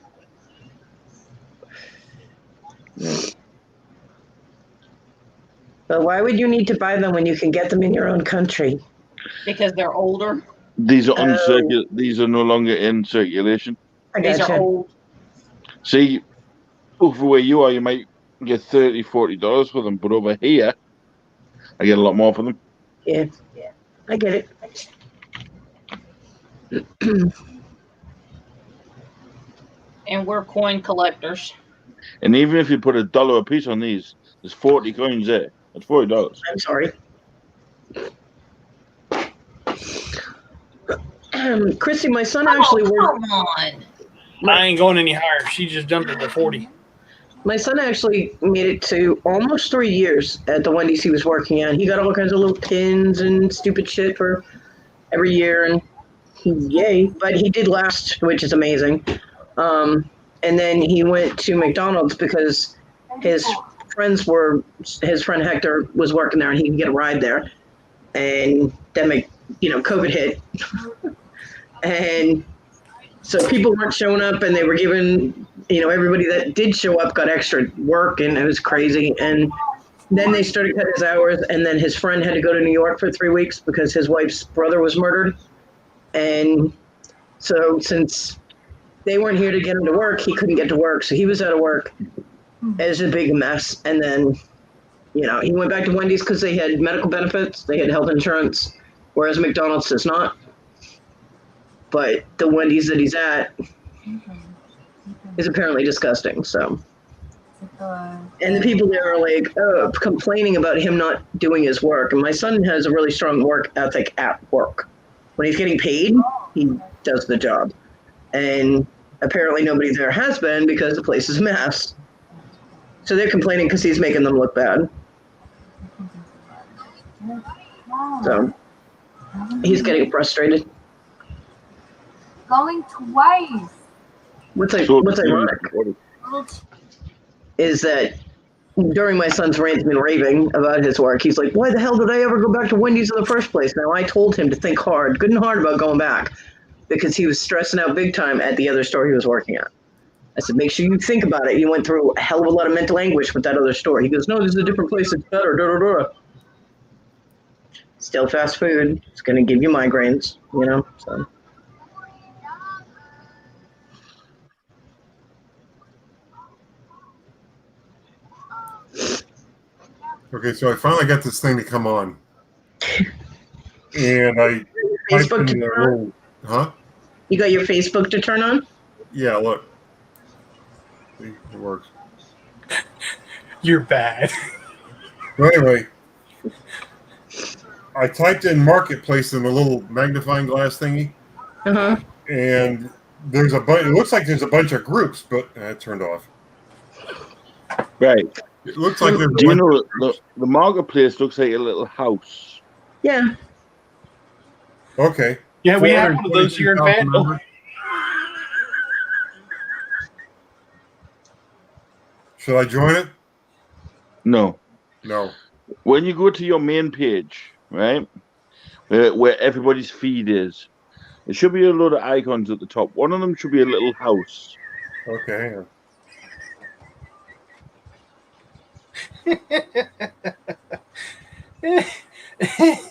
S4: but why would you need to buy them when you can get them in your own country?
S8: Because they're older.
S1: These are These are no longer in circulation.
S8: These are old.
S1: See, over where you are, you might get $30, $40 for them, but over here, I get a lot more for them.
S4: Yeah, I get it.
S8: And we're coin collectors.
S1: And even if you put $1 a piece on these, there's 40 coins there. That's $40.
S4: I'm sorry. Chrissy, my son actually worked.
S8: Come on.
S12: I ain't going any higher. She just jumped at the 40.
S4: My son actually made it to almost 3 years at the Wendy's he was working at. He got all kinds of little pins and stupid shit for every year, and yay! But he did last, which is amazing. And then he went to McDonald's because his friend Hector was working there, and he could get a ride there. And then, COVID hit, and so people weren't showing up, and they were giving, everybody that did show up got extra work, and it was crazy. And then they started cutting his hours, and then his friend had to go to New York for 3 weeks because his wife's brother was murdered. And so since they weren't here to get him to work, he couldn't get to work, so he was out of work. It was a big mess. And then, he went back to Wendy's because they had medical benefits, they had health insurance, whereas McDonald's does not. But the Wendy's that he's at is apparently disgusting. So, and the people there are complaining about him not doing his work. And my son has a really strong work ethic at work. When he's getting paid, he does the job. And apparently nobody there has been because the place is a mess. So they're complaining because he's making them look bad. So he's getting frustrated.
S14: Going twice.
S4: What's ironic is that during my son's ranting and raving about his work, he's like, why the hell did I ever go back to Wendy's in the first place? Now, I told him to think good and hard about going back because he was stressing out big time at the other store he was working at. I said, make sure you think about it. You went through a hell of a lot of mental anguish with that other store. He goes, no, this is a different place. It's better. Da, da, da. Still fast food. It's going to give you migraines, so.
S9: Okay, so I finally got this thing to come on. And I
S4: Facebook to turn on?
S9: huh?
S4: You got your Facebook to turn on?
S9: Yeah, look. See, it works.
S12: You're bad.
S9: So anyway, I typed in marketplace in the little magnifying glass thingy, and there's a bunch. It looks like there's a bunch of groups, but it turned off.
S1: Right.
S9: It looks like there's.
S1: Do you know the marketplace looks like a little house?
S4: Yeah.
S9: Okay.
S12: Yeah, we have one of those here in Fayetteville.
S9: Should I join it?
S1: No.
S9: No.
S1: When you go to your main page, right, where everybody's feed is, there should be a load of icons at the top. One of them should be a little house.
S9: Okay, hang on.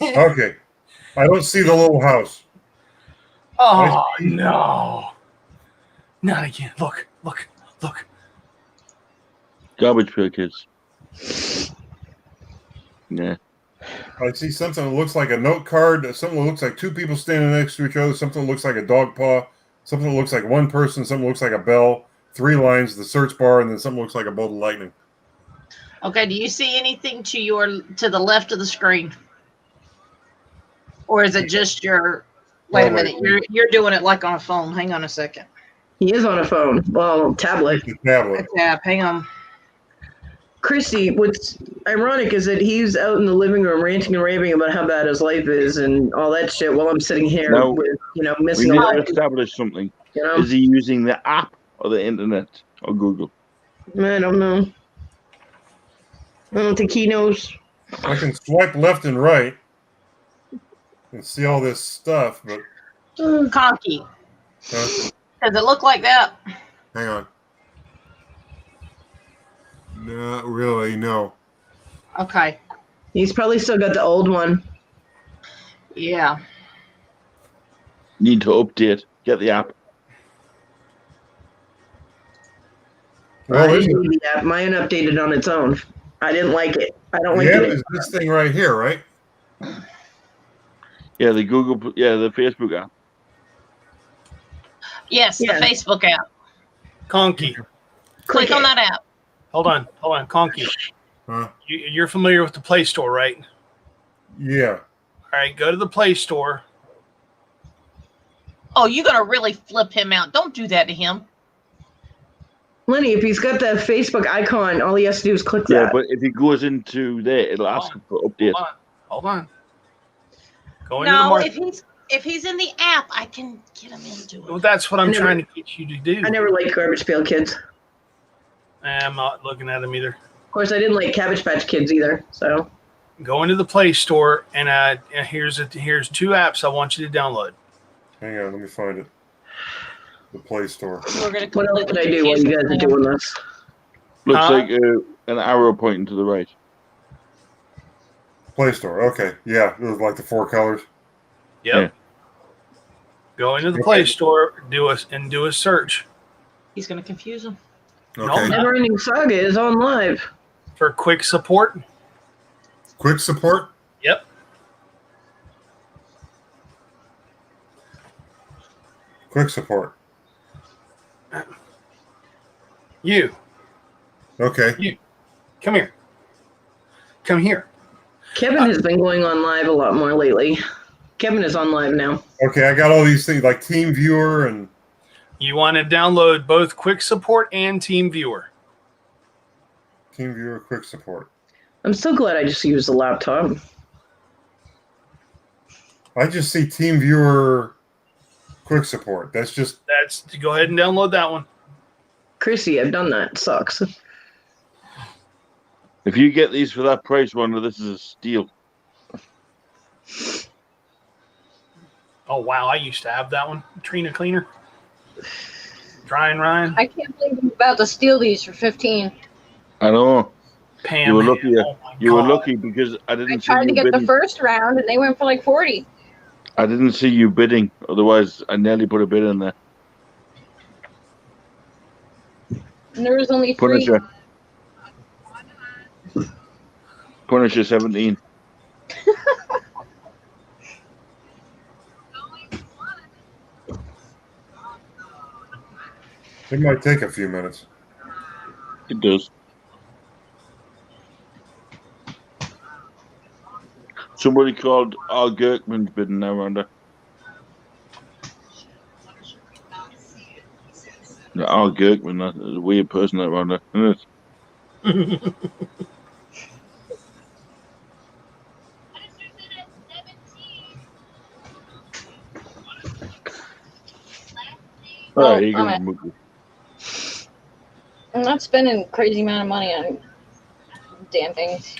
S9: Okay. I don't see the little house.
S12: Oh, no. Not again. Look.
S1: Garbage pail kids. Yeah.
S9: I see something that looks like a note card, something that looks like two people standing next to each other, something that looks like a dog paw, something that looks like one person, something that looks like a bell, 3 lines, the search bar, and then something that looks like a bolt of lightning.
S8: Okay, do you see anything to the left of the screen? Or is it just your wait a minute, you're doing it like on a phone. Hang on a second.
S4: He is on a phone. Well, tablet.
S9: Tablet.
S8: Yeah, hang on.
S4: Christy, what's ironic is that he's out in the living room ranting and raving about how bad his life is and all that shit while I'm sitting here
S1: Now,
S4: with,
S1: we
S4: missing
S1: need
S4: a
S1: to
S4: lot.
S1: establish something.
S4: You know?
S1: Is he using the app or the internet or Google?
S4: I don't know. I don't think he knows.
S9: I can swipe left and right and see all this stuff, but
S8: Conky.
S9: huh?
S8: Does it look like that?
S9: Hang on. Not really, no.
S8: Okay.
S4: He's probably still got the old one.
S8: Yeah.
S1: Need to update. Get the app.
S9: Well,
S4: I didn't need the app. Mine updated on its own. I didn't like it. I don't like
S9: the app
S4: it.
S9: is this thing right here, right?
S1: Yeah, the Facebook app.
S8: Yes,
S4: Yeah.
S8: the Facebook app.
S12: Conky.
S8: Click on that app.
S12: Hold on. Conky.
S9: Huh?
S12: You're familiar with the Play Store, right?
S9: Yeah.
S12: All right, go to the Play Store.
S8: Oh, you're gonna really flip him out. Don't do that to him.
S4: Lenny, if he's got the Facebook icon, all he has to do is click
S1: Yeah,
S4: that.
S1: but if he goes into there, it'll ask him for update.
S12: Hold on. Go into the
S8: No,
S12: market.
S8: if he's in the app, I can get him into it.
S12: Well, that's what I'm trying to get you to do.
S4: I never liked Garbage Pail Kids.
S12: I'm not looking at them either.
S4: Of course, I didn't like Cabbage Patch Kids either. So
S12: Go into the Play Store, and here's 2 apps I want you to download.
S9: Hang on, let me find it. The Play Store.
S8: We're gonna
S4: what else did I do while you guys are doing this?
S1: Looks
S12: Huh?
S1: like an arrow pointing to the right.
S9: Play Store. Okay. Yeah, it was like the 4 colors.
S12: Yep.
S1: Yeah.
S12: Go into the Play Store, do a search
S8: He's gonna confuse him.
S9: Okay.
S4: Never Ending Saga is on live.
S12: for quick support.
S9: Quick support.
S12: Yep.
S9: Quick support.
S12: You.
S9: Okay.
S12: You. Come here. Come here.
S4: Kevin has been going on live a lot more lately. Kevin is on live now.
S9: Okay, I got all these things like Team Viewer and
S12: You want to download both quick support and team viewer.
S9: Team Viewer Quick Support.
S4: I'm so glad I just used the laptop.
S9: I just see Team Viewer Quick Support. That's
S12: Go ahead and download that one.
S4: Chrissy, I've done that. It sucks.
S1: If you get these for that price, Wonder, this is a steal.
S12: Oh wow, I used to have that one. Trina Cleaner. Ryan.
S2: I can't believe I'm about to steal these for 15.
S1: I know.
S12: Pam.
S1: You were lucky.
S12: Oh my
S1: You were
S12: God.
S1: lucky because I
S2: I
S1: didn't see
S2: tried to
S1: you
S2: get the
S1: bidding.
S2: first round and they went for like 40.
S1: I didn't see you bidding. Otherwise, I nearly put a bid in there.
S2: And there was only 3.
S1: Punisher 17.
S9: It might take a few minutes.
S1: It does. Somebody called Al Gerkman's bidding now, Rhonda. Yeah, Al Gerkman, that's a weird person, that Rhonda, isn't it?
S2: Well,
S1: Alright, here
S2: I'm
S1: goes
S2: at-
S1: Mookie.
S2: I'm not spending a crazy amount of money on damn things.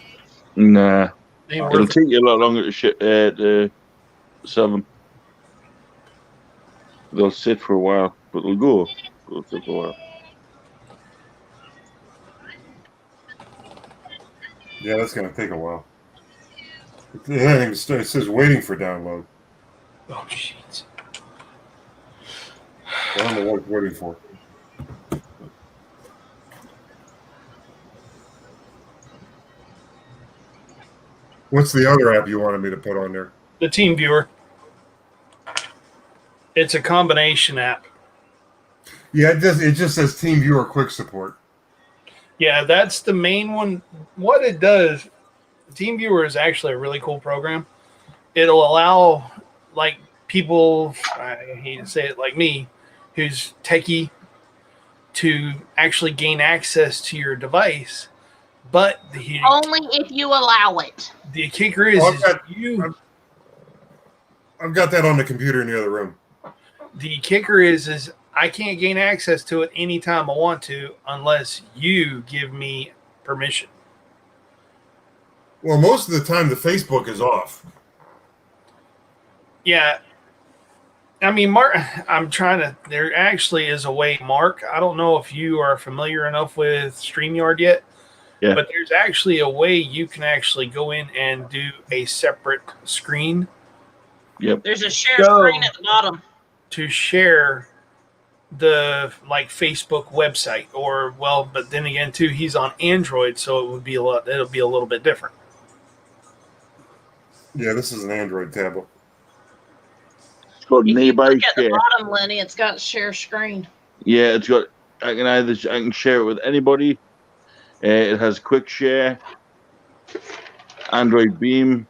S1: Nah.
S12: Ain't
S1: It'll
S12: worth it.
S1: take you a lot longer to sell them. They'll sit for a while, but they'll go. They'll sit for a while.
S9: Yeah, that's going to take a while. It says waiting for download.
S12: Oh, shit.
S9: I don't know what it's waiting for. What's the other app you wanted me to put on there?
S12: The Team Viewer. It's a combination app.
S9: Yeah, it just says TeamViewer Quick Support.
S12: Yeah, that's the main one. What it does, TeamViewer is actually a really cool program. It'll allow, like, people, I hate to say it, like me, who's techie, to actually gain access to your device. But
S8: Only if you allow it.
S12: The kicker is,
S9: I've got that on the computer in the other room.
S12: The kicker is I can't gain access to it anytime I want to unless you give me permission.
S9: Well, most of the time the Facebook is off.
S12: Yeah. I mean, Mark, there actually is a way, Mark. I don't know if you are familiar enough with StreamYard yet.
S1: Yeah.
S12: But there's actually a way you can actually go in and do a separate screen.
S1: Yep.
S8: There's a share screen at the bottom.
S12: To share the Facebook website but then again too, he's on Android, so it'll be a little bit different.
S9: Yeah, this is an Android tablet.
S1: It's called
S8: If you
S1: Nearby
S8: look at the
S1: Share.
S8: bottom, Lenny, it's got share screen.
S1: Yeah, it's got. I can share it with anybody. It has quick share, Android Beam.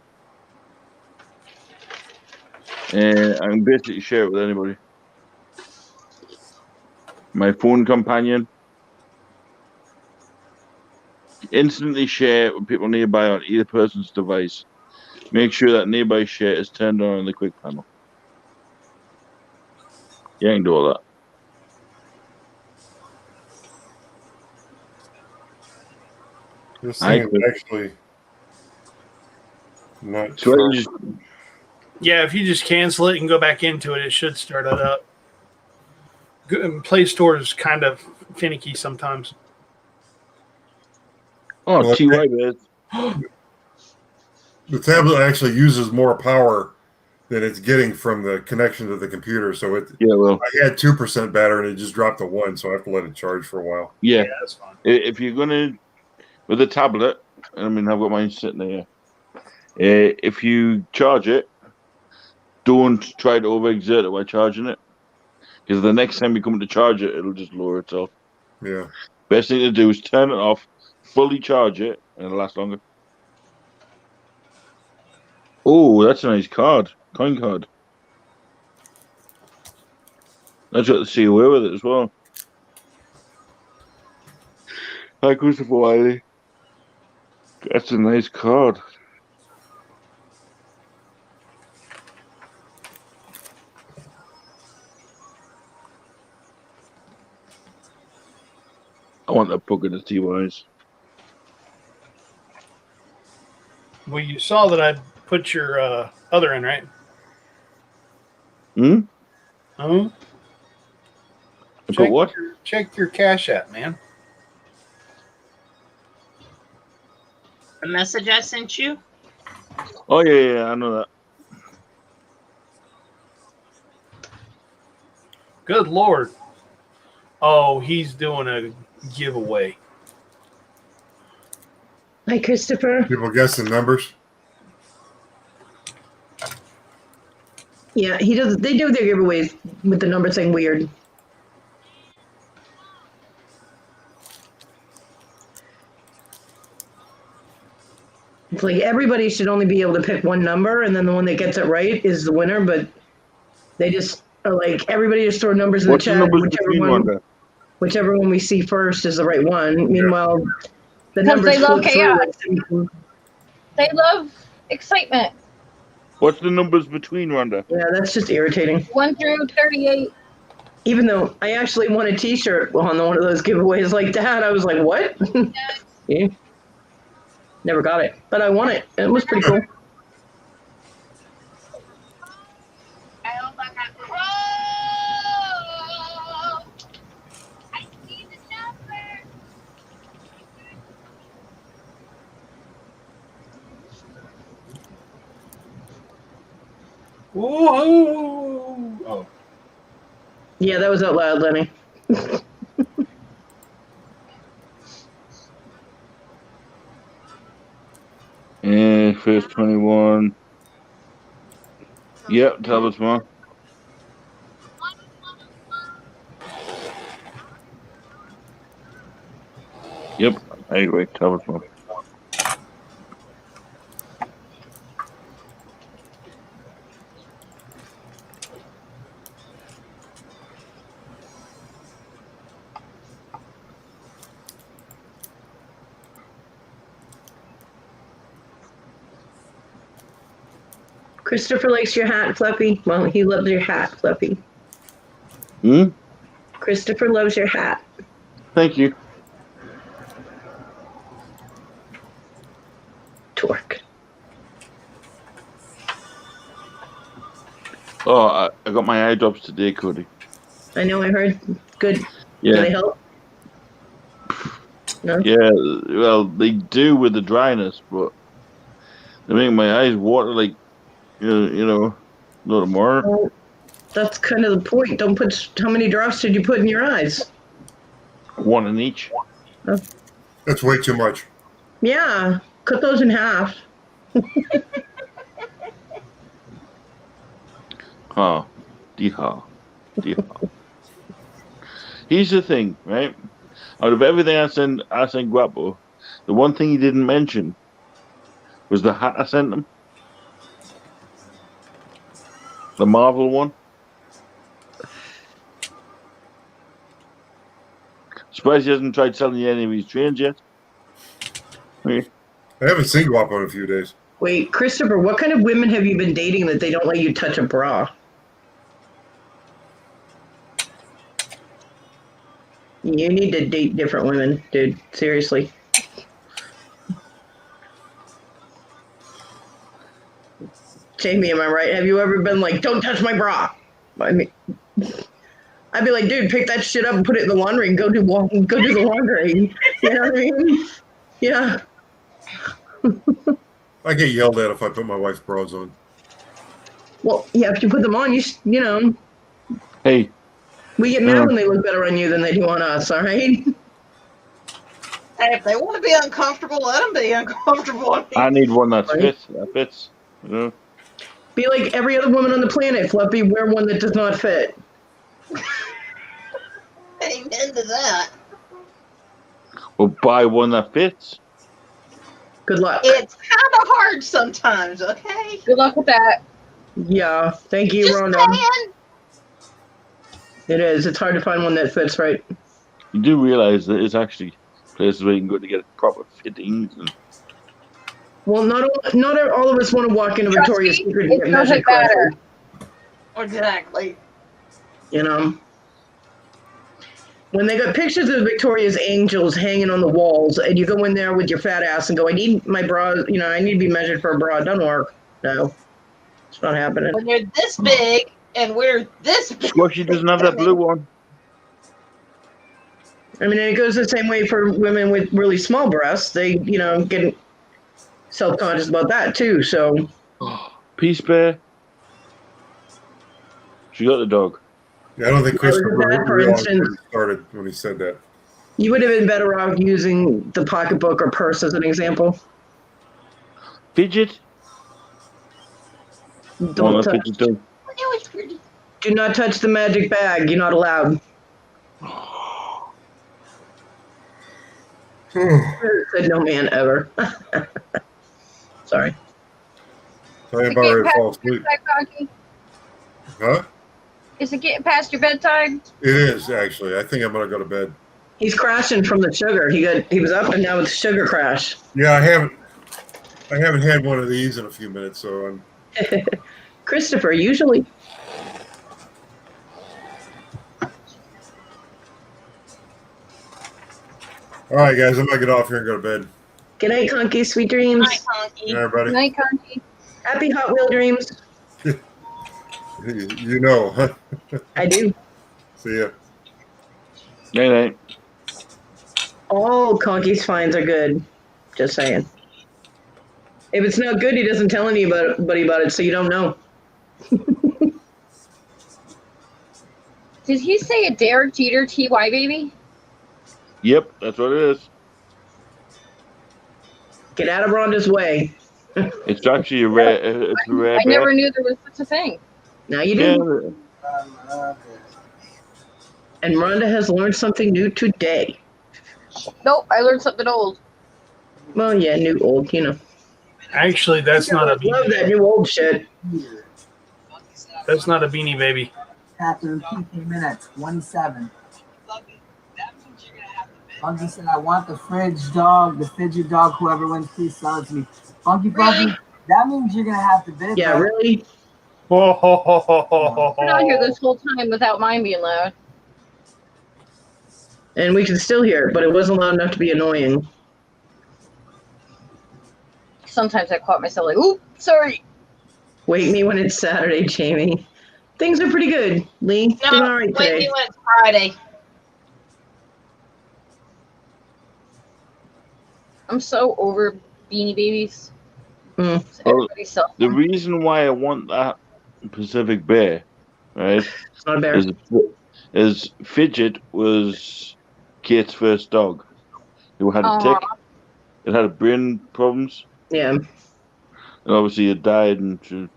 S1: I can basically share it with anybody. My phone companion. Instantly share it with people nearby on either person's device. Make sure that nearby share is turned on in the quick panel. Yeah, I can do all that.
S9: This thing is actually not
S1: So
S12: Yeah, if you just cancel it and go back into it, it should start it up. Play Store is kind of finicky sometimes.
S1: Oh,
S9: Well,
S1: TY Bears.
S9: the tablet actually uses more power than it's getting from the connection to the computer. So I had 2% battery and it just dropped to 1, so I have to let it charge for a while.
S1: Yeah,
S12: that's fine.
S1: If you're gonna with a tablet, I mean, I've got mine sitting there. If you charge it, don't try to overexert it while charging it, because the next time you come to charge it, it'll just lower itself.
S9: Yeah.
S1: Best thing to do is turn it off, fully charge it, and it'll last longer. Oh, that's a nice card, coin card. That's got the COA with it as well. Hi, Christopher Wiley. That's a nice card. I want that book in the TYs.
S12: Well, you saw that I put your other in, right?
S1: Hmm?
S12: Oh.
S1: I put what?
S12: Check your Cash App, man.
S8: The message I sent you?
S1: Oh, yeah, I know that.
S12: Good Lord. Oh, he's doing a giveaway.
S4: Hi, Christopher.
S9: People guessing numbers.
S4: Yeah, he does. They do their giveaways with the number thing weird. It's like everybody should only be able to pick one number, and then the one that gets it right is the winner. But they just are like, everybody just throw numbers in
S1: What's
S4: the
S1: the
S4: chat.
S1: numbers
S4: Whichever
S1: between
S4: one,
S1: Rhonda?
S4: whichever one we see first is the right one. Meanwhile, the
S2: Because
S4: numbers
S2: they love
S4: flip through.
S2: chaos. They love excitement.
S1: What's the numbers between Rhonda?
S4: Yeah, that's just irritating.
S2: 1 through 38.
S4: Even though I actually won a T-shirt on one of those giveaways like that, I was like, "What?" Yeah. Never got it, but I won it. It was pretty cool.
S12: Whoa! Oh.
S4: Yeah, that was out loud, Lenny.
S1: And first 21. Yep, tell us more. Yep, I agree. Tell us more.
S4: Christopher likes your hat, Fluffy. Well, he loves your hat, Fluffy.
S1: Hmm?
S4: Christopher loves your hat.
S1: Thank you.
S4: Torque.
S1: Oh, I got my eye drops today, Cody.
S4: I know, I heard. Good.
S1: Yeah.
S4: Do they help? No?
S1: Yeah, well, they do with the dryness, but they make my eyes water like, you know, no tomorrow.
S4: Well, that's kind of the point. Don't put. How many drops did you put in your eyes?
S1: One in each.
S4: Oh.
S9: That's way too much.
S4: Yeah, cut those in half.
S1: Ha. Deha. Deha. Here's the thing, right? Out of everything I sent Guapo, the one thing he didn't mention was the hat I sent him. The Marvel one. Surprised he hasn't tried selling you any of his trains yet. Okay.
S9: I haven't seen Guapo in a few days.
S4: Wait, Christopher, what kind of women have you been dating that they don't let you touch a bra? You need to date different women, dude. Seriously. Jamie, am I right? Have you ever been like, don't touch my bra? I mean, I'd be like, dude, pick that shit up and put it in the laundry and go do the laundry. You know what I mean? Yeah.
S9: I get yelled at if I put my wife's bras on.
S4: Well, yeah, if you put them on, you know.
S1: Hey.
S4: We get mad when they look better on you than they do on us, all right?
S13: Hey, if they want to be uncomfortable, let them be uncomfortable.
S1: I need one that fits. That fits. You know?
S4: Be like every other woman on the planet, Fluffy. Wear one that does not fit.
S13: Amen to that.
S1: Or buy one that fits.
S4: Good luck.
S13: It's kind of hard sometimes, okay?
S2: Good luck with that.
S4: Yeah, thank you,
S13: Just
S4: Rhonda.
S13: saying.
S4: It is. It's hard to find one that fits right.
S1: You do realize that it's actually places where you can go to get proper fittings. And...
S4: Well, not all of us want to walk into
S2: Trust
S4: Victoria's
S2: me,
S4: Secret and
S2: it
S4: get
S2: doesn't
S4: measured correctly.
S2: matter.
S13: Exactly.
S4: You know? When they got pictures of Victoria's angels hanging on the walls, and you go in there with your fat ass and go, I need my bra, I need to be measured for a bra. It doesn't work. No. It's not happening.
S13: When you're this big and we're this big.
S1: Squishy doesn't have that blue one.
S4: I mean, it goes the same way for women with really small breasts. They, get self-conscious about that too. So,
S1: Peace Bear. She got the dog.
S9: Yeah, I don't think Christopher
S4: that, for
S9: realized
S4: instance-
S9: where he started when he said that.
S4: you would have been better off using the pocketbook or purse as an example.
S1: Fidget.
S4: Don't touch,
S1: fidget dog.
S4: do not touch the magic bag. You're not allowed. Said no man ever. Sorry.
S9: Tell you
S2: Is it
S9: about
S2: getting
S9: ready to
S2: past
S9: fall
S2: your
S9: asleep.
S2: bedtime, Conky?
S9: Huh?
S2: Is it getting past your bedtime?
S9: It is actually. I think I'm gonna go to bed.
S4: He's crashing from the sugar. He was up and now it's sugar crash.
S9: Yeah, I haven't had one of these in a few minutes, so I'm.
S4: Christopher, usually.
S9: All right, guys, I'm gonna get off here and go to bed.
S4: Good night, Conky. Sweet dreams.
S8: Night, Conky.
S9: Yeah, everybody.
S2: Night, Conky.
S4: Happy Hot Wheel dreams.
S9: You know, huh?
S4: I do.
S9: See ya.
S1: Night night.
S4: All Conky's finds are good. Just saying. If it's not good, he doesn't tell anybody about it, so you don't know.
S2: Did he say a Derek Jeter TY baby?
S1: Yep, that's what it is.
S4: Get out of Rhonda's way.
S1: It's actually a rare. It's a rare.
S2: I never knew there was such a thing.
S4: Now you do. And Rhonda has learned something new today.
S2: Nope, I learned something old.
S4: Well, yeah, new old, you know.
S12: Actually, that's not a
S4: I love that new old shit.
S12: That's not a Beanie Baby.
S14: After 15 minutes, 1-7. Funky said, I want the fridge dog, the fidget dog, whoever wins, please sell it to me. Funky, that means you're going to have to bid.
S4: Yeah,
S14: though.
S4: really?
S2: I've been out here this whole time without mine being loud.
S4: And we can still hear it, but it wasn't loud enough to be annoying.
S2: Sometimes I caught myself like, oop, sorry.
S4: Wake me when it's Saturday, Jamie. Things are pretty good. Lee, doing all right
S8: wait
S4: today.
S8: me when it's Friday.
S2: I'm so over Beanie Babies.
S1: Well,
S2: Everybody sells
S1: the reason why I want that Pacific Bear, right?
S4: It's not a bear.
S1: Is Fidget was Kate's first dog who had a tick. It had brain problems.
S4: Yeah.
S1: And obviously it died, and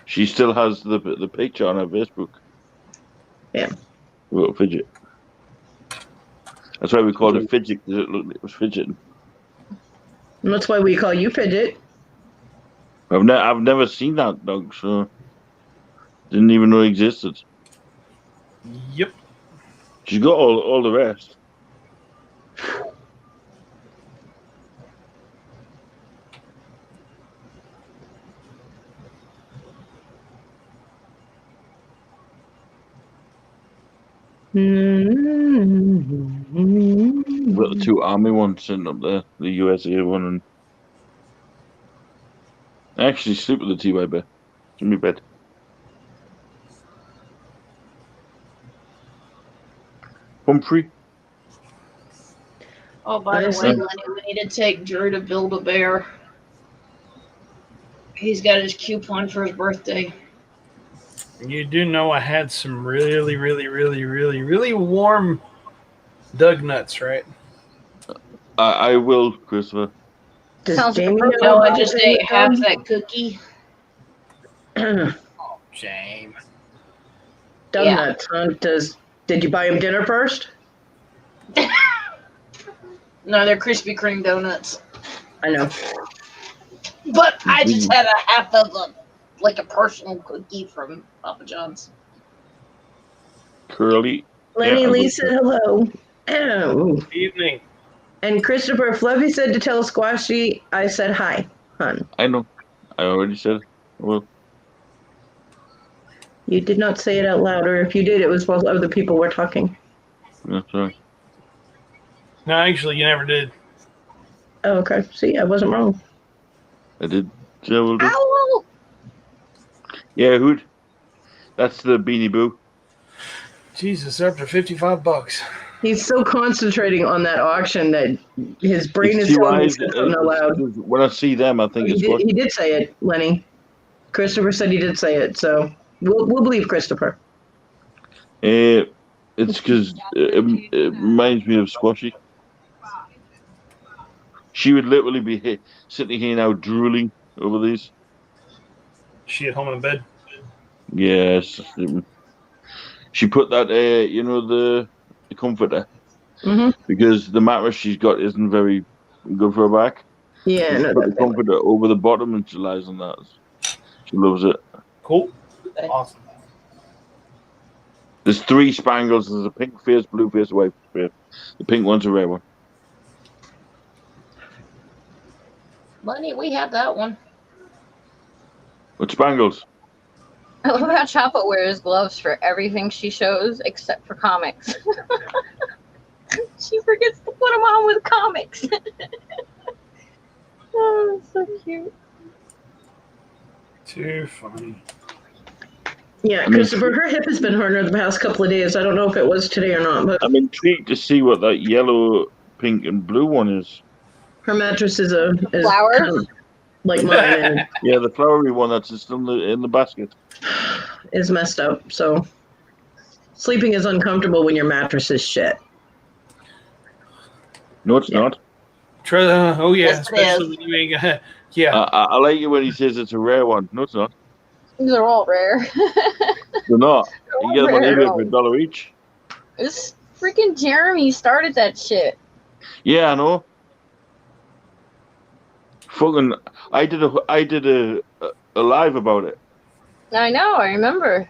S1: she still has the picture on her Facebook.
S4: Yeah.
S1: Little Fidget. That's why we called it Fidget, because it looked like it was fidgeting.
S4: And that's why we call you Fidget.
S1: I've never seen that dog, so didn't even know it existed.
S12: Yep.
S1: She's got all the rest. We've got the two army ones sitting up there, the USA one, and I actually sleep with the TY bear. It's in my bed. Humphrey.
S8: Oh, by the way, Lenny, we need to take Drew to Build-A-Bear. He's got his coupon for his birthday.
S12: You do know I had some really, really, really, really, really warm Doug nuts, right?
S1: I will, Christopher.
S4: Does Jamie
S8: No, I just ate half that cookie.
S12: Shame.
S4: Donuts, huh? Did you buy him dinner first?
S8: No, they're Krispy Kreme donuts.
S4: I know.
S8: But I just had a half of a personal cookie from Papa John's.
S1: Curly.
S4: Lenny
S1: Yeah,
S4: Lee said hello. Oh.
S12: Evening.
S4: And Christopher Fluffy said to tell Squashy I said hi, hon.
S1: I know. I already said it. Well,
S4: You did not say it out loud, or if you did, it was while other people were talking.
S1: yeah, sorry.
S12: No, actually, you never did.
S4: Oh, okay. See, I wasn't wrong.
S1: I did. Yeah, we'll do.
S2: Ow!
S1: Yeah, Hood. That's the Beanie Boo.
S12: Jesus, after $55.
S4: He's so concentrating on that auction that his brain
S1: It's
S4: is telling him
S1: TY's,
S4: something aloud.
S1: When I see them, I think
S4: He
S1: it's
S4: did,
S1: what.
S4: he did say it, Lenny. Christopher said he did say it, so we'll believe Christopher.
S1: It's because it reminds me of Squashy. She would literally be sitting here now drooling over these.
S12: She at home in bed.
S1: Yes. She put that, the comforter.
S4: Mm-hmm.
S1: Because the mattress she's got isn't very good for her back.
S4: Yeah, no,
S1: Put the comforter over the bottom and she lies on that. She loves it.
S12: Cool. Awesome.
S1: There's 3 Spangles. There's a pink face, blue face, white face. The pink one's a rare one.
S8: Money, we have that one.
S1: What Spangles?
S2: I love how Choppa wears gloves for everything she shows except for comics. She forgets to put them on with comics. Oh, that's so cute.
S12: Too funny.
S4: Yeah, Christopher, her hip has been harder the past couple of days. I don't know if it was today or not, but
S1: I'm intrigued to see what that yellow, pink, and blue one is.
S4: her mattress is
S2: Flower?
S4: kind of like mine and
S1: Yeah, the flowery one that's just in the basket.
S4: is messed up. So sleeping is uncomfortable when your mattress is shit.
S1: No, it's not.
S12: Oh yeah,
S8: Yes, it
S12: especially
S8: is.
S12: when you ain't got. Yeah.
S1: I like it when he says it's a rare one. No, it's not.
S2: They're all rare.
S1: They're not. You can get them on
S2: Rare.
S1: eBay for $1 each.
S2: This freaking Jeremy started that shit.
S1: Yeah, I know. Fucking, I did a live about it.
S2: I know, I remember.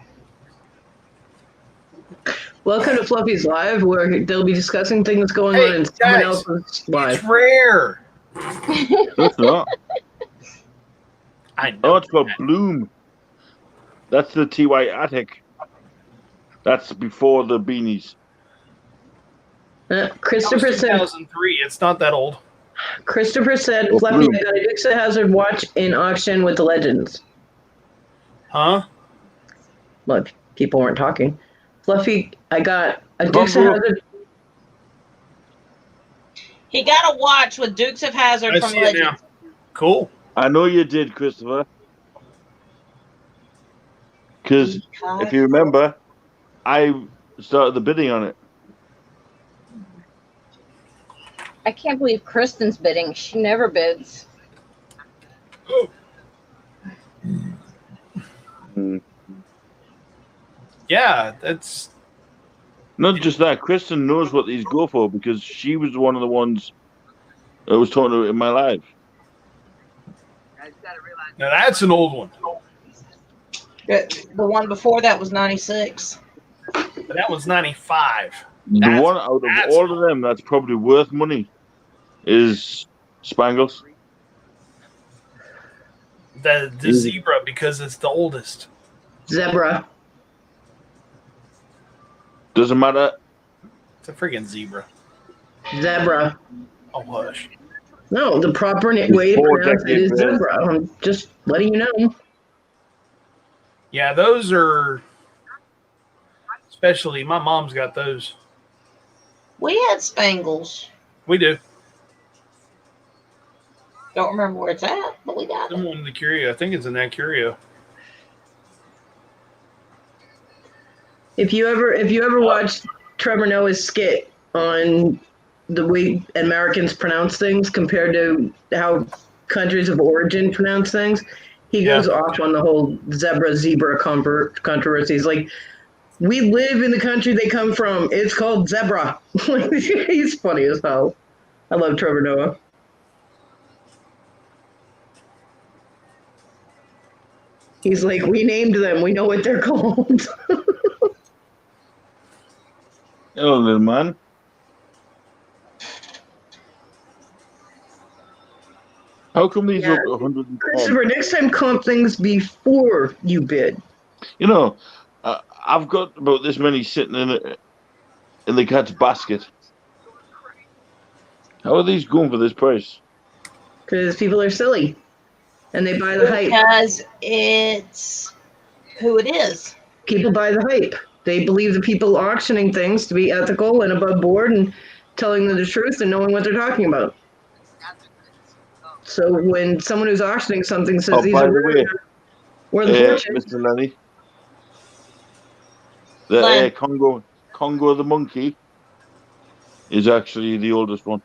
S4: Welcome to Fluffy's Live, where they'll be discussing things going on in someone
S12: guys,
S4: else's live.
S12: It's rare.
S1: No, it's not.
S12: I know.
S1: Oh, it's called Bloom. That's the TY Attic. That's before the beanies.
S4: Christopher said.
S12: 2003. It's not that old.
S4: Christopher said,
S1: Oh,
S4: "Fluffy,
S1: Bloom.
S4: I got a Dukes of Hazzard watch in auction with the Legends."
S12: Huh?
S4: Look, people weren't talking. Fluffy, I got a
S1: Come
S4: Dukes of
S1: on, bro.
S4: Hazzard.
S8: He got a watch with Dukes of Hazzard
S12: I
S8: from
S12: see it now.
S8: Legends.
S12: Cool.
S1: I know you did, Christopher. Because if you remember, I started the bidding on it.
S2: I can't believe Kristen's bidding. She never bids.
S1: Mm.
S12: Yeah, that's
S1: Not just that, Kristen knows what these go for because she was one of the ones that was talking to in my live.
S12: now that's an old one.
S8: The one before that was 96.
S12: But that was 95.
S1: The
S12: That's-
S1: one out of
S12: that's-
S1: all of them that's probably worth money is Spangles.
S12: The zebra because it's the oldest.
S4: Zebra.
S1: Doesn't matter.
S12: It's a freaking zebra.
S4: Zebra.
S12: Oh hush.
S4: No, the proper way to
S1: Four
S4: pronounce it is
S1: decades old.
S4: zebra. I'm just letting you know.
S12: Yeah, those are especially my mom's got those.
S8: We had Spangles.
S12: We do.
S8: Don't remember where it's at, but we got it.
S12: Someone in the curio. I think it's in that curio.
S4: If you ever watched Trevor Noah's skit on the way Americans pronounce things compared to how countries of origin pronounce things, he goes off on the whole zebra controversy. He's like, we live in the country they come from. It's called zebra. He's funny as hell. I love Trevor Noah. He's like, we named them. We know what they're called.
S1: Hello, little man. How come these look 110?
S4: Christopher, next time comp things before you bid.
S1: You know, I've got about this many sitting in the cat's basket. How are these going for this price?
S4: Because people are silly. And they buy the hype.
S8: Because it's who it is.
S4: People buy the hype. They believe the people auctioning things to be ethical and above board and telling them the truth and knowing what they're talking about. So when someone who's auctioning something says these
S1: by
S4: are
S1: the way,
S4: worth a fortune,
S1: Mr. Lenny, the Congo the monkey is actually the oldest one.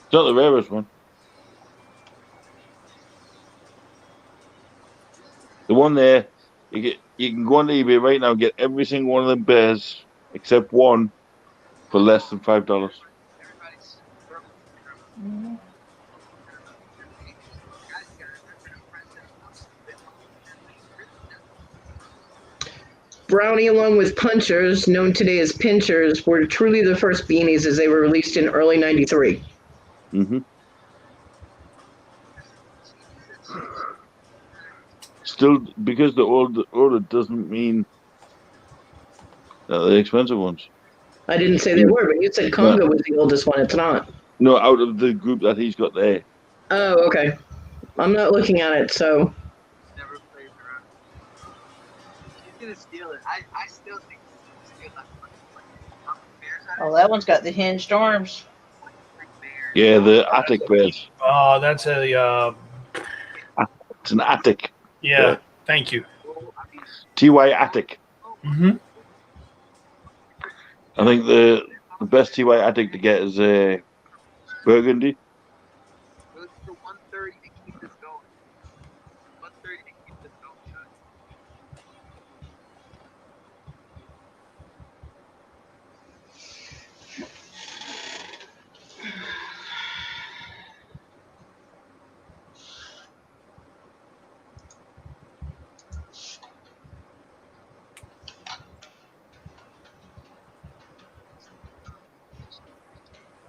S1: It's not the rarest one. The one there, you can go on eBay right now and get every single one of them bears except one for less than $5.
S4: Brownie, along with Punchers, known today as Pinchers, were truly the first beanies as they were released in early '93.
S1: Mm-hmm. Still, because they're older doesn't mean that they're expensive ones.
S4: I didn't say they were, but you said Congo was the oldest one. It's not.
S1: No, out of the group that he's got there.
S4: Oh, okay. I'm not looking at it, so.
S11: Never played around. He's gonna steal it. I still think he's gonna steal that.
S8: Oh, that one's got the hinged arms.
S1: Yeah, the Attic bears.
S12: Oh, that's a.
S1: It's an Attic.
S12: Yeah, thank you.
S1: TY Attic.
S12: Mm-hmm.
S1: I think the best TY Attic to get is a Burgundy.
S11: Goes for 130 to keep this going. 130 to keep this going.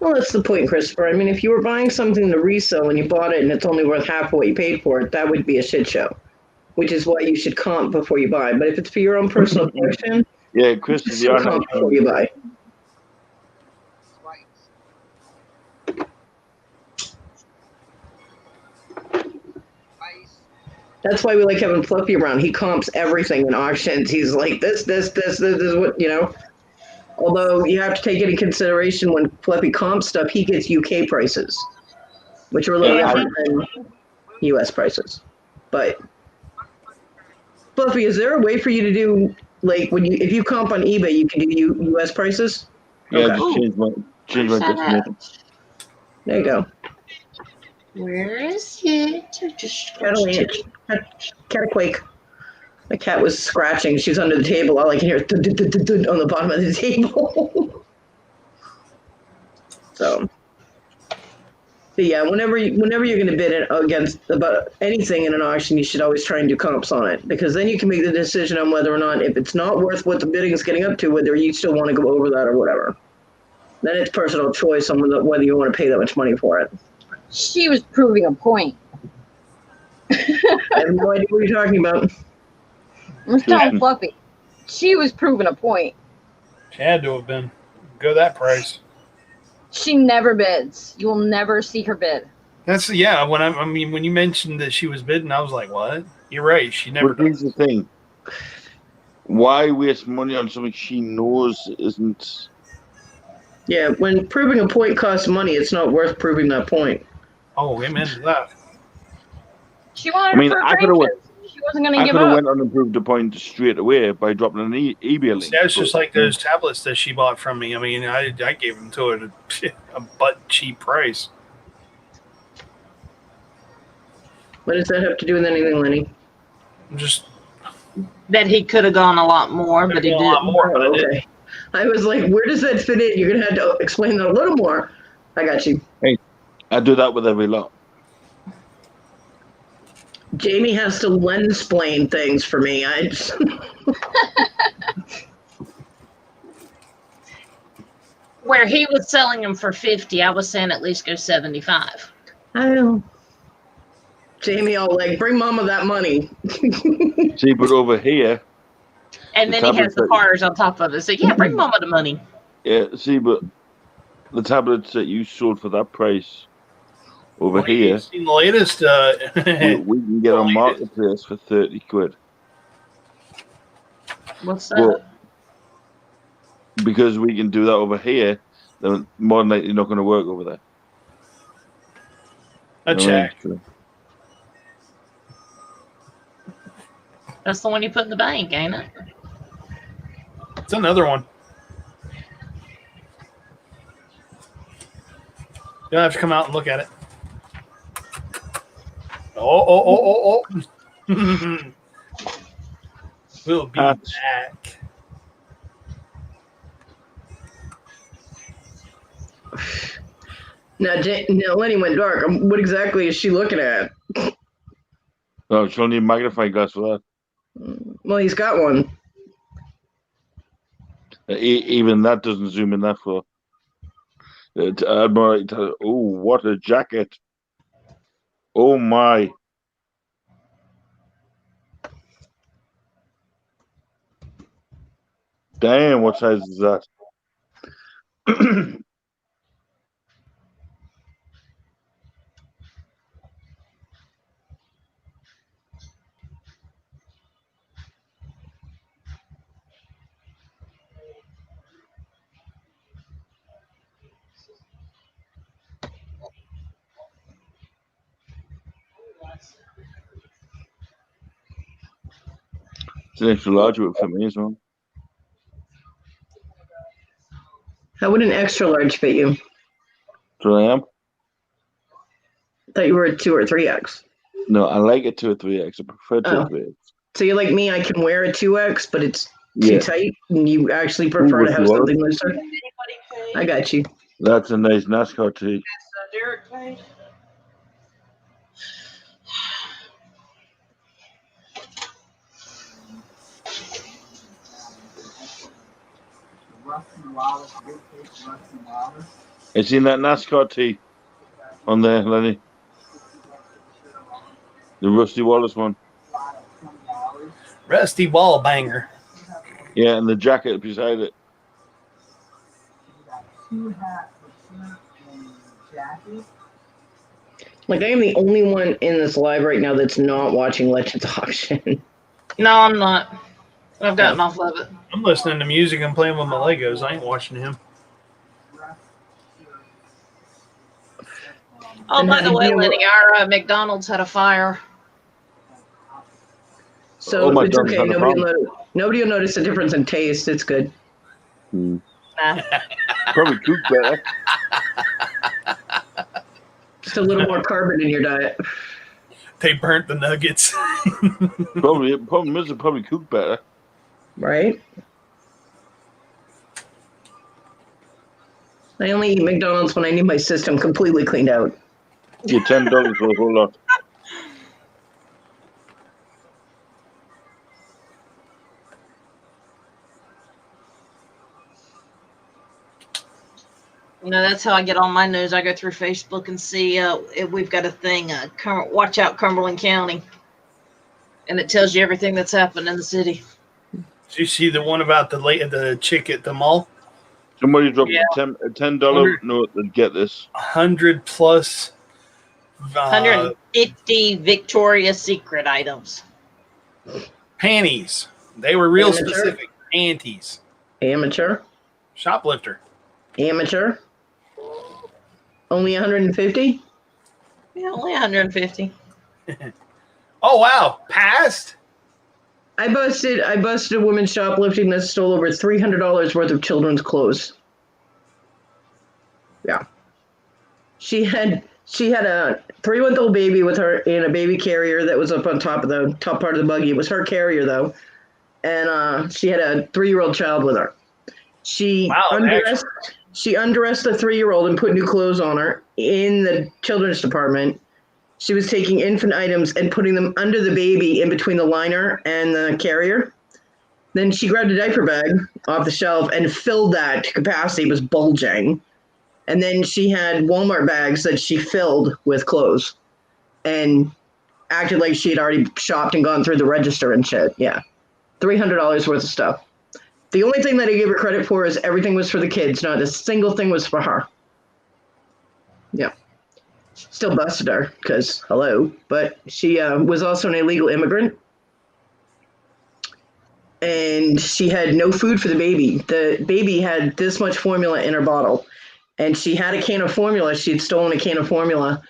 S4: Well, that's the point, Christopher. I mean, if you were buying something to resell and you bought it and it's only worth half what you paid for it, that would be a shit show, which is why you should comp before you buy. But if it's for your own personal collection,
S1: yeah, Chris,
S4: you comp before you buy. That's why we like having Fluffy around. He comps everything in auctions. He's like, this is what, you know. Although you have to take into consideration when Fluffy comps stuff, he gets UK prices, which are a little different than US prices. But Fluffy, is there a way for you to do, like, if you comp on eBay, you can do US prices?
S1: Yeah,
S4: Okay.
S1: just change my destination.
S4: There you go.
S8: Where is it? Just
S4: Cataquake. My cat was scratching. She's under the table. All I can hear is on the bottom of the table. So yeah, whenever you're going to bid against about anything in an auction, you should always try and do comps on it, because then you can make the decision on whether or not, if it's not worth what the bidding is getting up to, whether you still want to go over that or whatever. Then it's personal choice on whether you want to pay that much money for it.
S2: She was proving a point.
S4: I have no idea what you're talking about.
S2: I'm telling Fluffy. She was proving a point.
S12: She had to have been. Go that price.
S2: She never bids. You will never see her bid.
S12: That's when you mentioned that she was bidding, I was like, what? You're right. She never.
S1: But here's the thing. Why waste money on something she knows isn't?
S4: Yeah, when proving a point costs money, it's not worth proving that point.
S12: Oh, amen to that.
S2: She wanted
S1: I mean,
S2: her
S1: I could have went.
S2: She wasn't going to
S1: I
S2: give
S1: could have
S2: up.
S1: went on and proved the point straight away by dropping an eBay link.
S12: That's just like those tablets that she bought from me. I mean, I gave them to her at a butt cheap price.
S4: What does that have to do with anything, Lenny?
S12: Just
S3: that he could have gone a lot more, but he didn't.
S4: Oh, okay. I was like, where does that fit in? You're going to have to explain that a little more. I got you.
S1: Hey, I do that with every lot.
S4: Jamie has to lensplain things for me.
S3: Where he was selling them for 50, I was saying at least go 75.
S4: I know. Jamie, I'll bring Mama that money.
S1: See, but over here.
S3: And then he has the cars on top of it. So yeah, bring Mama the money.
S1: Yeah, see, but the tablets that you sold for that price over here.
S12: You've seen the latest.
S1: We can get on Marketplace for 30 quid.
S3: What's that?
S1: Well, because we can do that over here, then more than likely not going to work over there.
S12: A check.
S3: That's the one you put in the bank, ain't it?
S12: It's another one. You'll have to come out and look at it. Oh. We'll be back.
S4: Now Lenny went dark. What exactly is she looking at?
S1: Oh, she'll need a magnifying glass for
S4: Well, he's got one.
S1: that. Even that doesn't zoom in that far. Oh, what a jacket! Oh my! Damn, what size is that? It's an extra large for me as well.
S4: How would an extra large fit you?
S1: So I am.
S4: I thought you were a 2 or 3X.
S1: No, I like a 2 or 3X. I prefer 2
S4: Oh.
S1: or 3X.
S4: So you're like me, I can wear a 2X, but it's too
S1: Yeah.
S4: tight, and you actually prefer to
S1: Ooh,
S4: have
S1: what?
S4: something looser? I got you.
S1: That's a nice NASCAR tee.
S13: Derek paid.
S14: Rusty Wallace, big face Rusty Wallace.
S1: I seen that NASCAR tee on there, Lenny. The Rusty Wallace one.
S12: Rusty ball banger.
S1: Yeah, and the jacket beside it.
S14: Two hats, a shirt, and jacket.
S4: Like, I am the only one in this live right now that's not watching Legends Auction.
S8: No, I'm not. I've gotten off of it.
S12: I'm listening to music and playing with my Legos. I ain't watching him.
S8: Oh,
S4: And
S8: by
S4: how
S8: the
S4: did
S8: way,
S4: you-
S8: Lenny, our McDonald's had a fire.
S4: So
S1: Oh my
S4: it's
S1: God,
S4: okay.
S1: it's not a
S4: Nobody will notice a difference in taste. It's good.
S8: Nah.
S1: Probably cook better.
S4: Just a little more carbon in your diet.
S12: They burnt the nuggets.
S1: Probably. The problem is it probably cook better.
S4: Right? I only eat McDonald's when I need my system completely cleaned out.
S1: Get $10 for a whole lot.
S8: You know, that's how I get all my news. I go through Facebook and see if we've got a thing, watch out Cumberland County. And it tells you everything that's happened in the city.
S12: Did you see the one about the chick at the mall?
S1: Somebody dropped
S8: Yeah.
S1: a $10 note and get this.
S12: 100 plus
S8: 150 Victoria's Secret items.
S12: panties. They were real
S4: Amateur?
S12: specific. Panties.
S4: Amateur?
S12: Shoplifter.
S4: Amateur? Only 150?
S8: Yeah, only 150.
S12: Oh wow, passed.
S4: I busted a woman shoplifting that stole over $300 worth of children's clothes. Yeah. She had a 3-month-old baby with her in a baby carrier that was up on top of the top part of the buggy. It was her carrier though. And she had a 3-year-old child with her. She undressed the 3-year-old and put new clothes on her in the children's department. She was taking infant items and putting them under the baby in between the liner and the carrier. Then she grabbed a diaper bag off the shelf and filled that to capacity. It was bulging. And then she had Walmart bags that she filled with clothes and acted like she had already shopped and gone through the register and shit. Yeah. $300 worth of stuff. The only thing that I gave her credit for is everything was for the kids. Not a single thing was for her. Yeah. Still busted her because hello, but she was also an illegal immigrant, and she had no food for the baby. The baby had this much formula in her bottle, and she had a can of formula. She'd stolen a can of formula,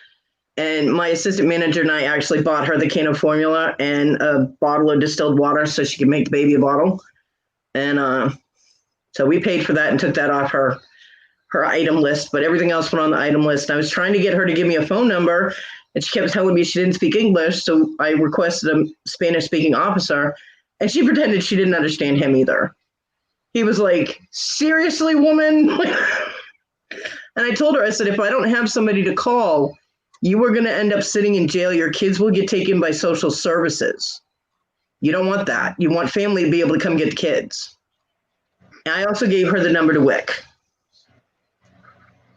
S4: and my assistant manager and I actually bought her the can of formula and a bottle of distilled water so she could make the baby a bottle, and so we paid for that and took that off her item list, but everything else went on the item list. I was trying to get her to give me a phone number, and she kept telling me she didn't speak English, so I requested a Spanish-speaking officer, and she pretended she didn't understand him either. He was like, seriously, woman? And I told her, I said, if I don't have somebody to call, you are going to end up sitting in jail. Your kids will get taken by social services. You don't want that. You want family to be able to come get the kids. And I also gave her the number to WIC.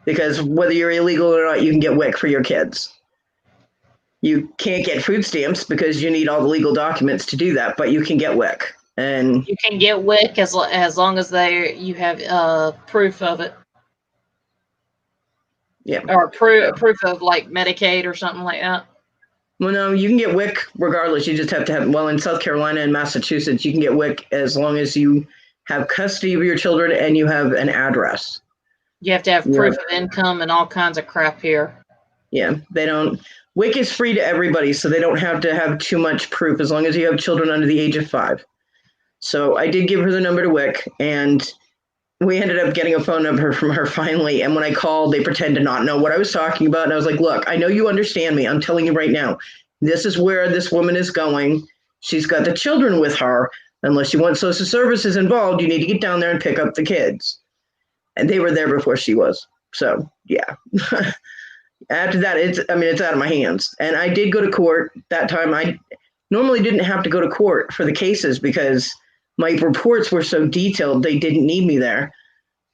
S4: Because whether you're illegal or not, you can get WIC for your kids. You can't get food stamps because you need all the legal documents to do that, but you can get WIC. And
S8: you can get WIC as long as you have proof of it.
S4: Yeah.
S8: Or proof of like Medicaid or something like that.
S4: Well, no, you can get WIC regardless. You just have to have, well, in South Carolina and Massachusetts, you can get WIC as long as you have custody of your children and you have an address.
S8: You have to have proof of income and all kinds of crap here.
S4: Yeah, they don't. WIC is free to everybody, so they don't have to have too much proof as long as you have children under the age of 5. So I did give her the number to WIC, and we ended up getting a phone number from her finally. And when I called, they pretend to not know what I was talking about. And I was like, look, I know you understand me. I'm telling you right now, this is where this woman is going. She's got the children with her. Unless you want social services involved, you need to get down there and pick up the kids. And they were there before she was. So, yeah. After that, it's out of my hands. And I did go to court that time. I normally didn't have to go to court for the cases because my reports were so detailed, they didn't need me there.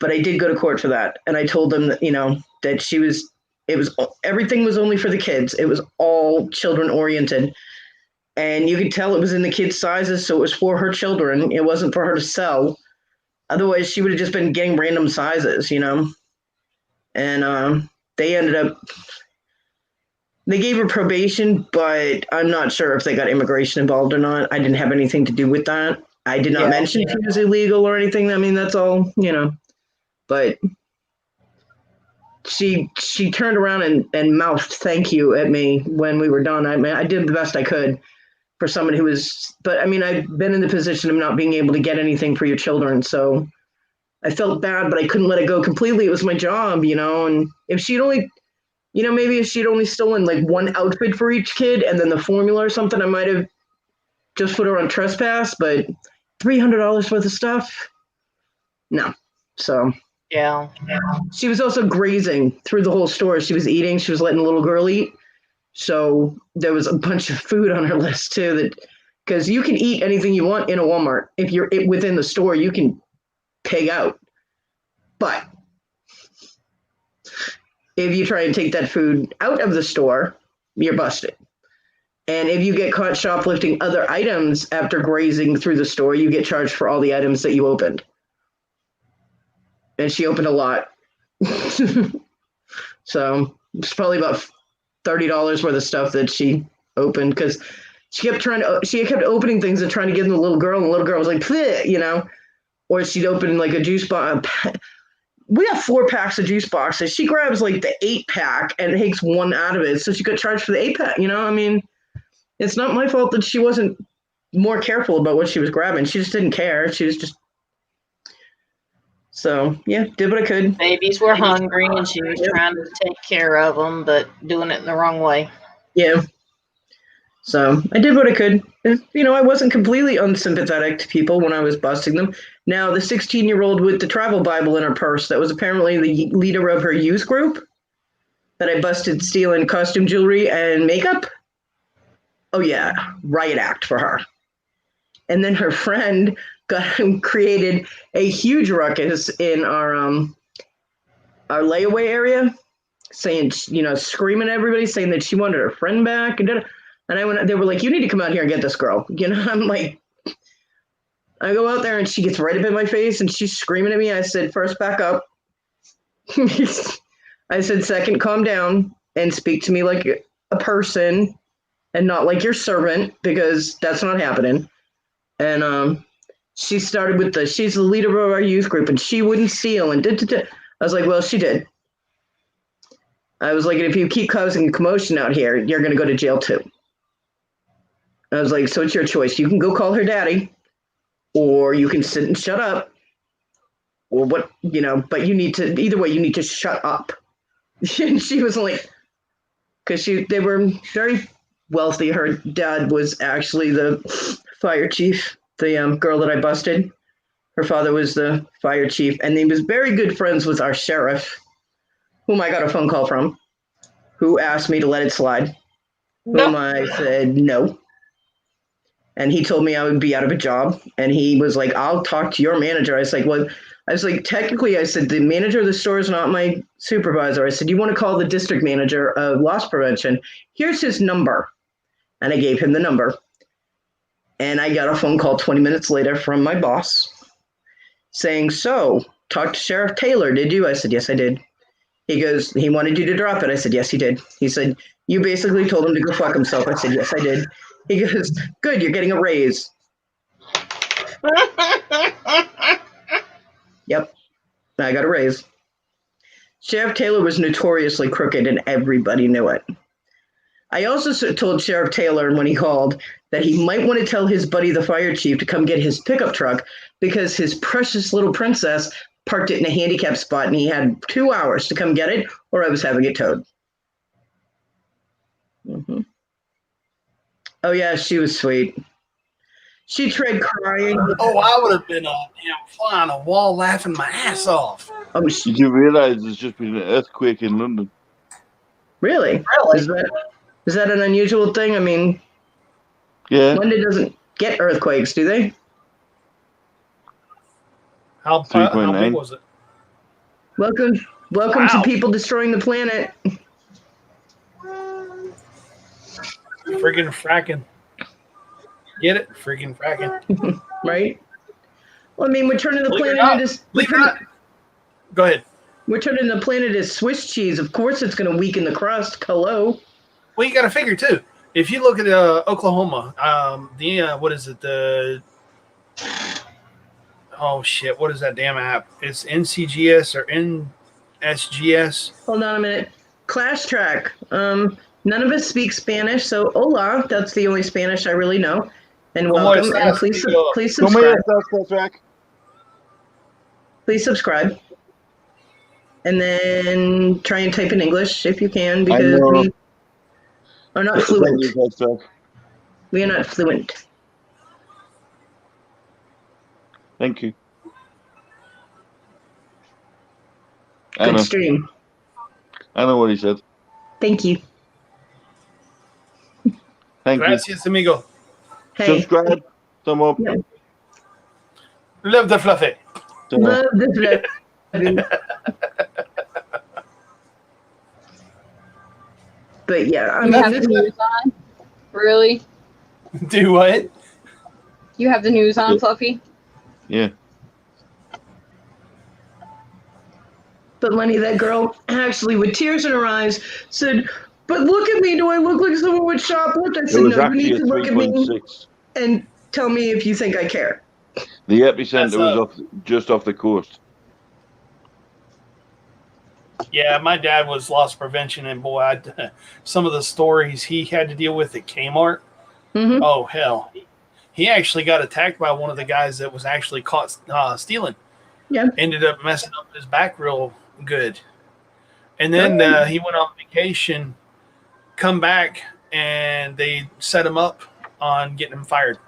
S4: But I did go to court for that. And I told them that, that everything was only for the kids. It was all children oriented. And you could tell it was in the kids' sizes, so it was for her children. It wasn't for her to sell. Otherwise, she would have just been getting random sizes, And they ended up, they gave her probation, but I'm not sure if they got immigration involved or not. I didn't have anything to do with that. I did not mention she was illegal or anything. I mean, that's all, But she turned around and mouthed thank you at me when we were done. I did the best I could for someone who was, but I mean, I've been in the position of not being able to get anything for your children. So I felt bad, but I couldn't let it go completely. It was my job, and if she'd only, maybe if she'd only stolen like one outfit for each kid and then the formula or something, I might have just put her on trespass, but $300 worth of stuff? No. So
S8: yeah.
S4: She was also grazing through the whole store. She was eating, she was letting the little girl eat. So there was a bunch of food on her list too, that because you can eat anything you want in a Walmart. If you're within the store, you can pig out. But if you try and take that food out of the store, you're busted. And if you get caught shoplifting other items after grazing through the store, you get charged for all the items that you opened. And she opened a lot. So it's probably about $30 worth of stuff that she opened because she kept opening things and trying to give them to the little girl, and the little girl was like, bleh, or she'd open like a juice box. We have 4 packs of juice boxes. She grabs like the 8-pack and takes one out of it, so she got charged for the 8-pack. I mean, it's not my fault that she wasn't more careful about what she was grabbing. She just didn't care. She was just. So, yeah, did what I could.
S8: Babies were hungry, and she was trying to take care of them, but doing it in the wrong way.
S4: Yeah. So, I did what I could. And, I wasn't completely unsympathetic to people when I was busting them. Now, the 16-year-old with the travel Bible in her purse, that was apparently the leader of her youth group that I busted stealing costume jewelry and makeup. Oh, yeah, riot act for her. And then her friend created a huge ruckus in our layaway area, saying, screaming at everybody, saying that she wanted her friend back. And they were like, you need to come out here and get this girl. I'm like, I go out there and she gets right up in my face and she's screaming at me. I said, first, back up. I said, second, calm down and speak to me like a person and not like your servant, because that's not happening. And she started with she's the leader of our youth group and she wouldn't steal and I was like, well, she did. I was like, if you keep causing a commotion out here, you're going to go to jail too. I was like, so it's your choice. You can go call her daddy, or you can sit and shut up, or what, but you need to, either way, you need to shut up. And she was like, because they were very wealthy. Her dad was actually the fire chief, the girl that I busted. Her father was the fire chief, and he was very good friends with our sheriff. whom I got a phone call from, who asked me to let it slide.
S8: No.
S4: Whom I said no. And he told me I would be out of a job. And he was like, I'll talk to your manager. I was like, well, technically, I said, the manager of the store is not my supervisor. I said, you want to call the district manager of loss prevention? Here's his number. And I gave him the number. And I got a phone call 20 minutes later from my boss saying, so, talk to Sheriff Taylor, did you? I said, yes, I did. He goes, he wanted you to drop it. I said, yes, he did. He said, you basically told him to go fuck himself. I said, yes, I did. He goes, good, you're getting a raise. Yep, I got a raise. Sheriff Taylor was notoriously crooked and everybody knew it. I also told Sheriff Taylor when he called that he might want to tell his buddy, the fire chief, to come get his pickup truck because his precious little princess parked it in a handicapped spot and he had 2 hours to come get it or I was having it towed. Mm-hmm. Oh, yeah, she was sweet. She tried crying.
S12: Oh, I would have been fly on a wall laughing my ass off.
S4: Oh,
S1: Did you realize there's just been an earthquake in London?
S4: Really? Is that an unusual thing? I mean,
S1: yeah.
S4: London doesn't get earthquakes, do they?
S12: How big was it?
S4: Welcome to people destroying the planet.
S12: Friggin' fracking. Get it? Friggin' fracking.
S4: Right? Well, I mean, we're turning the planet into...
S12: Go ahead.
S4: We're turning the planet into Swiss cheese. Of course it's going to weaken the crust. Hello?
S12: Well, you got to figure, too. If you look at Oklahoma, what is it? Oh, shit. What is that damn app? It's NCGS or NSGS.
S4: Hold on a minute. Clash Track. None of us speak Spanish, so hola. That's the only Spanish I really know. And welcome. And please subscribe. Please subscribe. And then try and type in English if you can, because we are not fluent. We are not fluent.
S1: Thank you.
S4: Good stream.
S1: I know what he said.
S4: Thank you.
S1: Thank
S12: Gracias, amigo.
S4: Hey.
S1: Subscribe. Thumb up.
S4: Yeah.
S12: Love the fluffy.
S4: Love the fluffy. But yeah,
S2: you have the news on? Really?
S12: Do what?
S2: You have the news on, Fluffy?
S1: Yeah.
S4: But Lenny, that girl actually, with tears in her eyes, said, but look at me, do I look like someone would shoplift? I said, no, you need to look at me and tell me if you think I care.
S1: The epicenter was just off the coast.
S12: Yeah, my dad was loss prevention, and boy, some of the stories he had to deal with at Kmart.
S4: Mm-hmm.
S12: Oh, hell. He actually got attacked by one of the guys that was actually caught stealing.
S4: Yeah.
S12: Ended up messing up his back real good. And then he went on vacation, come back, and they set him up on getting him fired.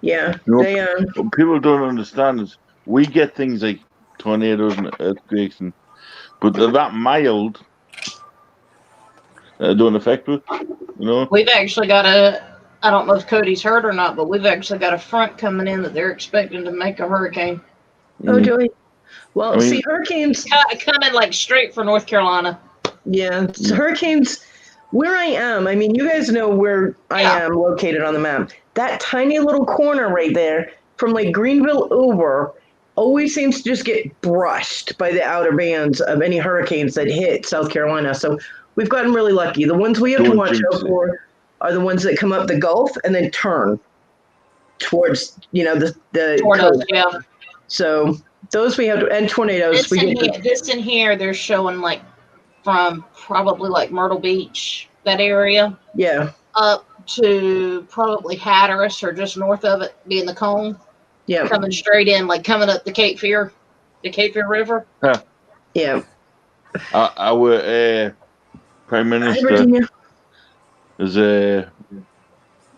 S4: Yeah.
S1: What people don't understand is we get things like tornadoes and earthquakes, but they're that mild. Don't affect it, you know.
S8: We've actually got I don't know if Cody's heard or not, but we've actually got a front coming in that they're expecting to make a hurricane.
S4: Oh, Joey. Well, see, hurricanes
S8: coming like straight for North Carolina.
S4: Yeah, so hurricanes. Where I am, I mean, you guys know where I am located on the map. That tiny little corner right there, from like Greenville over, always seems to just get brushed by the outer bands of any hurricanes that hit South Carolina. So we've gotten really lucky. The ones we have to watch out for are the ones that come up the Gulf and then turn towards, the coast.
S8: Yeah.
S4: So those we have to, and tornadoes.
S8: This in here, they're showing like from probably like Myrtle Beach, that area.
S4: Yeah.
S8: Up to probably Hatteras or just north of it, being the cone.
S4: Yeah.
S8: Coming straight in, like coming up the Cape Fear River.
S1: Huh.
S4: Yeah.
S1: Our Prime Minister is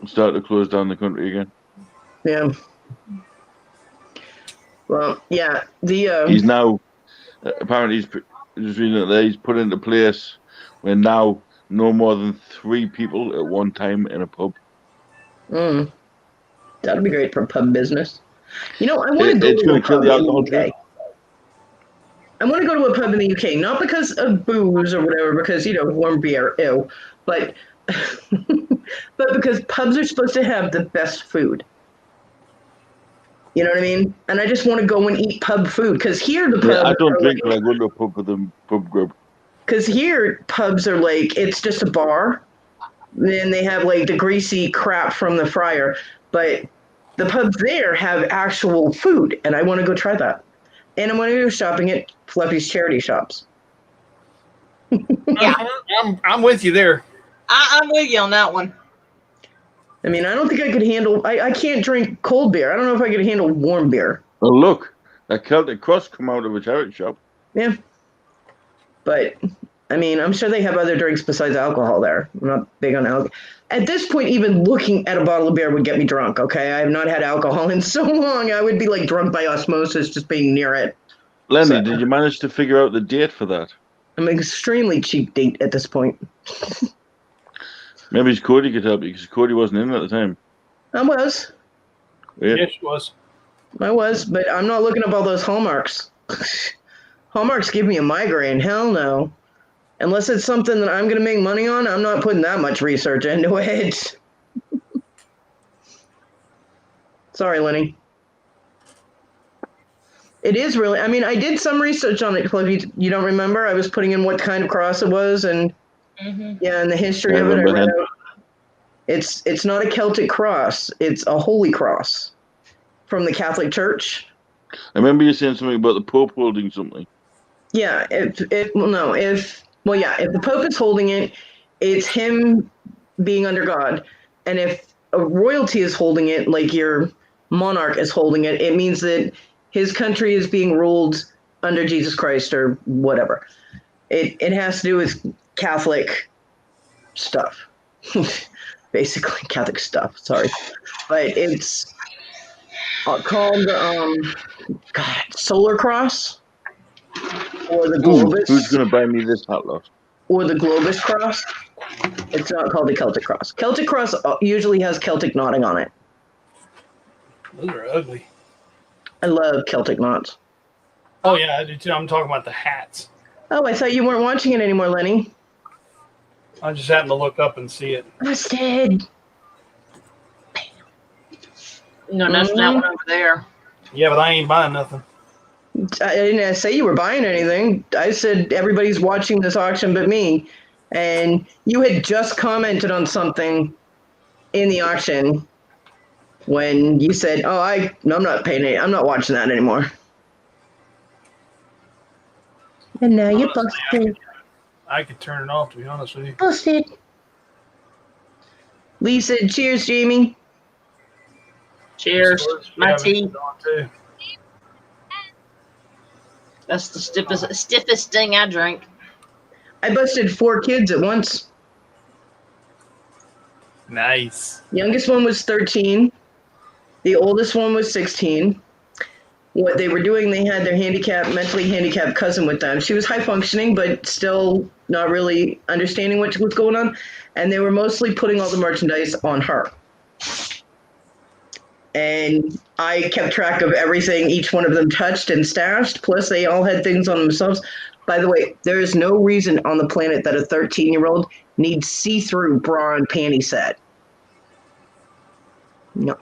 S1: starting to close down the country again.
S4: Yeah. Well, yeah.
S1: He's now apparently just reading it there, he's put into place where now no more than 3 people at one time in a pub.
S4: That'd be great for pub business. You know, I want to go
S1: It's
S4: to a
S1: going to kill
S4: pub
S1: the
S4: in the
S1: alcohol
S4: UK.
S1: too.
S4: I want to go to a pub in the UK, not because of booze or whatever, because, warm beer, ew, but but because pubs are supposed to have the best food. You know what I mean? And I just want to go and eat pub food, because here the pubs
S1: Yeah, I don't
S4: are
S1: drink,
S4: like,
S1: but I go to a pub for the pub grub.
S4: because here pubs are like, it's just a bar, then they have like the greasy crap from the fryer, but the pubs there have actual food, and I want to go try that. And I want to go shopping at Fluffy's charity shops.
S12: Yeah, I'm with you there.
S13: I'm with you on that one.
S4: I mean, I don't think I could handle. I can't drink cold beer. I don't know if I could handle warm beer.
S1: Oh, look, that Celtic Cross come out of a charity shop.
S4: Yeah, but I mean, I'm sure they have other drinks besides alcohol there. I'm not big on alcohol. At this point, even looking at a bottle of beer would get me drunk. Okay, I have not had alcohol in so long. I would be like drunk by osmosis just being near it.
S1: Lenny, did you manage to figure out the date for that?
S4: I'm an extremely cheap date at this point.
S1: Maybe Cody could help you because Cody wasn't in at the time.
S4: I was.
S1: Yeah.
S12: Yes, she was.
S4: I was, but I'm not looking up all those hallmarks. Hallmarks give me a migraine. Hell no. Unless it's something that I'm going to make money on, I'm not putting that much research into it. Sorry, Lenny. It is really, I mean, I did some research on it, Cliff. You don't remember? I was putting in what kind of cross it was and yeah, and the history of it. I read out. It's not a Celtic cross. It's a holy cross from the Catholic Church.
S1: I remember you saying something about the Pope holding something.
S4: Yeah, if the Pope is holding it, it's him being under God. And if a royalty is holding it, like your monarch is holding it, it means that his country is being ruled under Jesus Christ or whatever. It has to do with Catholic stuff. Basically, Catholic stuff, sorry. But it's called Solar Cross. Or the Globus.
S1: Who's going to buy me this hat lot?
S4: Or the Globus cross. It's not called the Celtic cross. Celtic cross usually has Celtic knotting on it.
S12: Those are ugly.
S4: I love Celtic knots.
S12: Oh yeah, I do too. I'm talking about the hats.
S4: Oh, I thought you weren't watching it anymore, Lenny.
S12: I just happened to look up and see it.
S4: Busted.
S13: No, that's that one over there.
S12: Yeah, but I ain't buying nothing.
S4: I didn't say you were buying anything. I said everybody's watching this auction but me. And you had just commented on something in the auction when you said, "Oh, I'm not paying it. I'm not watching that anymore." And now you're busted.
S12: I could turn it off, to be honest with you.
S4: Busted. Lee said, "Cheers, Jamie."
S13: Cheers. My tea.
S12: Too.
S13: That's the stiffest thing I drink.
S4: I busted 4 kids at once.
S12: Nice.
S4: Youngest one was 13. The oldest one was 16. What they were doing, they had their mentally handicapped cousin with them. She was high functioning, but still not really understanding what was going on. And they were mostly putting all the merchandise on her. And I kept track of everything each one of them touched and stashed. Plus, they all had things on themselves. By the way, there is no reason on the planet that a 13-year-old needs see-through bra and panty set. No.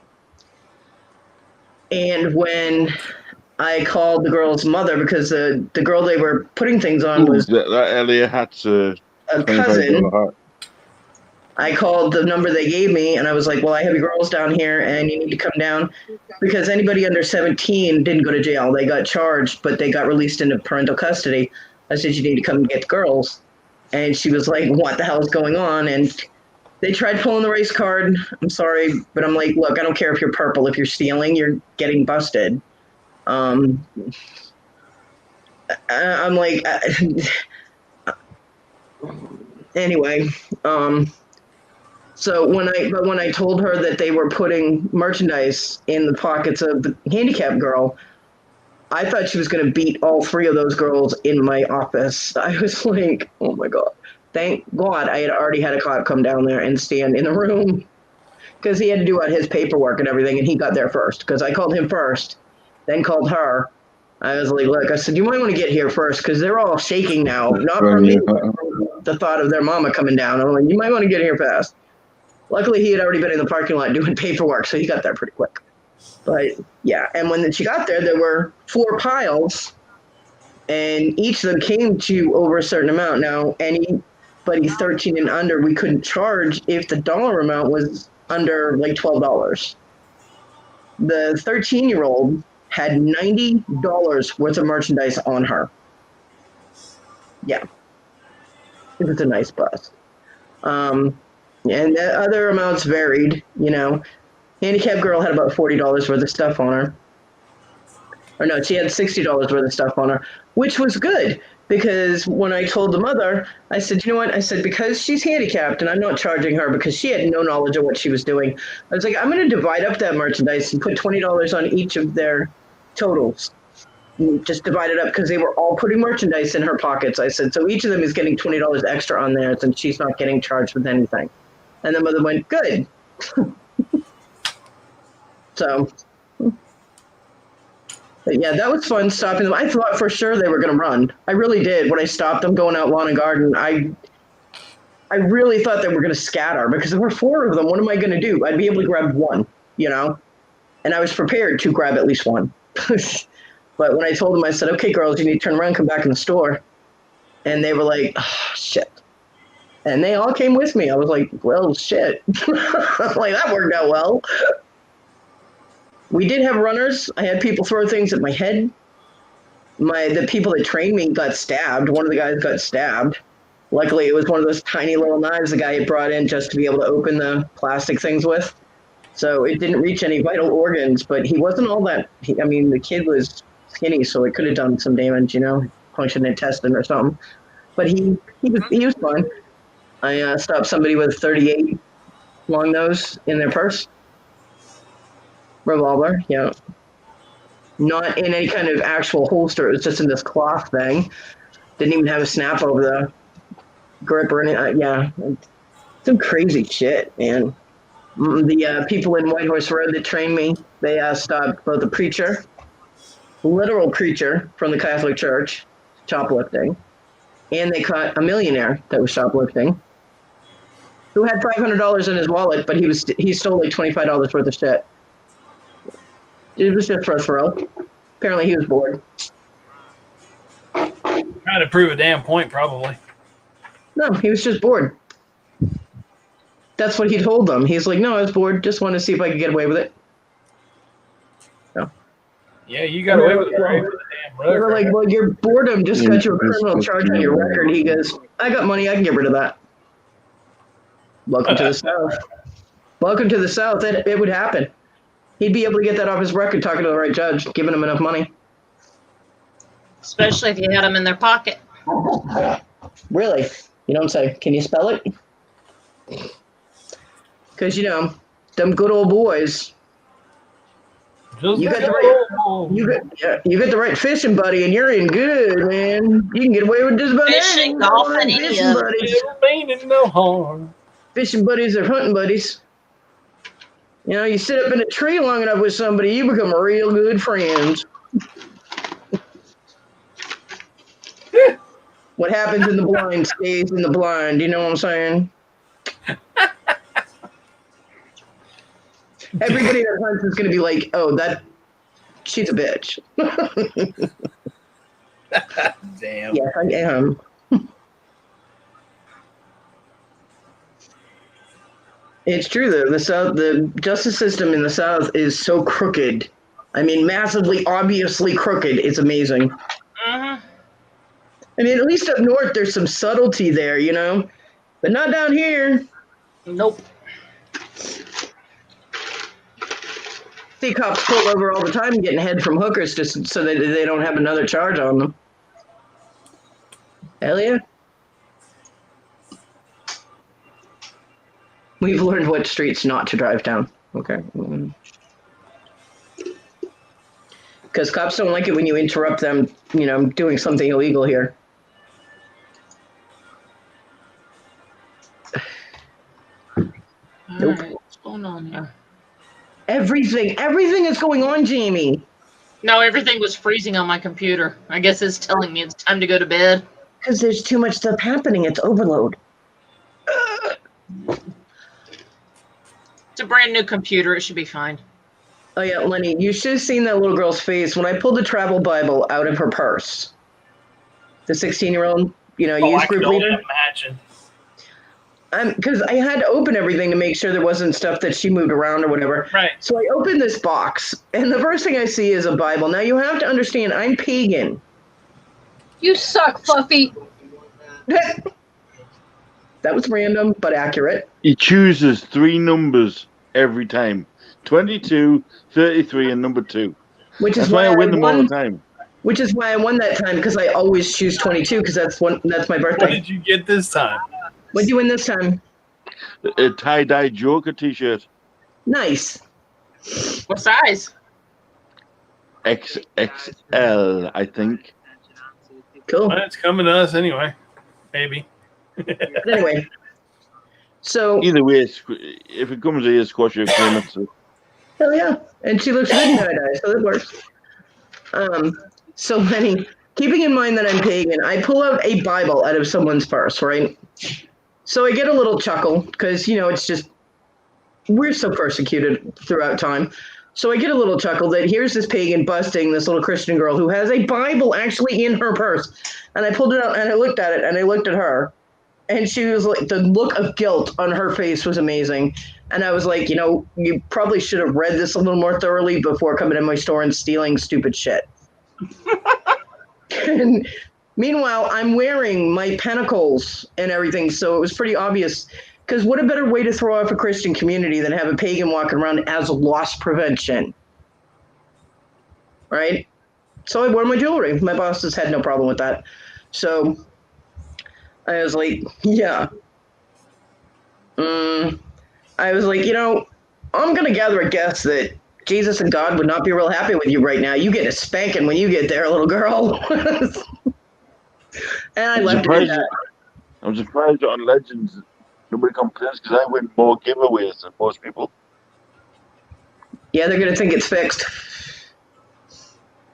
S4: And when I called the girl's mother, because the girl they were putting things on was
S1: that Elliot hat's a
S4: cousin. I called the number they gave me, and I was like, well, I have your girls down here, and you need to come down. Because anybody under 17 didn't go to jail. They got charged, but they got released into parental custody. I said, you need to come and get the girls. And she was like, what the hell is going on? And they tried pulling the race card. I'm sorry, but I'm like, look, I don't care if you're purple. If you're stealing, you're getting busted. I'm like, anyway, so when I told her that they were putting merchandise in the pockets of the handicapped girl, I thought she was going to beat all 3 of those girls in my office. I was like, oh my God. Thank God I had already had a cop come down there and stand in the room because he had to do out his paperwork and everything, and he got there first because I called him first, then called her. I was like, look, I said, you might want to get here first because they're all shaking now. Not from me, but from the thought of their mama coming down. I'm like, you might want to get here fast. Luckily, he had already been in the parking lot doing paperwork, so he got there pretty quick. But yeah, and when she got there, there were 4 piles, and each of them came to over a certain amount. Now, anybody 13 and under, we couldn't charge if the dollar amount was under like $12. The 13-year-old had $90 worth of merchandise on her. Yeah, it was a nice bus. And the other amounts varied, you know. Handicapped girl had about $40 worth of stuff on her. Or no, she had $60 worth of stuff on her, which was good because when I told the mother, I said, you know what? I said, because she's handicapped and I'm not charging her because she had no knowledge of what she was doing. I was like, I'm going to divide up that merchandise and put $20 on each of their totals. Just divide it up because they were all putting merchandise in her pockets. I said, so each of them is getting $20 extra on theirs and she's not getting charged with anything. And the mother went, good. So, but yeah, that was fun stopping them. I thought for sure they were going to run. I really did. When I stopped them going out lawn and garden, I really thought they were going to scatter because there were 4 of them. What am I going to do? I'd be able to grab one, you know? And I was prepared to grab at least one. But when I told them, I said, okay, girls, you need to turn around and come back in the store. And they were like, oh, shit. And they all came with me. I was like, well, shit. Like, that worked out well. We did have runners. I had people throw things at my head. The people that trained me got stabbed. One of the guys got stabbed. Luckily, it was one of those tiny little knives the guy had brought in just to be able to open the plastic things with. So it didn't reach any vital organs, but he wasn't all that. I mean, the kid was skinny, so it could have done some damage, you know, punctured an intestine or something. But he was fine. I stopped somebody with 38 long nose in their purse. Revolver, yeah. Not in any kind of actual holster. It was just in this cloth thing. Didn't even have a snap over the grip or anything. Yeah, some crazy shit, man. The people in Whitehorse Road that trained me, they stopped both a preacher, literal preacher from the Catholic Church, shoplifting, and they caught a millionaire that was shoplifting, who had $500 in his wallet, but he stole like $25 worth of shit. It was just for a thrill. Apparently he was bored.
S12: Trying to prove a damn point, probably.
S4: No, he was just bored. That's what he told them. He's like, no, I was bored. Just wanted to see if I could get away with it. No.
S12: Yeah, you got away with it. Right?
S4: They were like, well, your boredom just got you a criminal charge on your record. He goes, I got money. I can get rid of that. Welcome to the South. Welcome to the South. It would happen. He'd be able to get that off his record talking to the right judge, giving him enough money.
S8: Especially if you had them in their pocket.
S4: Really? You know what I'm saying? Can you spell it? Because, you know, them good old boys. You got the right fishing buddy, and you're in good, man. You can get away with just about
S8: fishing, golfing,
S4: fishing buddies.
S12: No harm.
S4: Fishing buddies are hunting buddies. You know, you sit up in a tree long enough with somebody, you become real good friends. What happens in the blind stays in the blind. You know what I'm saying? Everybody that hunts is going to be like, oh, she's a bitch.
S12: Damn.
S4: Yes, I am. It's true, though. The justice system in the South is so crooked. I mean, massively, obviously crooked. It's amazing.
S8: Uh-huh.
S4: I mean, at least up north, there's some subtlety there, you know? But not down here.
S8: Nope.
S4: See cops pull over all the time getting head from hookers just so that they don't have another charge on them. Hell yeah. We've learned what streets not to drive down. Okay. because cops don't like it when you interrupt them, doing something illegal here. Nope.
S8: All right, what's going on here?
S4: Everything is going on, Jamie.
S8: No, everything was freezing on my computer. I guess it's telling me it's time to go to bed.
S4: Because there's too much stuff happening. It's overload.
S8: It's a brand new computer. It should be fine.
S4: Oh, yeah, Lenny, you should have seen that little girl's face when I pulled the travel Bible out of her purse. The 16-year-old, youth group leader.
S12: Imagine.
S4: Because I had to open everything to make sure there wasn't stuff that she moved around or whatever.
S12: Right.
S4: So I opened this box, and the first thing I see is a Bible. Now, you have to understand, I'm pagan.
S2: You suck, Fluffy.
S4: That was random, but accurate.
S1: He chooses 3 numbers every time. 22, 33, and number 2.
S4: Which is
S1: That's why I win them all
S4: won.
S1: the time.
S4: Which is why I won that time, because I always choose 22, because that's my
S12: What
S4: birthday.
S12: did you get this time?
S4: What'd you win this time?
S1: A tie-dye Joker t-shirt.
S4: Nice.
S8: What size?
S1: XXL, I think.
S4: Cool.
S12: Well, it's coming to us anyway. Maybe.
S4: But anyway, so
S1: Either way, if it comes here, squash your claim.
S4: hell yeah, and she looks good in tie-dye, so it works. So Lenny, keeping in mind that I'm pagan, I pull out a Bible out of someone's purse, right? So I get a little chuckle because it's just we're so persecuted throughout time. So I get a little chuckle that here's this pagan busting this little Christian girl who has a Bible actually in her purse. And I pulled it out and I looked at it and I looked at her. And she was like, the look of guilt on her face was amazing. And I was like, you probably should have read this a little more thoroughly before coming to my store and stealing stupid shit. And meanwhile, I'm wearing my pentacles and everything. So it was pretty obvious. Because what a better way to throw off a Christian community than have a pagan walking around as loss prevention, right? So I wore my jewelry. My bosses had no problem with that. So I was like, yeah. I was like, I'm going to gather a guess that Jesus and God would not be real happy with you right now. You get a spanking when you get there, little girl. And I left it at that.
S1: I'm surprised on Legends nobody complains because I win more giveaways than most people.
S4: Yeah, they're going to think it's fixed.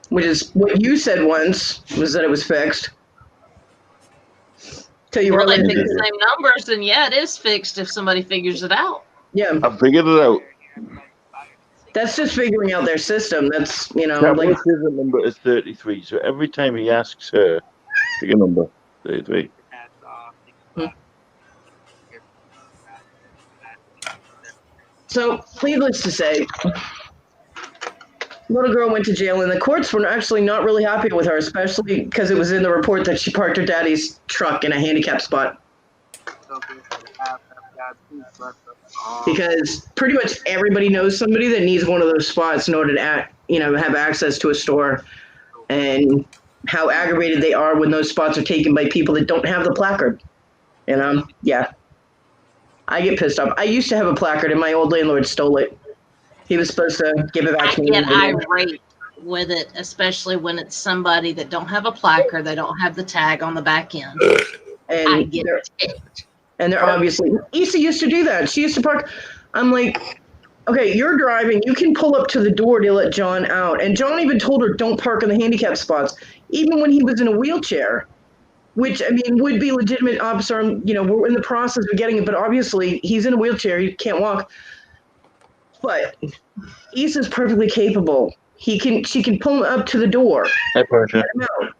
S4: Which is what you said once, was that it was fixed. Till you
S8: Well, they
S4: realize
S8: pick the same numbers, then yeah, it is fixed if somebody figures it out.
S4: Yeah,
S1: I figured it out.
S4: that's just figuring out their system. That's,
S1: That
S4: like,
S1: favorite number is 33. So every time he asks her, pick a number, 33.
S4: so needless to say, little girl went to jail and the courts were actually not really happy with her, especially because it was in the report that she parked her daddy's truck in a handicap spot. Because pretty much everybody knows somebody that needs one of those spots in order to have access to a store, and how aggravated they are when those spots are taken by people that don't have the placard. Yeah, I get pissed off. I used to have a placard and my old landlord stole it. He was supposed to give it back to me.
S8: I get irate with it, especially when it's somebody that don't have a placard, they don't have the tag on the back end.
S4: And
S8: I get ticked.
S4: And they're obviously, Issa used to do that. She used to park. I'm like, okay, you're driving. You can pull up to the door to let John out. And John even told her, don't park in the handicap spots, even when he was in a wheelchair, which, would be legitimate, officer. We're in the process of getting it, but obviously he's in a wheelchair. He can't walk. But Issa's perfectly capable. She can pull him up to the door.
S1: Hi, Portia.
S4: Let him out.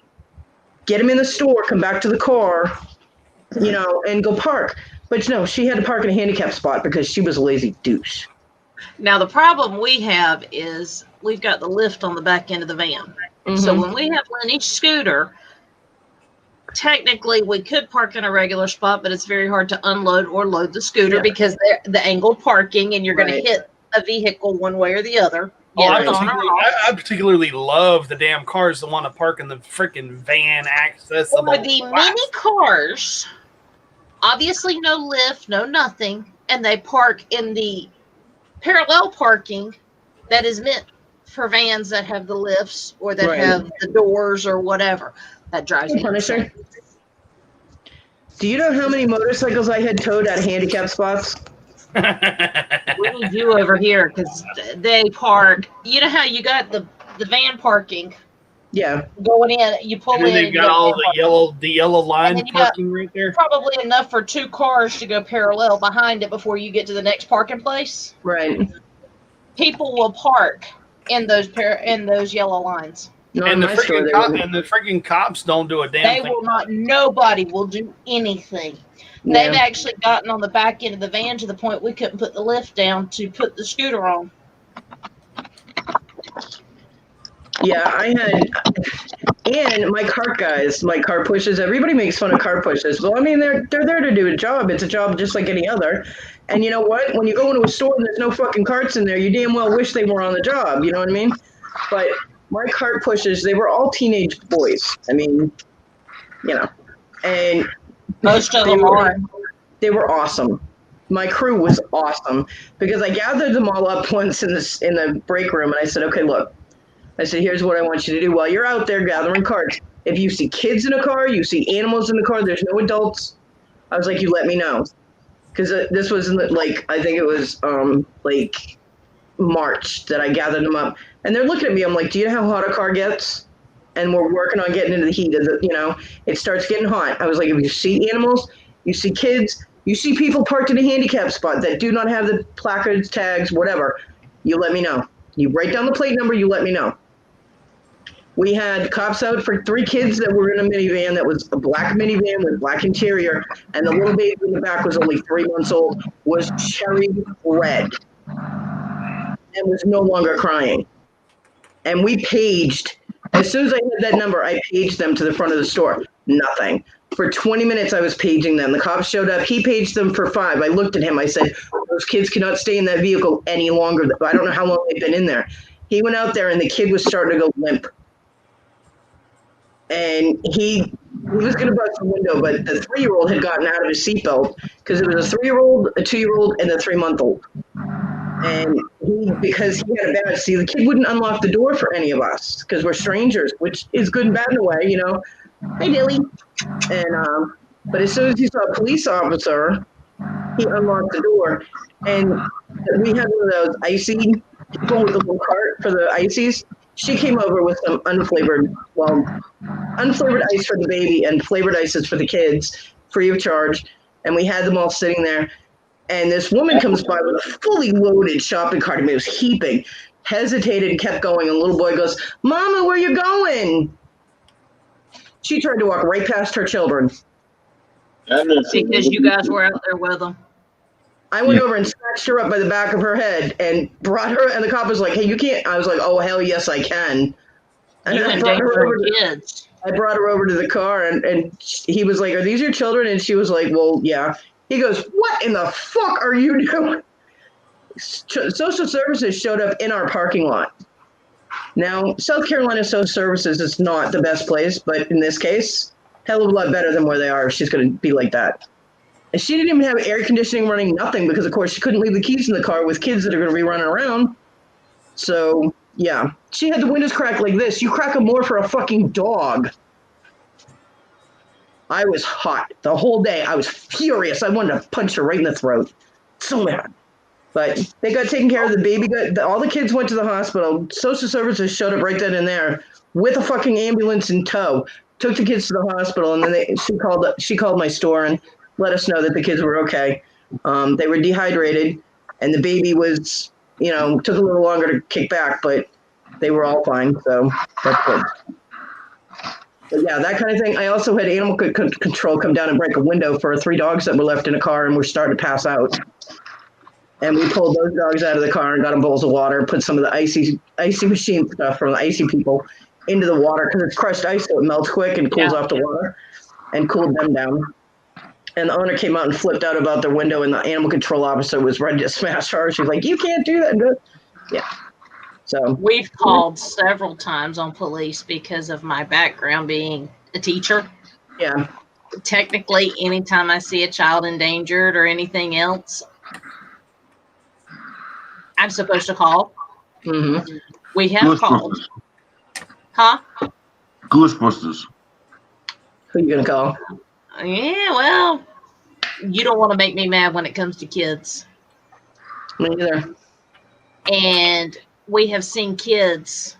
S4: Get him in the store, come back to the car, and go park. But no, she had to park in a handicap spot because she was a lazy douche.
S8: Now, the problem we have is we've got the lift on the back end of the van. So when we have Lenny's scooter, technically we could park in a regular spot, but it's very hard to unload or load the scooter because they're the angled parking and you're going to hit a vehicle one way or the other.
S12: I particularly love the damn cars that want to park in the freaking van accessible.
S8: Or the mini cars, obviously no lift, no nothing, and they park in the parallel parking that is meant for vans that have the lifts or that
S4: Right.
S8: have the doors or whatever. That drives me
S4: Punisher.
S8: insane.
S4: Do you know how many motorcycles I had towed at handicap spots?
S8: We need you over here because they park. You know how you got the van parking
S4: Yeah.
S8: going in, you pull
S12: And then
S8: in
S12: they've
S8: and
S12: got
S8: get
S12: all
S8: van
S12: the yellow line
S8: then you got
S12: parking right there.
S8: probably enough for 2 cars to go parallel behind it before you get to the next parking place.
S4: Right.
S8: People will park in those yellow lines.
S12: And the freaking cops don't do a damn
S8: They
S12: thing.
S8: will not. Nobody will do anything. They've actually gotten on the back end of the van to the point we couldn't put the lift down to put the scooter on.
S4: Yeah, I had, and my cart guys, my cart pushers. Everybody makes fun of cart pushers. Well, I mean, they're there to do a job. It's a job just like any other. And you know what? When you go into a store and there's no fucking carts in there, you damn well wish they were on the job. You know what I mean? But my cart pushers, they were all teenage boys. I mean, you know, and
S8: most of them are.
S4: They were awesome. My crew was awesome because I gathered them all up once in the break room, and I said, "Okay, look." I said, here's what I want you to do while you're out there gathering carts. If you see kids in a car, you see animals in the car, there's no adults. I was like, you let me know. Because this was like, I think it was like March that I gathered them up. And they're looking at me. I'm like, do you know how hot a car gets? And we're working on getting into the heat of the, you know, it starts getting hot. I was like, if you see animals, you see kids, you see people parked in a handicap spot that do not have the placards, tags, whatever, you let me know. You write down the plate number, you let me know. We had cops out for 3 kids that were in a minivan that was a black minivan with black interior, and the little baby in the back was only 3 months old, was cherry red, and was no longer crying. And we paged, as soon as I had that number, I paged them to the front of the store. Nothing. For 20 minutes, I was paging them. The cops showed up. He paged them for 5. I looked at him. I said, those kids cannot stay in that vehicle any longer. I don't know how long they've been in there. He went out there, and the kid was starting to go limp. And he was going to bust the window, but the 3-year-old had gotten out of his seatbelt because it was a 3-year-old, a 2-year-old, and a 3-month-old. And because he had a badge, see, the kid wouldn't unlock the door for any of us because we're strangers, which is good and bad in a way, you know. Hey, Dilly. And but as soon as he saw a police officer, he unlocked the door. And we had one of those icy people with the little cart for the ices. She came over with some unflavored ice for the baby and flavored ices for the kids, free of charge. And we had them all sitting there. And this woman comes by with a fully loaded shopping cart. I mean, it was heaping, hesitated and kept going. And the little boy goes, Mama, where you going? She tried to walk right past her children.
S8: Because you guys were out there with them.
S4: I went over and snatched her up by the back of her head and brought her, and the cop was like, hey, you can't. I was like, oh, hell yes, I can. And
S8: You
S4: I
S8: can
S4: brought
S8: date
S4: her
S8: for
S4: over to,
S8: kids.
S4: I brought her over to the car, and he was like, are these your children? And she was like, well, yeah. He goes, what in the fuck are you doing? Social Services showed up in our parking lot. Now, South Carolina Social Services is not the best place, but in this case, hell of a lot better than where they are if she's going to be like that. And she didn't even have air conditioning running, nothing, because, of course, she couldn't leave the keys in the car with kids that are going to be running around. So, yeah. She had the windows cracked like this. You crack them more for a fucking dog. I was hot the whole day. I was furious. I wanted to punch her right in the throat. So mad. But they got taken care of. The baby all the kids went to the hospital. Social Services showed up right then and there with a fucking ambulance in tow. Took the kids to the hospital, and then she called my store and let us know that the kids were okay. They were dehydrated, and the baby was, took a little longer to kick back, but they were all fine. So that's good. But yeah, that kind of thing. I also had animal control come down and break a window for 3 dogs that were left in a car and were starting to pass out. And we pulled those dogs out of the car and got them bowls of water, put some of the icy machine stuff from the icy people into the water because it's crushed ice, so it melts quick and cools off the water, and cooled them down. And the owner came out and flipped out about the window, and the animal control officer was ready to smash her. She's like, you can't do that. Yeah. So
S8: we've called several times on police because of my background being a teacher.
S4: Yeah.
S8: Technically, anytime I see a child endangered or anything else, I'm supposed to call.
S4: Mm-hmm.
S8: We have called. Huh?
S1: Ghostbusters.
S4: Who you gonna call?
S8: Yeah, well, you don't want to make me mad when it comes to kids.
S4: Me neither.
S8: And we have seen kids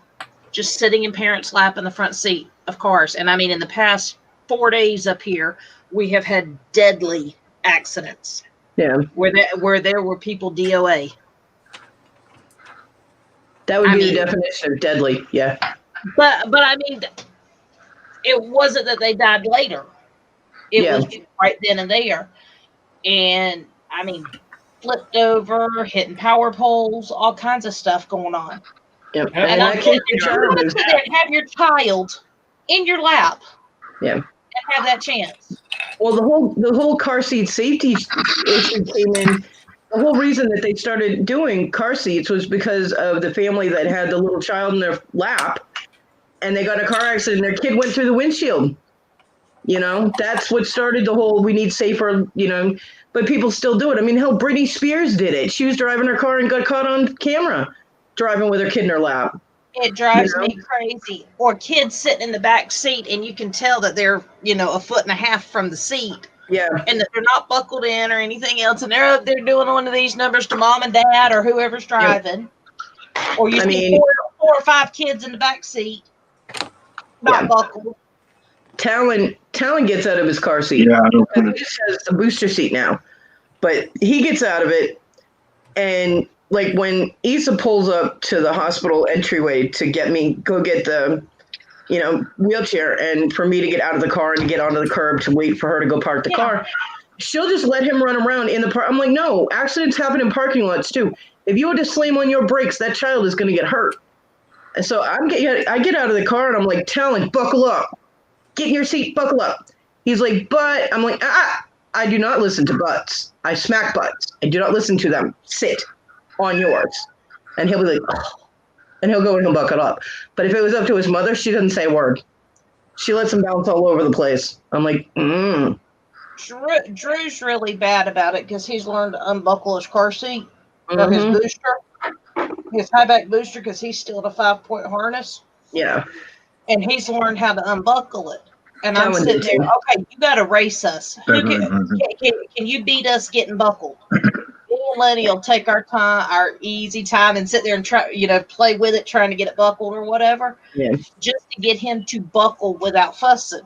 S8: just sitting in parents' lap in the front seat of cars. And I mean, in the past 4 days up here, we have had deadly accidents.
S4: Yeah.
S8: Where there were people DOA.
S4: That would be the definition of deadly. Yeah.
S8: But I mean, it wasn't that they died later. It was right then and there. And I mean, flipped over, hitting power poles, all kinds of stuff going on.
S4: Yep.
S8: And I'm thinking, you want to sit there and have your child in your lap.
S4: Yeah.
S8: And have that chance.
S4: Well, the whole car seat safety issue came in. The whole reason that they started doing car seats was because of the family that had the little child in their lap, and they got in a car accident. And their kid went through the windshield. You know, that's what started the whole we need safer, you know, but people still do it. I mean, hell, Britney Spears did it. She was driving her car and got caught on camera driving with her kid in her lap.
S8: It drives me crazy. Or kids sitting in the back seat and you can tell that they're, you know, 1.5 feet from the seat.
S4: Yeah.
S8: And that they're not buckled in or anything else. And they're up there doing one of these numbers to mom and dad or whoever's driving. Or you see four or five kids in the back seat not buckled.
S4: Talon gets out of his car seat.
S1: Yeah, I don't
S4: he just has the booster seat now. But he gets out of it, and like when Issa pulls up to the hospital entryway to go get the, you know, wheelchair, and for me to get out of the car and get onto the curb to wait for her to go park the car, she'll just let him run around in the park. I'm like, no, accidents happen in parking lots too. If you were to slam on your brakes, that child is going to get hurt. And so I get out of the car and I'm like, Talon, buckle up. Get in your seat, buckle up. He's like, but I'm like, I do not listen to butts. I smack butts. I do not listen to them. Sit on yours. And he'll be like, oh. And he'll go and he'll buckle up. But if it was up to his mother, she doesn't say a word. She lets him bounce all over the place. I'm like,
S8: Drew's really bad about it because he's learned to unbuckle his car seat or his booster, his high back booster, because he's still at a 5-point harness.
S4: Yeah.
S8: And he's learned how to unbuckle it. And I'm sitting there, okay, you got to race us. Can you beat us getting buckled? Me and Lenny will take our easy time, and sit there and try, you know, play with it, trying to get it buckled or whatever.
S4: Yeah.
S8: Just to get him to buckle without fussing.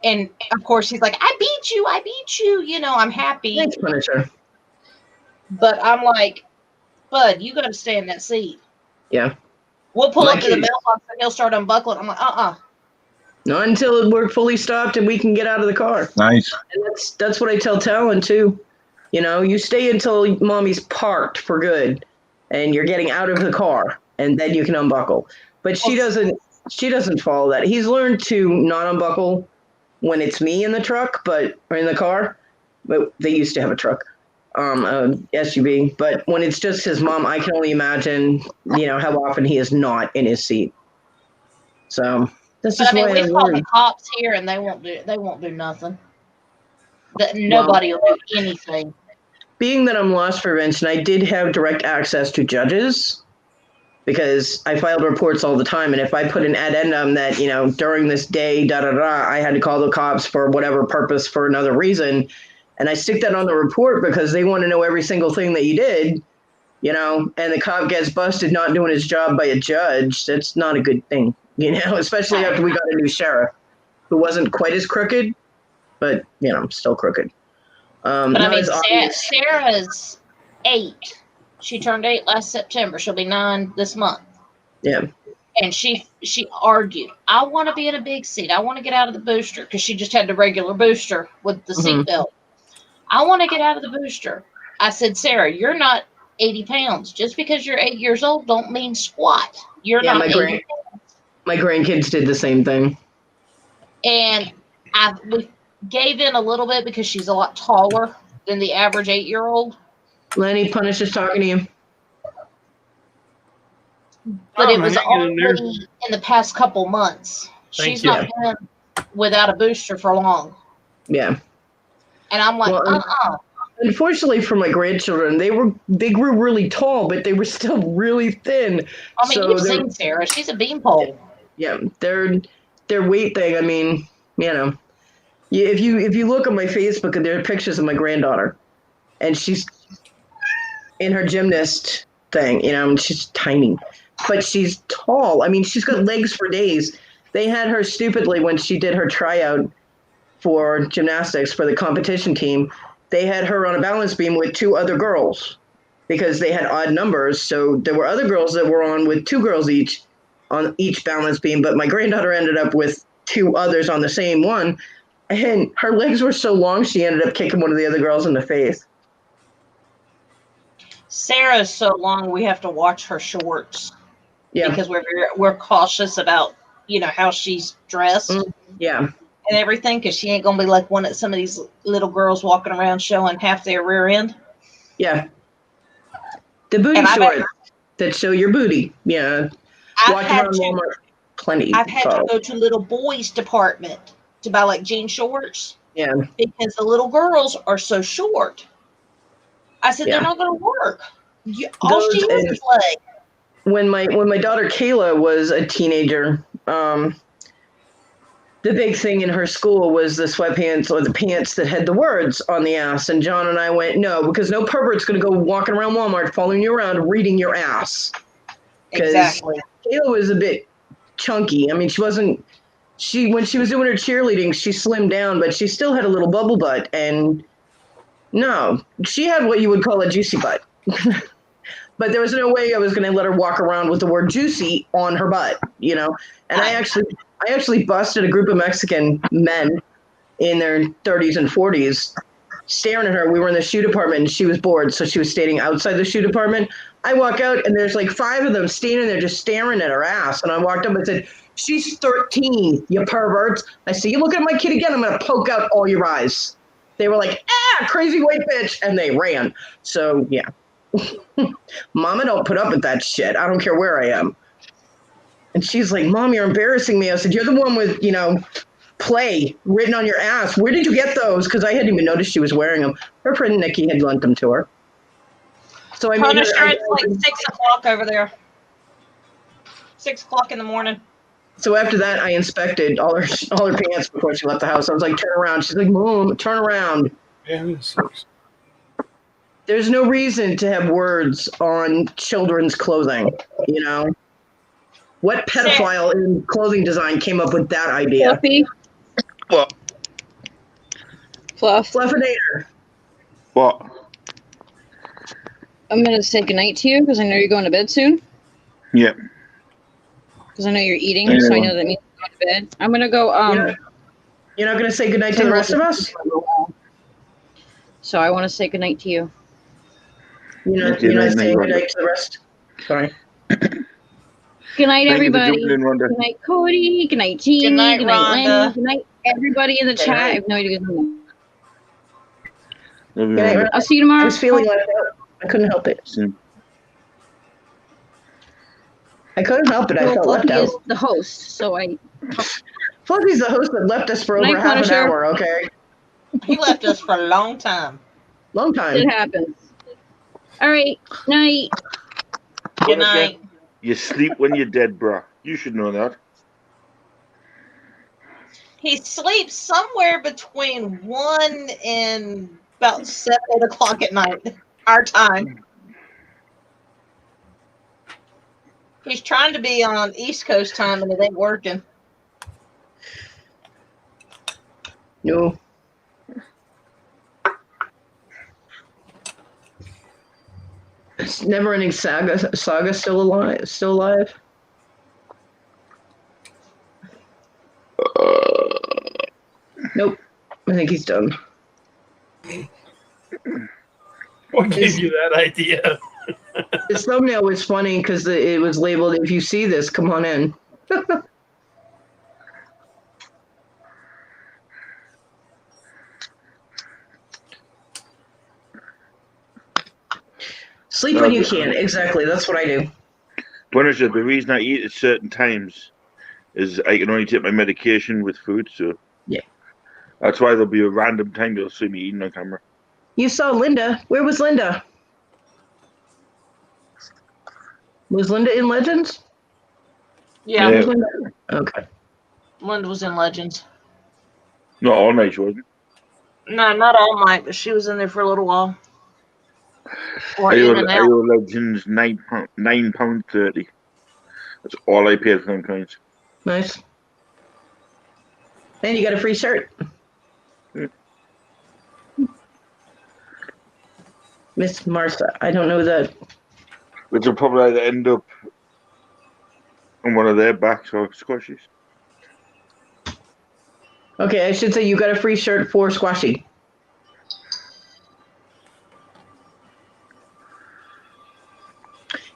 S8: And of course, he's like, I beat you. You know, I'm happy.
S4: Thanks, Punisher.
S8: But I'm like, Bud, you got to stay in that seat.
S4: Yeah.
S8: We'll pull up to the mailbox and he'll start unbuckling. I'm like,
S4: Not until we're fully stopped and we can get out of the car.
S1: Nice.
S4: And that's what I tell Talon too. You know, you stay until mommy's parked for good and you're getting out of the car, and then you can unbuckle. But she doesn't follow that. He's learned to not unbuckle when it's me in the truck, or in the car. But they used to have a truck, SUV. But when it's just his mom, I can only imagine, you know, how often he is not in his seat. So this is why
S8: we call the cops here, and they won't do nothing. Nobody will do anything.
S4: Being that I'm lost prevention, I did have direct access to judges because I filed reports all the time. And if I put an addendum that, you know, during this day, I had to call the cops for whatever purpose for another reason. And I stick that on the report because they want to know every single thing that you did, you know, and the cop gets busted not doing his job by a judge. That's not a good thing, you know, especially after we got a new sheriff who wasn't quite as crooked, but, you know, still crooked.
S8: But I mean, Sarah's 8. She turned 8 last September. She'll be 9 this month.
S4: Yeah.
S8: And she argued, I want to be in a big seat. I want to get out of the booster, because she just had the regular booster with the seatbelt. I want to get out of the booster. I said, Sarah, you're not 80 pounds. Just because you're 8 years old don't mean squat. You're not 80 pounds.
S4: My grandkids did the same thing.
S8: And we gave in a little bit because she's a lot taller than the average 8-year-old.
S4: Lenny, Punish is talking to you.
S8: But it was only in the past couple months. She's not been without a booster for long.
S4: Yeah.
S8: And I'm like,
S4: Unfortunately for my grandchildren, they grew really tall, but they were still really thin.
S8: I mean,
S4: So
S8: you've
S4: they're-
S8: seen Sarah. She's a beanpole.
S4: yeah, their weight thing. I mean, you know, if you look at my Facebook, there are pictures of my granddaughter, and she's in her gymnast thing. You know, and she's tiny, but she's tall. I mean, she's got legs for days. They had her stupidly when she did her tryout for gymnastics for the competition team. They had her on a balance beam with 2 other girls because they had odd numbers. So there were other girls that were on with 2 girls each on each balance beam, but my granddaughter ended up with 2 others on the same one, and her legs were so long she ended up kicking one of the other girls in the face.
S8: Sarah's so long we have to watch her shorts.
S4: Yeah.
S8: Because we're cautious about, you know, how she's dressed.
S4: Yeah.
S8: And everything, because she ain't gonna be like one of some of these little girls walking around showing half their rear end.
S4: Yeah. The booty shorts that show your booty. Yeah. Walking around Walmart, plenty.
S8: I've had to go to little boys department to buy like jean shorts.
S4: Yeah.
S8: Because the little girls are so short. I said,
S4: Yeah.
S8: they're not gonna work. All she has is leg.
S4: When my daughter Kayla was a teenager, the big thing in her school was the sweatpants or the pants that had the words on the ass. And John and I went, no, because no pervert's going to go walking around Walmart following you around reading your ass.
S8: Exactly.
S4: Kayla was a bit chunky. I mean, when she was doing her cheerleading, she slimmed down, but she still had a little bubble butt. And no, she had what you would call a juicy butt. But there was no way I was going to let her walk around with the word juicy on her butt, you know? And I actually busted a group of Mexican men in their 30s and 40s staring at her. We were in the shoe department and she was bored, so she was standing outside the shoe department. I walk out and there's like 5 of them standing there just staring at her ass. And I walked up and said, she's 13, you perverts. I said, you look at my kid again, I'm going to poke out all your eyes. They were like, crazy white bitch. And they ran. So, yeah. Mama, don't put up with that shit. I don't care where I am. And she's like, Mom, you're embarrassing me. I said, you're the one with, you know, play written on your ass. Where did you get those? Because I hadn't even noticed she was wearing them. Her friend Nikki had lent them to her. So I made her,
S8: It's like 6 o'clock over there. 6 o'clock in the morning.
S4: So after that, I inspected all her pants before she left the house. I was like, turn around. She's like, Mom, turn around.
S12: Yeah,
S4: There's no reason to have words on children's clothing, you know? What pedophile in clothing design came up with that idea?
S2: Fluffy.
S1: What?
S4: Fluffinator.
S1: What?
S2: I'm going to say goodnight to you because I know you're going to bed soon.
S1: Yeah.
S2: Because I know you're eating, so I know that means you're going to bed. I'm going to go.
S4: You're not going to say goodnight to the rest of us?
S2: So I want to say goodnight to you.
S4: You're not saying goodnight to the rest? Sorry.
S2: Good night,
S1: Thank you for
S2: everybody.
S1: jumping in, Rhonda.
S2: Good night, Cody. Good night, Jeannie.
S8: Good night,
S2: Good night,
S8: Rhonda.
S2: Lenny. Good night, everybody in the chat. I have no idea who's in
S1: Love you,
S2: there.
S1: Rhonda.
S2: I'll see you tomorrow.
S4: I was feeling like that. I couldn't help it. I couldn't help it. I
S2: Well,
S4: felt left
S2: Fluffy
S4: out.
S2: is the host, so I.
S4: Fluffy's the host that left us for
S2: Good
S4: over
S2: night,
S4: half an
S2: Punisher.
S4: hour, okay?
S8: He left us for a long time.
S4: Long time.
S2: It happens. All right. Night.
S8: Good night.
S1: You sleep when you're dead, bro. You should know that.
S8: He sleeps somewhere between 1 and about 7, 8 o'clock at night, our time. He's trying to be on East Coast time and it ain't working.
S4: No. It's never-ending saga still alive. Nope. I think he's done.
S12: What gave you that idea?
S4: His thumbnail was funny because it was labeled, if you see this, come on in. Sleep when you can. Exactly. That's what I do.
S1: Punisher, the reason I eat at certain times is I can only take my medication with food, so
S4: yeah.
S1: That's why there'll be a random time you'll see me eating on camera.
S4: You saw Linda. Where was Linda? Was Linda in Legends?
S8: Yeah.
S1: Yeah.
S4: Linda? Okay.
S8: Linda was in Legends.
S1: Not all night, she wasn't.
S8: No, not all night, but she was in there for a little while. Or in and out.
S1: AO Legends £9.30. That's all I paid for them coins.
S4: Nice. And you got a free shirt.
S1: Yeah.
S4: Miss Martha. I don't know that.
S1: Which will probably either end up on one of their backs or squashies.
S4: Okay, I should say you got a free shirt for Squashy.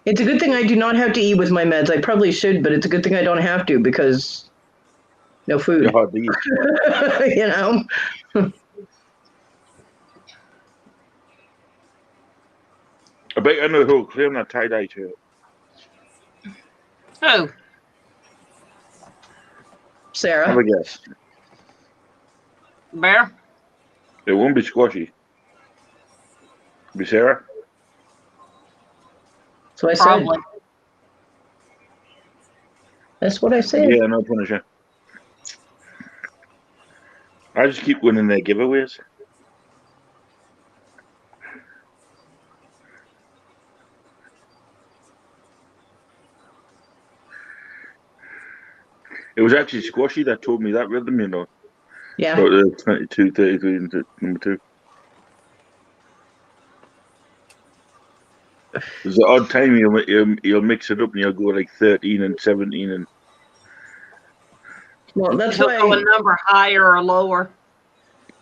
S4: It's a good thing I do not have to eat with my meds. I probably should, but it's a good thing I don't have to because no food.
S1: You're hard to eat.
S4: You know?
S1: I bet I know who'll claim that tie-dye shirt.
S8: Who?
S4: Sarah.
S1: Have a guess.
S8: Bear?
S1: It won't be Squashy. It'll be Sarah.
S4: That's what I
S8: Probably.
S4: said. That's what I said.
S1: Yeah, no Punisher. I just keep winning their giveaways. It was actually Squashy that told me that rhythm, you know.
S4: Yeah.
S1: About the 22, 33, and number 2. There's an odd time you'll mix it up and you'll go like 13 and 17 and.
S4: Well, that's
S8: He'll
S4: why
S8: go a number higher or lower.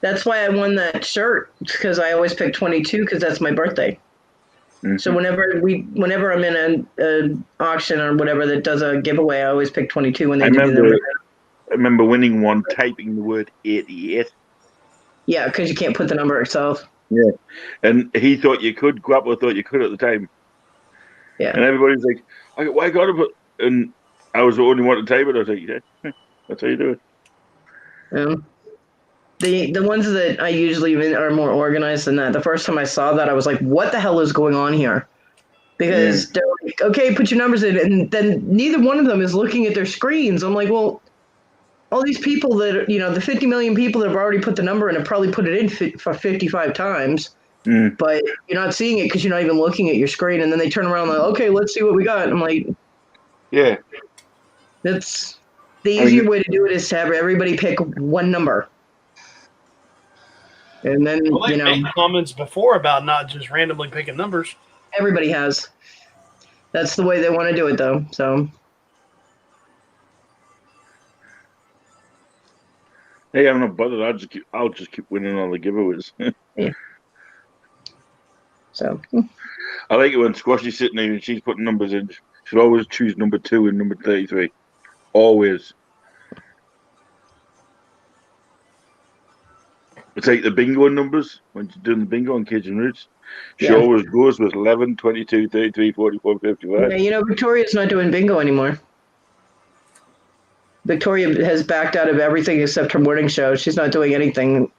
S4: that's why I won that shirt because I always pick 22 because that's my birthday.
S1: Mm-hmm.
S4: So whenever I'm in an auction or whatever that does a giveaway, I always pick 22 when they do the number.
S1: I remember winning one typing the word 88.
S4: Yeah, because you can't put the number yourself.
S1: Yeah, and he thought you could. Guapo thought you could at the time.
S4: Yeah.
S1: And everybody's like, "Why got to put?" And I was the only one to type it. I was like, "Yeah, that's how you do it."
S4: The ones that I usually are more organized than that. The first time I saw that, I was like, "What the hell is going on here?" Because they're like, "Okay, put your numbers in," and then neither one of them is looking at their screens. I'm like, "Well, all these people that the 50 million people that have already put the number in have probably put it in for 55 times, but you're not seeing it because you're not even looking at your screen." And then they turn around like, "Okay, let's see what we got." I'm like,
S1: "Yeah,
S4: that's the easier way to do it is to have everybody pick one number." And then,
S12: Well, they made comments before about not just randomly picking numbers.
S4: Everybody has. That's the way they want to do it, though. So.
S1: Hey, I'm not bothered. I'll just keep winning all the giveaways.
S4: Yeah. So.
S1: I like it when Squashy's sitting there and she's putting numbers in. She'll always choose number 2 and number 33. Always. It's like the bingo numbers when she's doing the bingo on Cajun Roots. She always goes with 11, 22, 33, 44, 55.
S4: Yeah, Victoria's not doing bingo anymore. Victoria has backed out of everything except her morning show. She's not doing anything.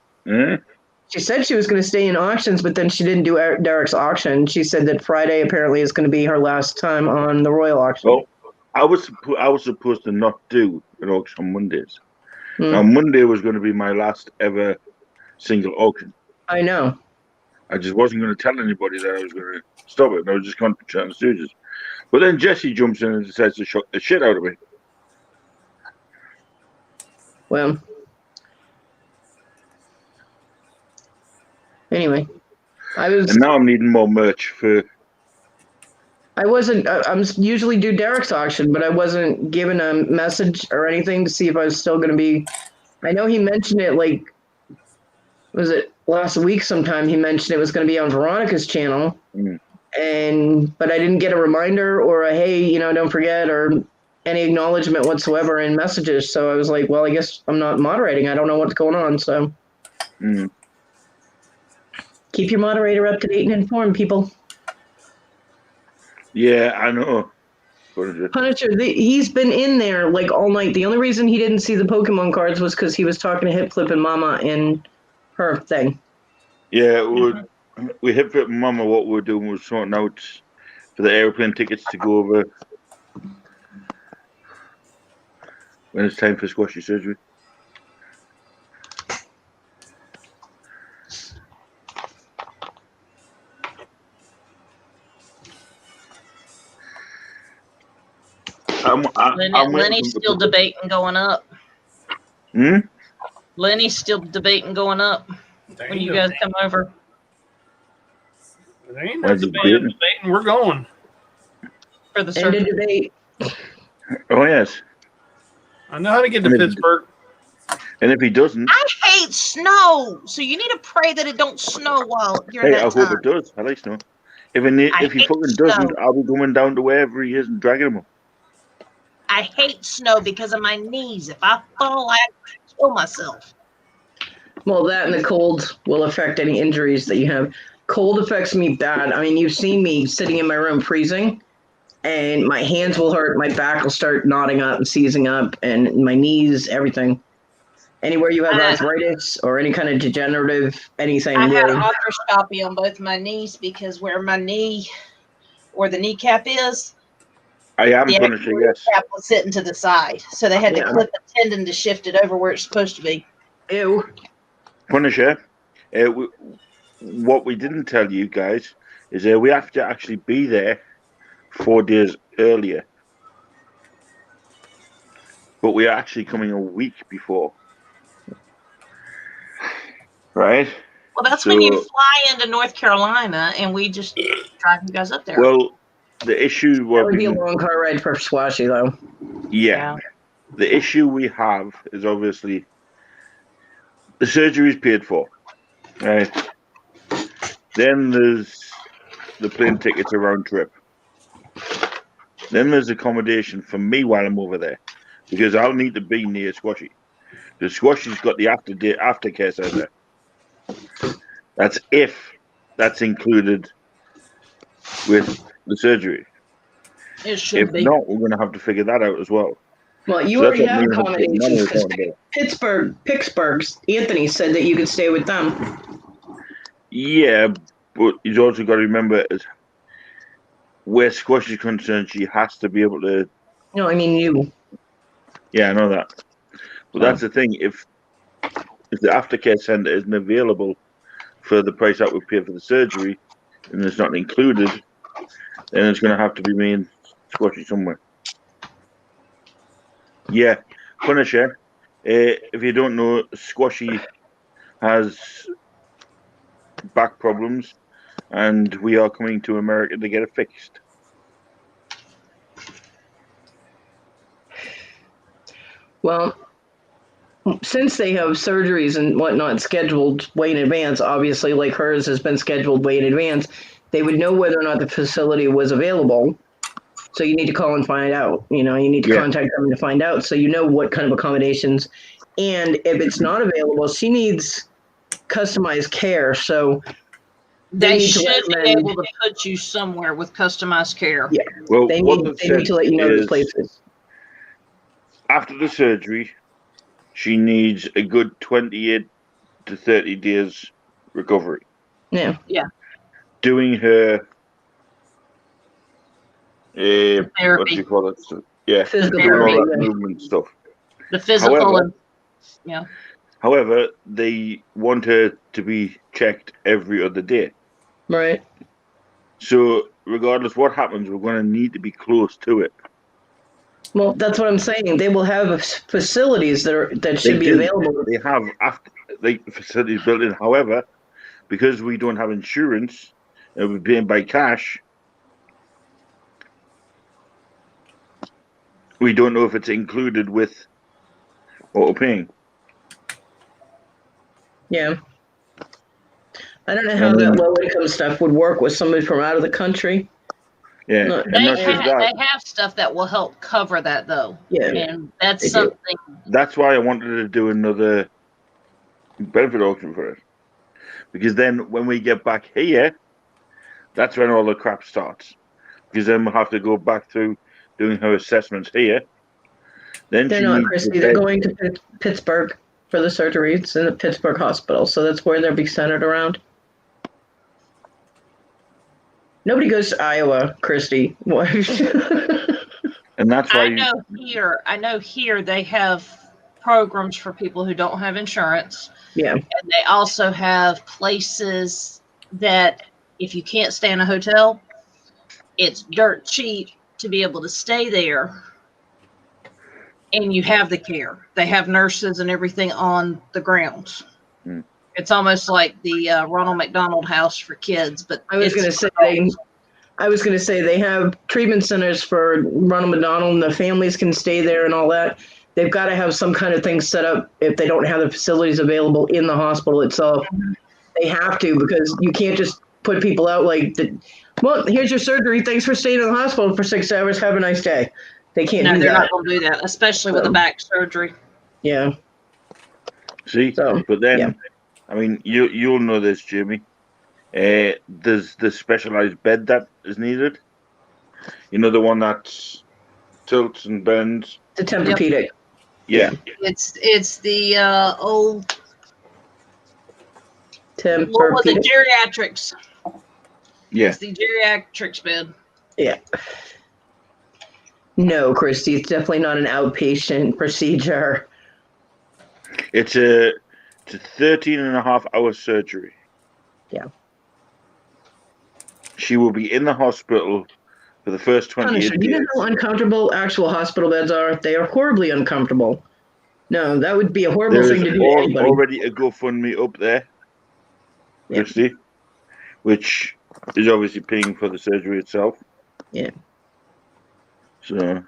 S4: She said she was going to stay in auctions, but then she didn't do Derek's auction. She said that Friday apparently is going to be her last time on the Royal auction.
S1: Well, I was supposed to not do an auction on Mondays. Now, Monday was going to be my last ever single auction.
S4: I know.
S1: I just wasn't going to tell anybody that I was going to stop it. I was just going to try the Stooges. But then Jesse jumps in and decides to shock the shit out of me.
S4: Well, anyway,
S1: and now I'm needing more merch for.
S4: I'm usually do Derek's auction, but I wasn't given a message or anything to see if I was still going to be. I know he mentioned it was it last week sometime? He mentioned it was going to be on Veronica's channel, but I didn't get a reminder or a hey, don't forget or any acknowledgement whatsoever in messages. So I was like, well, I guess I'm not moderating. I don't know what's going on. So keep your moderator up to date and informed, people.
S1: Yeah, I know.
S4: Punisher, he's been in there all night. The only reason he didn't see the Pokemon cards was because he was talking to Hip Flip and Mama in her thing.
S1: Yeah, we hit with Mama what we were doing was sorting out for the airplane tickets to go over when it's time for squashy surgery.
S8: Lenny's still debating going up. Lenny's still debating going up when you guys come over.
S12: There ain't no debating. We're going.
S8: For the surgery.
S4: Debate.
S1: Oh, yes.
S12: I know how to get to Pittsburgh.
S1: And if he doesn't...
S8: I hate snow, so you need to pray that it don't snow while you're in
S1: Hey, I
S8: that
S1: hope
S8: time.
S1: it does. I like snow. If he fucking doesn't, I'll be going down to wherever he is and dragging him up.
S8: I hate snow because of my knees. If I fall, I kill myself.
S4: Well, that and the cold will affect any injuries that you have. Cold affects me bad. I mean, you've seen me sitting in my room freezing, and my hands will hurt, my back will start knotting up and seizing up, and my knees, everything. Anywhere you have arthritis or any kind of degenerative anything.
S8: I had
S4: will-
S8: arthroscopy on both my knees because where the kneecap is,
S1: I am
S8: the
S1: Punisher,
S8: actual
S1: yes.
S8: kneecap was sitting to the side. So they had to
S4: Yeah.
S8: clip a tendon to shift it over where it's supposed to be.
S4: Ew.
S1: Punisher, what we didn't tell you guys is we have to actually be there 4 days earlier. But we are actually coming a week before. Right?
S8: Well, that's when you fly into North Carolina and we just drive you guys up there.
S1: Well, the issue...
S4: That would be a long car ride for Swashy, though.
S1: Yeah. The issue we have is obviously the surgery is paid for, right? Then there's the plane tickets a round trip. Then there's accommodation for me while I'm over there, because I'll need to be near Squashy. The Squashy's got the aftercare center. That's if that's included with the surgery.
S8: It should
S1: If
S8: be.
S1: not, we're going to have to figure that out as well.
S4: Well, you
S1: So that's
S4: already
S1: what
S4: have
S1: me and
S4: accommodations
S1: Money are
S4: because
S1: talking about.
S4: Pittsburgh's Anthony said that you could stay with them.
S1: Yeah, but he's also got to remember is where Squash is concerned, she has to be able to.
S4: No, I mean you.
S1: Yeah, I know that. But that's the thing. If the aftercare center isn't available for the price that we pay for the surgery, and it's not included, then it's going to have to be me and Squashy somewhere. Yeah, Punisher. If you don't know, Squashy has back problems, and we are coming to America to get it fixed.
S4: Well, since they have surgeries and whatnot scheduled way in advance, obviously, like hers has been scheduled way in advance, they would know whether or not the facility was available. So you need to call and find out. You know, you need to contact them to find out, so you know what kind of accommodations. And if it's not available, she needs customized care. So
S8: They
S4: need to
S8: should be
S4: recommend-
S8: able to put you somewhere with customized care.
S4: Yeah.
S1: Well,
S4: they
S1: what
S4: need
S1: they've
S4: they need
S1: said
S4: to let you know
S1: is
S4: those places.
S1: After the surgery, she needs a good 28 to 30 days recovery.
S4: Yeah.
S8: Yeah.
S1: Doing her what do you call it? Yeah,
S4: Physical
S1: doing all
S8: therapy.
S1: that movement stuff.
S8: The physical
S1: However,
S8: and yeah.
S1: However, they want her to be checked every other day.
S4: Right.
S1: So, regardless what happens, we're going to need to be close to it.
S4: Well, that's what I'm saying. They will have facilities that should be
S1: do.
S4: available.
S1: They have facilities built in. However, because we don't have insurance and we're paying by cash, we don't know if it's included with what we're paying.
S4: Yeah. I don't know how that low income stuff would work with somebody from out of the country.
S1: Yeah,
S4: No,
S1: and
S8: They
S1: not just that.
S8: have stuff that will help cover that though.
S4: Yeah.
S8: And that's
S4: They do.
S8: something
S1: That's why I wanted to do another benefit auction for it. Because then when we get back here, that's when all the crap starts. Because then we'll have to go back through doing her assessments here. Then
S4: They're
S1: she
S4: not,
S1: needs
S4: Christy.
S1: to
S4: They're
S1: bed.
S4: going to Pittsburgh for the surgery. It's in the Pittsburgh hospital, so that's where they'll be centered around. Nobody goes to Iowa, Christy. What?
S1: And that's why
S8: I know here they have programs for people who don't have insurance.
S4: Yeah.
S8: And they also have places that if you can't stay in a hotel, it's dirt cheap to be able to stay there. And you have the care. They have nurses and everything on the grounds.
S1: Hmm.
S8: It's almost like the Ronald McDonald House for kids, but
S4: I was going to say they have treatment centers for Ronald McDonald, and the families can stay there and all that. They've got to have some kind of thing set up if they don't have the facilities available in the hospital itself. They have to, because you can't just put people out like, well, here's your surgery. Thanks for staying in the hospital for 6 hours. Have a nice day. They can't do that.
S8: No, they're not going to do that, especially with the back surgery.
S4: Yeah.
S1: See, but then, I mean, you'll know this, Jimmy. There's the specialized bed that is needed. You know, the one that tilts and bends.
S4: The Tempur-Pedic.
S1: Yeah.
S8: It's the old
S4: Tempur-Pedic.
S8: what was it? Geriatrics.
S1: Yeah.
S8: It's the geriatrics bed.
S4: Yeah. No, Christy, it's definitely not an outpatient procedure.
S1: It's a 13.5-hour surgery.
S4: Yeah.
S1: She will be in the hospital for the first 28
S4: Punisher, do you
S1: days.
S4: know how uncomfortable actual hospital beds are? They are horribly uncomfortable. No, that would be a horrible
S1: There
S4: thing
S1: is
S4: to do to anybody.
S1: already a GoFundMe up there, Christy, which is obviously paying for the surgery itself.
S4: Yeah.
S1: So.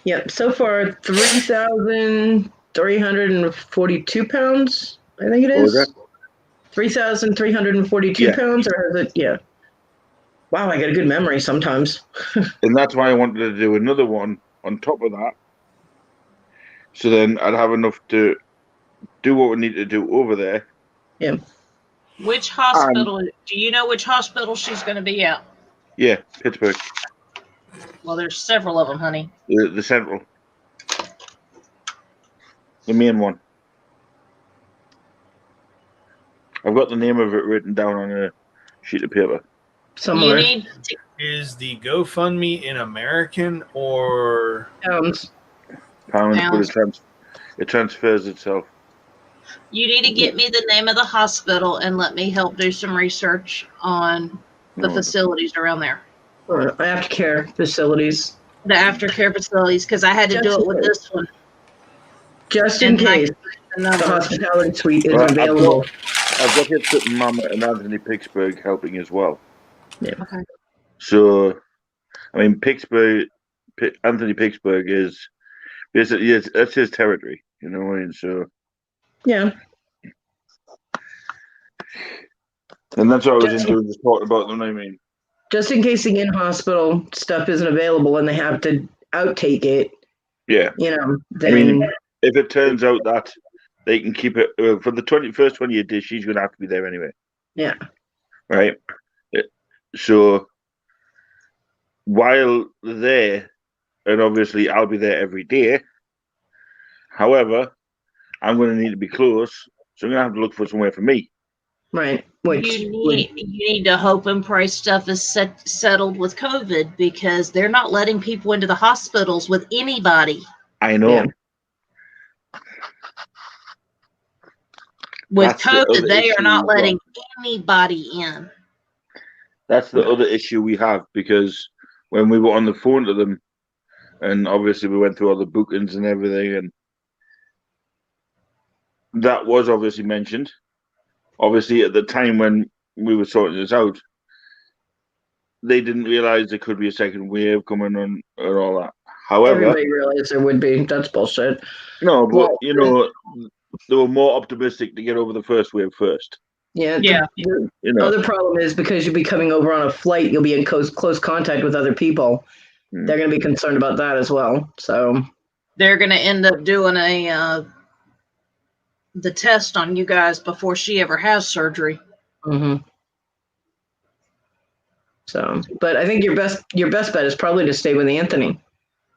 S4: Yep, so far 3,342 pounds, I think it
S1: What was
S4: is.
S1: that?
S4: 3,342
S1: Yeah.
S4: pounds, or is it? Yeah. Wow, I got a good memory sometimes.
S1: And that's why I wanted to do another one on top of that. So then I'd have enough to do what we need to do over there.
S4: Yeah.
S8: Which hospital? Do you know which hospital she's going to be at?
S1: Yeah, Pittsburgh,
S8: Well, there's several of them, honey.
S1: the central, the main one. I've got the name of it written down on a sheet of paper.
S4: Somewhere.
S12: Is the GoFundMe in American or
S4: pounds?
S1: Pounds, but it transfers itself.
S8: You need to get me the name of the hospital and let me help do some research on the facilities around there.
S4: Or aftercare facilities.
S8: The aftercare facilities, because I had to do it with this one.
S4: Just in case the hospitality suite is available.
S1: I've got it to Mama and Anthony Pittsburgh helping as well.
S4: Yeah.
S8: Okay.
S1: So, I mean, Anthony Pittsburgh is basically, that's his territory, you know what I mean? So,
S4: yeah.
S1: And that's what I was into, just talking about them, I mean.
S4: Just in case the in-hospital stuff isn't available and they have to outtake it.
S1: Yeah.
S4: You know, then,
S1: I mean, if it turns out that they can keep it for the first 28 days, she's going to have to be there anyway.
S4: Yeah.
S1: Right? So, while they're there, and obviously I'll be there every day, however, I'm going to need to be close, so I'm going to have to look for somewhere for me.
S4: Right.
S8: You need to hope and pray stuff is settled with COVID, because they're not letting people into the hospitals with anybody.
S1: I know.
S4: Yeah.
S8: With
S1: That's the
S8: COVID,
S1: other
S8: they
S1: issue
S8: are not
S1: we've got.
S8: letting anybody in.
S1: That's the other issue we have, because when we were on the phone to them, and obviously we went through all the bookings and everything, and that was obviously mentioned. Obviously, at the time when we were sorting this out, they didn't realize there could be a second wave coming on and all that. However,
S4: everybody realized there would be. That's bullshit.
S1: no, but
S4: Well,
S1: you know, they were more optimistic to get over the first wave first.
S4: Yeah.
S8: Yeah.
S4: The
S1: You know,
S4: other problem is because you'll be coming over on a flight, you'll be in close contact with other people. They're going to be concerned about that as well. So
S8: They're going to end up doing the test on you guys before she ever has surgery.
S4: Mm-hmm. So, but I think your best bet is probably to stay with Anthony,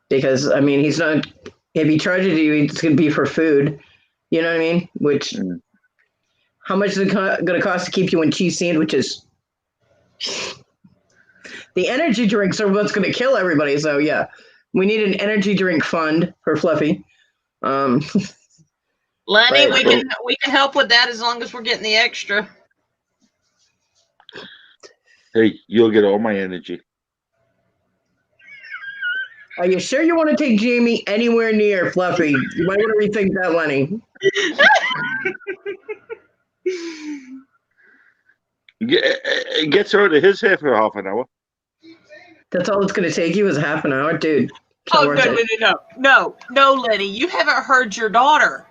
S4: because I mean he's not. If he charges you, it's going to be for food. You know what I mean? Which How much is it going to cost to keep you in cheese sandwiches? The energy drinks are what's going to kill everybody. So yeah, we need an energy drink fund for Fluffy.
S13: Lenny,
S4: Right.
S13: we can help with that as long as we're getting the extra.
S1: Hey, you'll get all my energy.
S4: Are you sure you want to take Jamie anywhere near Fluffy? You might want to rethink that, Lenny.
S1: It gets her out of his hair for half an hour.
S4: That's all it's going to take you is half an hour, dude. It's not
S13: Oh,
S4: worth
S13: no,
S4: it.
S13: no, Lenny, you haven't heard your daughter.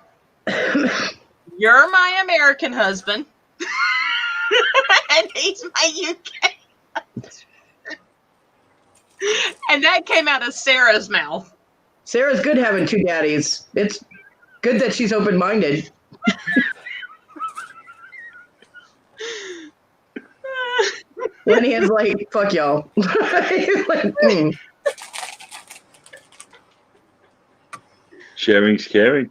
S13: You're my American husband, and he's my UK. And that came out of Sarah's mouth.
S4: Sarah's good having two daddies. It's good that she's open-minded. Lenny is like, fuck y'all.
S1: Sharing's caring.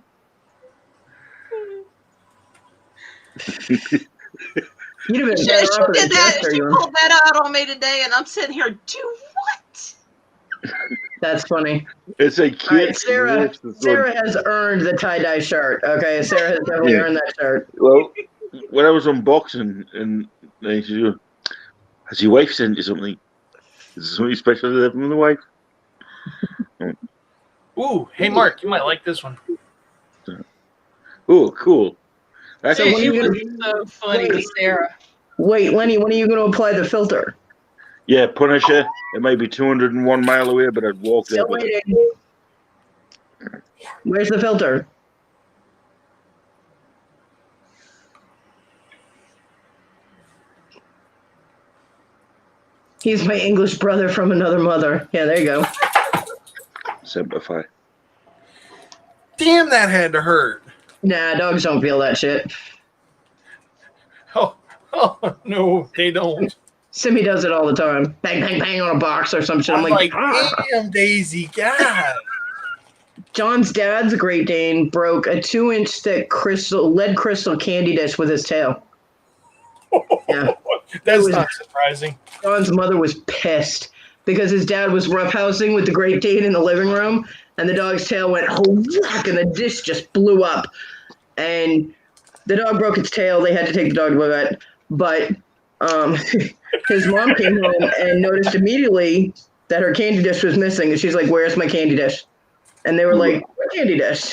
S4: You'd have been
S13: She
S4: better off
S13: did
S4: as a
S13: that.
S4: jester,
S13: She
S4: you know.
S13: pulled that out on me today, and I'm sitting here, do what?
S4: That's funny.
S1: It's a
S4: All
S1: kid.
S4: right, Sarah has earned the tie-dye shirt. Okay, Sarah has definitely
S1: Yeah.
S4: earned that shirt.
S1: Well, when I was unboxing, and they said, "Has your wife sent you something? Is there something special there from the wife?"
S12: Ooh, hey Mark, you might like this one.
S1: Oh, cool. That's
S4: So when are you gonna
S13: She's so funny with Sarah.
S4: Wait, Lenny, when are you going to apply the filter?
S1: Yeah, Punisher. It may be 201 mile away, but I'd walk there.
S4: Still waiting. Where's the filter? He's my English brother from another mother. Yeah, there you go.
S1: Simplify.
S12: Damn, that had to hurt.
S4: Nah, dogs don't feel that shit.
S12: Oh no, they don't.
S4: Simi does it all the time. Bang, bang, bang on a box or some shit. I'm like,
S12: damn, Daisy, God.
S4: John's dad's a Great Dane broke a 2-inch thick lead crystal candy dish with his tail. Yeah.
S12: That's not surprising.
S4: John's mother was pissed because his dad was roughhousing with the Great Dane in the living room, and the dog's tail went whack, and the dish just blew up. And the dog broke its tail. They had to take the dog to the vet. But his mom came home and noticed immediately that her candy dish was missing. And she's like, "Where's my candy dish?" And they were like, "What candy dish?"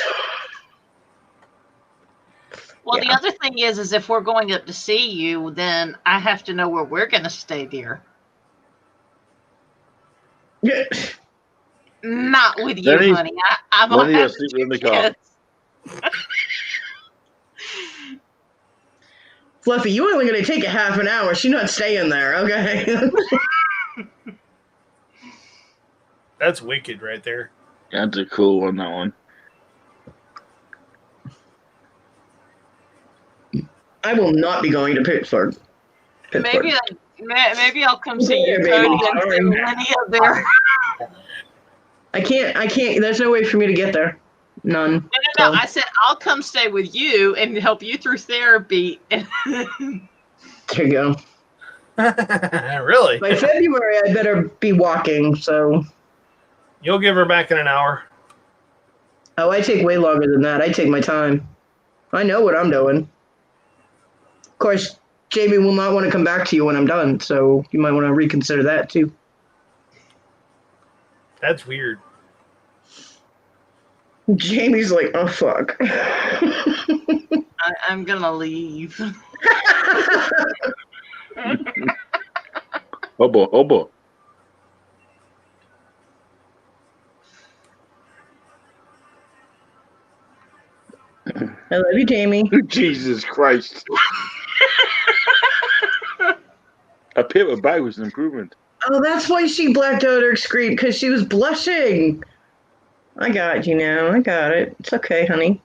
S13: Well, the other thing is if we're going up to see you, then I have to know where we're going to stay, dear.
S4: Yeah.
S13: Not with you,
S1: Lenny,
S13: honey. I'm
S1: Lenny,
S13: gonna
S1: you're
S13: have to
S1: sleeping in the
S13: take
S1: car.
S13: kids.
S4: Fluffy, you only going to take a half an hour. She's not staying there, okay?
S12: That's wicked right there.
S1: That's a cool one, that one.
S4: I will not be going to Pittsburgh.
S13: Maybe I'll come see you,
S4: Yeah,
S13: Cody,
S4: baby.
S13: and send Lenny up there.
S4: I can't. There's no way for me to get there. None.
S13: No. I said I'll come stay with you and help you through therapy.
S4: There you go.
S12: Really?
S4: By February, I better be walking, so.
S12: You'll give her back in an hour.
S4: Oh, I take way longer than that. I take my time. I know what I'm doing. Of course, Jamie will not want to come back to you when I'm done, so you might want to reconsider that too.
S12: That's weird.
S4: Jamie's like, oh, fuck.
S13: I'm going to leave.
S1: Obo.
S4: I love you, Jamie.
S1: Jesus Christ. A paper bag was an improvement.
S4: Oh, that's why she blacked out her screen, because she was blushing. I got you now. I got it. It's okay, honey.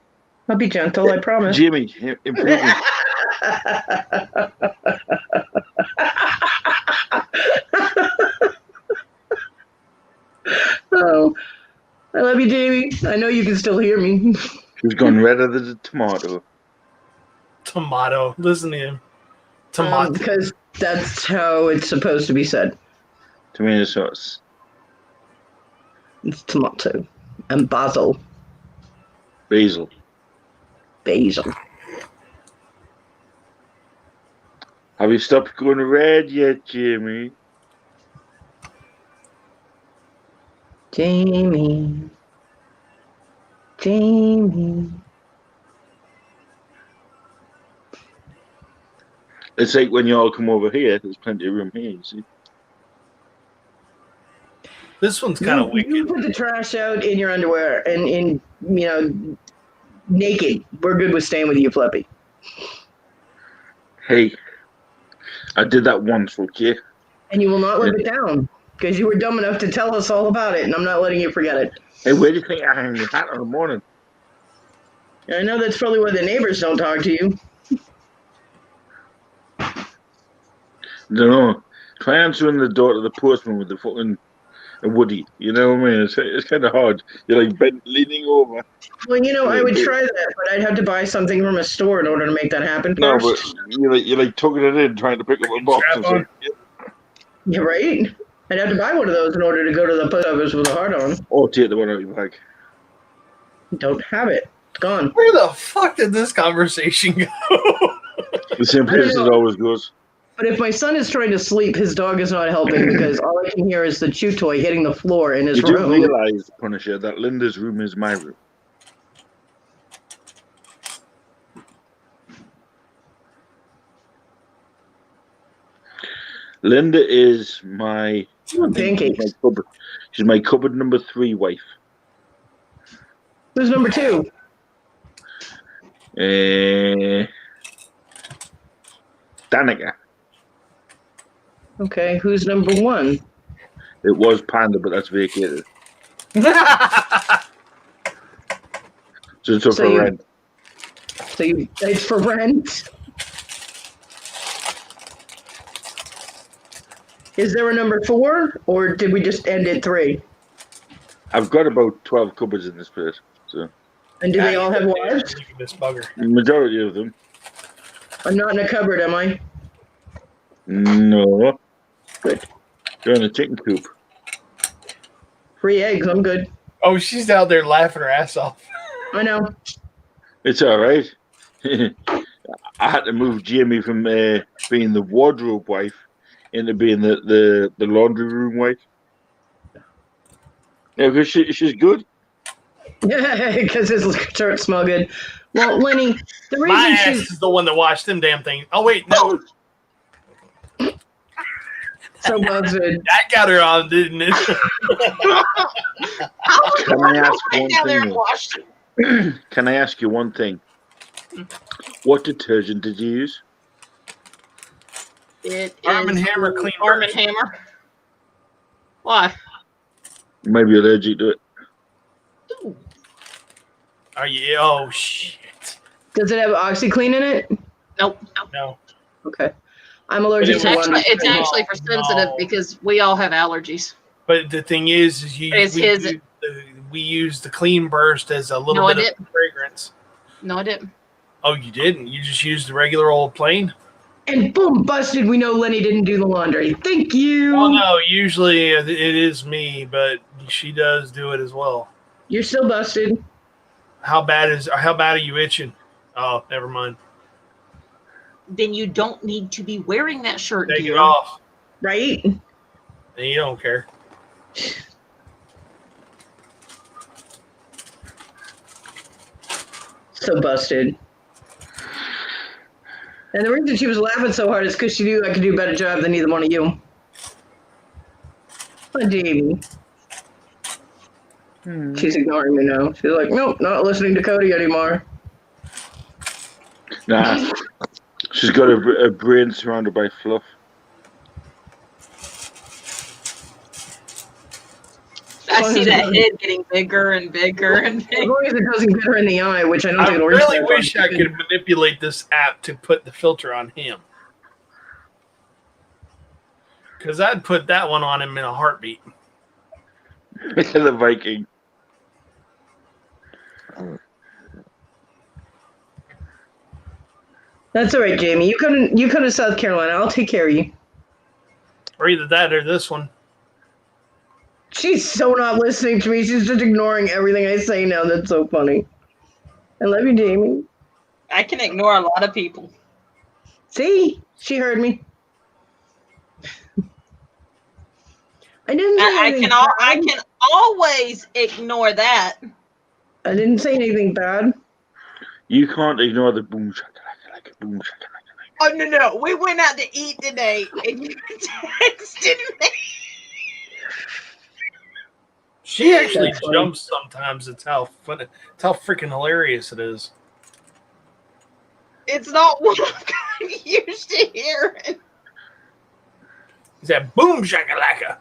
S4: I'll be gentle, I promise.
S1: Jimmy, improvement.
S4: Oh, I love you, Jamie. I know you can still hear me.
S1: She's gone redder than a tomato.
S12: Tomato. Listen to him. Tomato.
S4: Because that's how it's supposed to be said.
S1: Tomato sauce.
S4: It's tomato. And basil.
S1: Basil.
S4: Basil.
S1: Have you stopped going red yet, Jamie?
S4: Jamie. Jamie.
S1: It's like when you all come over here, there's plenty of room here, you see.
S12: This one's kind of
S4: You put the trash out in your underwear and in, naked. We're good with staying with you, Flippy.
S1: Hey, I did that once, okay?
S4: And you will not live it down because you were dumb enough to tell us all about it, and I'm not letting you forget it.
S1: Hey, where do you think I hang the hat in the morning?
S4: I know that's probably why the neighbors don't talk to you.
S1: Don't know. Try answering the door to the postman with the fucking Woody. You know what I mean? It's kind of hard. You're like bent, leaning over.
S4: Well, I would try that, but I'd have to buy something from a store in order to make that happen
S1: No,
S4: first.
S1: but you're like tugging it in, trying to pick up a box. And stuff.
S4: You're right. I'd have to buy one of those in order to go to the post office with a heart on.
S1: Or take the one out of your bag.
S4: Don't have it. It's gone.
S12: Where the fuck did this conversation go?
S1: The same place it always goes.
S4: But if my son is trying to sleep, his dog is not helping because all I can hear is the chew toy hitting the floor in his
S1: You do
S4: room.
S1: realize, Punisher, that Linda's room is my room. Linda is my
S4: pancakes.
S1: She's my cupboard number 3 wife.
S4: Who's number 2?
S1: Danica.
S4: Okay, who's number 1?
S1: It was Panda, but that's vacated. So it's up
S4: So
S1: for
S4: you-
S1: rent.
S4: So it's for rent. Is there a number 4, or did we just end at 3?
S1: I've got about 12 cupboards in this place. So
S4: And do they all have wives?
S12: This bugger.
S1: the majority of them.
S4: I'm not in a cupboard, am I?
S1: No.
S4: Good.
S1: You're in a chicken coop.
S4: Free eggs, I'm good.
S12: Oh, she's out there laughing her ass off.
S4: I know.
S1: It's all right. I had to move Jamie from being the wardrobe wife into being the laundry room wife. Yeah, because she's good.
S4: Because his shirts smell good. Well, Lenny, the reason
S12: My ass
S4: she's
S12: is the one that watched them damn things. Oh wait, no.
S4: so buzzed.
S12: That got her on, didn't it?
S1: Can I ask one
S8: down there
S1: thing?
S8: and washed.
S1: Can I ask you one thing? What detergent did you use?
S8: It
S12: Arm and
S8: is
S12: Hammer clean
S8: Arm
S12: burst.
S8: and Hammer. Why?
S1: You might be allergic to it.
S12: Are you? Oh shit.
S4: Does it have OxyClean in it?
S8: Nope.
S12: No.
S4: Okay. I'm allergic
S8: It's
S4: to
S8: actually,
S4: one.
S8: it's actually for sensitive
S12: No.
S8: because we all have allergies.
S12: But the thing is we use the clean burst as a little
S8: No, I
S12: bit of
S8: didn't.
S12: fragrance.
S8: No, I didn't.
S12: Oh, you didn't? You just used the regular old plain?
S4: And boom, busted. We know Lenny didn't do the laundry. Thank you.
S12: Well, no, usually it is me, but she does do it as well.
S4: You're still busted.
S12: How bad are you itching? Oh, never mind.
S13: Then you don't need to be wearing that shirt,
S12: Take
S13: dear.
S12: it off.
S4: Right?
S12: Then you don't care.
S4: So busted. And the reason she was laughing so hard is because she knew I could do a better job than either one of you. Oh, Jamie. She's ignoring me now. She's like, nope, not listening to Cody anymore.
S1: Nah. She's got a brain surrounded by fluff.
S13: I see that head getting bigger and bigger and
S4: As
S13: bigger.
S4: long as it doesn't get her in the eye, which I don't
S12: I
S4: think it'll
S12: really
S4: reach
S12: wish
S4: that
S12: I
S4: far.
S12: could manipulate this app to put the filter on him. Because I'd put that one on him in a heartbeat.
S1: The Viking.
S4: That's all right, Jamie. You come to South Carolina. I'll take care of you.
S12: Or either that or this one.
S4: She's so not listening to me. She's just ignoring everything I say now. That's so funny. I love you, Jamie.
S13: I can ignore a lot of people.
S4: See? She heard me. I didn't say anything
S13: I can always ignore that.
S4: I didn't say anything bad.
S1: You can't ignore the boom shakalaka like a boom shakalaka.
S13: Oh no! We went out to eat today, and you texted me.
S12: She actually jumps sometimes. It's how funny. It's how freaking hilarious it is.
S13: It's not what I'm used to hearing.
S12: Is that boom shakalaka?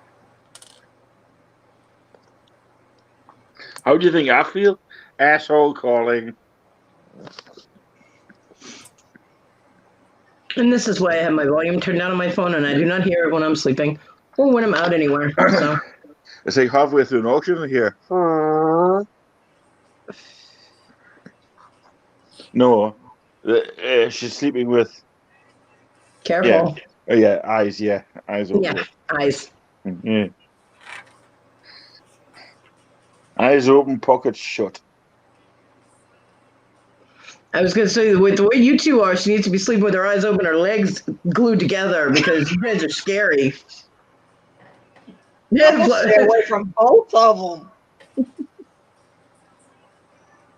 S1: How do you think I feel? Asshole calling.
S4: And this is why I have my volume turned down on my phone, and I do not hear it when I'm sleeping or when I'm out anywhere. So.
S1: It's like halfway through an auction here. No, she's sleeping with.
S4: Careful.
S1: Yeah. Oh yeah, eyes. Yeah, eyes open.
S4: Yeah, eyes.
S1: Yeah. Eyes open, pockets shut.
S4: I was going to say, with the way you two are, she needs to be sleeping with her eyes open, her legs glued together, because you guys are scary.
S13: Yeah, stay away from both of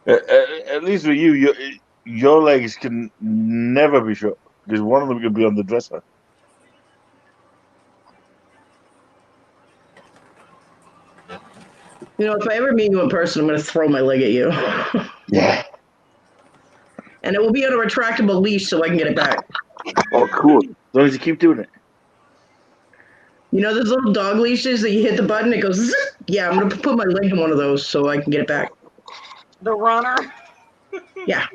S13: them.
S1: At least with you, your legs can never be shut, because one of them can be on the dresser.
S4: You know, if I ever meet you in person, I'm going to throw my leg at you.
S1: Yeah.
S4: And it will be on a retractable leash so I can get it back.
S1: Oh, cool. As long as you keep doing it.
S4: You know those little dog leashes that you hit the button, it goes zip? Yeah, I'm going to put my leg in one of those so I can get it back.
S13: The runner?
S4: Yeah.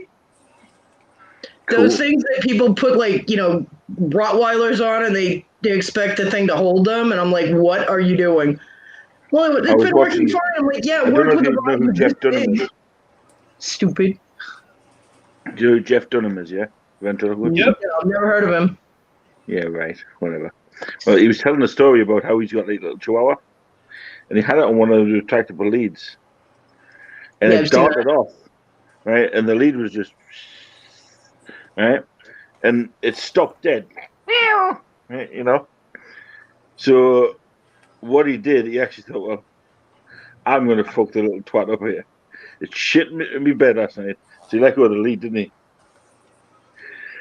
S1: Cool.
S4: Those things that people put, like, you know, Rottweilers on and they expect the thing to hold them. And I'm like, what are you doing? Well, it's been working fine. I'm like, yeah, it worked with the
S1: know who Jeff Dunham is.
S4: Stupid.
S1: Do you know who Jeff Dunham is, yeah? Ventriloquist?
S4: Yep. Yeah, I've never heard of him.
S1: Yeah, right. Whatever. Well, he was telling a story about how he's got like a little chihuahua, and he had it on one of the retractable leads, and it darted off, right? And the lead was just, right? And it stopped dead. Right, you know? So what he did, he actually thought, well, I'm going to fuck the little twat up here. It shit in my bed last night. So he let go of the lead, didn't he?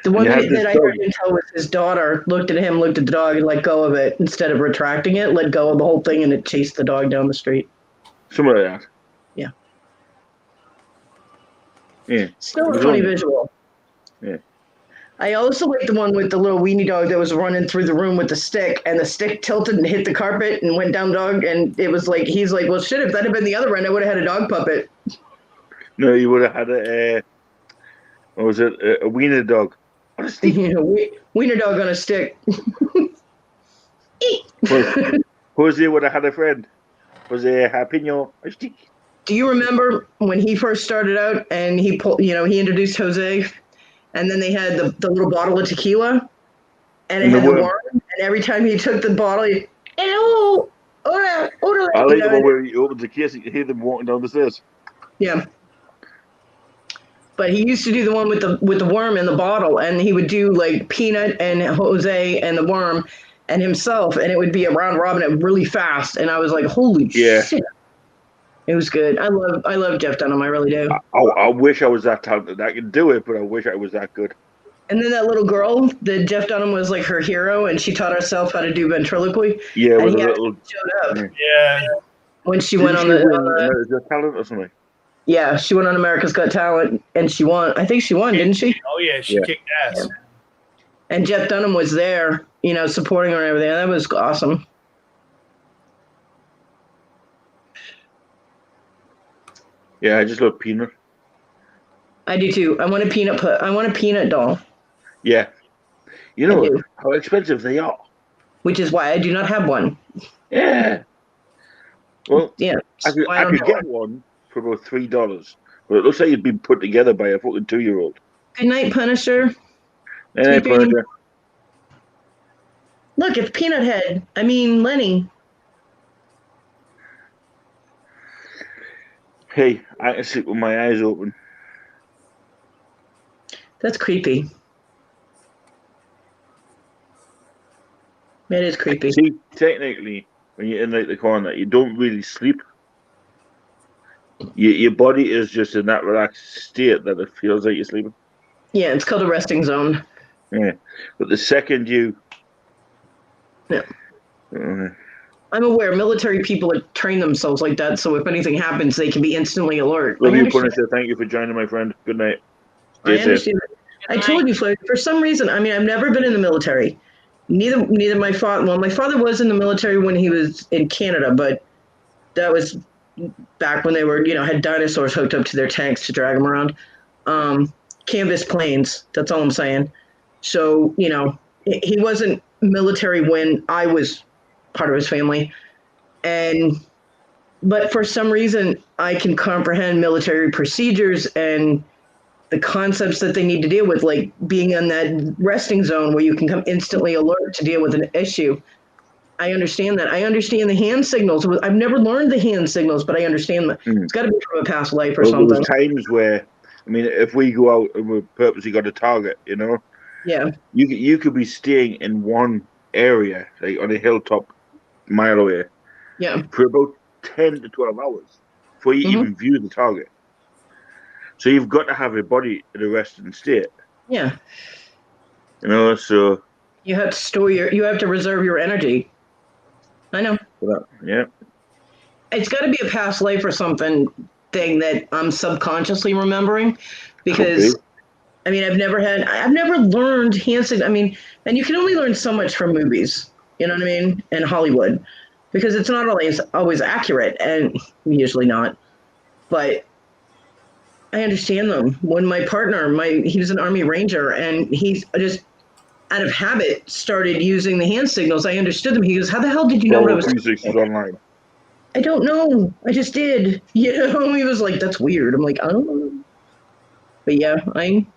S4: The one that I heard him tell was his daughter looked at him, looked at the dog, and let go of it. Instead of retracting it, let go of the whole thing, and it chased the dog down the street.
S1: Something like that.
S4: Yeah.
S1: Yeah.
S4: Still a funny visual.
S1: Yeah.
S4: I also like the one with the little weenie dog that was running through the room with the stick, and the stick tilted and hit the carpet and went down dog, and it was like, he's like, well, shit, if that had been the other end, I would have had a dog puppet.
S1: No, you would have had what was it? A wiener dog. On a stick.
S4: Wiener dog on a stick.
S1: Jose would have had a friend. Jose Jalapeno, a stick.
S4: Do you remember when he first started out and he introduced Jose, and then they had the little bottle of tequila, and it had the worm, and every time he took the bottle, he, hello, hola, hola.
S1: I like the one where he opens the case, you can hear them walking down the stairs.
S4: Yeah. But he used to do the one with the worm in the bottle, and he would do like Peanut and Jose and the worm and himself, and it would be a round robin it really fast. And I was like, holy shit. It was good. I love Jeff Dunham, I really do.
S1: I wish I was that talented. I could do it, but I wish I was that good.
S4: And then that little girl, that Jeff Dunham was like her hero, and she taught herself how to do ventriloquy.
S1: Yeah,
S4: and
S1: with
S4: he
S1: a little
S4: showed up.
S12: Yeah.
S4: When she went on the
S1: Is there talent or something?
S4: Yeah, she went on America's Got Talent, and she won. I think she won, didn't she?
S12: Oh, yeah, she kicked ass.
S4: And Jeff Dunham was there, supporting her and everything. That was awesome.
S1: Yeah, I just love Peanut.
S4: I do too. I want a peanut doll.
S1: Yeah. You know how expensive they are.
S4: Which is why I do not have one.
S1: Yeah. Well,
S4: yeah.
S1: I could get one for about $3, but it looks like it's been put together by a fucking 2-year-old.
S4: Good night, Punisher.
S1: Hey, Punisher.
S4: Look, it's Peanut Head. I mean, Lenny.
S1: Hey, I can sleep with my eyes open.
S4: That's creepy. It is creepy.
S1: See, technically, when you're in like the corner, you don't really sleep. Your body is just in that relaxed state that it feels like you're sleeping.
S4: Yeah, it's called a resting zone.
S1: Yeah, but the second you,
S4: I'm aware military people train themselves like that, so if anything happens, they can be instantly alert.
S1: love
S4: I
S1: you,
S4: understand.
S1: Punisher. Thank you for joining, my friend. Good night.
S4: I
S1: Stay safe.
S4: understand. I told you, Flo, for some reason, I mean, I've never been in the military. Neither my father. Well, my father was in the military when he was in Canada, but that was back when they were, had dinosaurs hooked up to their tanks to drag them around. Canvas planes. That's all I'm saying. So, he wasn't military when I was part of his family, but for some reason, I can comprehend military procedures and the concepts that they need to deal with, like being in that resting zone where you can come instantly alert to deal with an issue. I understand that. I understand the hand signals. I've never learned the hand signals, but I understand that. It's got to be from a past life or something.
S1: There was times where, I mean, if we go out and we've purposely got a target,
S4: Yeah.
S1: you could be staying in one area, like on a hilltop, mile away,
S4: Yeah.
S1: for about 10 to 12 hours before you even view the target. So you've got to have your body in a resting state.
S4: Yeah.
S1: So
S4: you have to you have to reserve your energy. I know.
S1: Yeah.
S4: It's got to be a past life or something thing that I'm subconsciously remembering, because I mean, I've never learned hand signals. I mean, and you can only learn so much from movies, you know what I mean? And Hollywood, because it's not always accurate, and usually not. But I understand them. When my partner, he was an Army Ranger, and he just out of habit started using the hand signals. I understood them. He goes, "How the hell did you know what I was
S1: doing?" Is online.
S4: I don't know. I just did. He was like, "That's weird." I'm like, "I don't know." But yeah, I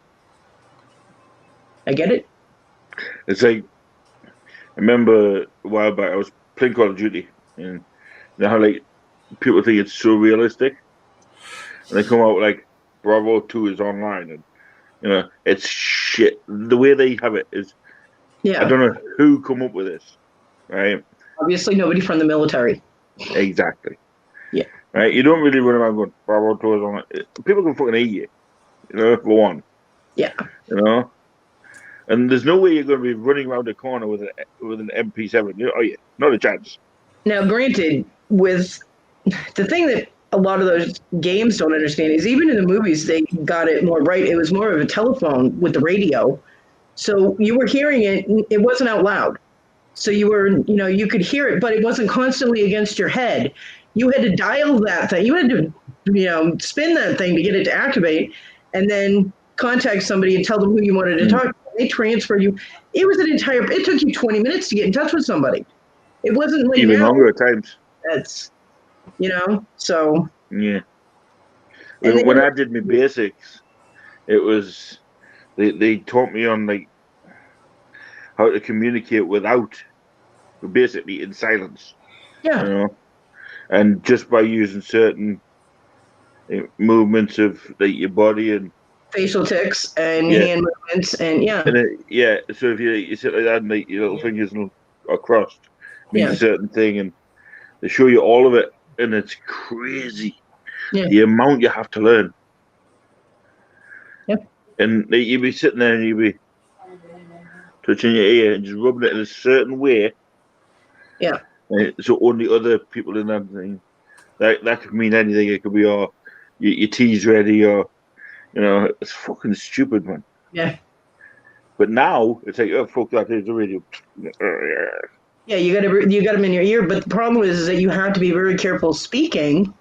S4: get it.
S1: It's like, I remember a while back, I was playing Call of Duty, and how like people think it's so realistic, and they come out like Bravo 2 is online, and it's shit. The way they have it is, I don't know who come up with this, right?
S4: Obviously, nobody from the military.
S1: Exactly.
S4: Yeah.
S1: Right. You don't really run around going Bravo 2 is online. People can fucking eat you, for one.
S4: Yeah.
S1: And there's no way you're going to be running around the corner with an MP7. Not a chance.
S4: Now, granted, with the thing that a lot of those games don't understand is even in the movies, they got it more right. It was more of a telephone with the radio. So you were hearing it. It wasn't out loud. So you were, you could hear it, but it wasn't constantly against your head. You had to dial that thing. You had to, spin that thing to get it to activate, and then contact somebody and tell them who you wanted to talk to. They transferred you. It took you 20 minutes to get in touch with somebody. It wasn't like
S1: even longer at times.
S4: That's, so.
S1: Yeah. When I did my basics, it was, they taught me on like how to communicate basically in silence.
S4: Yeah.
S1: And just by using certain movements of like your body and
S4: facial tics and hand movements and
S1: so if you sit like that and like your little fingers are crossed, means a certain thing, and they show you all of it, and it's crazy the amount you have to learn.
S4: Yep.
S1: And you'd be sitting there and you'd be touching your ear and just rubbing it in a certain way.
S4: Yeah.
S1: So only other people in that thing. That could mean anything. It could be your tea's ready, or it's fucking stupid, man.
S4: Yeah.
S1: But now it's like, oh fuck that, there's the radio.
S4: Yeah, you got them in your ear, but the problem is that you have to be very careful speaking.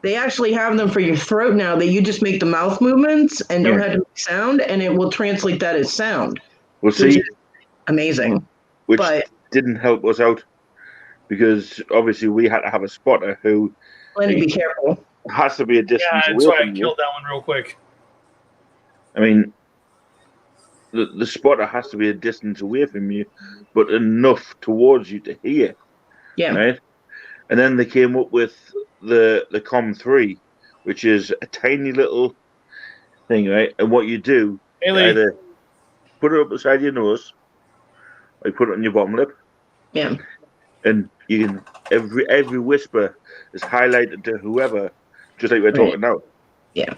S4: They actually have them for your throat now that you just make the mouth movements and don't have to make sound, and it will translate that as sound.
S1: Well, see,
S4: amazing.
S1: Which didn't help us out, because obviously we had to have a spotter who.
S4: Lenny, be careful.
S1: Has to be a distance.
S12: Yeah, that's why I killed that one real quick.
S1: I mean, the spotter has to be a distance away from you, but enough towards you to hear.
S4: Yeah.
S1: Right. And then they came up with the COM3, which is a tiny little thing, right? And what you do, you either put it up beside your nose, or you put it on your bottom lip.
S4: Yeah.
S1: And you can every whisper is highlighted to whoever, just like we're talking now.
S4: Yeah.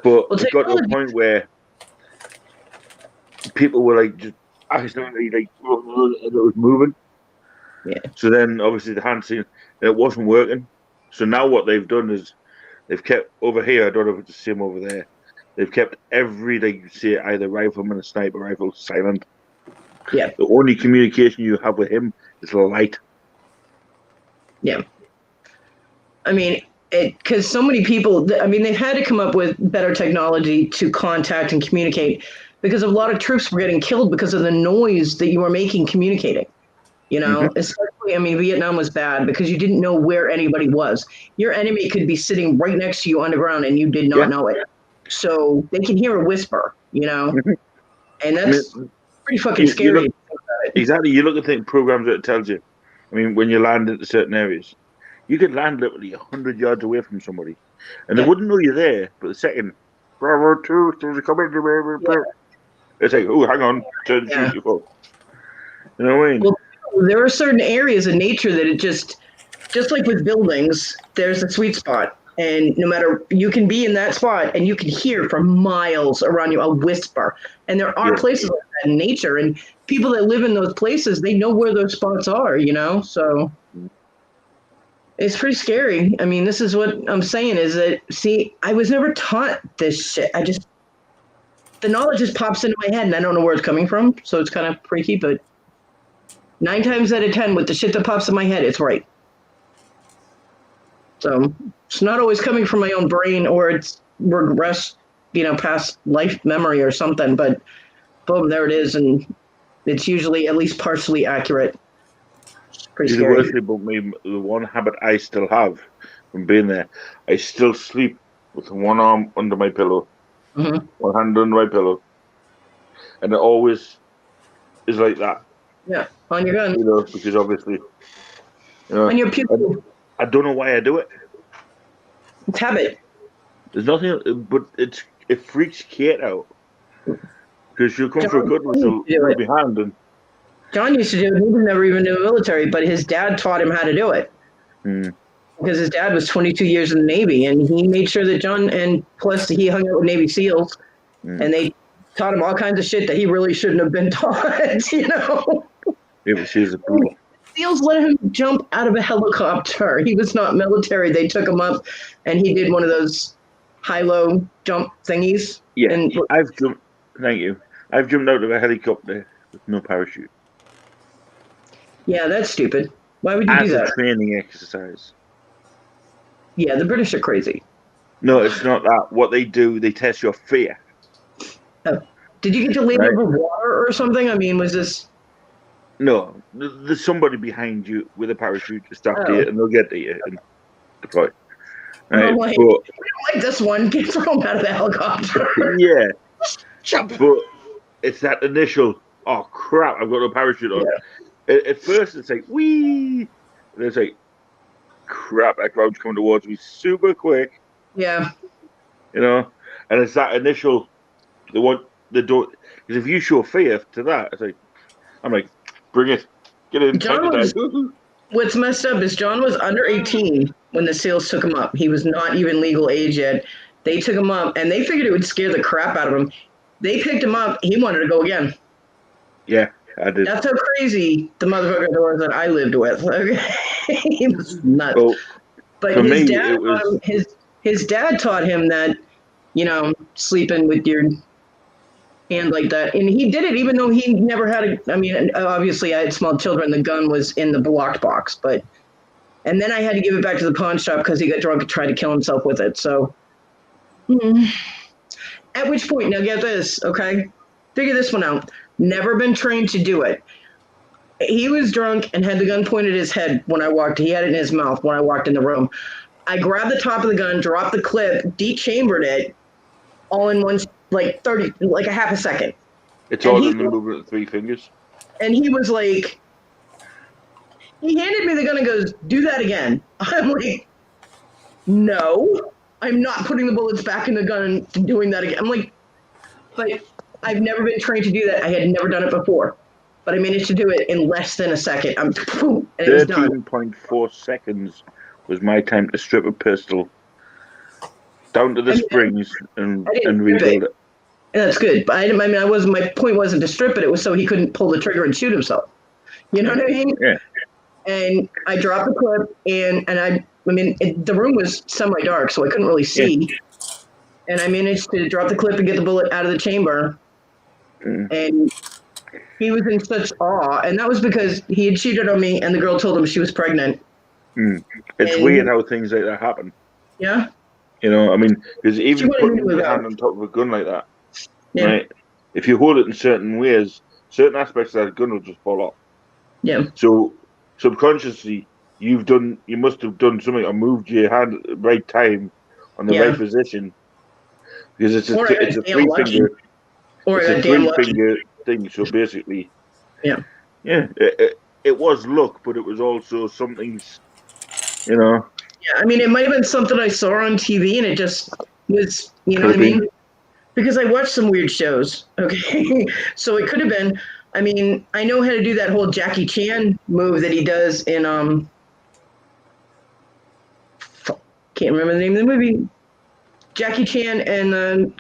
S1: But it got to a point where people were like just accidentally like and it was moving.
S4: Yeah.
S1: So then obviously the hand seen and it wasn't working. So now what they've done is they've kept over here, I don't know if it's the same over there. They've kept every, like you say, either rifleman or sniper rifle silent.
S4: Yeah.
S1: The only communication you have with him is light.
S4: Yeah. I mean, because so many people, I mean, they've had to come up with better technology to contact and communicate because a lot of troops were getting killed because of the noise that you were making communicating. You know, especially, I mean, Vietnam was bad because you didn't know where anybody was. Your enemy could be sitting right next to you underground and you did not know it. So they can hear a whisper, you know, and that's pretty fucking scary.
S1: Exactly. You look at the programs that it tells you. I mean, when you land into certain areas, you could land literally 100 yards away from somebody, and they wouldn't know you're there. But the second, Bravo 2, there's a coming. It's like, oh, hang on, turn shoot your phone. You know what I mean?
S4: Well, there are certain areas in nature that it just like with buildings, there's a sweet spot. And no matter, you can be in that spot and you can hear for miles around you a whisper. And there are places like that in nature. And people that live in those places, they know where those spots are, you know? So it's pretty scary. I mean, this is what I'm saying is that, see, I was never taught this shit. The knowledge just pops into my head and I don't know where it's coming from. So it's kind of freaky, but 9 times out of 10 with the shit that pops in my head, it's right. So it's not always coming from my own brain or it's regressed, you know, past life memory or something, but boom, there it is. And it's usually at least partially accurate. It's pretty
S1: The
S4: scary.
S1: worst thing about me, the one habit I still have from being there, I still sleep with one arm under my pillow, one hand under my pillow, and it always is like that.
S4: Yeah, on your gun.
S1: You know, because obviously, you know,
S4: On your pupil.
S1: I don't know why I do it.
S4: It's habit.
S1: There's nothing, but it freaks Kate out because she'll come for a good one, she'll be behind and.
S4: John used to do it. He was never even in the military, but his dad taught him how to do it. Because his dad was 22 years in the Navy, and he made sure that John, and plus he hung out with Navy SEALs, and they taught him all kinds of shit that he really shouldn't have been taught, you know?
S1: Navy SEALs are brutal.
S4: SEALs let him jump out of a helicopter. He was not military. They took him up, and he did one of those high-low jump thingies.
S1: Yeah,
S4: and
S1: I've jumped. Thank you. I've jumped out of a helicopter with no parachute.
S4: Yeah, that's stupid. Why would you
S1: As
S4: do
S1: a
S4: that?
S1: training exercise.
S4: Yeah, the British are crazy.
S1: No, it's not that. What they do, they test your fear.
S4: Oh. Did you get to land over water or something? I mean, was this...
S1: No, there's somebody behind you with a parachute just after you, and they'll get to you and deploy. Right?
S4: I'm like,
S1: But,
S4: we don't like this one. Get thrown out of the helicopter.
S1: yeah.
S4: Jump.
S1: But it's that initial, oh crap, I've got no parachute on. At first it's like, wee! And it's like, crap, that crowd's coming towards me super quick.
S4: Yeah.
S1: You know? And it's that initial, the door, because if you show fear to that, it's like, I'm like, bring it. Get in.
S4: What's messed up is John was under 18 when the SEALs took him up. He was not even legal age yet. They took him up, and they figured it would scare the crap out of him. They picked him up. He wanted to go again.
S1: Yeah, I did.
S4: That's how crazy the motherfucker was that I lived with. He was nuts.
S1: Well,
S4: but
S1: for
S4: his
S1: me,
S4: dad
S1: it was-
S4: taught him, his dad taught him that, you know, sleeping with your hand like that. And he did it even though he never had I mean, obviously I had small children. The gun was in the locked box, and then I had to give it back to the pawn shop because he got drunk and tried to kill himself with it. So, at which point, now get this, okay? Figure this one out. Never been trained to do it. He was drunk and had the gun pointed at his head when I walked. He had it in his mouth when I walked in the room. I grabbed the top of the gun, dropped the clip, dechambered it, all in one, like a half a second.
S1: It's all in the movement of 3 fingers.
S4: And he was like, he handed me the gun and goes, "Do that again." I'm like, "No, I'm not putting the bullets back in the gun and doing that again." I'm like, but I've never been trained to do that. I had never done it before, but I managed to do it in less than a second. And it was done.
S1: 13.4 seconds was my time to strip a pistol down to the springs and rebuild it.
S4: And that's good. But my point wasn't to strip it. It was so he couldn't pull the trigger and shoot himself. You know what I mean?
S1: Yeah.
S4: And I dropped the clip, and the room was semi-dark, so I couldn't really see. Yeah. And I managed to drop the clip and get the bullet out of the chamber. And he was in such awe. And that was because he had cheated on me, and the girl told him she was pregnant.
S1: It's weird how things like that happen.
S4: Yeah.
S1: You know, I mean, because even putting your hand on top of a gun like that, right? If you hold it in certain ways, certain aspects of that gun will just fall off.
S4: Yeah.
S1: So subconsciously, you must have done something or moved your hand at the right time on the right position, because it's a 3-finger, it's a 3-finger thing. So basically, it was luck, but it was also something's, you know.
S4: Yeah, I mean, it might have been something I saw on TV, and it just was, you know what I mean? Because I watched some weird shows, okay? So it could have been, I mean, I know how to do that whole Jackie Chan move that he does in, can't remember the name of the movie. Jackie Chan and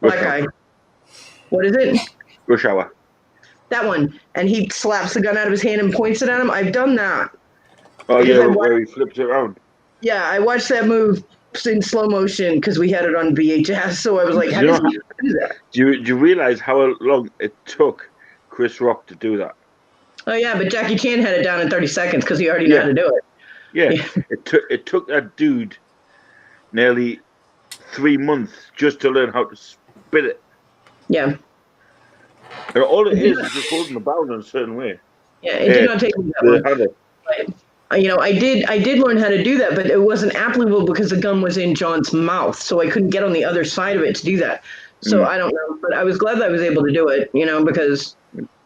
S4: black guy. What is it?
S1: Rush Hour.
S4: That one. And he slaps the gun out of his hand and points it at him. I've done that.
S1: Oh, yeah, where he flips it around.
S4: Yeah, I watched that move in slow motion because we had it on VHS. So I was like, how does he do that?
S1: Do you realize how long it took Chris Rock to do that?
S4: Oh, yeah, but Jackie Chan had it down in 30 seconds because he already knew how to do it.
S1: Yeah, it took that dude nearly 3 months just to learn how to spit it.
S4: Yeah.
S1: And all it is just holding the barrel in a certain way.
S4: Yeah, it did not take me that long. But, you know, I did learn how to do that, but it wasn't applicable because the gun was in John's mouth, so I couldn't get on the other side of it to do that. So I don't know, but I was glad that I was able to do it, you know, because,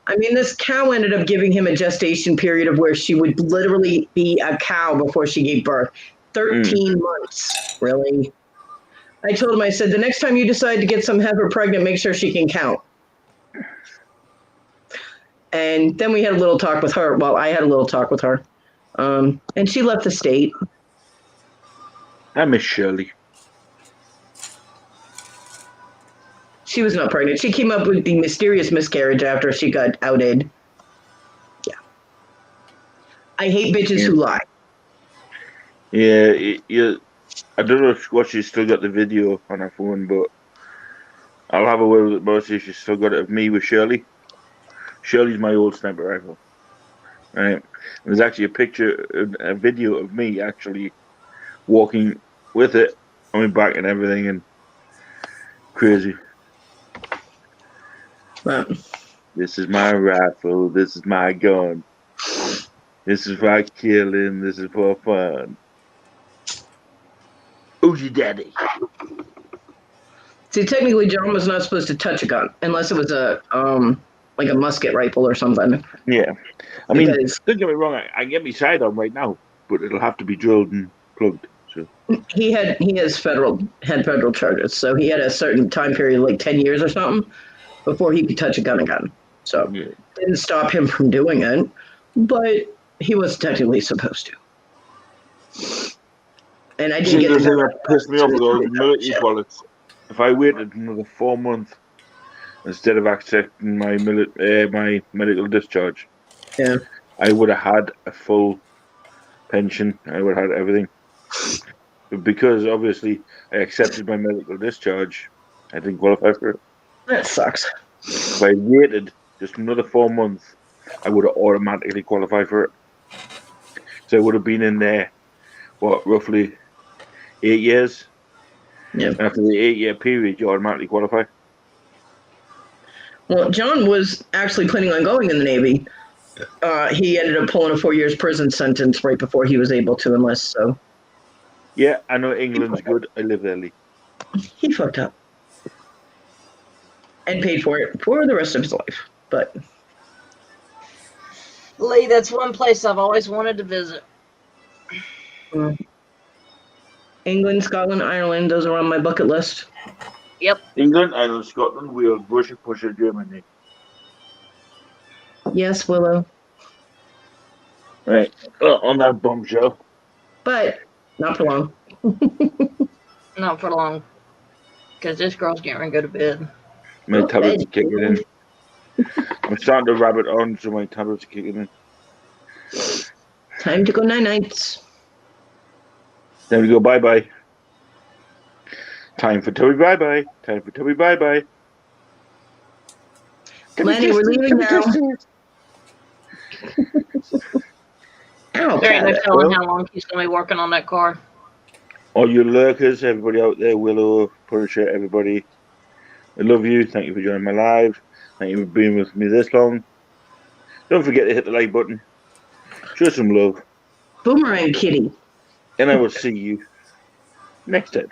S4: I mean, this cow ended up giving him a gestation period of where she would literally be a cow before she gave birth. 13 months, really. I told him, I said, the next time you decide to get some heifer pregnant, make sure she can count. And then we had a little talk with her. Well, I had a little talk with her. And she left the state.
S1: I miss Shirley.
S4: She was not pregnant. She came up with the mysterious miscarriage after she got outed. Yeah. I hate bitches who lie.
S1: Yeah, I don't know if she's still got the video on her phone, but I'll have a word with Mercy. She's still got it of me with Shirley. Shirley's my old sniper rifle. Right. There's actually a video of me actually walking with it on my back and everything, and crazy.
S4: Wow.
S1: This is my rifle. This is my gun. This is for killing. This is for fun. Who's your daddy?
S4: See, technically, John was not supposed to touch a gun unless it was a like a musket rifle or something.
S1: Yeah, I mean, don't get me wrong. I get me sidearm right now, but it'll have to be drilled and plugged. So
S4: he has federal charges, so he had a certain time period, like 10 years or something, before he could touch a gun again. So it didn't stop him from doing it, but he was technically supposed to. And I didn't get
S1: the thing that pissed me off with all the military bullets. If I waited another 4 months instead of accepting my medical discharge, I would have had a full pension. I would have had everything. But because obviously I accepted my medical discharge, I didn't qualify for it.
S4: That sucks.
S1: If I waited just another 4 months, I would have automatically qualified for it. So I would have been in there, roughly 8 years?
S4: Yeah.
S1: After the 8-year period, you automatically qualify.
S4: Well, John was actually planning on going in the Navy. He ended up pulling a 4 years prison sentence right before he was able to enlist. So.
S1: Yeah, I know England's good. I live there, Lee.
S4: He fucked up. and paid for it for the rest of his life. But
S8: Lee, that's one place I've always wanted to visit.
S4: England, Scotland, Ireland, those are on my bucket list.
S8: Yep.
S1: England, Ireland, Scotland, Wales, Russia, Prussia, Germany.
S4: Yes, Willow.
S1: Right. On that bombshell.
S4: But not for long.
S8: Not for long. Because this girl's getting ready to go to bed.
S1: My tablet's kicking in. I'm starting to rabbit on, so my tablet's kicking in.
S4: Time to go night-nights.
S1: Time to go bye-bye. Time for Toby bye-bye. Time for Toby bye-bye.
S4: Lenny, we're leaving now. Ow,
S8: There ain't no
S1: Cat.
S8: telling how long he's going to be working on that car.
S1: All you lurkers, everybody out there, Willow, Punisher, everybody, I love you. Thank you for joining my live. Thank you for being with me this long. Don't forget to hit the like button. Show some love.
S4: Boomerang Kitty.
S1: And I will see you next time.